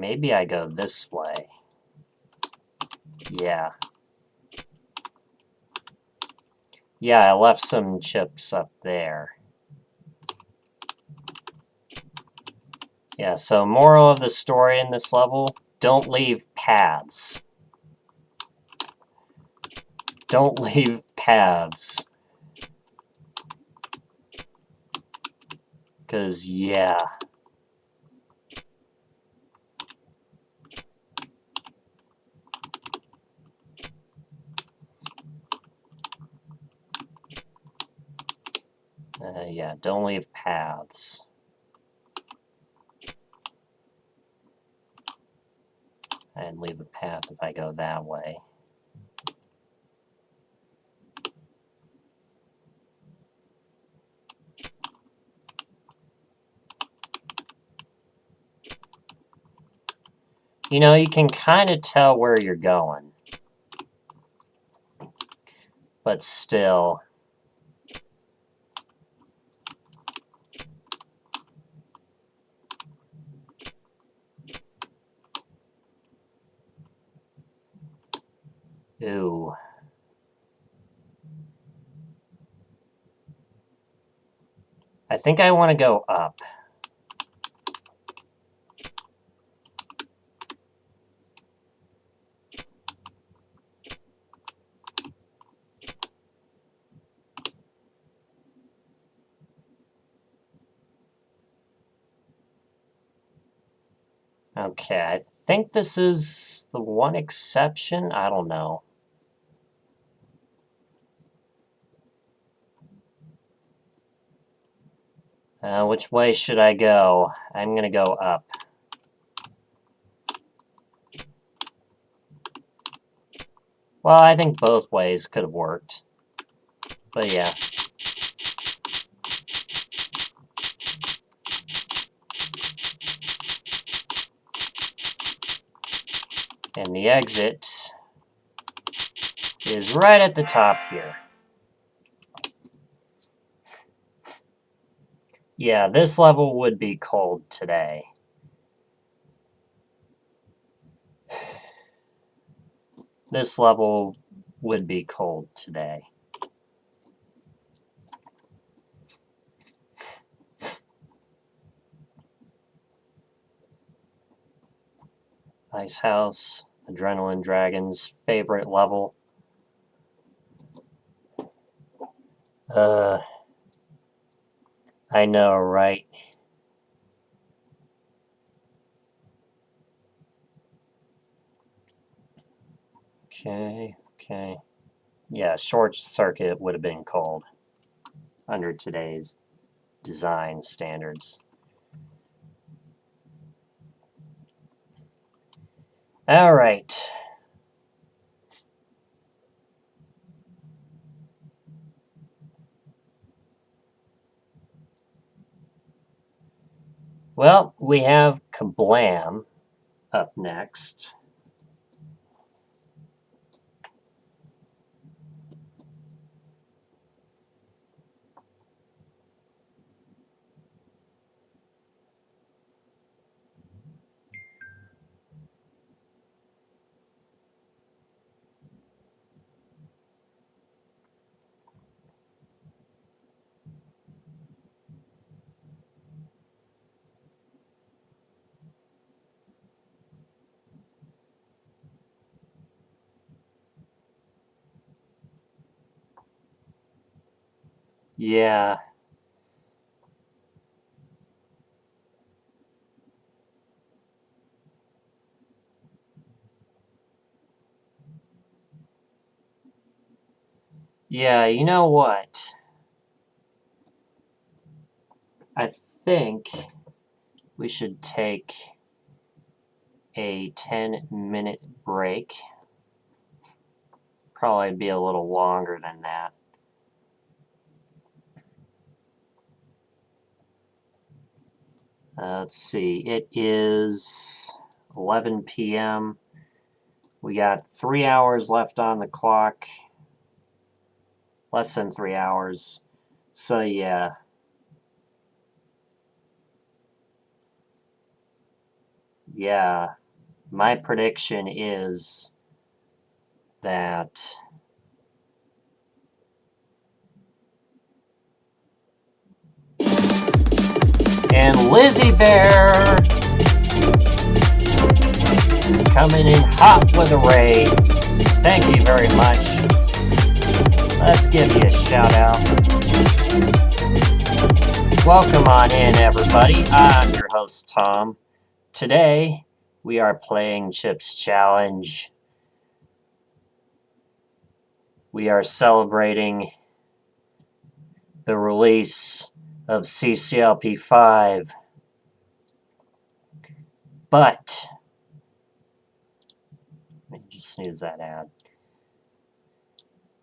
maybe I go this way. Yeah. Yeah, I left some chips up there. Yeah, so moral of the story in this level, don't leave paths. Don't leave paths. Because, yeah. Yeah, don't leave paths. I'd leave a path if I go that way. You know, you can kind of tell where you're going. But still. Ooh. I think I want to go up. Okay, I think this is the one exception. I don't know. Which way should I go? I'm going to go up. Well, I think both ways could have worked. But yeah. And the exit is right at the top here. Yeah, this level would be cold today. This level would be cold today. Ice House, Adrenaline Dragon's favorite level. I know, right? Okay. Yeah, short circuit would have been cold under today's design standards. All right. Well, we have Kablam up next. Yeah. Yeah, you know what? I think we should take a 10-minute break. Probably be a little longer than that. Let's see. It is 11 p.m. We got 3 hours left on the clock. Less than 3 hours. So, yeah, yeah, my prediction is that and Lizzie Bear coming in hot with a raid. Thank you very much. Let's give you a shout out. Welcome on in, everybody. I'm your host, Tom. Today, we are playing Chips Challenge. We are celebrating the release of CCLP5. But, let me just snooze that ad.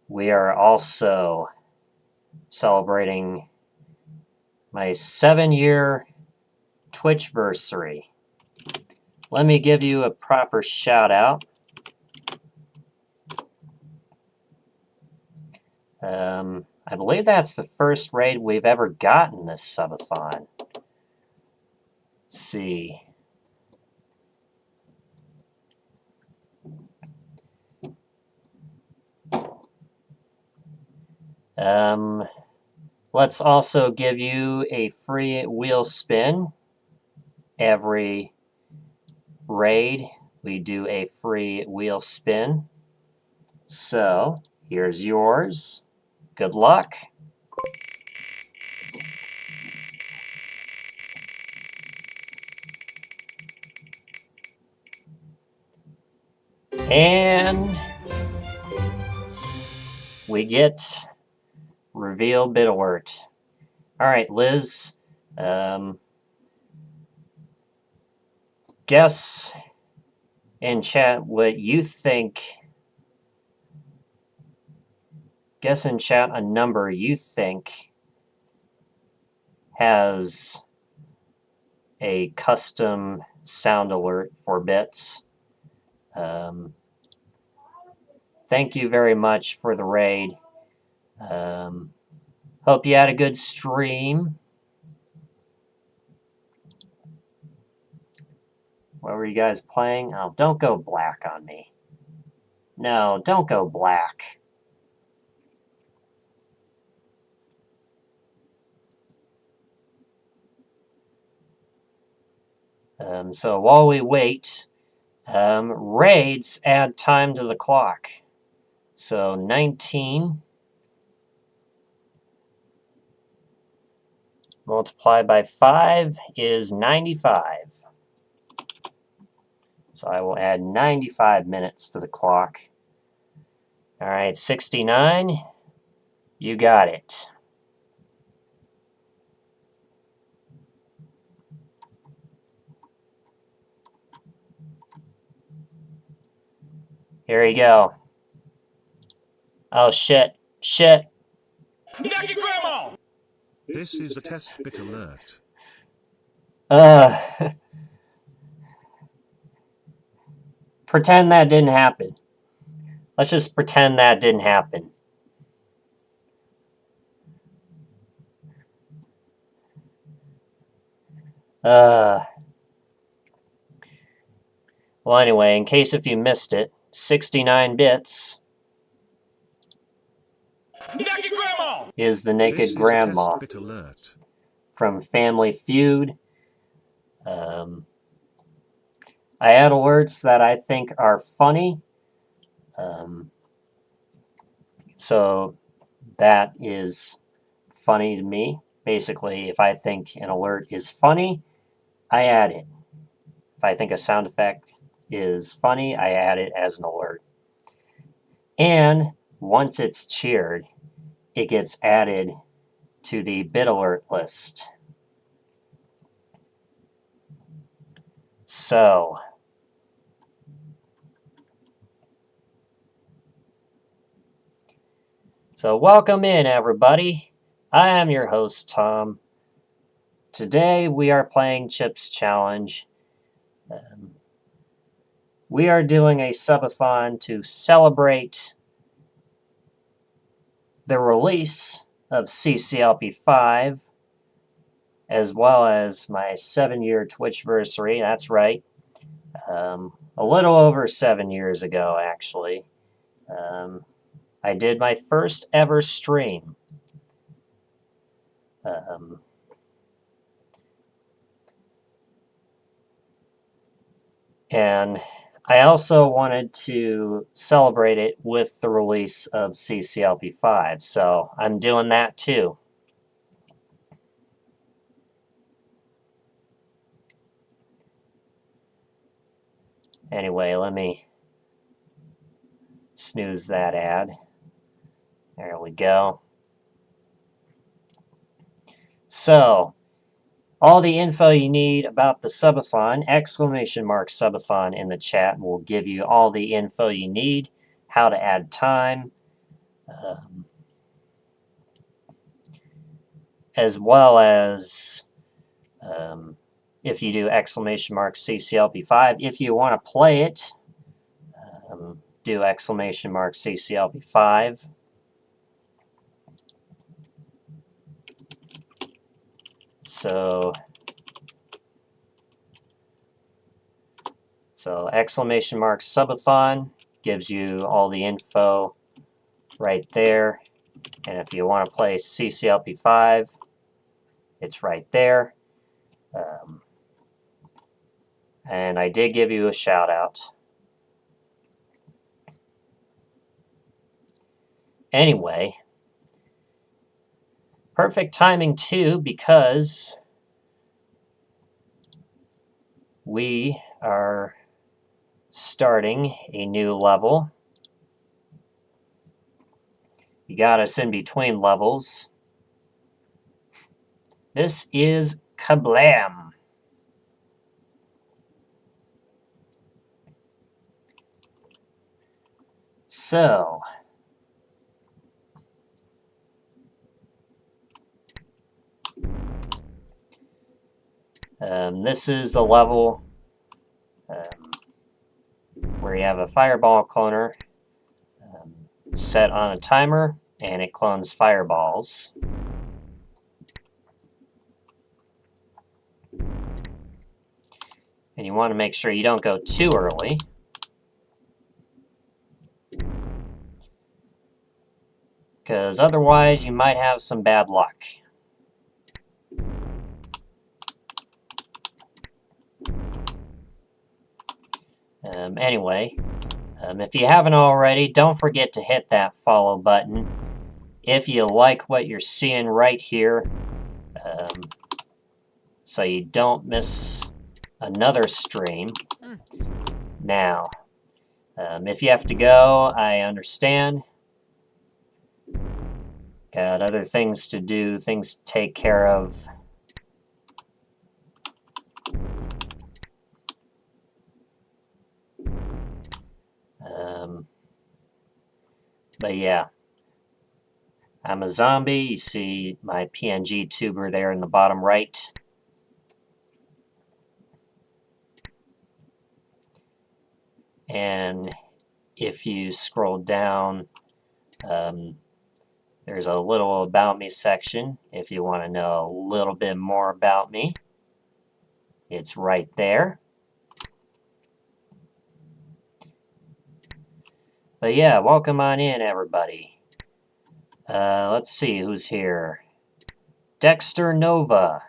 We are also celebrating my 7-year Twitchversary. Let me give you a proper shout out. I believe that's the first raid we've ever gotten this subathon. Let's see. Let's also give you a free wheel spin. Every raid, we do a free wheel spin. So, here's yours. Good luck. And we get reveal bid alert. All right, Liz. Guess in chat what you think. Guess in chat a number you think has a custom sound alert for bits. Thank you very much for the raid. Hope you had a good stream. What were you guys playing? Oh, don't go black on me. No, don't go black. So while we wait, raids add time to the clock. So 19 multiplied by 5 is 95. So I will add 95 minutes to the clock. All right, 69. You got it. Here you go. Oh, shit. Shit. Knock your grandma! This is a test bit alert. Pretend that didn't happen. Let's just pretend that didn't happen. Well, anyway, in case if you missed it, 69 bits is the naked grandma from Family Feud. I add alerts that I think are funny. So that is funny to me. Basically, if I think an alert is funny, I add it. If I think a sound effect is funny, I add it as an alert. And once it's cheered, it gets added to the bit alert list. So, welcome in, everybody. I am your host, Tom. Today we are playing Chips Challenge. We are doing a subathon to celebrate the release of CCLP5, as well as my 7-year Twitchversary. That's right. a little over 7 years ago, actually. I did my first ever stream. And I also wanted to celebrate it with the release of CCLP5, so I'm doing that too. Anyway, let me snooze that ad. There we go. So, all the info you need about the Subathon, !Subathon in the chat will give you all the info you need, how to add time, as well as if you do !CCLP5. If you want to play it, do !CCLP5. So !Subathon gives you all the info right there. And if you want to play CCLP5, it's right there. And I did give you a shout out. Anyway, perfect timing too, because we are starting a new level. You got us in between levels. This is Kablam. So, this is a level where you have a fireball cloner set on a timer, and it clones fireballs. And you want to make sure you don't go too early. Because otherwise you might have some bad luck. Anyway, if you haven't already, don't forget to hit that follow button. If you like what you're seeing right here, so you don't miss another stream. Now, if you have to go, I understand. Got other things to do, things to take care of. But yeah, I'm a zombie. You see my PNG tuber there in the bottom right. And if you scroll down, there's a little about me section. If you want to know a little bit more about me, it's right there. But yeah, welcome on in, everybody. Let's see who's here. Dexter Nova.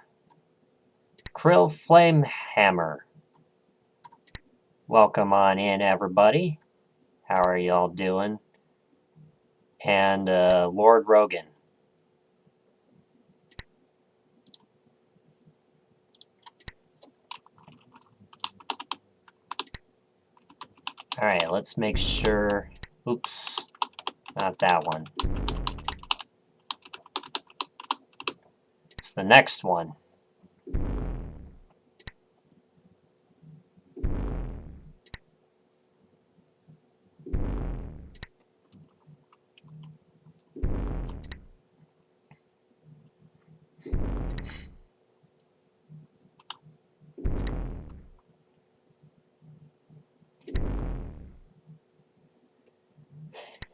Krill Flamehammer. Welcome on in, everybody. How are y'all doing? And Lord Rogan. Alright, let's make sure... Oops, not that one. It's the next one.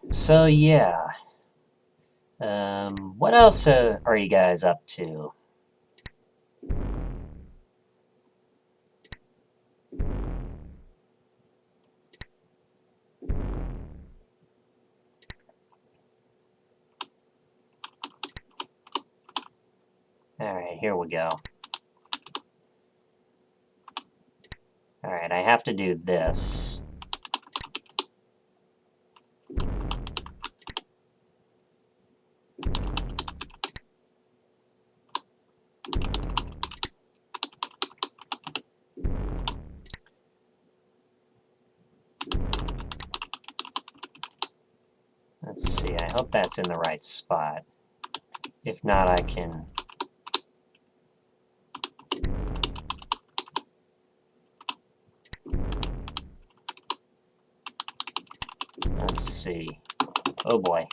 So yeah, what else are you guys up to? Alright, here we go. Alright, I have to do this. Let's see, I hope that's in the right spot. If not, I can... Let's see. Oh boy.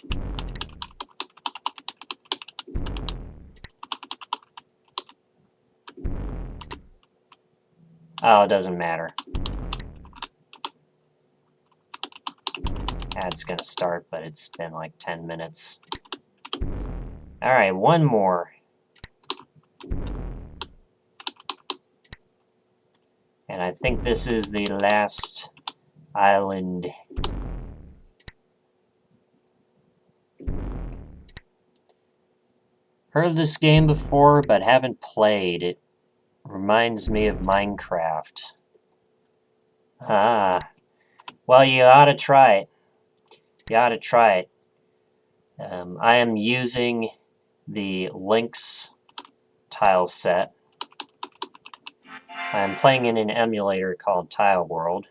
Oh, it doesn't matter. Ad's gonna start, but it's been like 10 minutes. Alright, one more. And I think this is the last island. Heard of this game before, but haven't played. It reminds me of Minecraft. Ah. Well, you ought to try it. You ought to try it. I am using the Lynx tile set. I'm playing in an emulator called Tile World.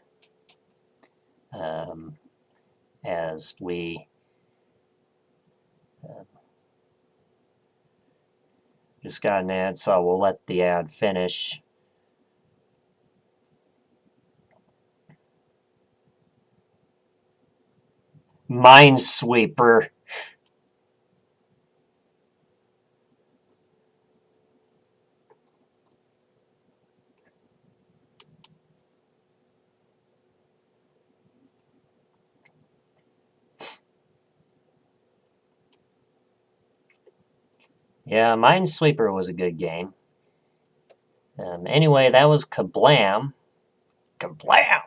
As we just got an ad, so we'll let the ad finish. Minesweeper. Yeah, Minesweeper was a good game. Anyway, that was Kablam. Kablam!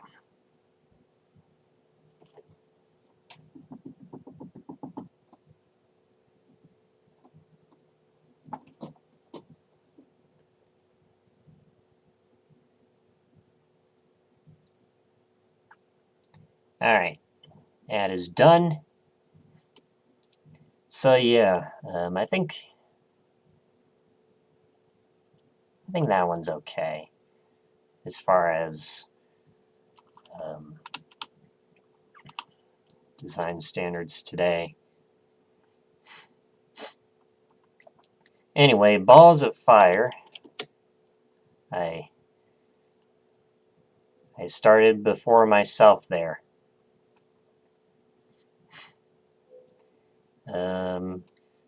Alright, ad is done. So yeah, I think that one's okay as far as design standards today. Anyway, Balls of Fire. I started before myself there.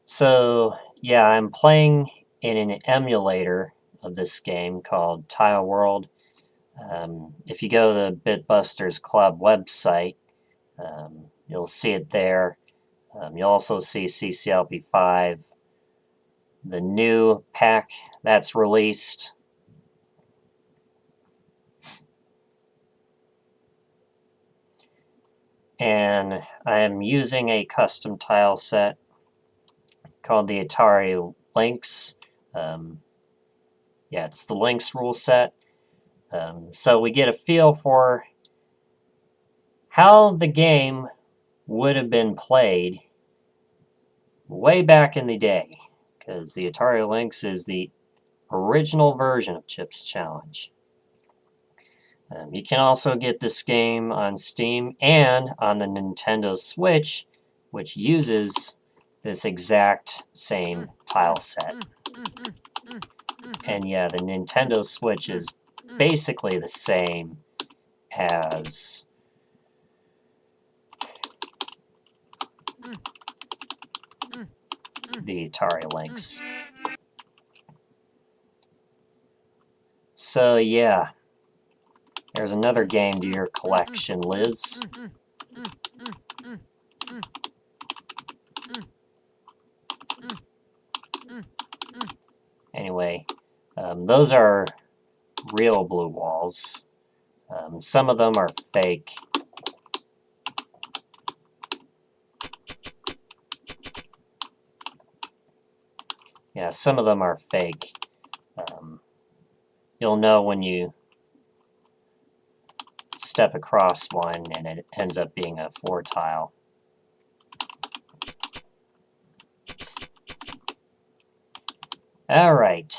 So yeah, I'm playing in an emulator of this game called Tile World. If you go to the Bitbusters Club website, you'll see it there. You'll also see CCLP5, the new pack that's released. And I am using a custom tile set called the Atari Lynx. Yeah, it's the Lynx rule set. So we get a feel for how the game would have been played way back in the day, because the Atari Lynx is the original version of Chips Challenge. You can also get this game on Steam and on the Nintendo Switch, which uses this exact same tile set. And yeah, the Nintendo Switch is basically the same as the Atari Lynx. So yeah, there's another game to your collection, Liz. Anyway, those are real blue walls. Some of them are fake. Yeah, some of them are fake. You'll know when you step across one and it ends up being a 4 tile. All right.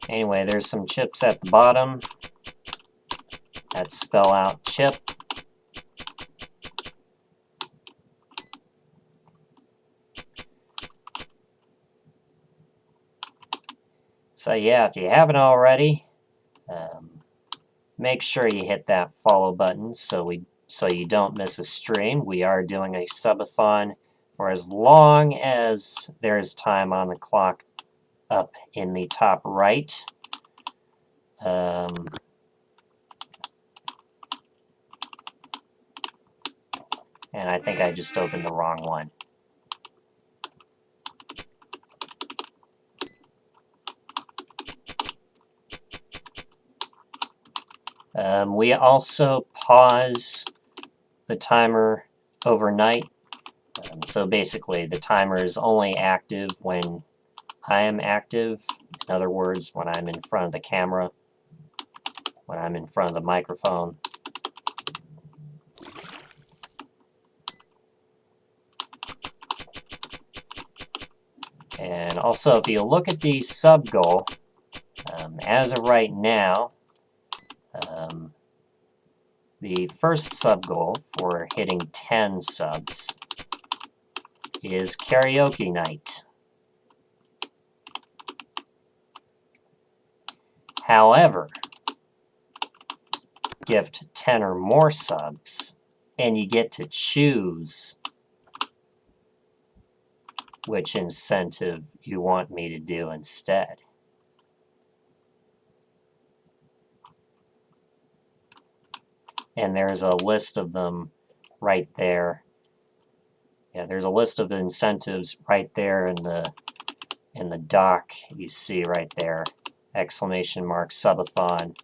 Anyway, there's some chips at the bottom that spell out chip. So yeah, if you haven't already, make sure you hit that follow button so you don't miss a stream. We are doing a subathon for as long as there's time on the clock up in the top right. And I think I just opened the wrong one. We also pause the timer overnight. So basically, the timer is only active when I am active. In other words, when I'm in front of the camera, when I'm in front of the microphone. And also, if you look at the sub goal, as of right now, the first sub goal for hitting 10 subs is karaoke night. However, gift 10 or more subs, and you get to choose which incentive you want me to do instead. And there's a list of them right there. Yeah, there's a list of incentives right there in the dock. You see right there, exclamation mark subathon.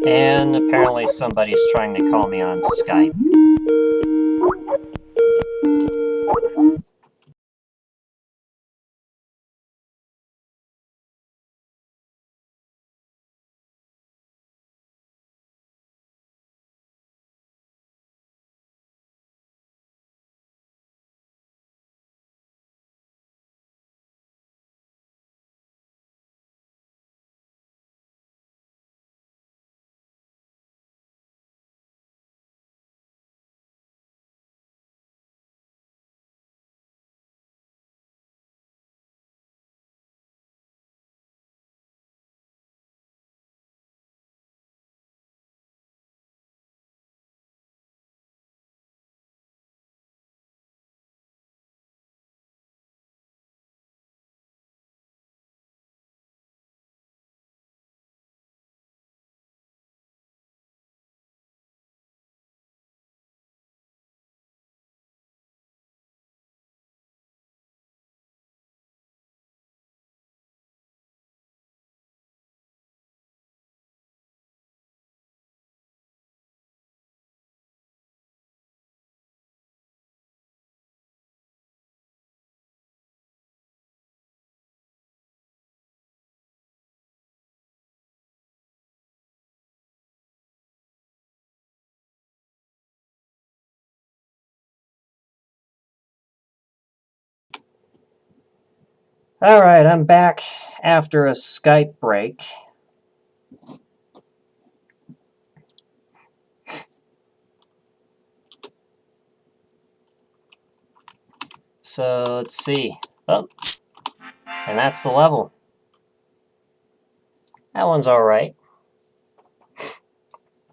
And apparently somebody's trying to call me on Skype. All right, I'm back after a Skype break. So let's see. Oh, and that's the level. That one's all right.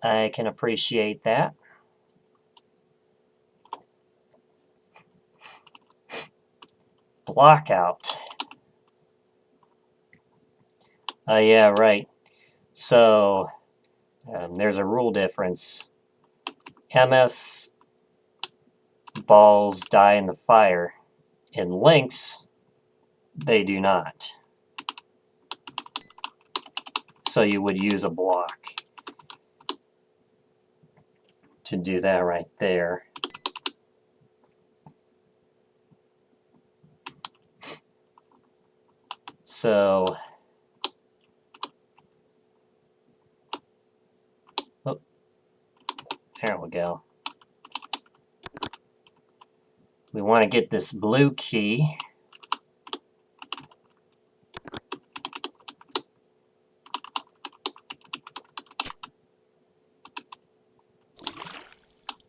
I can appreciate that. Blockout. Yeah, right. So there's a rule difference. MS balls die in the fire. In Lynx, they do not. So you would use a block to do that right there. So, oh, there we go. We want to get this blue key.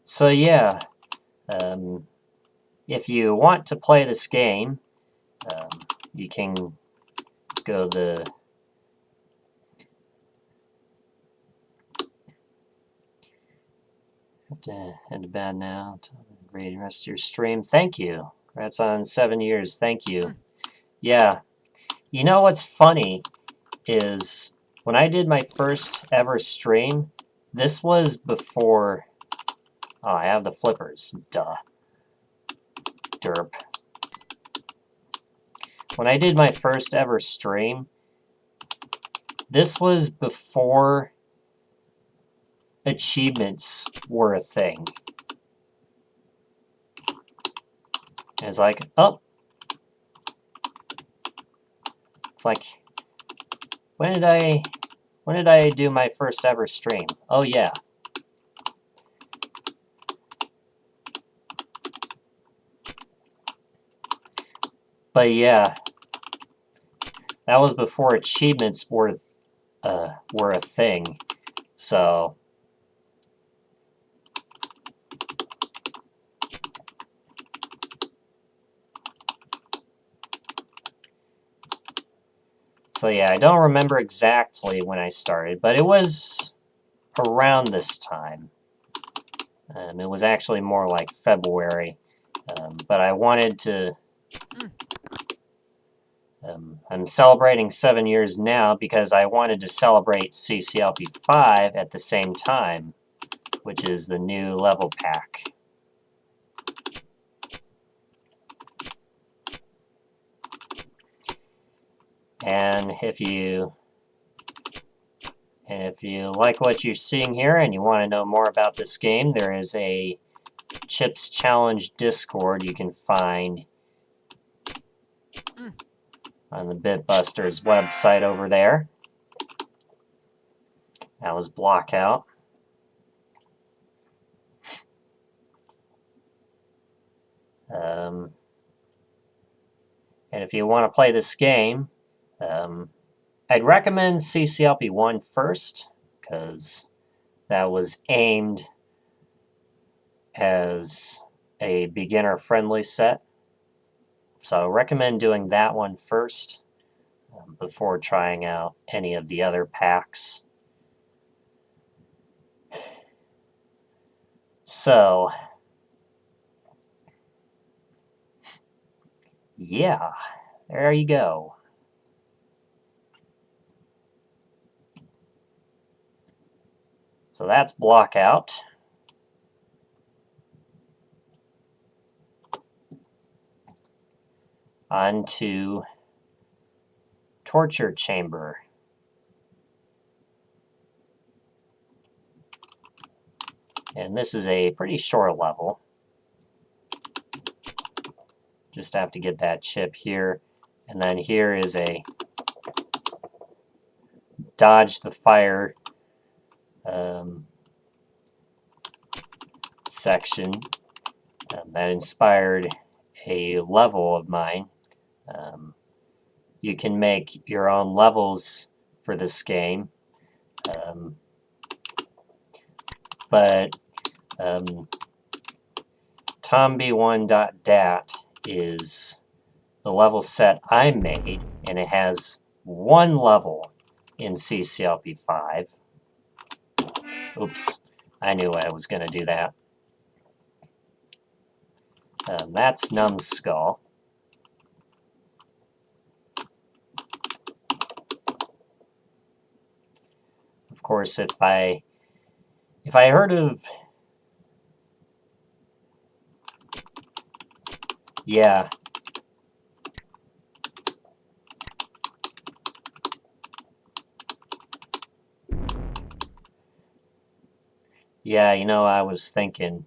So yeah, if you want to play this game, you can go the have to head to bed now. Read the rest of your stream. Thank you. Congrats on 7 years. Thank you. Yeah. You know what's funny is when I did my first ever stream, this was before... Oh, I have the flippers. Duh. Derp. When I did my first ever stream, this was before achievements were a thing. And it's like, oh. It's like, when did I do my first ever stream? Oh yeah. But yeah, that was before achievements were a thing. So yeah, I don't remember exactly when I started, but it was around this time. It was actually more like February, but I wanted to... I'm celebrating 7 years now because I wanted to celebrate CCLP5 at the same time, which is the new level pack. And if you like what you're seeing here and you want to know more about this game, there is a Chips Challenge Discord you can find on the Bitbusters website over there. That was Blockout. And if you want to play this game, I'd recommend CCLP1 first, because that was aimed as a beginner-friendly set. So I recommend doing that one first before trying out any of the other packs. So, yeah, there you go. So that's Blockout. On to Torture Chamber. And this is a pretty short level. Just have to get that chip here. And then here is a dodge the fire section that inspired a level of mine. You can make your own levels for this game. But tomb1.dat is the level set I made, and it has one level in CCLP5. Oops, I knew I was going to do that. That's Numbskull. course, if I heard of... Yeah. Yeah, you know, I was thinking...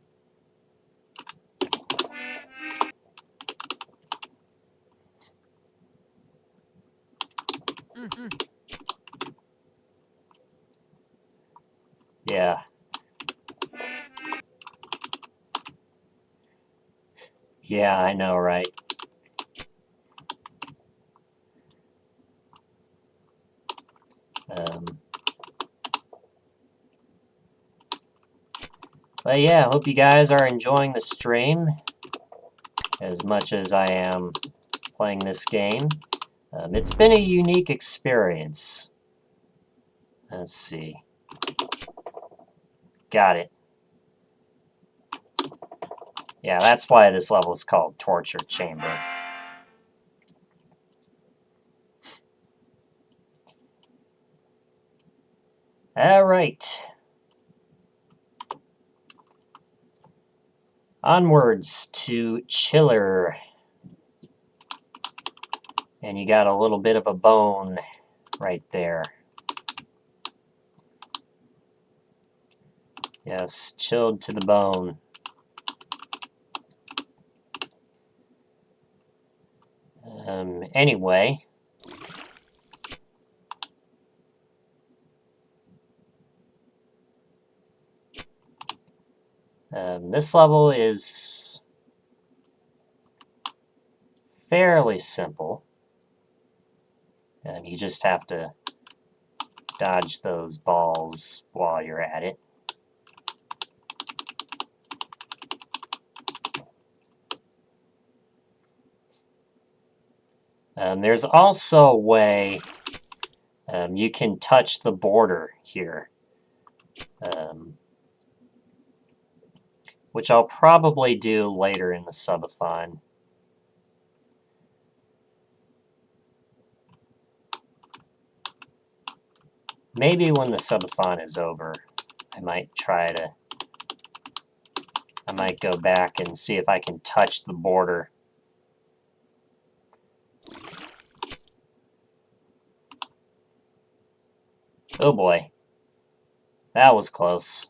Yeah. Yeah, I know, right? But yeah, I hope you guys are enjoying the stream as much as I am playing this game. It's been a unique experience. Let's see. Got it. Yeah, that's why this level is called Torture Chamber. Alright. Onwards to Chiller. And you got a little bit of a bone right there. Yes, chilled to the bone. Anyway. This level is fairly simple. You just have to dodge those balls while you're at it. There's also a way you can touch the border here, which I'll probably do later in the subathon. Maybe when the subathon is over, I might go back and see if I can touch the border. Oh boy. That was close.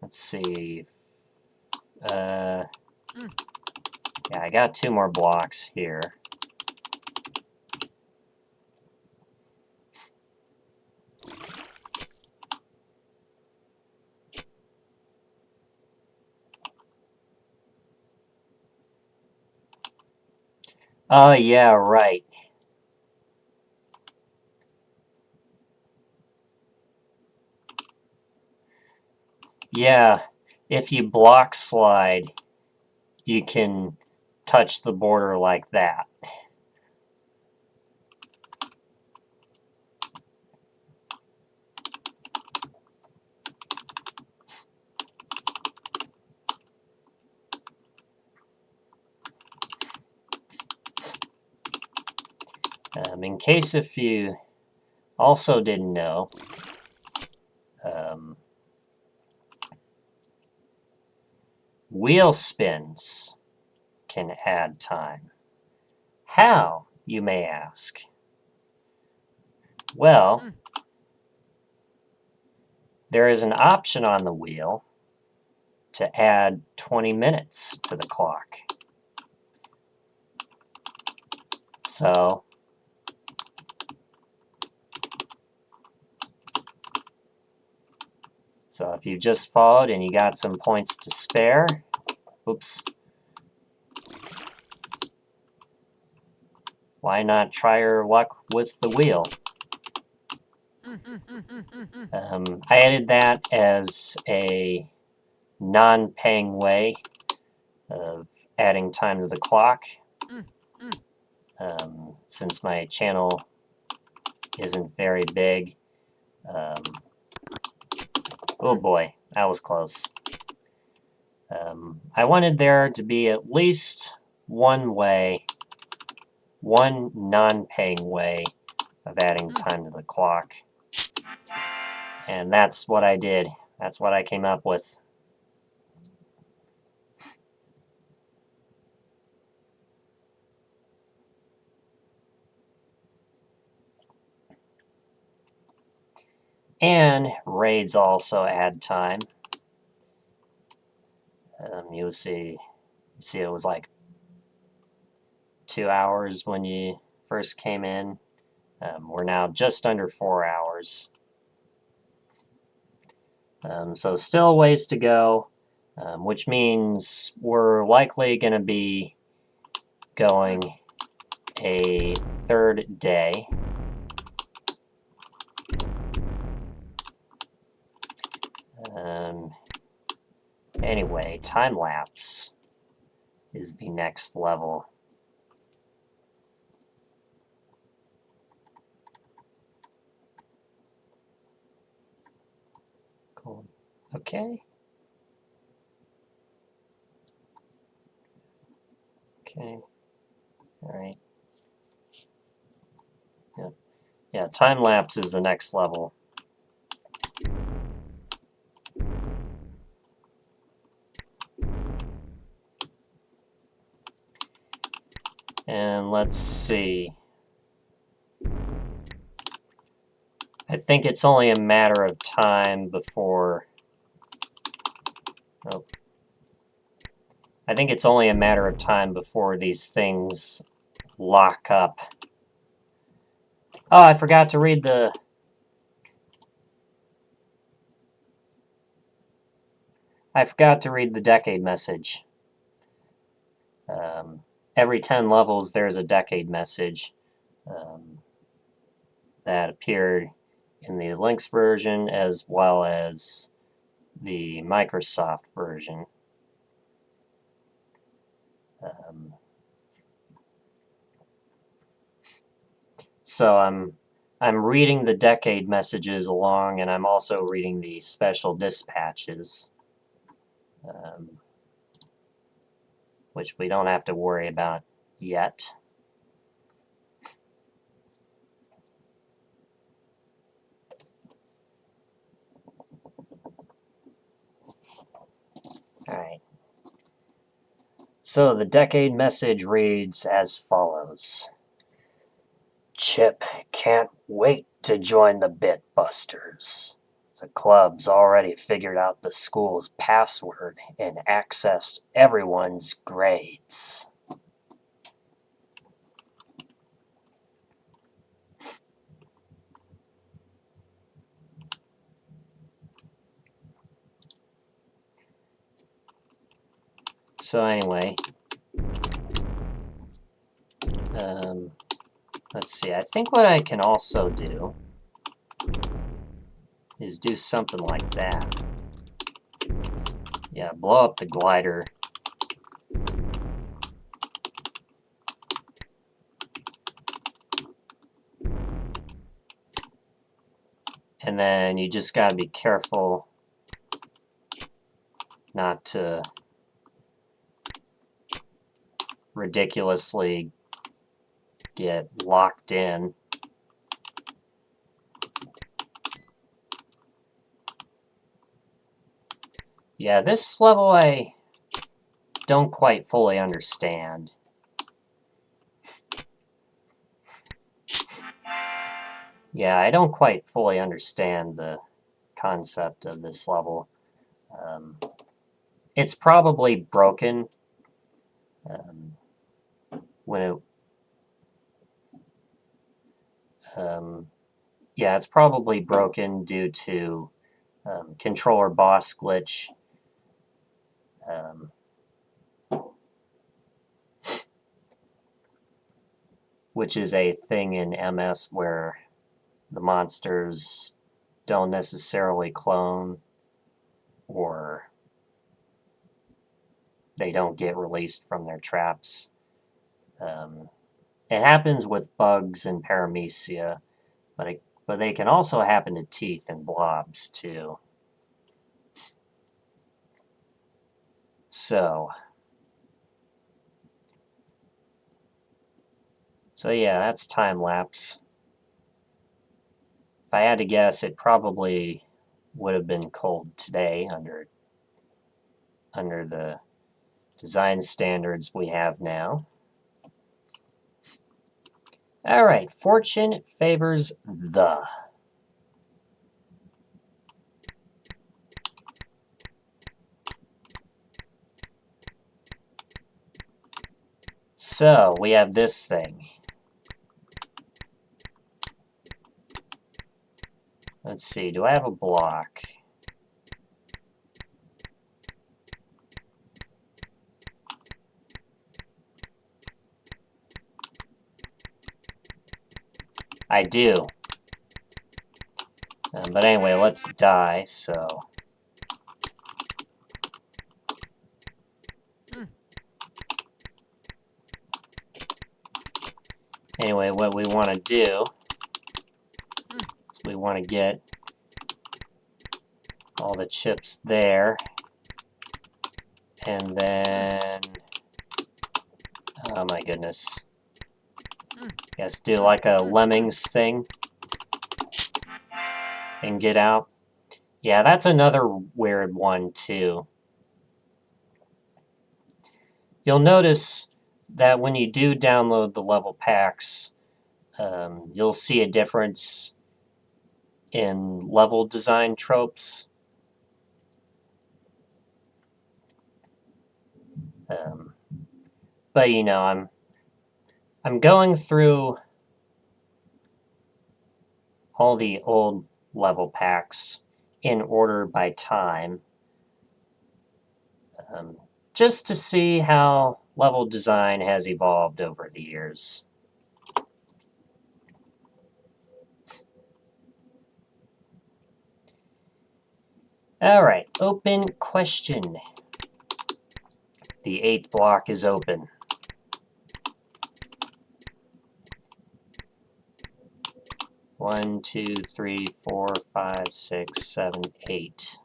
Let's see. Yeah, I got 2 more blocks here. Oh, yeah, right. Yeah, if you block slide, you can touch the border like that. In case if you also didn't know, wheel spins can add time. How, you may ask? Well, there is an option on the wheel to add 20 minutes to the clock. So if you just followed and you got some points to spare, oops, why not try your luck with the wheel? I added that as a non-paying way of adding time to the clock. Since my channel isn't very big. Oh boy, that was close. I wanted there to be at least one way one non-paying way of adding time to the clock. And that's what I did. That's what I came up with. And raids also add time. You'll see it was like 2 hours when you first came in. We're now just under 4 hours. So still a ways to go, which means we're likely going to be going a third day. Anyway, time lapse is the next level. Cool. Okay. Okay. All right. Yeah, time lapse is the next level. And let's see. I think it's only a matter of time before... Oh. I think it's only a matter of time before these things lock up. Oh, I forgot to read the... decade message. Every 10 levels, there's a decade message that appeared in the Lynx version as well as the Microsoft version. So I'm reading the decade messages along, and I'm also reading the special dispatches, which we don't have to worry about yet. All right. So the decade message reads as follows. Chip can't wait to join the Bitbusters. The club's already figured out the school's password and accessed everyone's grades. So anyway, let's see. I think what I can also do is do something like that. Yeah, blow up the glider. And then you just gotta be careful not to ridiculously get locked in. Yeah, this level I don't quite fully understand. Yeah, I don't quite fully understand the concept of this level. It's probably broken when it... yeah, it's probably broken due to controller boss glitch. Which is a thing in MS where the monsters don't necessarily clone or they don't get released from their traps. It happens with bugs and paramecia, but they can also happen to teeth and blobs too. So So yeah, that's time lapse. If I had to guess, it probably would have been cold today under the design standards we have now. All right, fortune favors the. So we have this thing. Let's see, do I have a block? I do. But anyway, let's die, so. Anyway, what we want to do is we want to get all the chips there. And then, oh my goodness. Yes, do like a lemmings thing and get out. Yeah, that's another weird one too. You'll notice that when you do download the level packs, you'll see a difference in level design tropes. But you know, I'm going through all the old level packs in order by time, just to see how level design has evolved over the years. All right, open question. The 8th block is open. One, two, three, 4, 5, 6, 7, 8.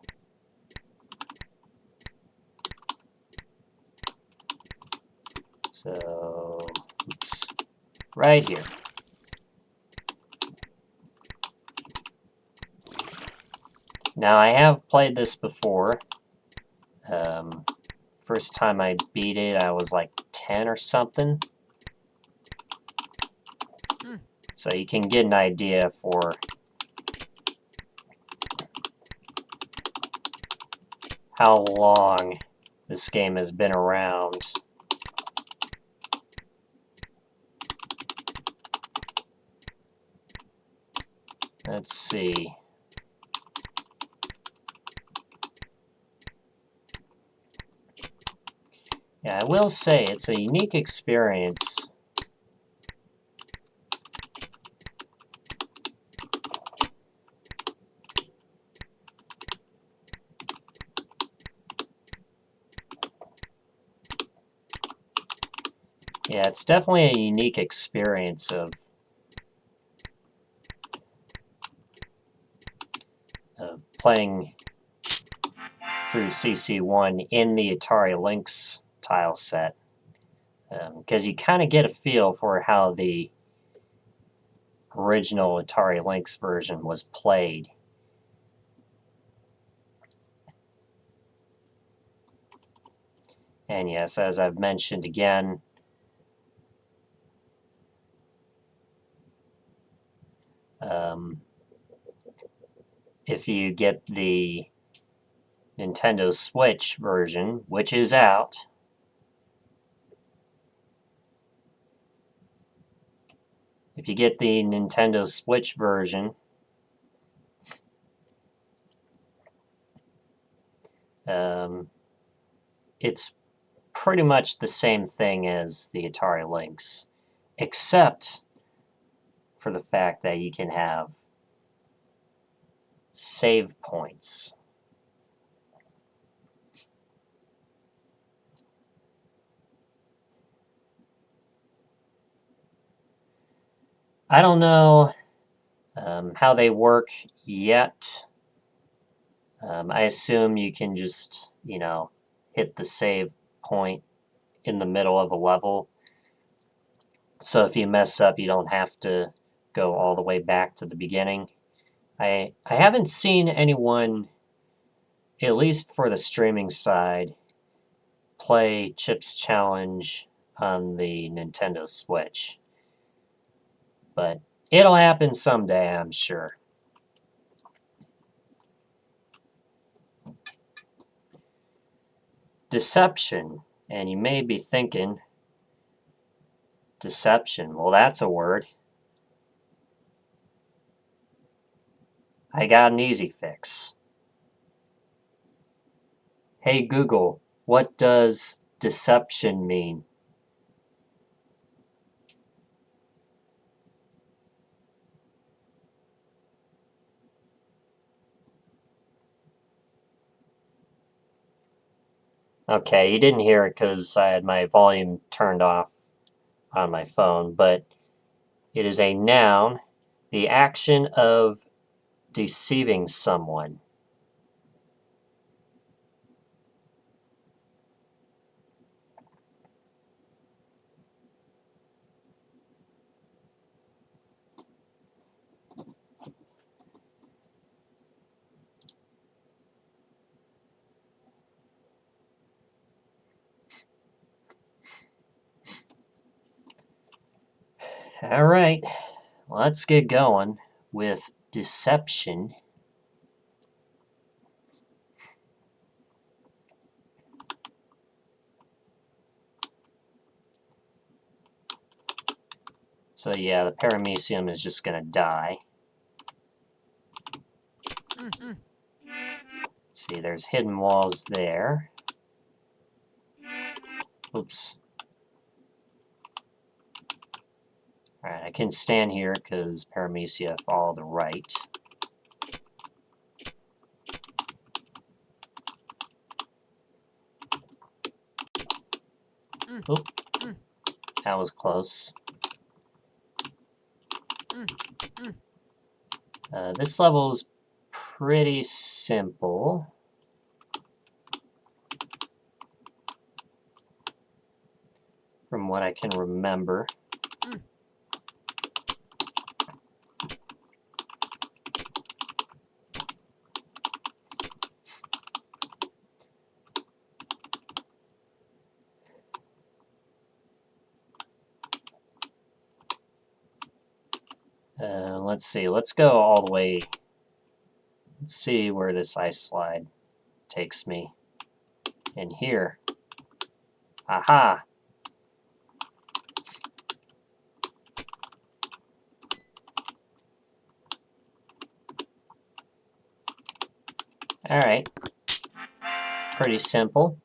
So, oops, right here. Now, I have played this before. First time I beat it, I was like 10 or something. So you can get an idea for how long this game has been around. Let's see. Yeah, I will say it's a unique experience. Yeah, it's definitely a unique experience of playing through CC1 in the Atari Lynx tile set. Because you kind of get a feel for how the original Atari Lynx version was played. And yes, as I've mentioned again, if you get the Nintendo Switch version, which is out, if you get the Nintendo Switch version, it's pretty much the same thing as the Atari Lynx, except for the fact that you can have save points. I don't know how they work yet. I assume you can just, hit the save point in the middle of a level. So if you mess up, you don't have to go all the way back to the beginning. I haven't seen anyone, at least for the streaming side, play Chips Challenge on the Nintendo Switch. But it'll happen someday, I'm sure. Deception. And you may be thinking, deception, well, that's a word. I got an easy fix. Hey Google, what does deception mean? Okay, you didn't hear it because I had my volume turned off on my phone, but it is a noun, the action of deceiving someone. All right, let's get going with deception. So yeah, the paramecium is just going to die. See, there's hidden walls there. Oops. Alright, I can stand here because paramecia follow the right. Oop. That was close. This level is pretty simple. From what I can remember. Let's see, let's go all the way. Let's see where this ice slide takes me. In here. Aha! Alright. Pretty simple.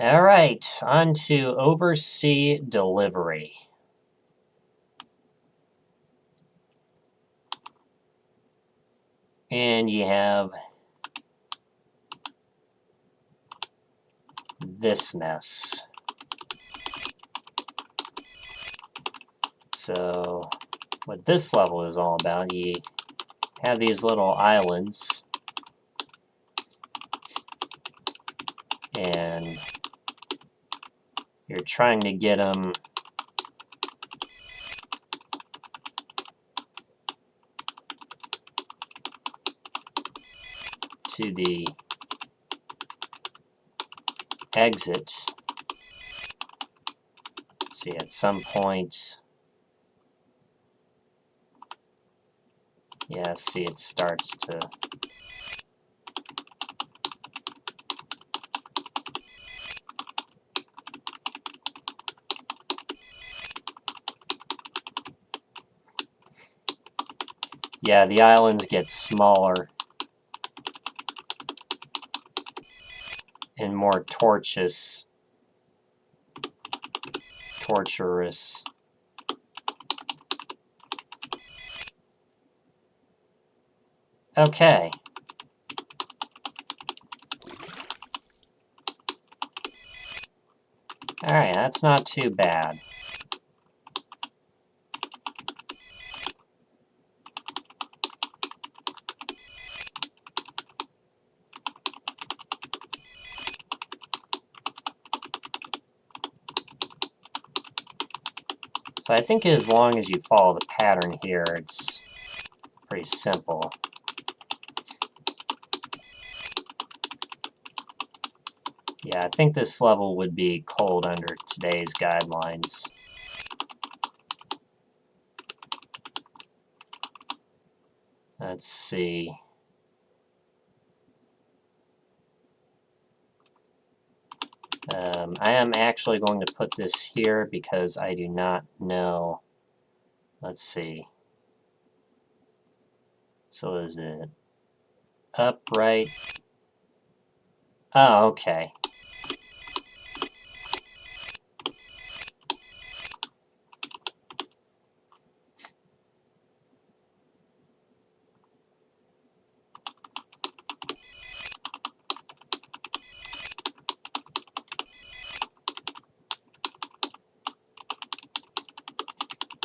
Alright, on to oversea delivery. And you have this mess. So, what this level is all about, you have these little islands, and you're trying to get them to the exit. See, at some point, yeah, see, it starts to yeah, the islands get smaller and more torturous. Okay. Alright, that's not too bad. So I think as long as you follow the pattern here, it's pretty simple. Yeah, I think this level would be cold under today's guidelines. Let's see. I am actually going to put this here because I do not know. Let's see. So is it up, right? Oh, okay.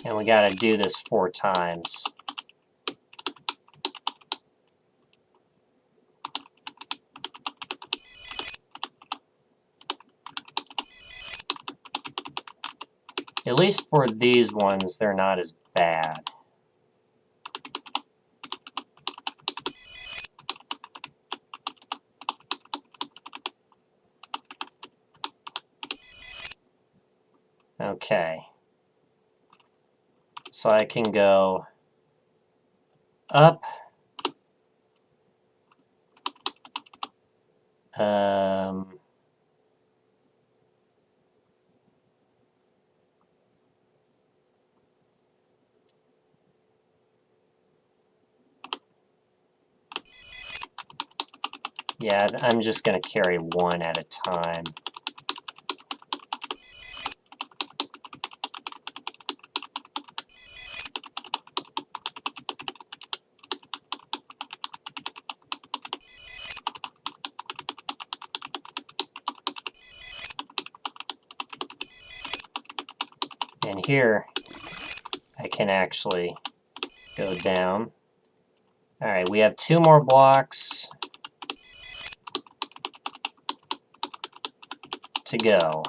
And we got to do this 4 times. At least for these ones, they're not as bad. Okay. So I can go up. Yeah, I'm just going to carry 1 at a time. And here, I can actually go down. Alright, we have 2 more blocks to go.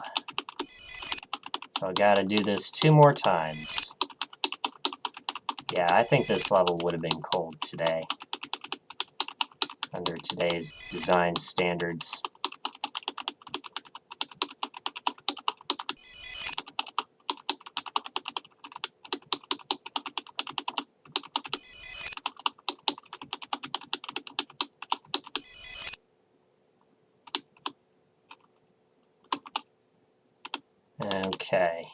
So I gotta do this 2 more times. Yeah, I think this level would have been cold today, under today's design standards. Okay.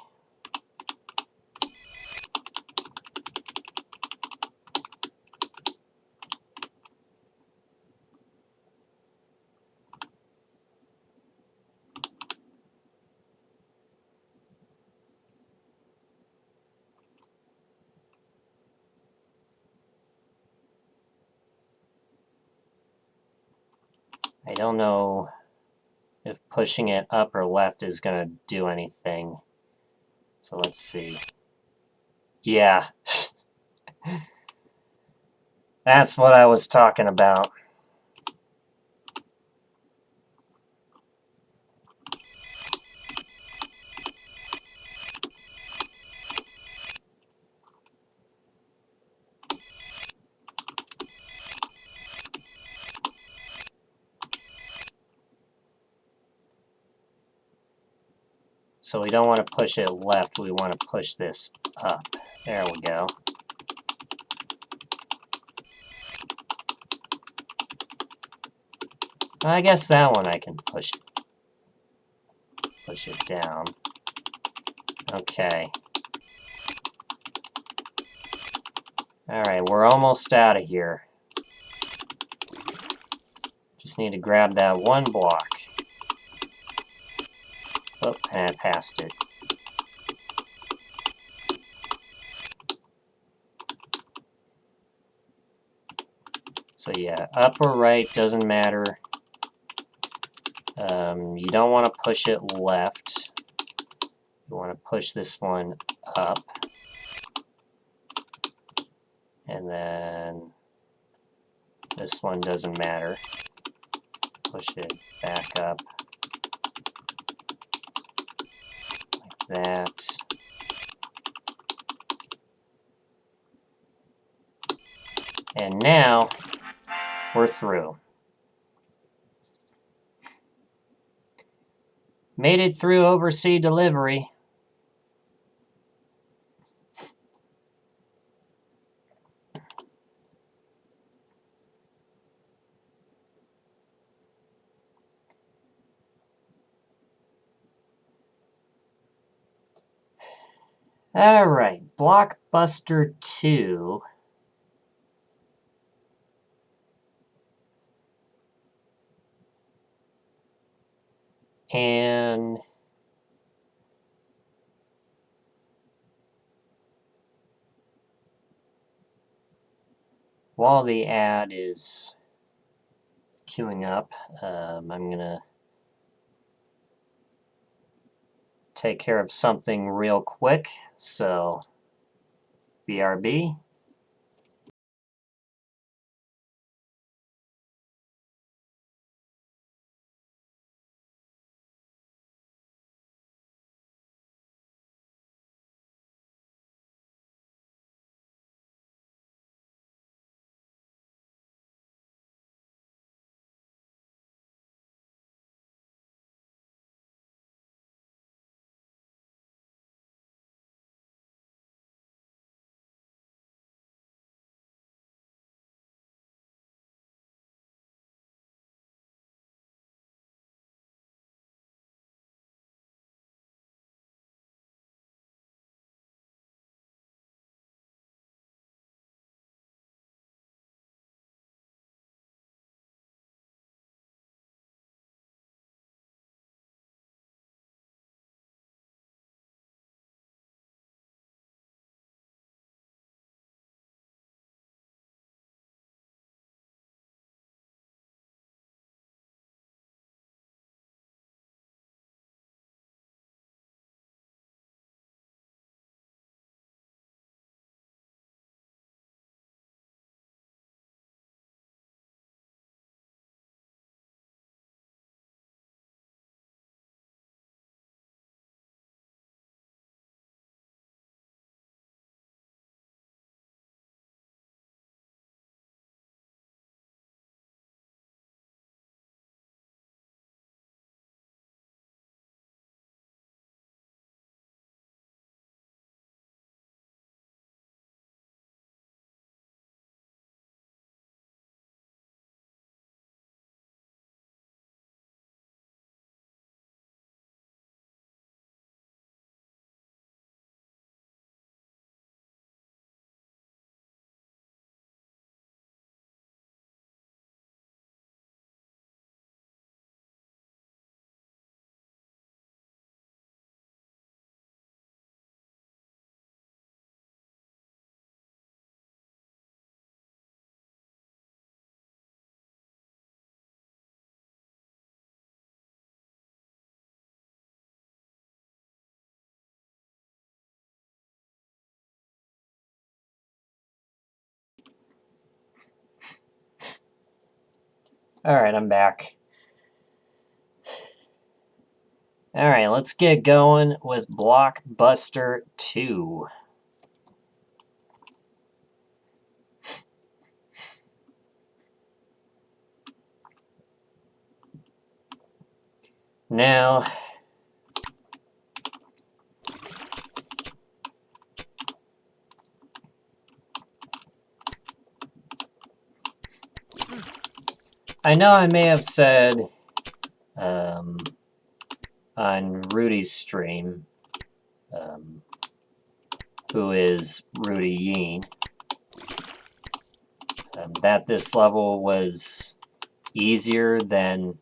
I don't know if pushing it up or left is going to do anything. So let's see. Yeah. That's what I was talking about. So we don't want to push it left, we want to push this up. There we go. I guess that one I can push it down. Okay. Alright, we're almost out of here. Just need to grab that 1 block. Oh, and I passed it. So yeah, up or right, doesn't matter. You don't want to push it left. You want to push this one up. And then this one doesn't matter. Push it back up. Like that. And now we're through. Made it through overseas delivery. All right, Blockbuster 2. And while the ad is queuing up, I'm going to take care of something real quick. So, BRB. All right, I'm back. All right, let's get going with Blockbuster 2. Now, I know I may have said on Rudy's stream, who is Rudy Yeen, that this level was easier than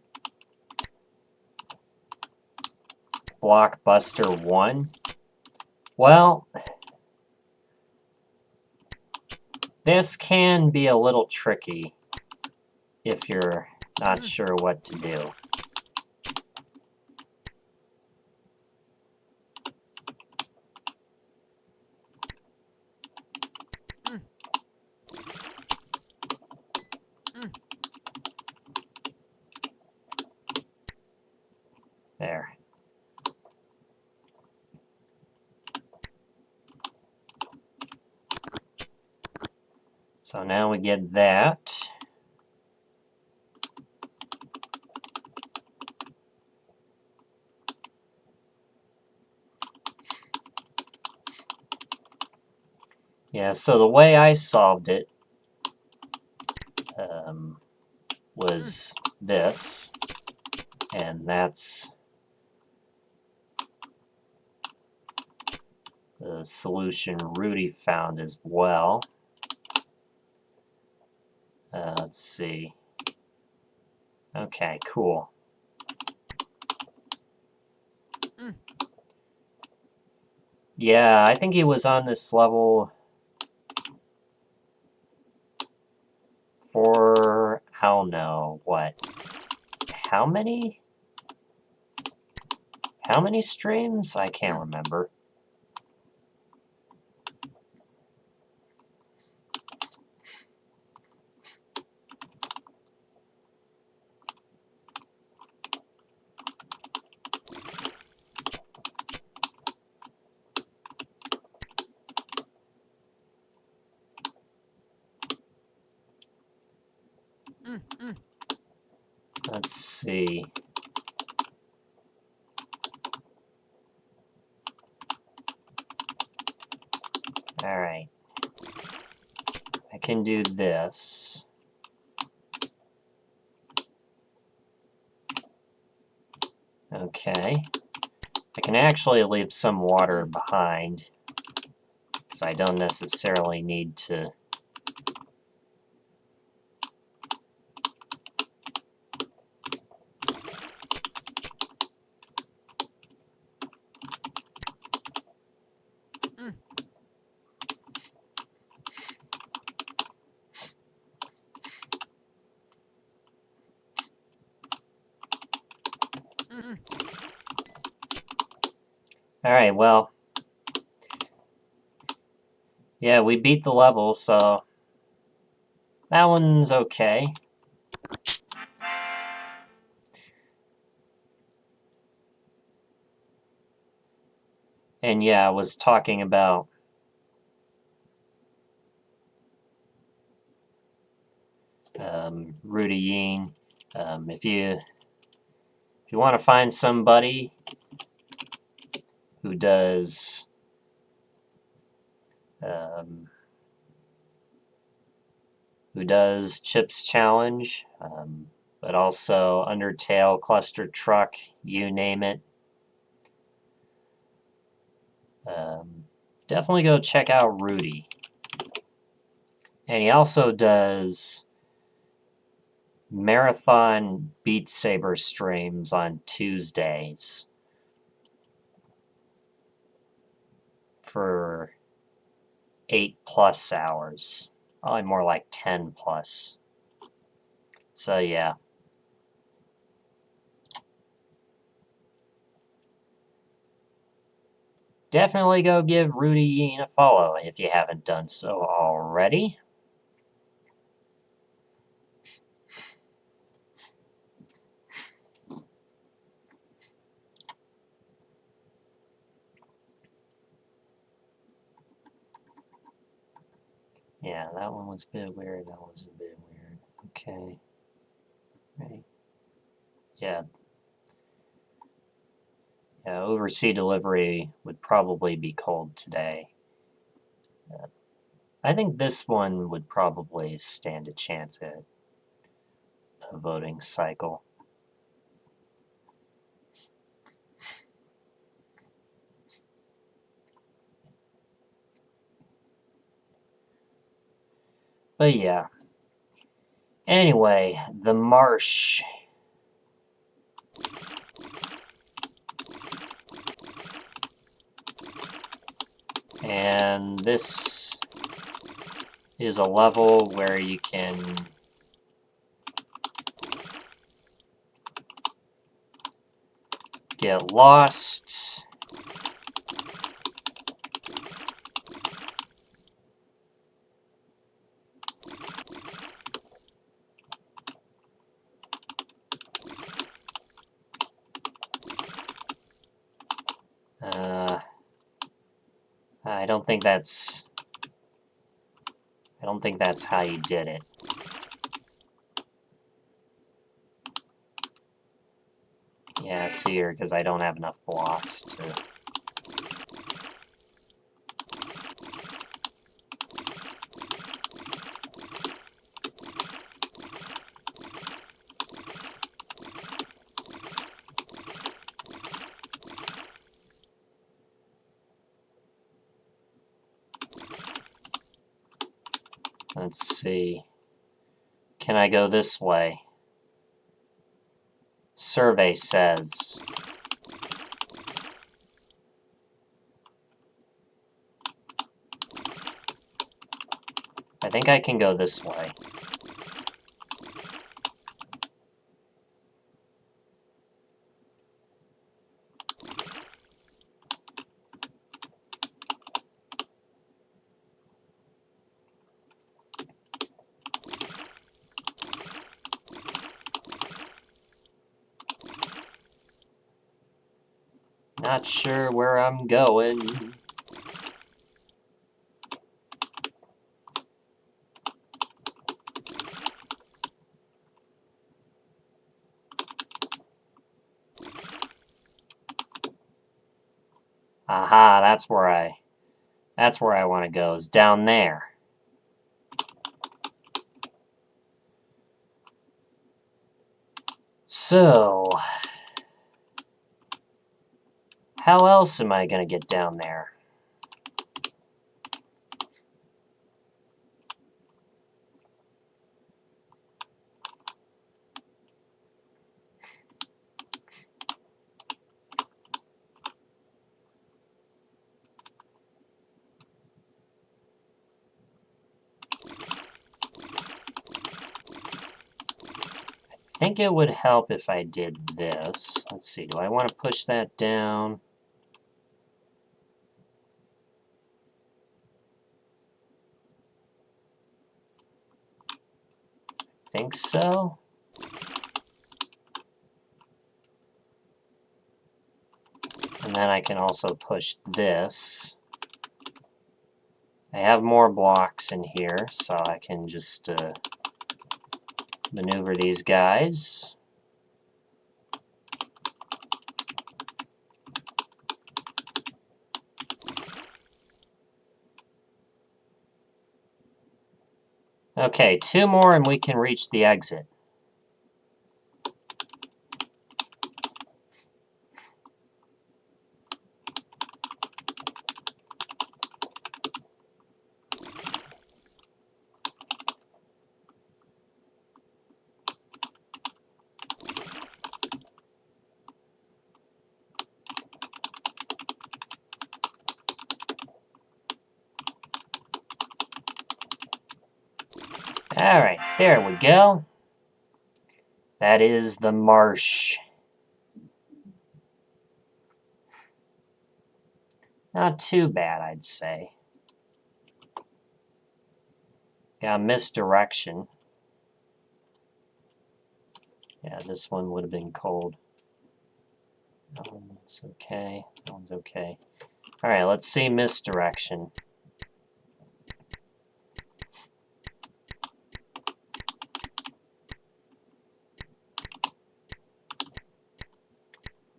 Blockbuster 1. Well, this can be a little tricky if you're not sure what to do. There. So now we get that. Yeah, so the way I solved it was this, and that's the solution Rudy found as well. Let's see. Okay, cool. Yeah, I think he was on this level for, I don't know, what? How many streams? I can't remember. Let's see. Alright. I can do this. Okay. I can actually leave some water behind, because I don't necessarily need to. Alright, well. Yeah, we beat the level, so that one's okay. And yeah, I was talking about Rudy Yeen. If you want to find somebody who does Chips Challenge, but also Undertale, Cluster Truck, you name it. Definitely go check out Rudy. And he also does marathon Beat Saber streams on Tuesdays for 8+ hours. Probably more like 10+. So yeah. Definitely go give Rudy Yeen a follow if you haven't done so already. Yeah, that one was a bit weird. That was a bit weird. Okay. Right. Yeah. Yeah, overseas delivery would probably be cold today. I think this one would probably stand a chance at a voting cycle. But yeah. Anyway, the marsh. And this is a level where you can get lost. I don't think that's I don't think that's how you did it. Yeah, I see here, because I don't have enough blocks to... Let's see. Can I go this way? Survey says. I think I can go this way. Not sure where I'm going. Aha, that's where I want to go, is down there. So, how else am I going to get down there? I think it would help if I did this. Let's see, do I want to push that down? I think so. And then I can also push this. I have more blocks in here, so I can just maneuver these guys. Okay, 2 more and we can reach the exit. Alright, there we go. That is the marsh. Not too bad, I'd say. Got misdirection. Yeah, this one would have been cold. That one's okay. That one's okay. Alright, let's see misdirection.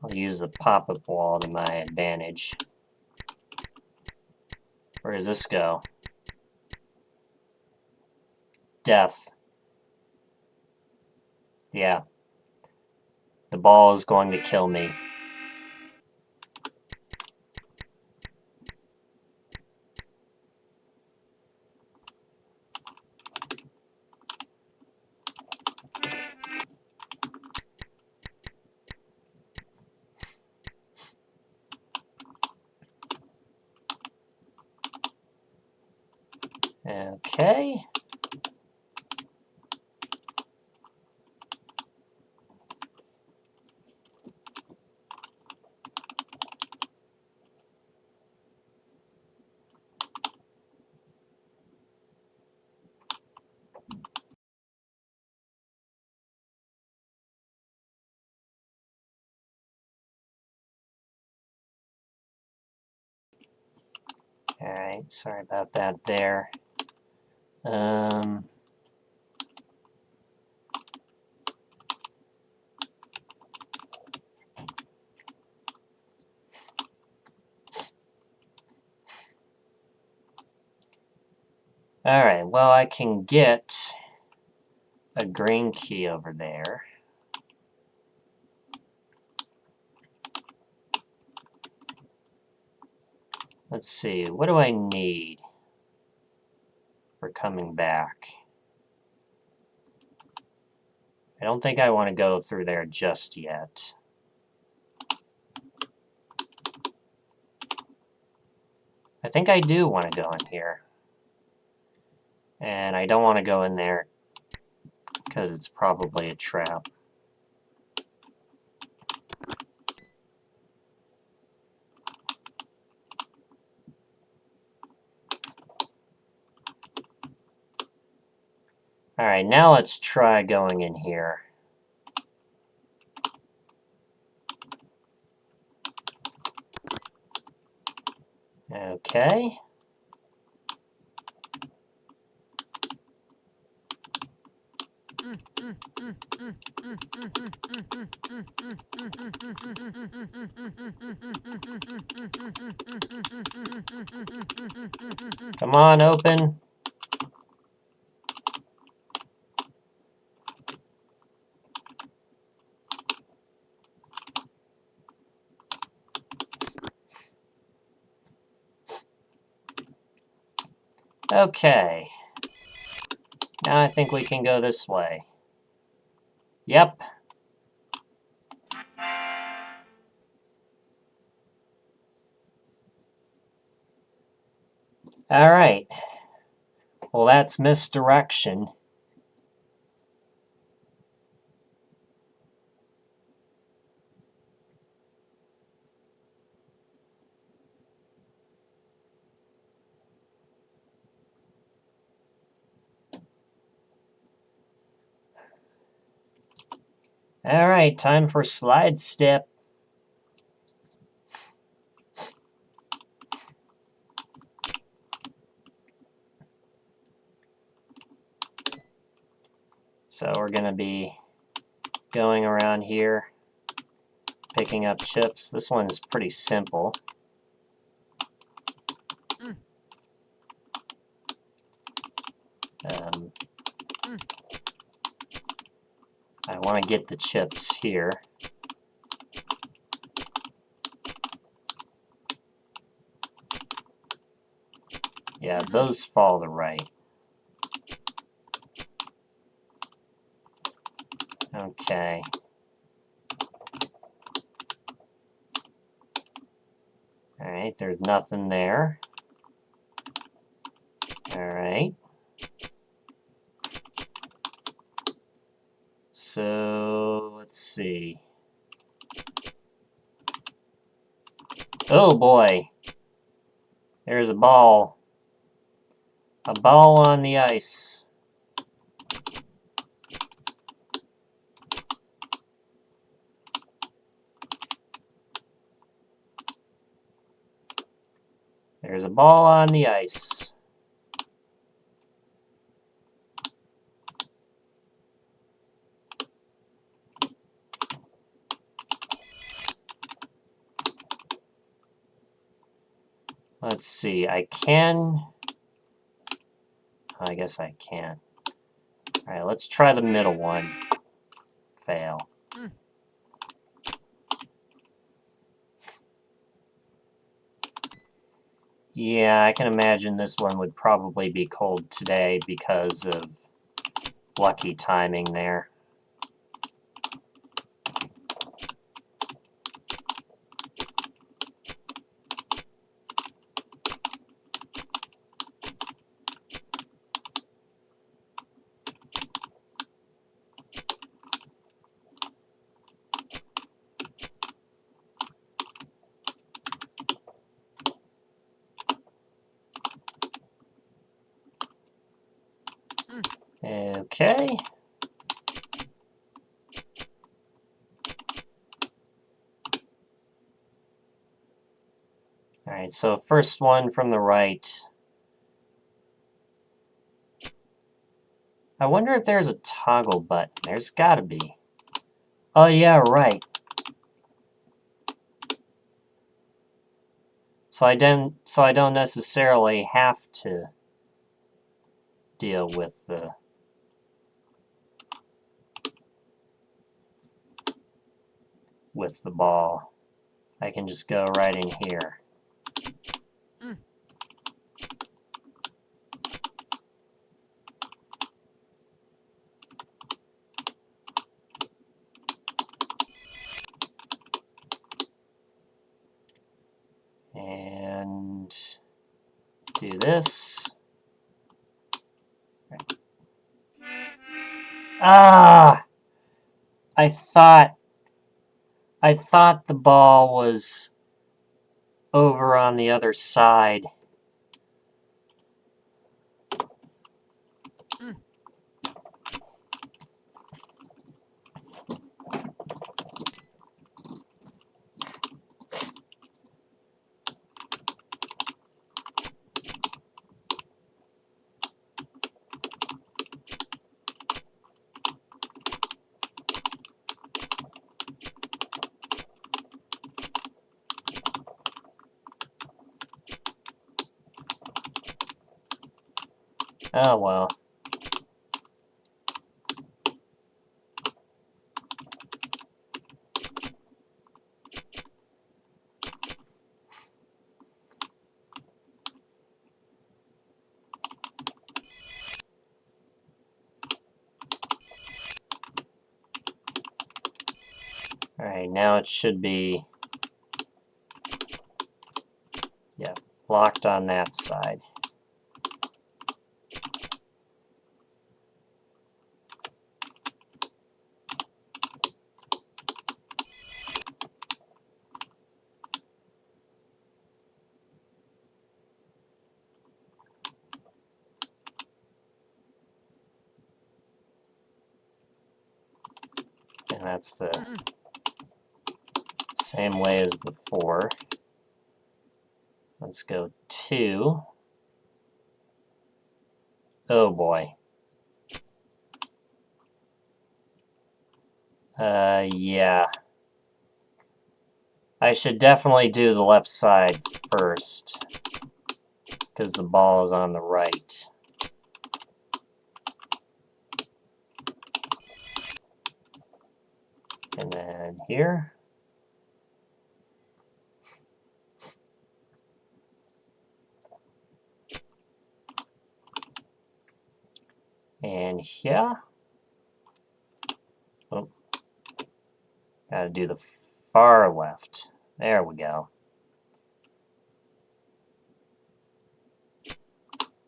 I'll use the pop-up wall to my advantage. Where does this go? Death. Yeah. The ball is going to kill me. Okay. Alright, sorry about that there. Um, Alright, well, I can get a green key over there. Let's see, what do I need for coming back? I don't think I want to go through there just yet. I think I do want to go in here. And I don't want to go in there because it's probably a trap. Alright, now let's try going in here. Okay. Come on, open. Okay. Now I think we can go this way. Yep. Alright. Well, that's misdirection. Alright, time for slide step. So we're going to be going around here, picking up chips. This one's pretty simple. I want to get the chips here. Yeah, those fall to right. Okay. Alright, there's nothing there. Alright. So, let's see. Oh boy. There's a ball. A ball on the ice. There's a ball on the ice. Let's see, I can... I guess I can. Alright, let's try the middle one. Fail. Yeah, I can imagine this one would probably be cold today because of lucky timing there. Okay. Alright, so first one from the right. I wonder if there's a toggle button. There's gotta be. Oh yeah, right. So I don't necessarily have to deal with the ball. I can just go right in here. And do this. Ah! I thought the ball was over on the other side. Oh well. Alright, now it should be, yeah, locked on that side. And that's the same way as before. Let's go 2. Oh boy. Yeah. I should definitely do the left side first, because the ball is on the right. And then here. And here. Oh. Gotta do the far left. There we go.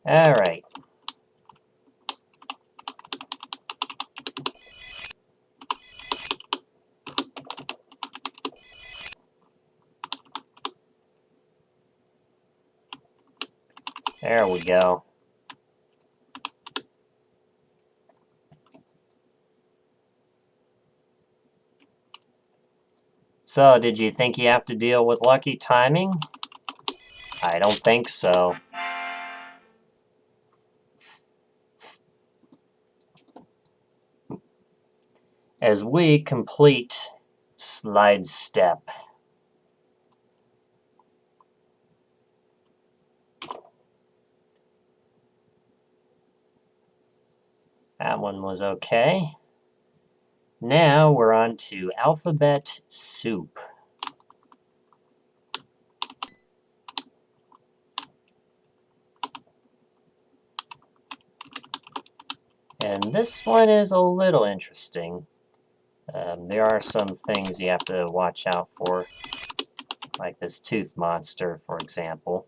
Alright. There we go. So, did you think you have to deal with lucky timing? I don't think so. As we complete slide step. That one was okay. Now we're on to alphabet soup. And this one is a little interesting. There are some things you have to watch out for, like this tooth monster, for example.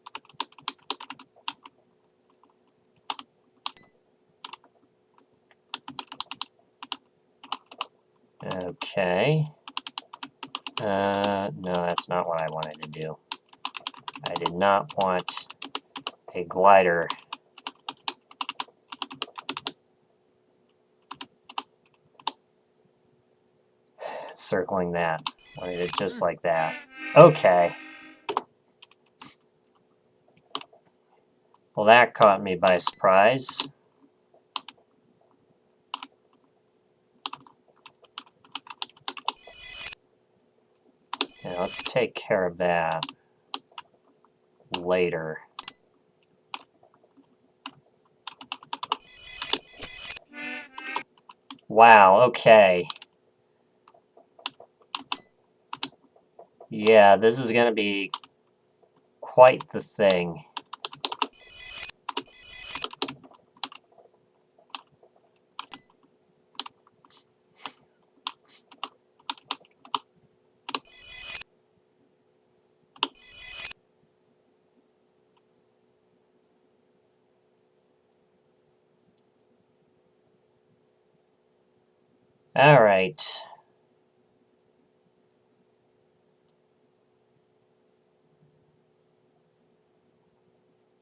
Okay. No, that's not what I wanted to do. I did not want a glider circling that. I wanted it just like that. Okay. Well, that caught me by surprise. Yeah, let's take care of that later. Wow, okay. Yeah, this is going to be quite the thing. All right.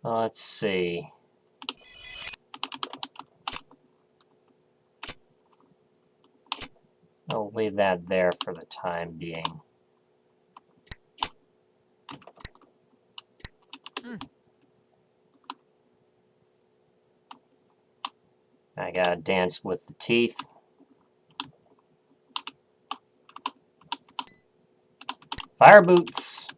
Let's see. I'll leave that there for the time being. I gotta dance with the teeth. Fire boots!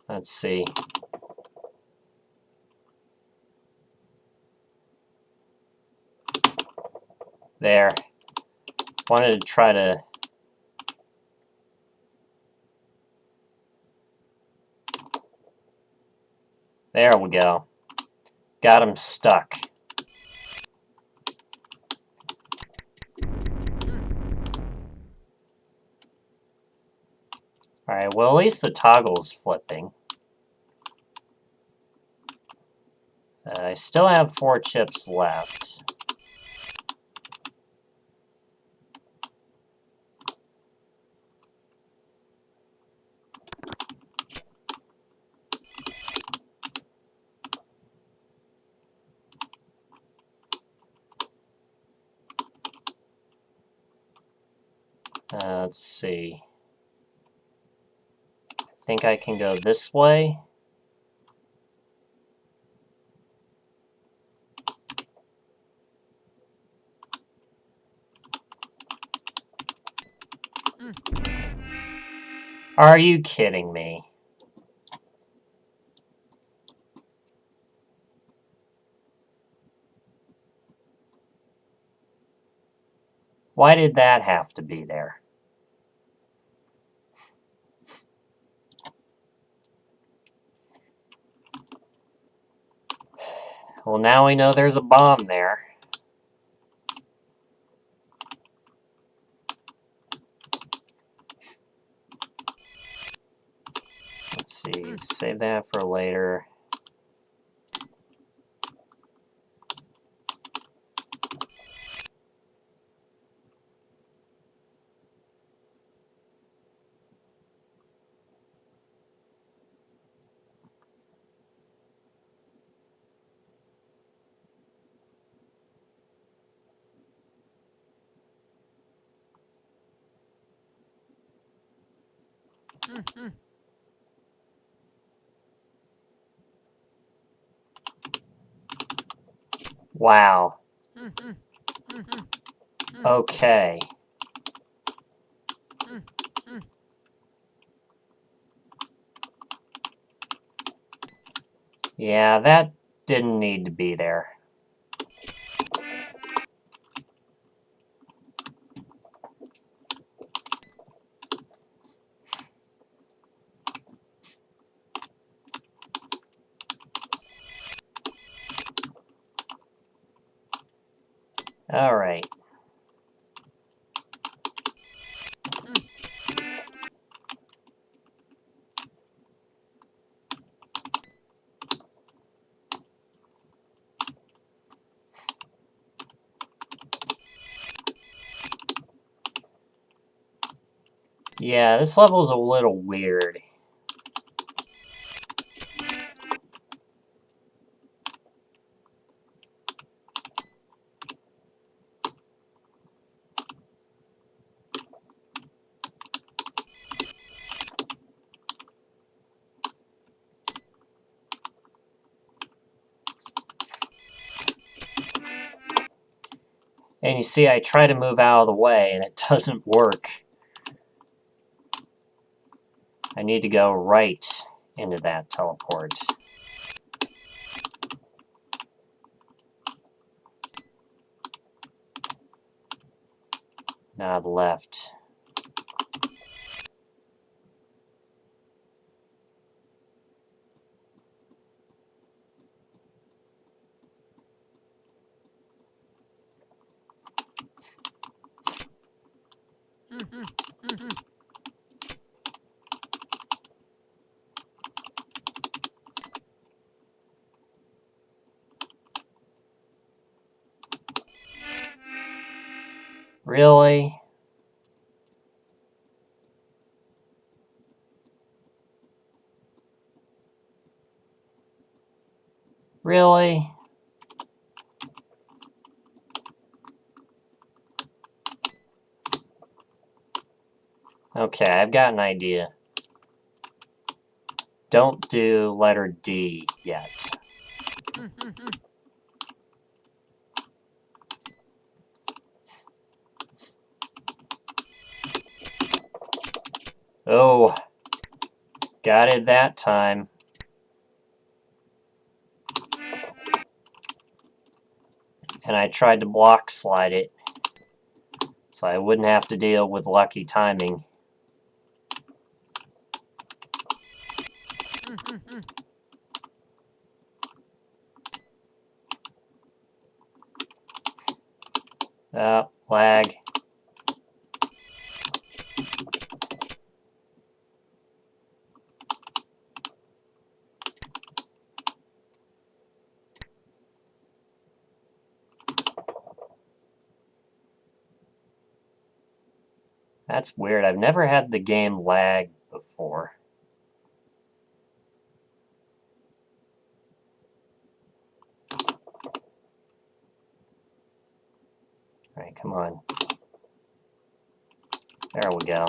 Let's see. There. Wanted to try to... There we go. Got him stuck. Alright, well at least the toggle's flipping. I still have 4 chips left. Let's see. I think I can go this way. Are you kidding me? Why did that have to be there? Well, now we know there's a bomb there. Let's see, save that for later. Wow. Okay. Yeah, that didn't need to be there. All right. Yeah, this level's a little weird. And you see, I try to move out of the way, and it doesn't work. I need to go right into that teleport. Not left. Really? Really? Okay, I've got an idea. Don't do letter D yet. Oh, got it that time. And I tried to block slide it, so I wouldn't have to deal with lucky timing. Lag. That's weird. I've never had the game lag before. Alright, come on. There we go.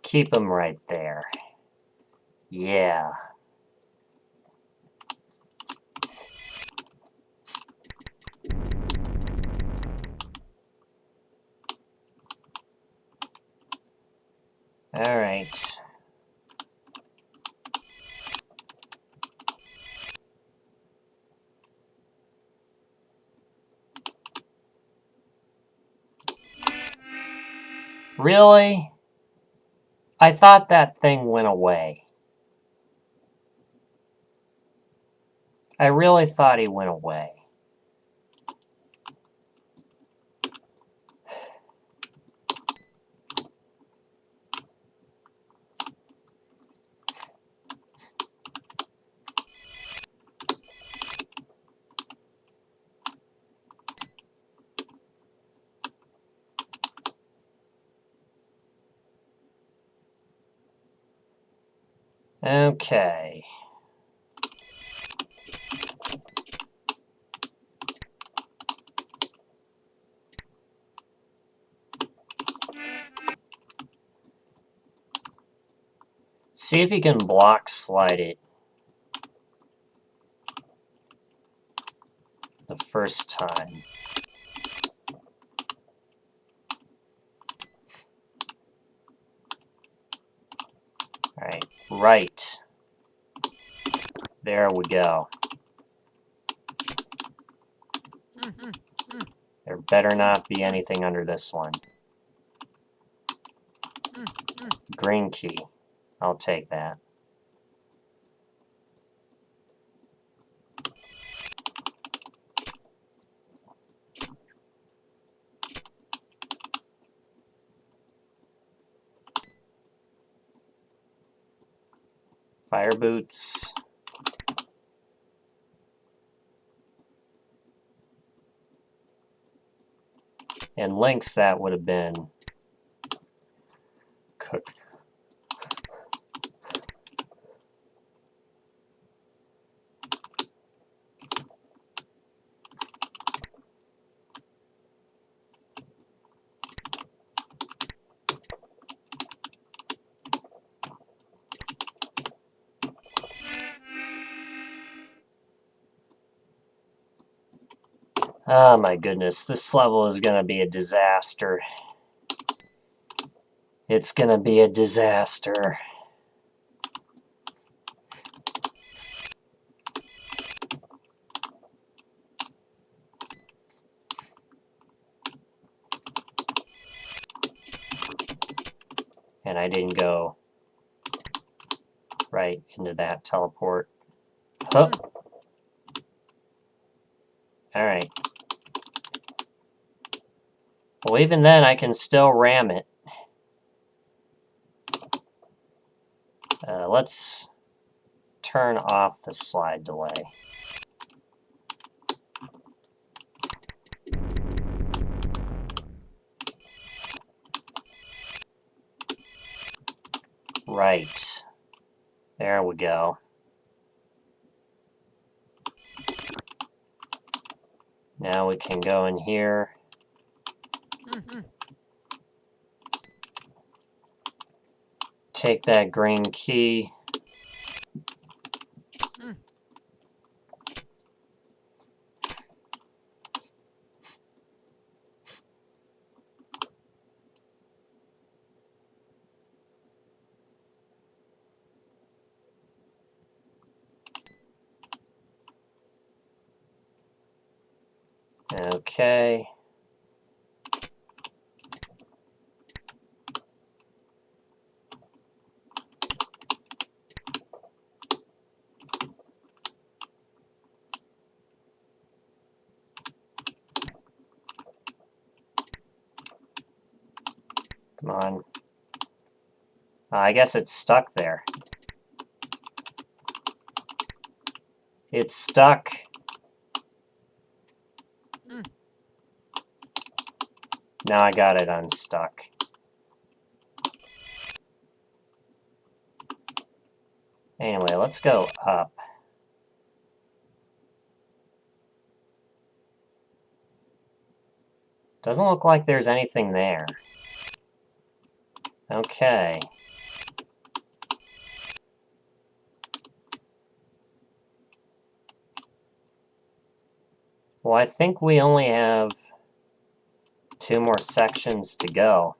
Keep them right there. Yeah. Alright. Really? I thought that thing went away. I really thought he went away. Okay. See if you can block slide it the first time. Alright, right. There we go. There better not be anything under this one. Green key. I'll take that. Fire boots. And links, that would have been cooked. Oh my goodness, this level is going to be a disaster. It's going to be a disaster. And I didn't go right into that teleport. Oh. Alright. Well, even then, I can still ram it. Let's turn off the slide delay. Right. There we go. Now we can go in here. Take that green key. Okay. Come on. I guess it's stuck there. It's stuck. Now I got it unstuck. Anyway, let's go up. Doesn't look like there's anything there. Okay. Well, I think we only have 2 more sections to go.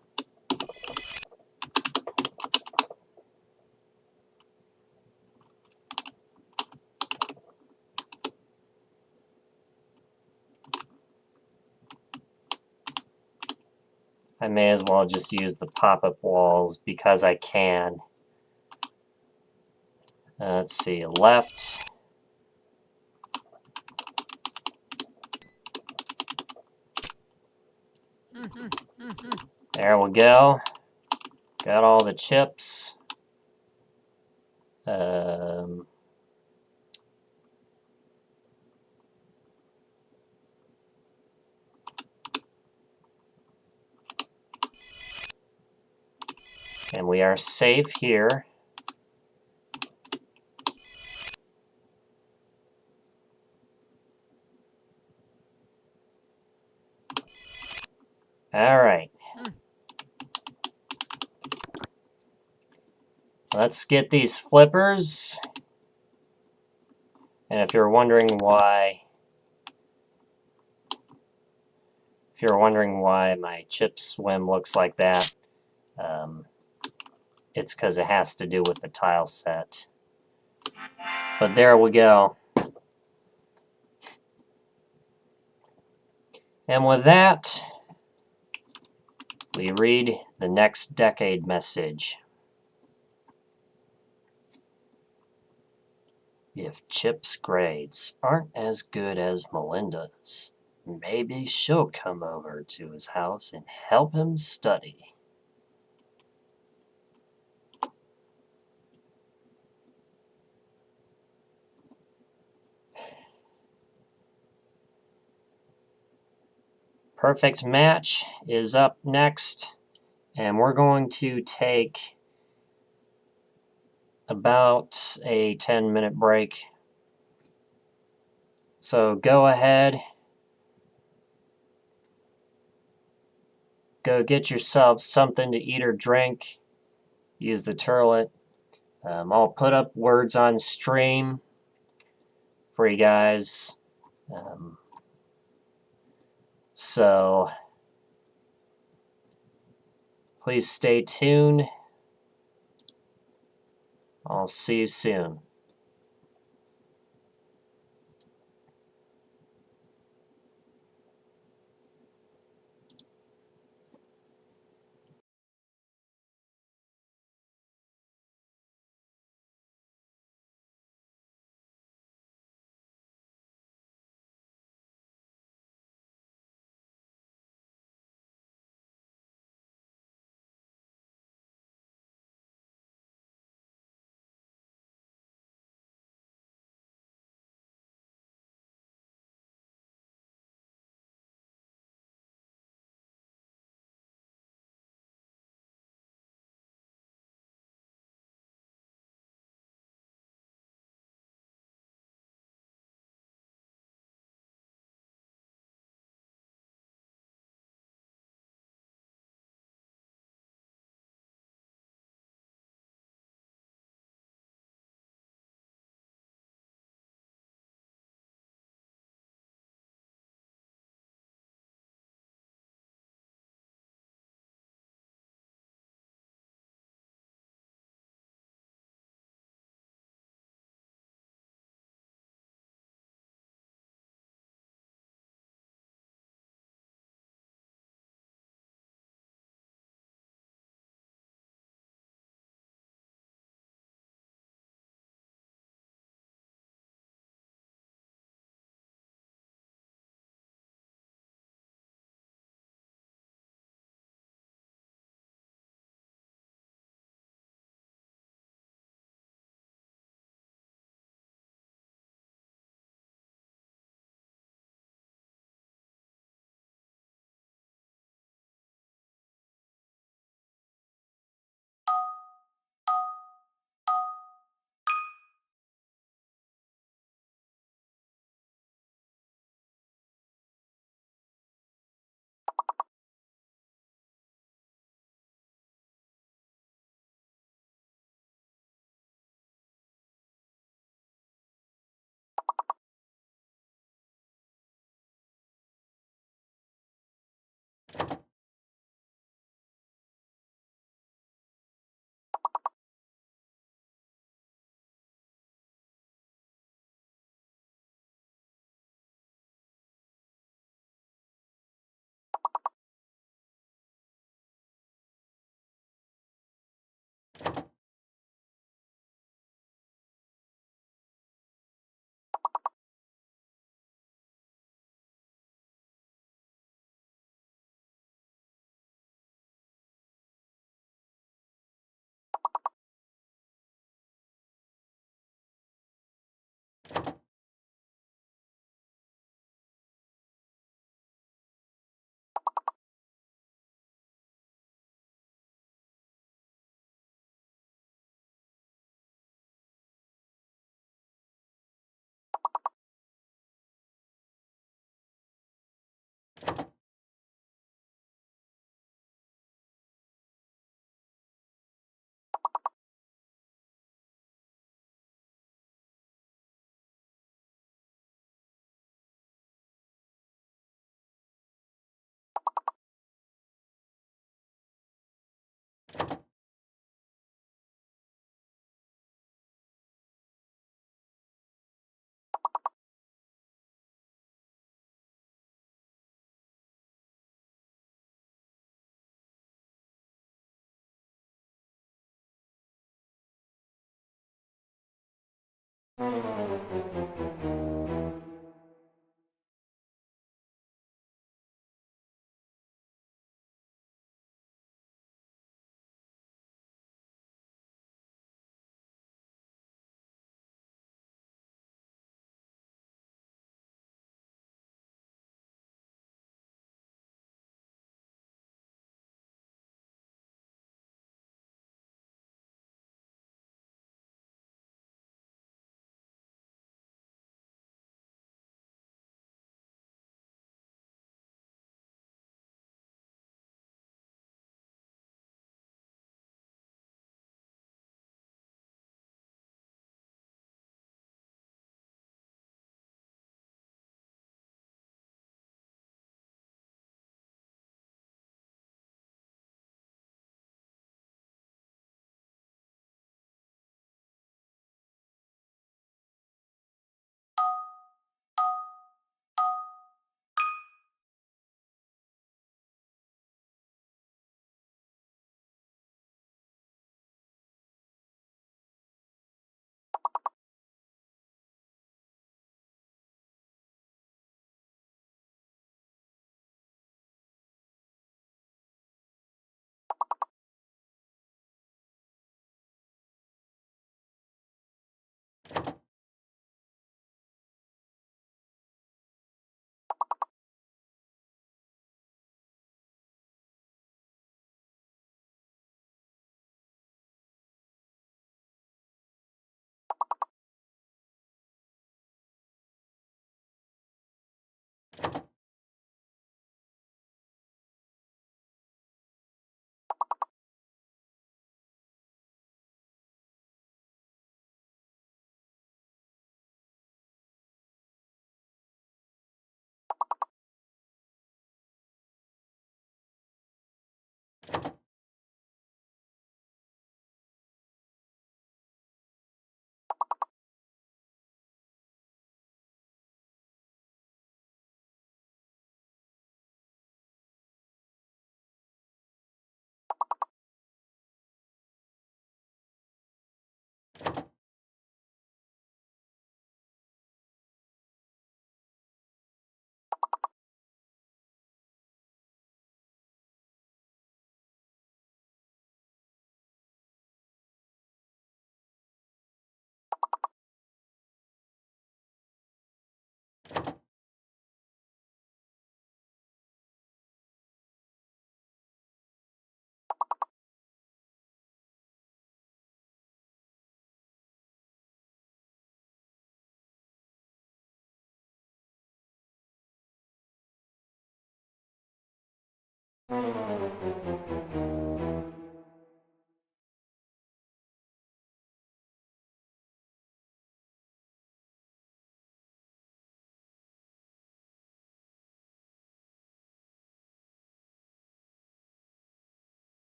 I may as well just use the pop-up walls because I can. Let's see, left. There we go. Got all the chips. And we are safe here. All right. Let's get these flippers. And if you're wondering why my chip swim looks like that, it's because it has to do with the tile set. But there we go. And with that, we read the next decade message. If Chip's grades aren't as good as Melinda's, maybe she'll come over to his house and help him study. Perfect Match is up next, and we're going to take about a 10-minute break. So go ahead, go get yourself something to eat or drink. Use the turlet. I'll put up words on stream for you guys. So please stay tuned. I'll see you soon.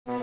All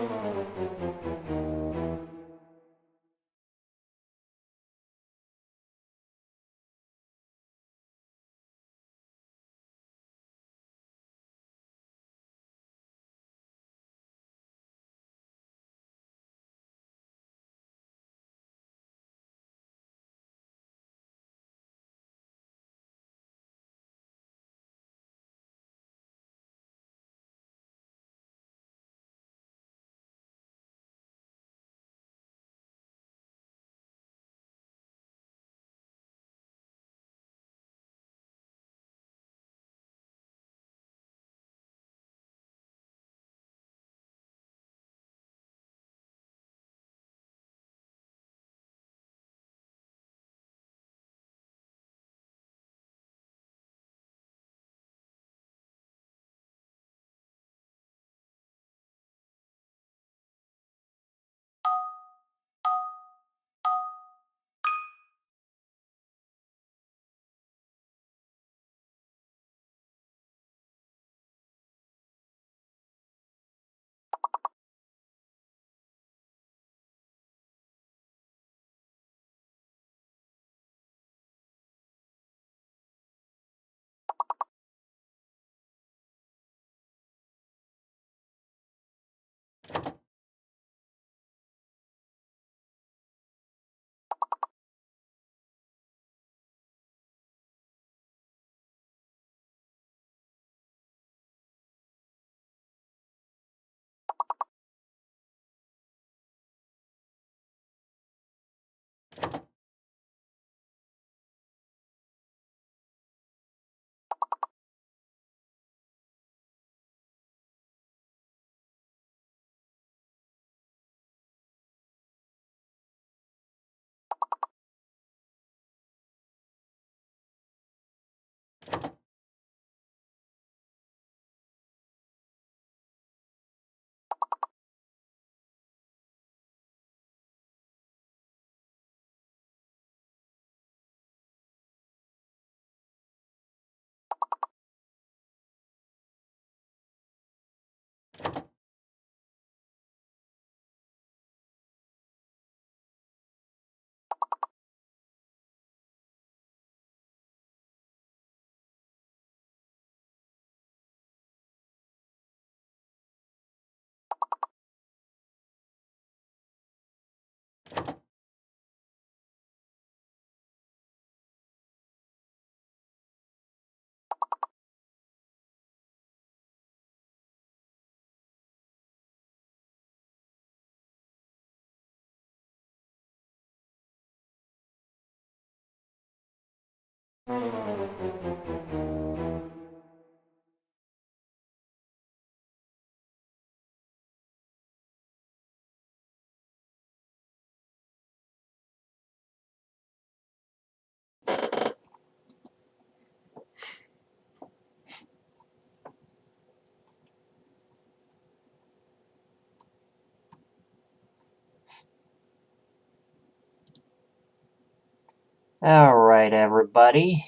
right, everybody.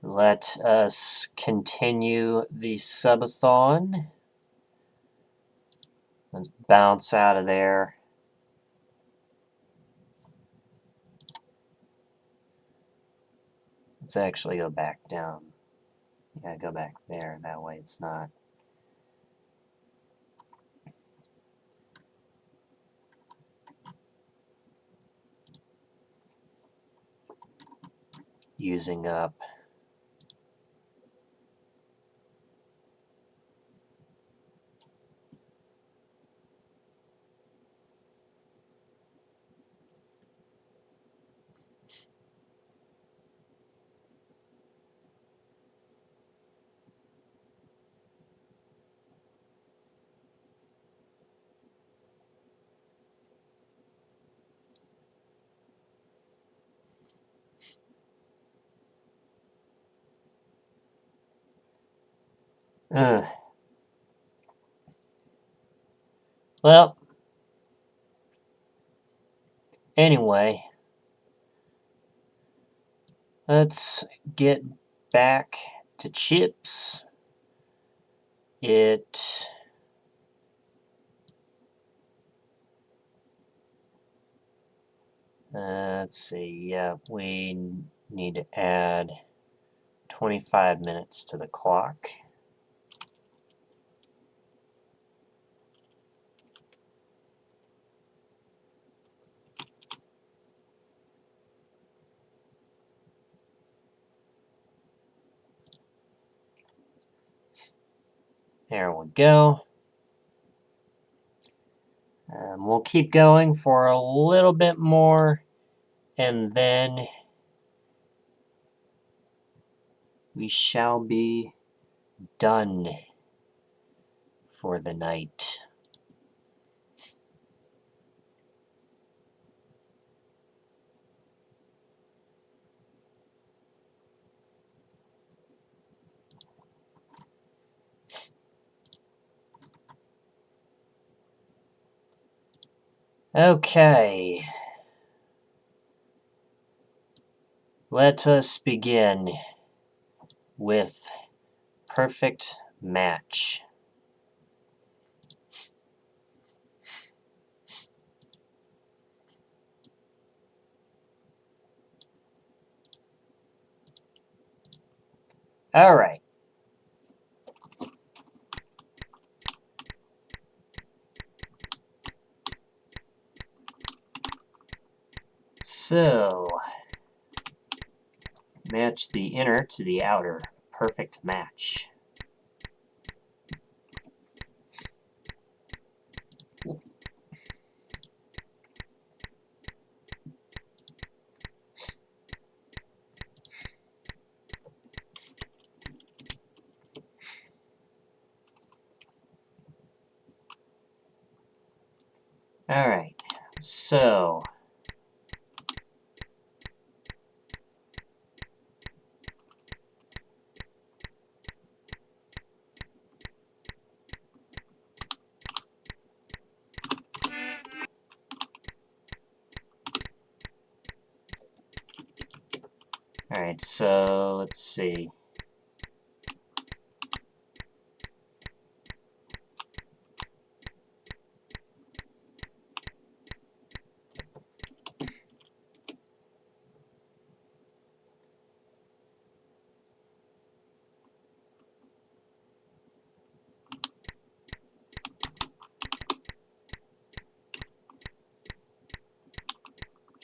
Let us continue the subathon. Let's bounce out of there. Let's actually go back down. Yeah, go back there. That way it's not using up. Ugh. Well, anyway, let's get back to chips. it let's see, yeah, we need to add 25 minutes to the clock. There we go. We'll keep going for a little bit more, and then we shall be done for the night. Okay. Let us begin with perfect match. All right. So, match the inner to the outer. Perfect match. All right. So, let's see.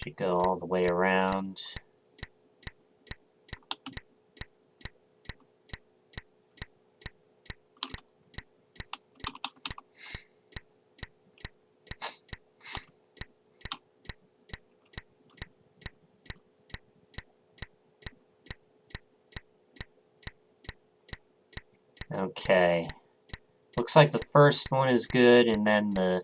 Should go all the way around. Okay. Looks like the first one is good, and then the...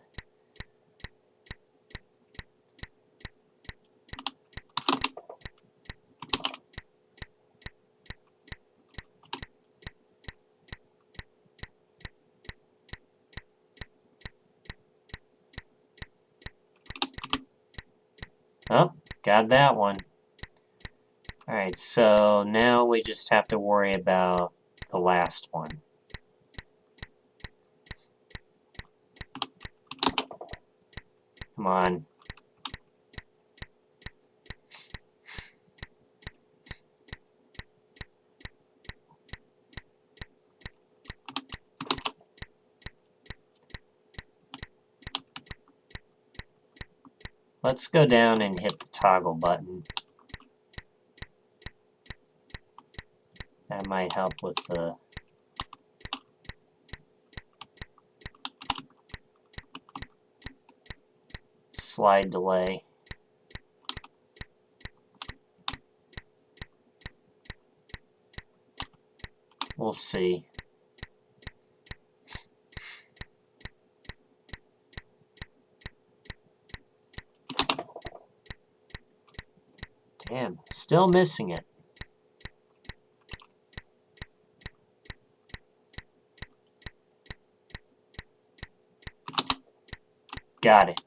Oh, got that one. Alright, so now we just have to worry about the last one. Come on. Let's go down and hit the toggle button. That might help with the slide delay. We'll see. Damn, still missing it. Got it.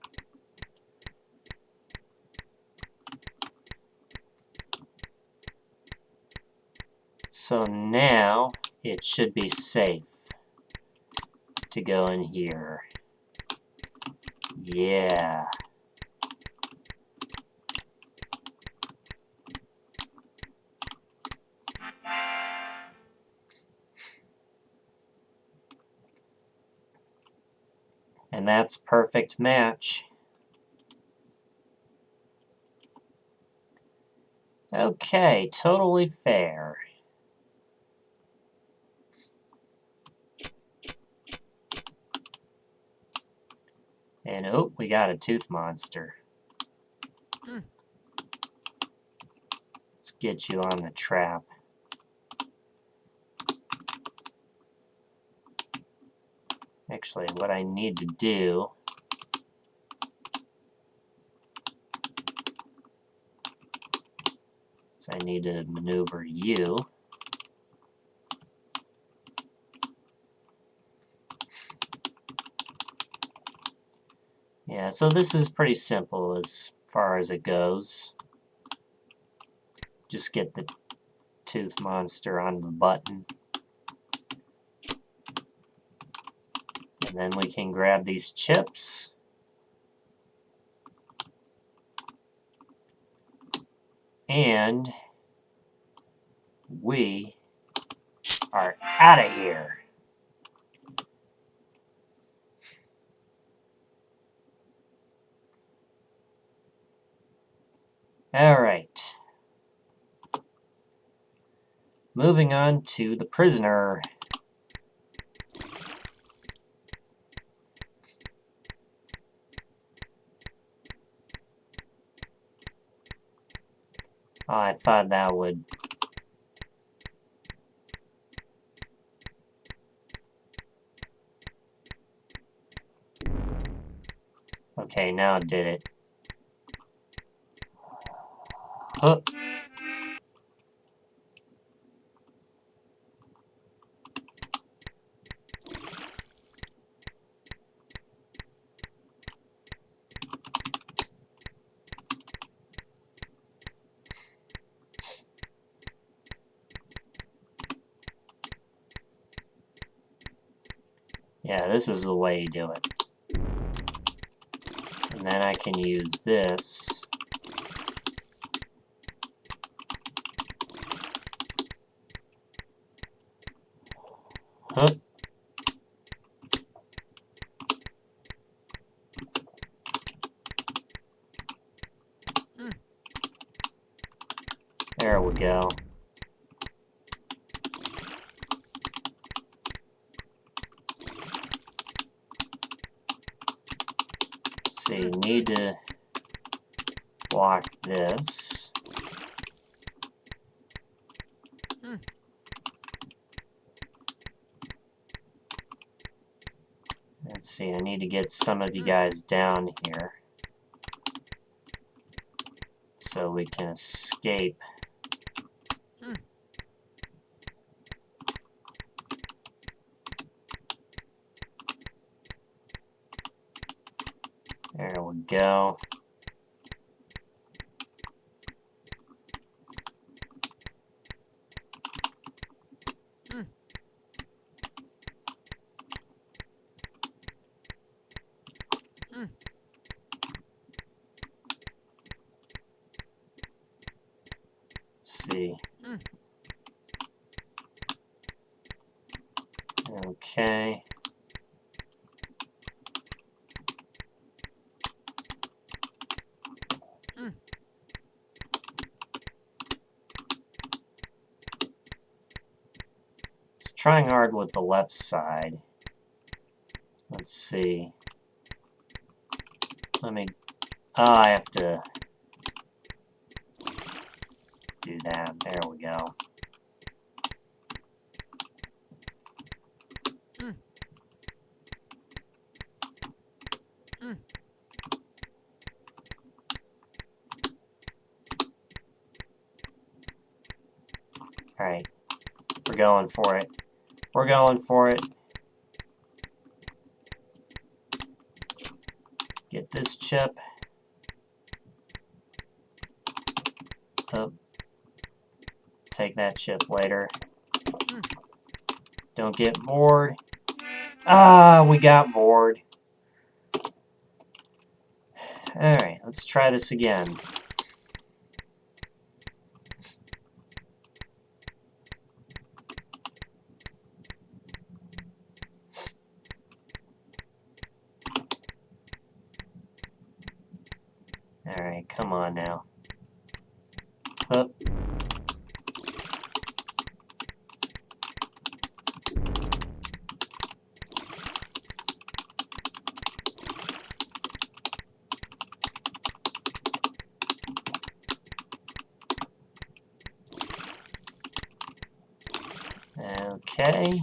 So now it should be safe. to go in here. Yeah. And that's perfect match. Okay, totally fair. And oh, we got a tooth monster. Let's get you on the trap. Actually, what I need to do is I need to maneuver you. Yeah, so this is pretty simple as far as it goes. Just get the tooth monster on the button. And then we can grab these chips. And we are out of here. All right. Moving on to the prisoner. Oh, I thought that would... Okay, now it did it. Oh. Yeah, this is the way you do it. And then I can use this. Huh. There we go. So you need to block this. Let's see, I need to get some of you guys down here so we can escape. There we go. See. Okay. It's trying hard with the left side. Let's see. Let me... Oh, I have to do that. There we go. Alright. We're going for it. We're going for it. Get this chip. Oh. Take that chip later. Don't get bored. Ah, we got bored. Alright, let's try this again. Alright, come on now. Up. Okay.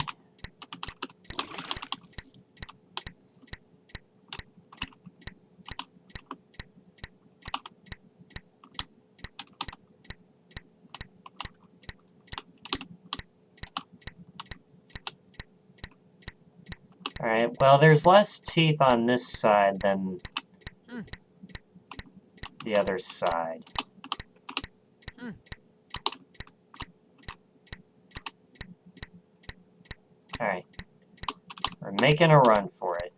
Alright, well, there's less teeth on this side than the other side. Alright. We're making a run for it.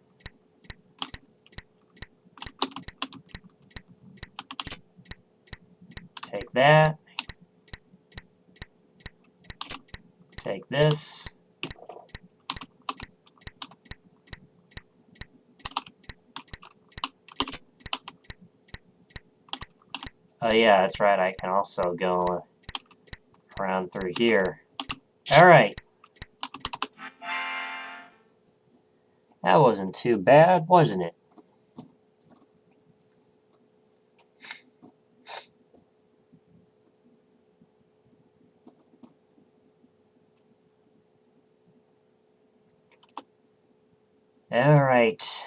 Take that. Take this. Oh yeah, that's right, I can also go around through here. Alright. That wasn't too bad, wasn't it? Alright.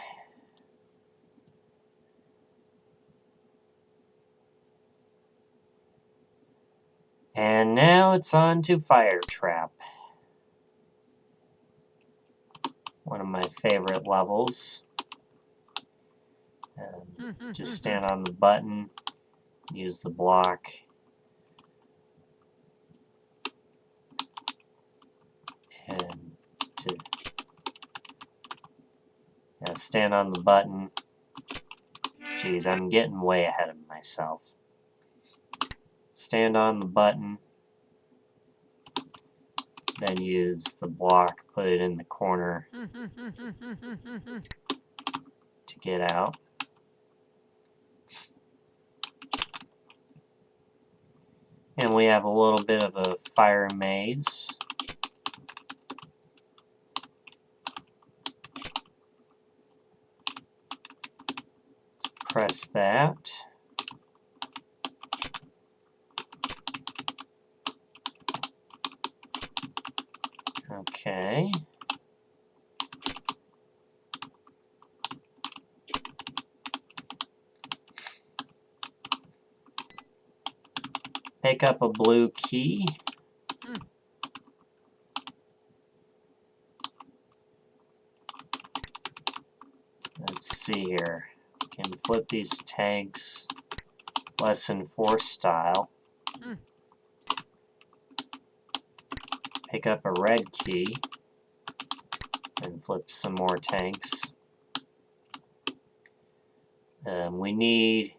And now it's on to Fire Trap. One of my favorite levels. Just stand on the button, use the block, and to stand on the button. Geez, I'm getting way ahead of myself. Stand on the button, then use the block, put it in the corner to get out. And we have a little bit of a fire maze. Press that. Okay. Pick up a blue key. Let's see here. We can flip these tanks lesson 4 style. Pick up a red key and flip some more tanks. We need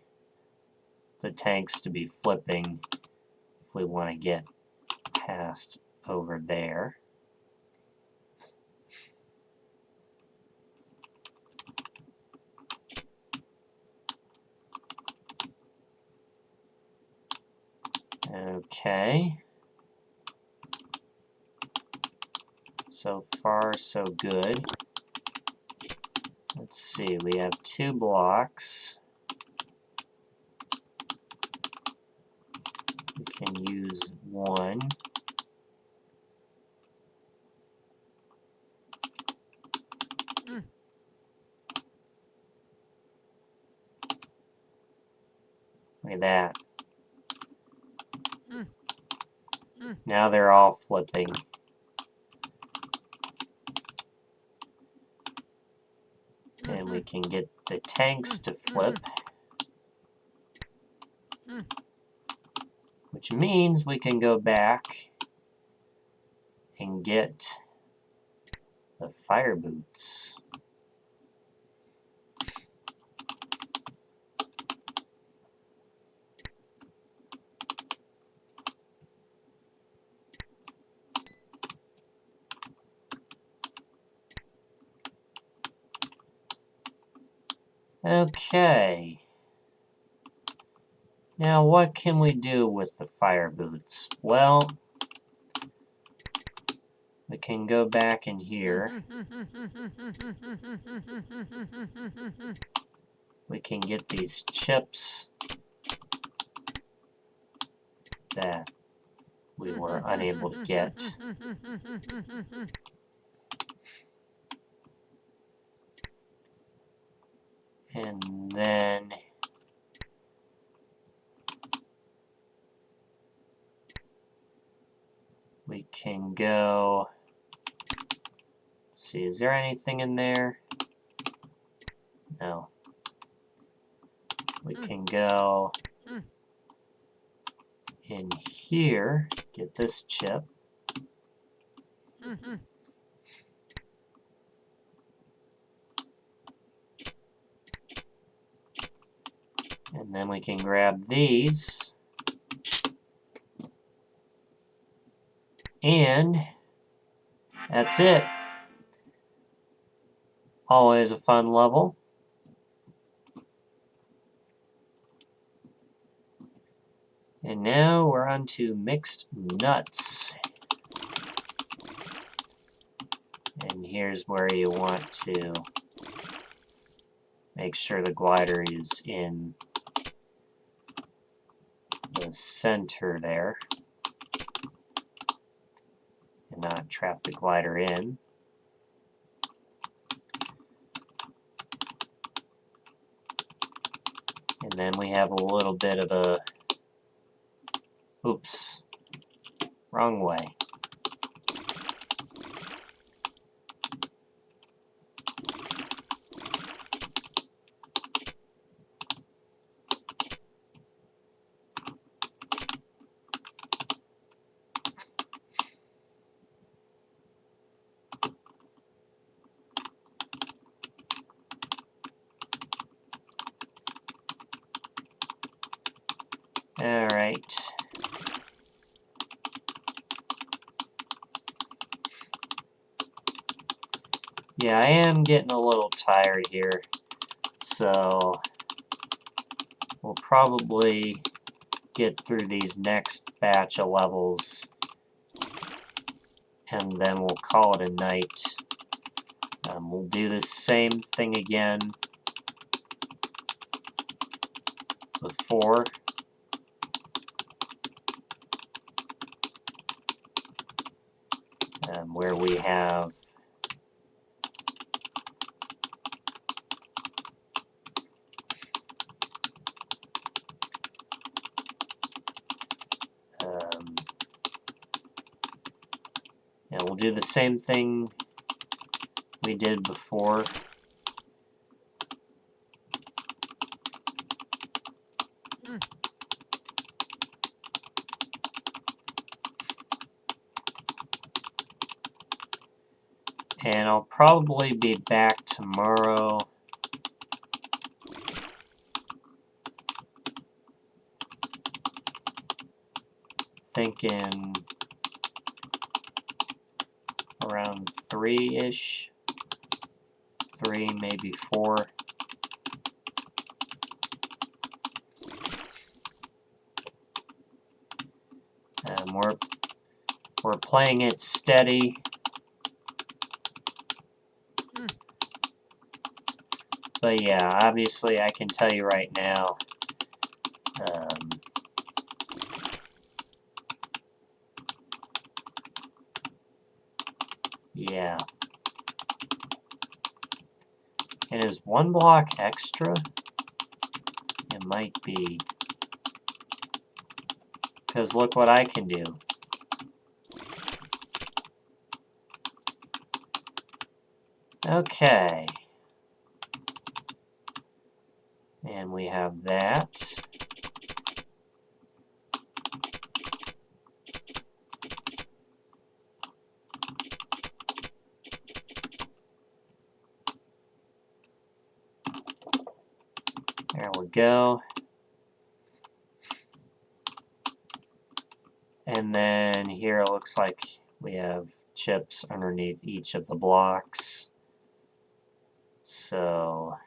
the tanks to be flipping if we want to get past over there. Okay. So far, so good. Let's see, we have 2 blocks. We can use 1. Look at that. Now they're all flipping. And we can get the tanks to flip. Which means we can go back and get the fire boots. Okay. Now what can we do with the fire boots? Well, we can go back in here. We can get these chips that we were unable to get. And then we can go, let's see, is there anything in there? No. We can go in here, get this chip. And then we can grab these. And that's it. Always a fun level. And now we're on to mixed nuts. And here's where you want to make sure the glider is in the center there. And not trap the glider in. And then we have a little bit of a, oops, wrong way. All right. Yeah, I am getting a little tired here, so we'll probably get through these next batch of levels and then we'll call it a night. We'll do the same thing again before. Where we have and we'll do the same thing we did before. And I'll probably be back tomorrow. Thinking around 3-ish. 3, maybe 4. We're playing it steady. But yeah, obviously I can tell you right now, yeah. And is 1 block extra? It might be. Because look what I can do. Okay. And we have that. There we go. And then here it looks like we have chips underneath each of the blocks. So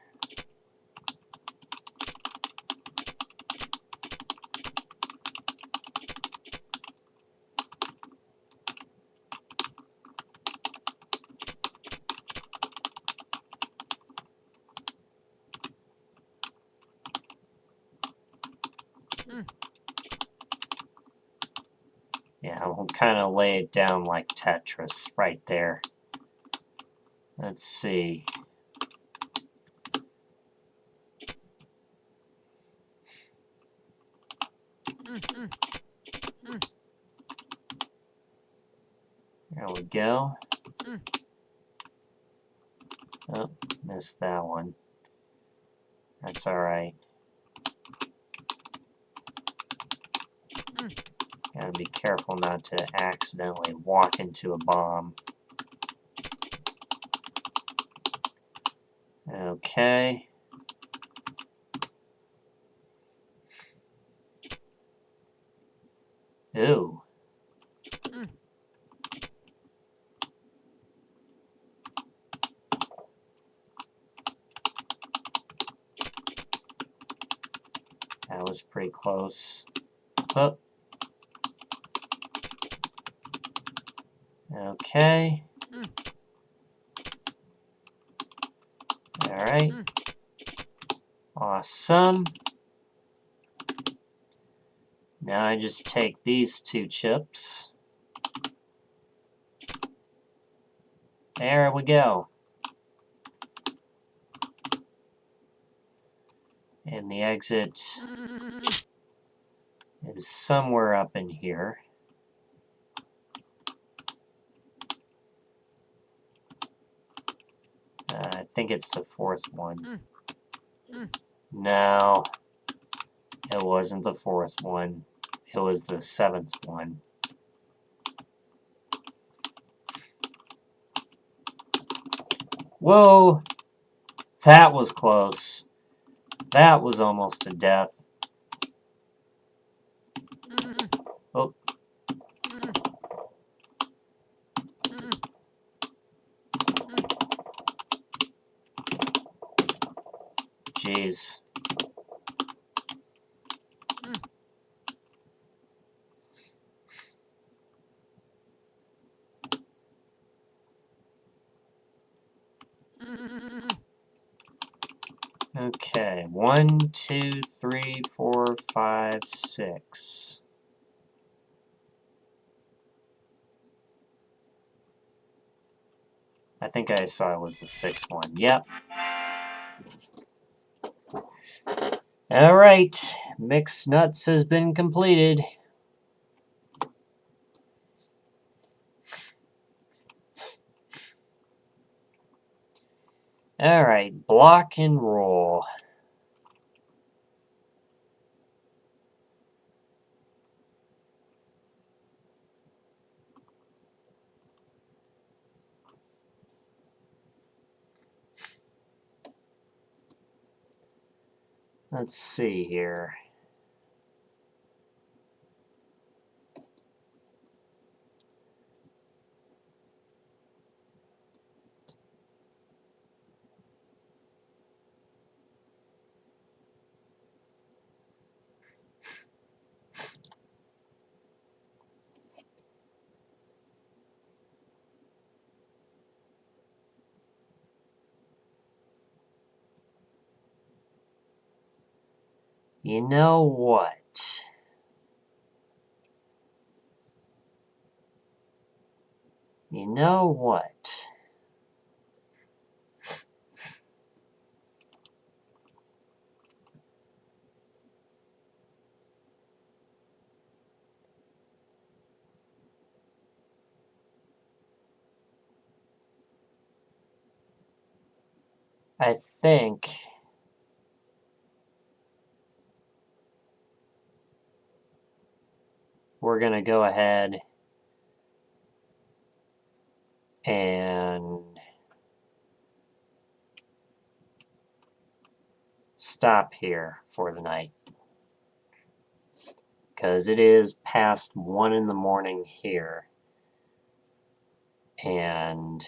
yeah, we'll kind of lay it down like Tetris right there. Let's see. There we go. Oh, missed that one. That's all right. Gotta be careful not to accidentally walk into a bomb. Okay. Ooh. That was pretty close. Oh. Okay. All right. Awesome. Now I just take these two chips. There we go. And the exit is somewhere up in here. I think it's the fourth one. No, it wasn't the fourth one. It was the seventh one. Whoa! That was close. That was almost to death. Oh. Jeez. Okay, 1, 2, 3, 4, 5, 6. I think I saw it was the sixth one. Yep. Alright, mixed nuts has been completed. Alright, block and roll. Let's see here. You know what? You know what? I think we're going to go ahead and stop here for the night. Because it is past 1 in the morning here. And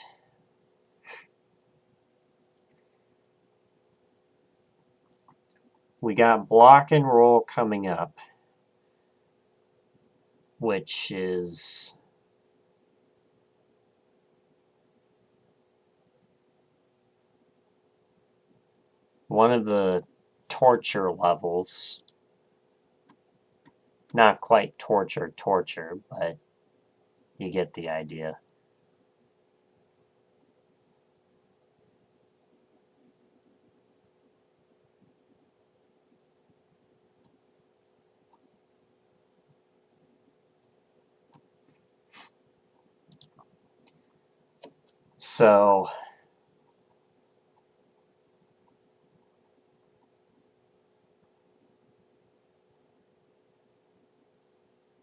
we got Block and Roll coming up, which is one of the torture levels. Not quite torture, but you get the idea. So,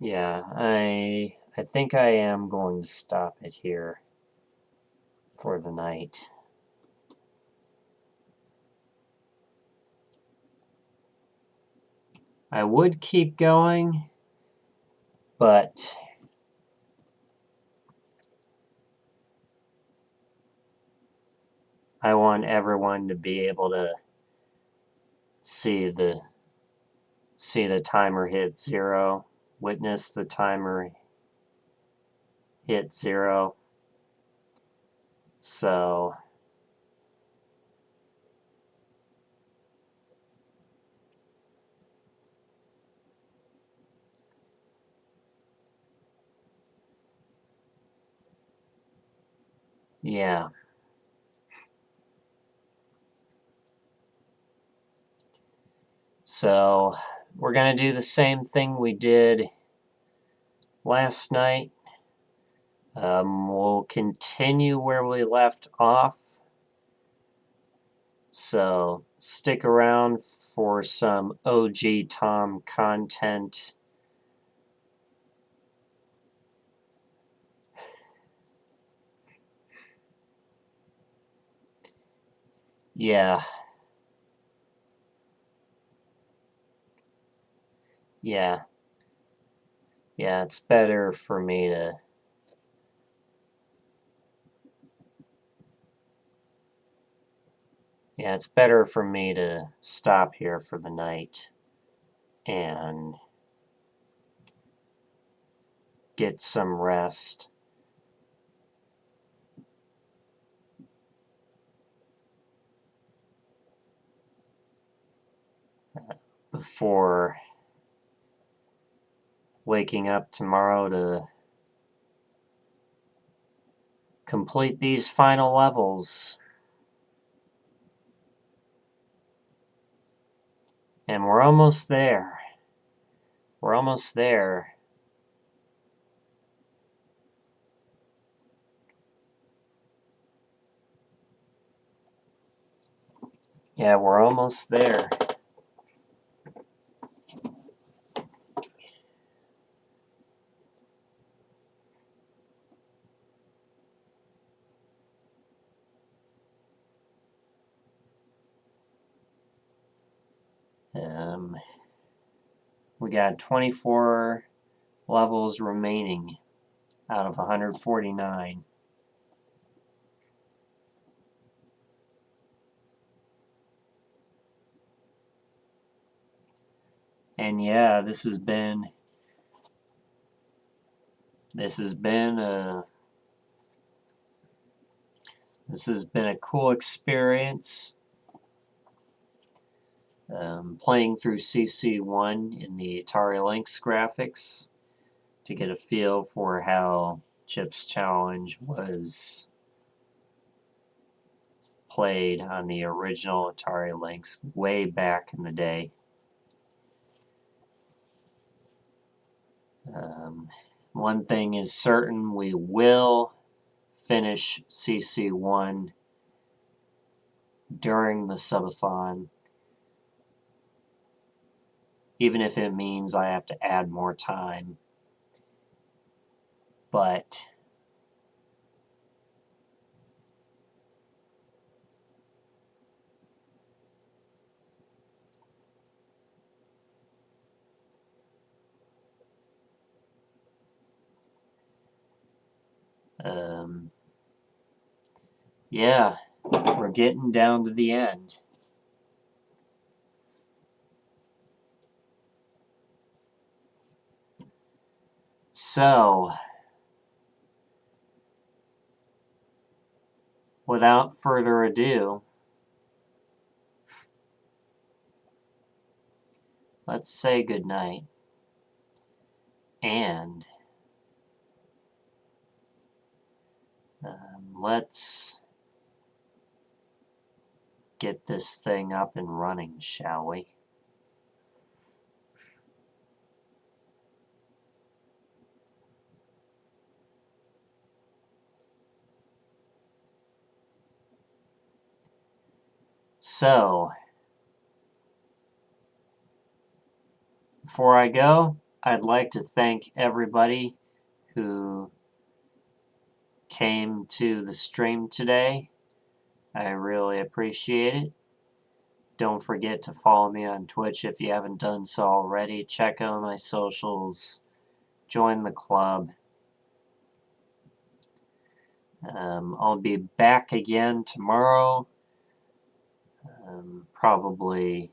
yeah, I think I am going to stop it here for the night. I would keep going, but I want everyone to be able to see the timer hit 0, witness the timer hit 0. So yeah. So we're going to do the same thing we did last night. We'll continue where we left off. So stick around for some OG Tom content. Yeah. Yeah. Yeah, it's better for me to stop here for the night and get some rest. Before waking up tomorrow to complete these final levels. And we're almost there. We're almost there. Yeah, we're almost there. We got 24 levels remaining out of 149. And yeah, this has been a cool experience. Playing through CC1 in the Atari Lynx graphics to get a feel for how Chip's Challenge was played on the original Atari Lynx way back in the day. One thing is certain, we will finish CC1 during the subathon, even if it means I have to add more time. But Yeah, we're getting down to the end. So, without further ado, let's say goodnight. And let's get this thing up and running, shall we? So, before I go, I'd like to thank everybody who came to the stream today. I really appreciate it. Don't forget to follow me on Twitch if you haven't done so already. Check out my socials. Join the club. I'll be back again tomorrow. Probably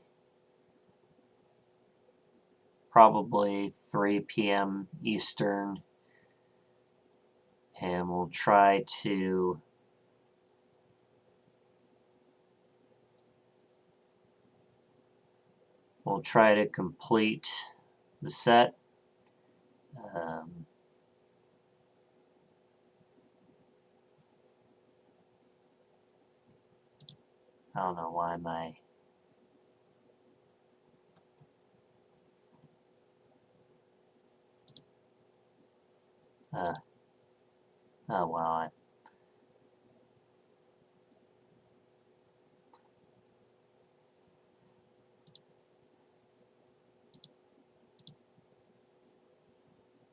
3 p.m. Eastern. And we'll try to complete the set. I don't know why my oh well, I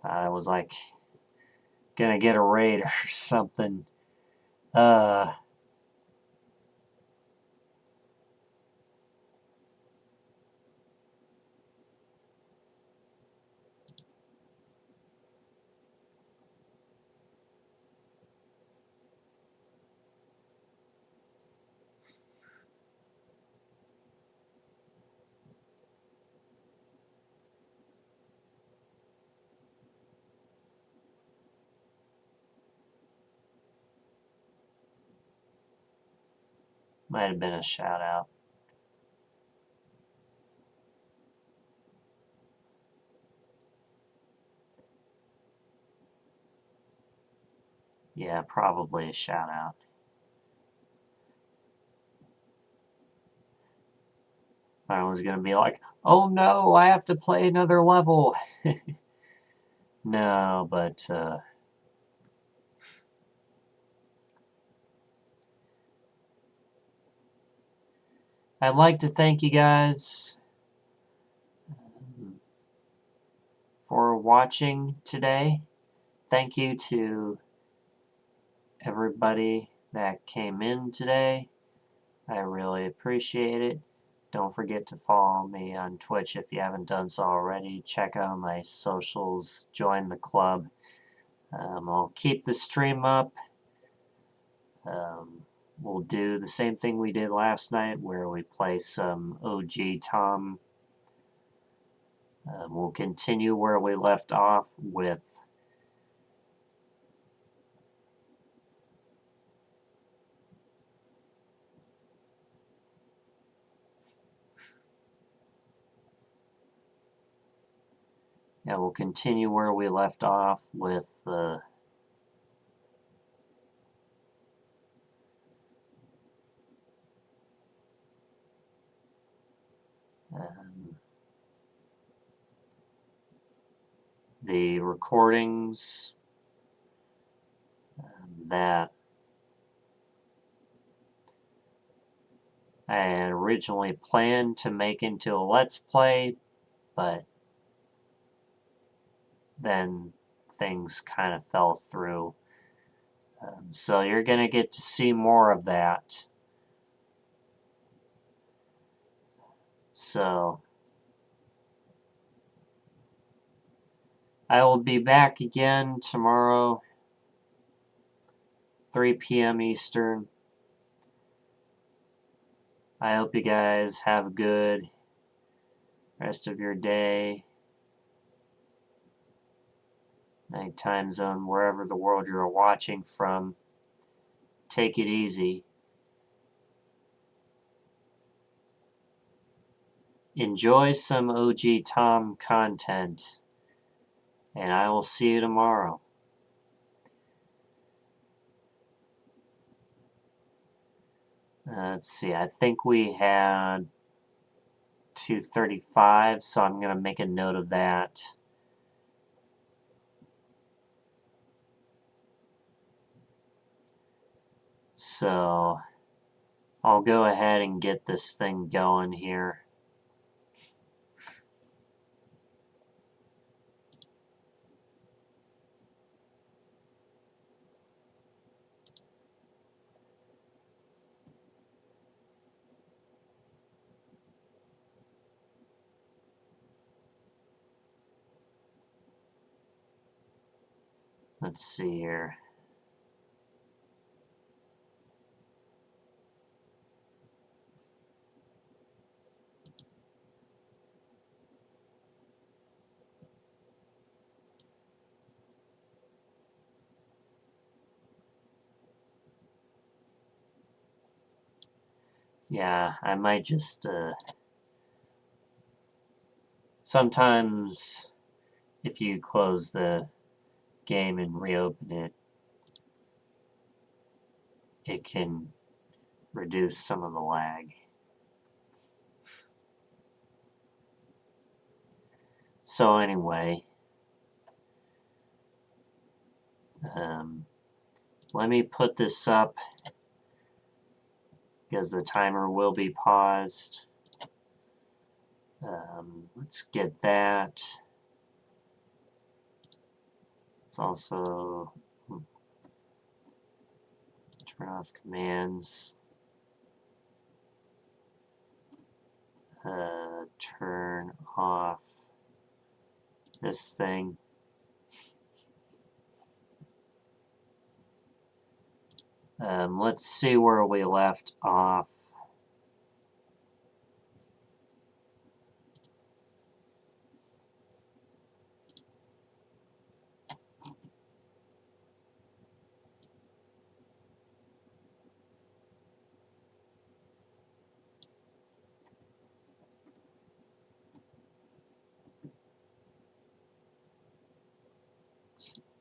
thought I was like gonna get a raid or something. Might have been a shout out. Yeah, probably a shout out. I was gonna be like, oh no, I have to play another level. No, but I'd like to thank you guys for watching today. Thank you to everybody that came in today. I really appreciate it. Don't forget to follow me on Twitch if you haven't done so already. Check out my socials. Join the club. I'll keep the stream up. We'll do the same thing we did last night where we play some OG Tom. We'll continue where we left off with we'll continue where we left off with the recordings that I had originally planned to make into a Let's Play, but then things kind of fell through. So you're going to get to see more of that. So I will be back again tomorrow 3 p.m. Eastern. I hope you guys have a good rest of your day, night time zone, wherever the world you're watching from. Take it easy. Enjoy some OG Tom content, and I will see you tomorrow. Let's see, I think we had 235, so I'm going to make a note of that. So I'll go ahead and get this thing going here. Let's see here. Yeah, I might just, sometimes if you close the game and reopen it, it can reduce some of the lag. So anyway, let me put this up because the timer will be paused. Let's get that. It's also turn off commands. Turn off this thing. Let's see where we left off.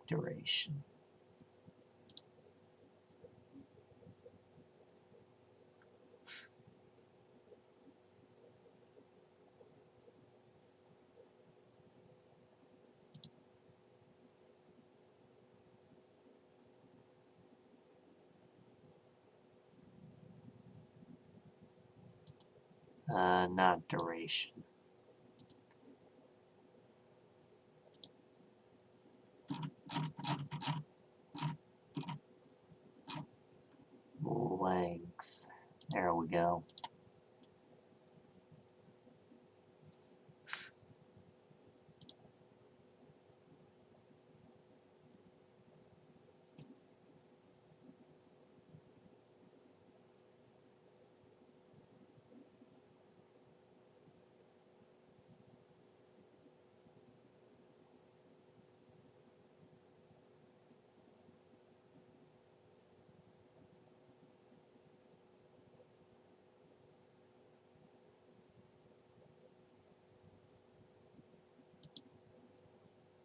Duration. Not duration. Length. There we go.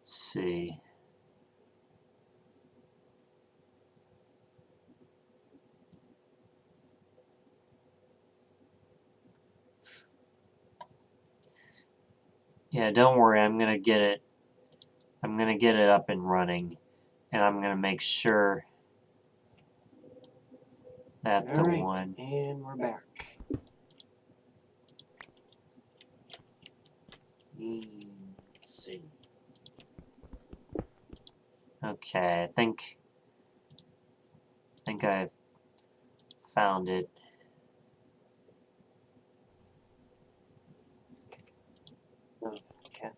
Let's see. Yeah, don't worry. I'm gonna get it. I'm gonna get it up and running, and I'm gonna make sure that the one. And we're back. Let's see. Okay, I think I've found it. Okay.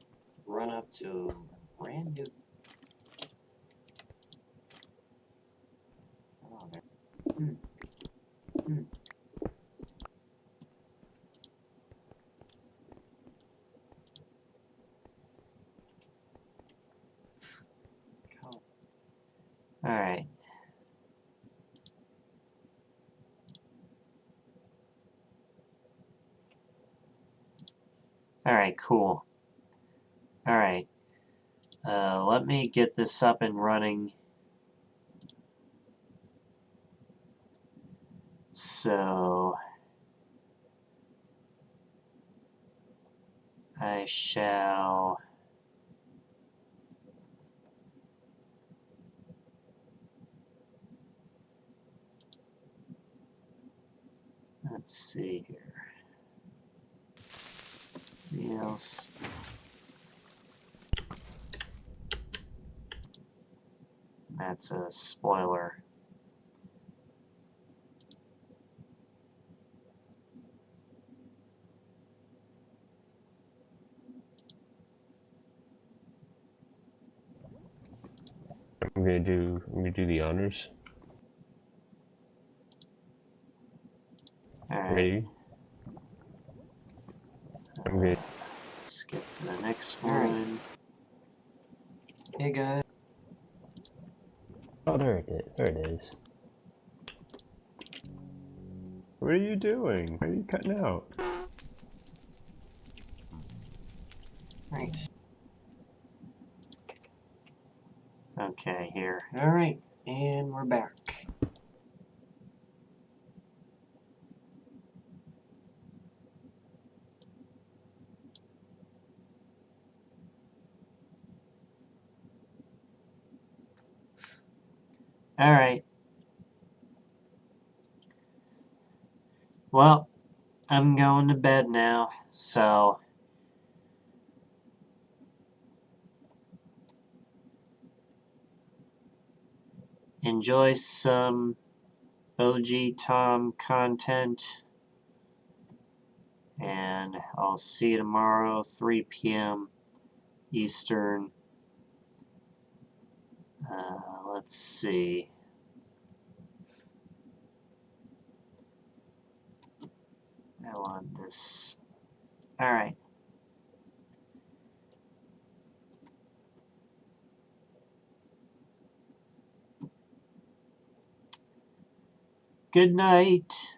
Run up to brand new. Oh, Alright, cool. Alright. Let me get this up and running. So I shall let's see here. Anything else? That's a spoiler. I'm gonna do the honors. Alright. Ready? I'm gonna. Skip to the next All right. one. Hey guys. Oh, there it is. What are you doing? Why are you cutting out? Right. Okay, here. All right, and we're back. Alright. Well, I'm going to bed now, so enjoy some OG Tom content, and I'll see you tomorrow, 3 p.m. Eastern. Let's see. I want this. Alright. Good night.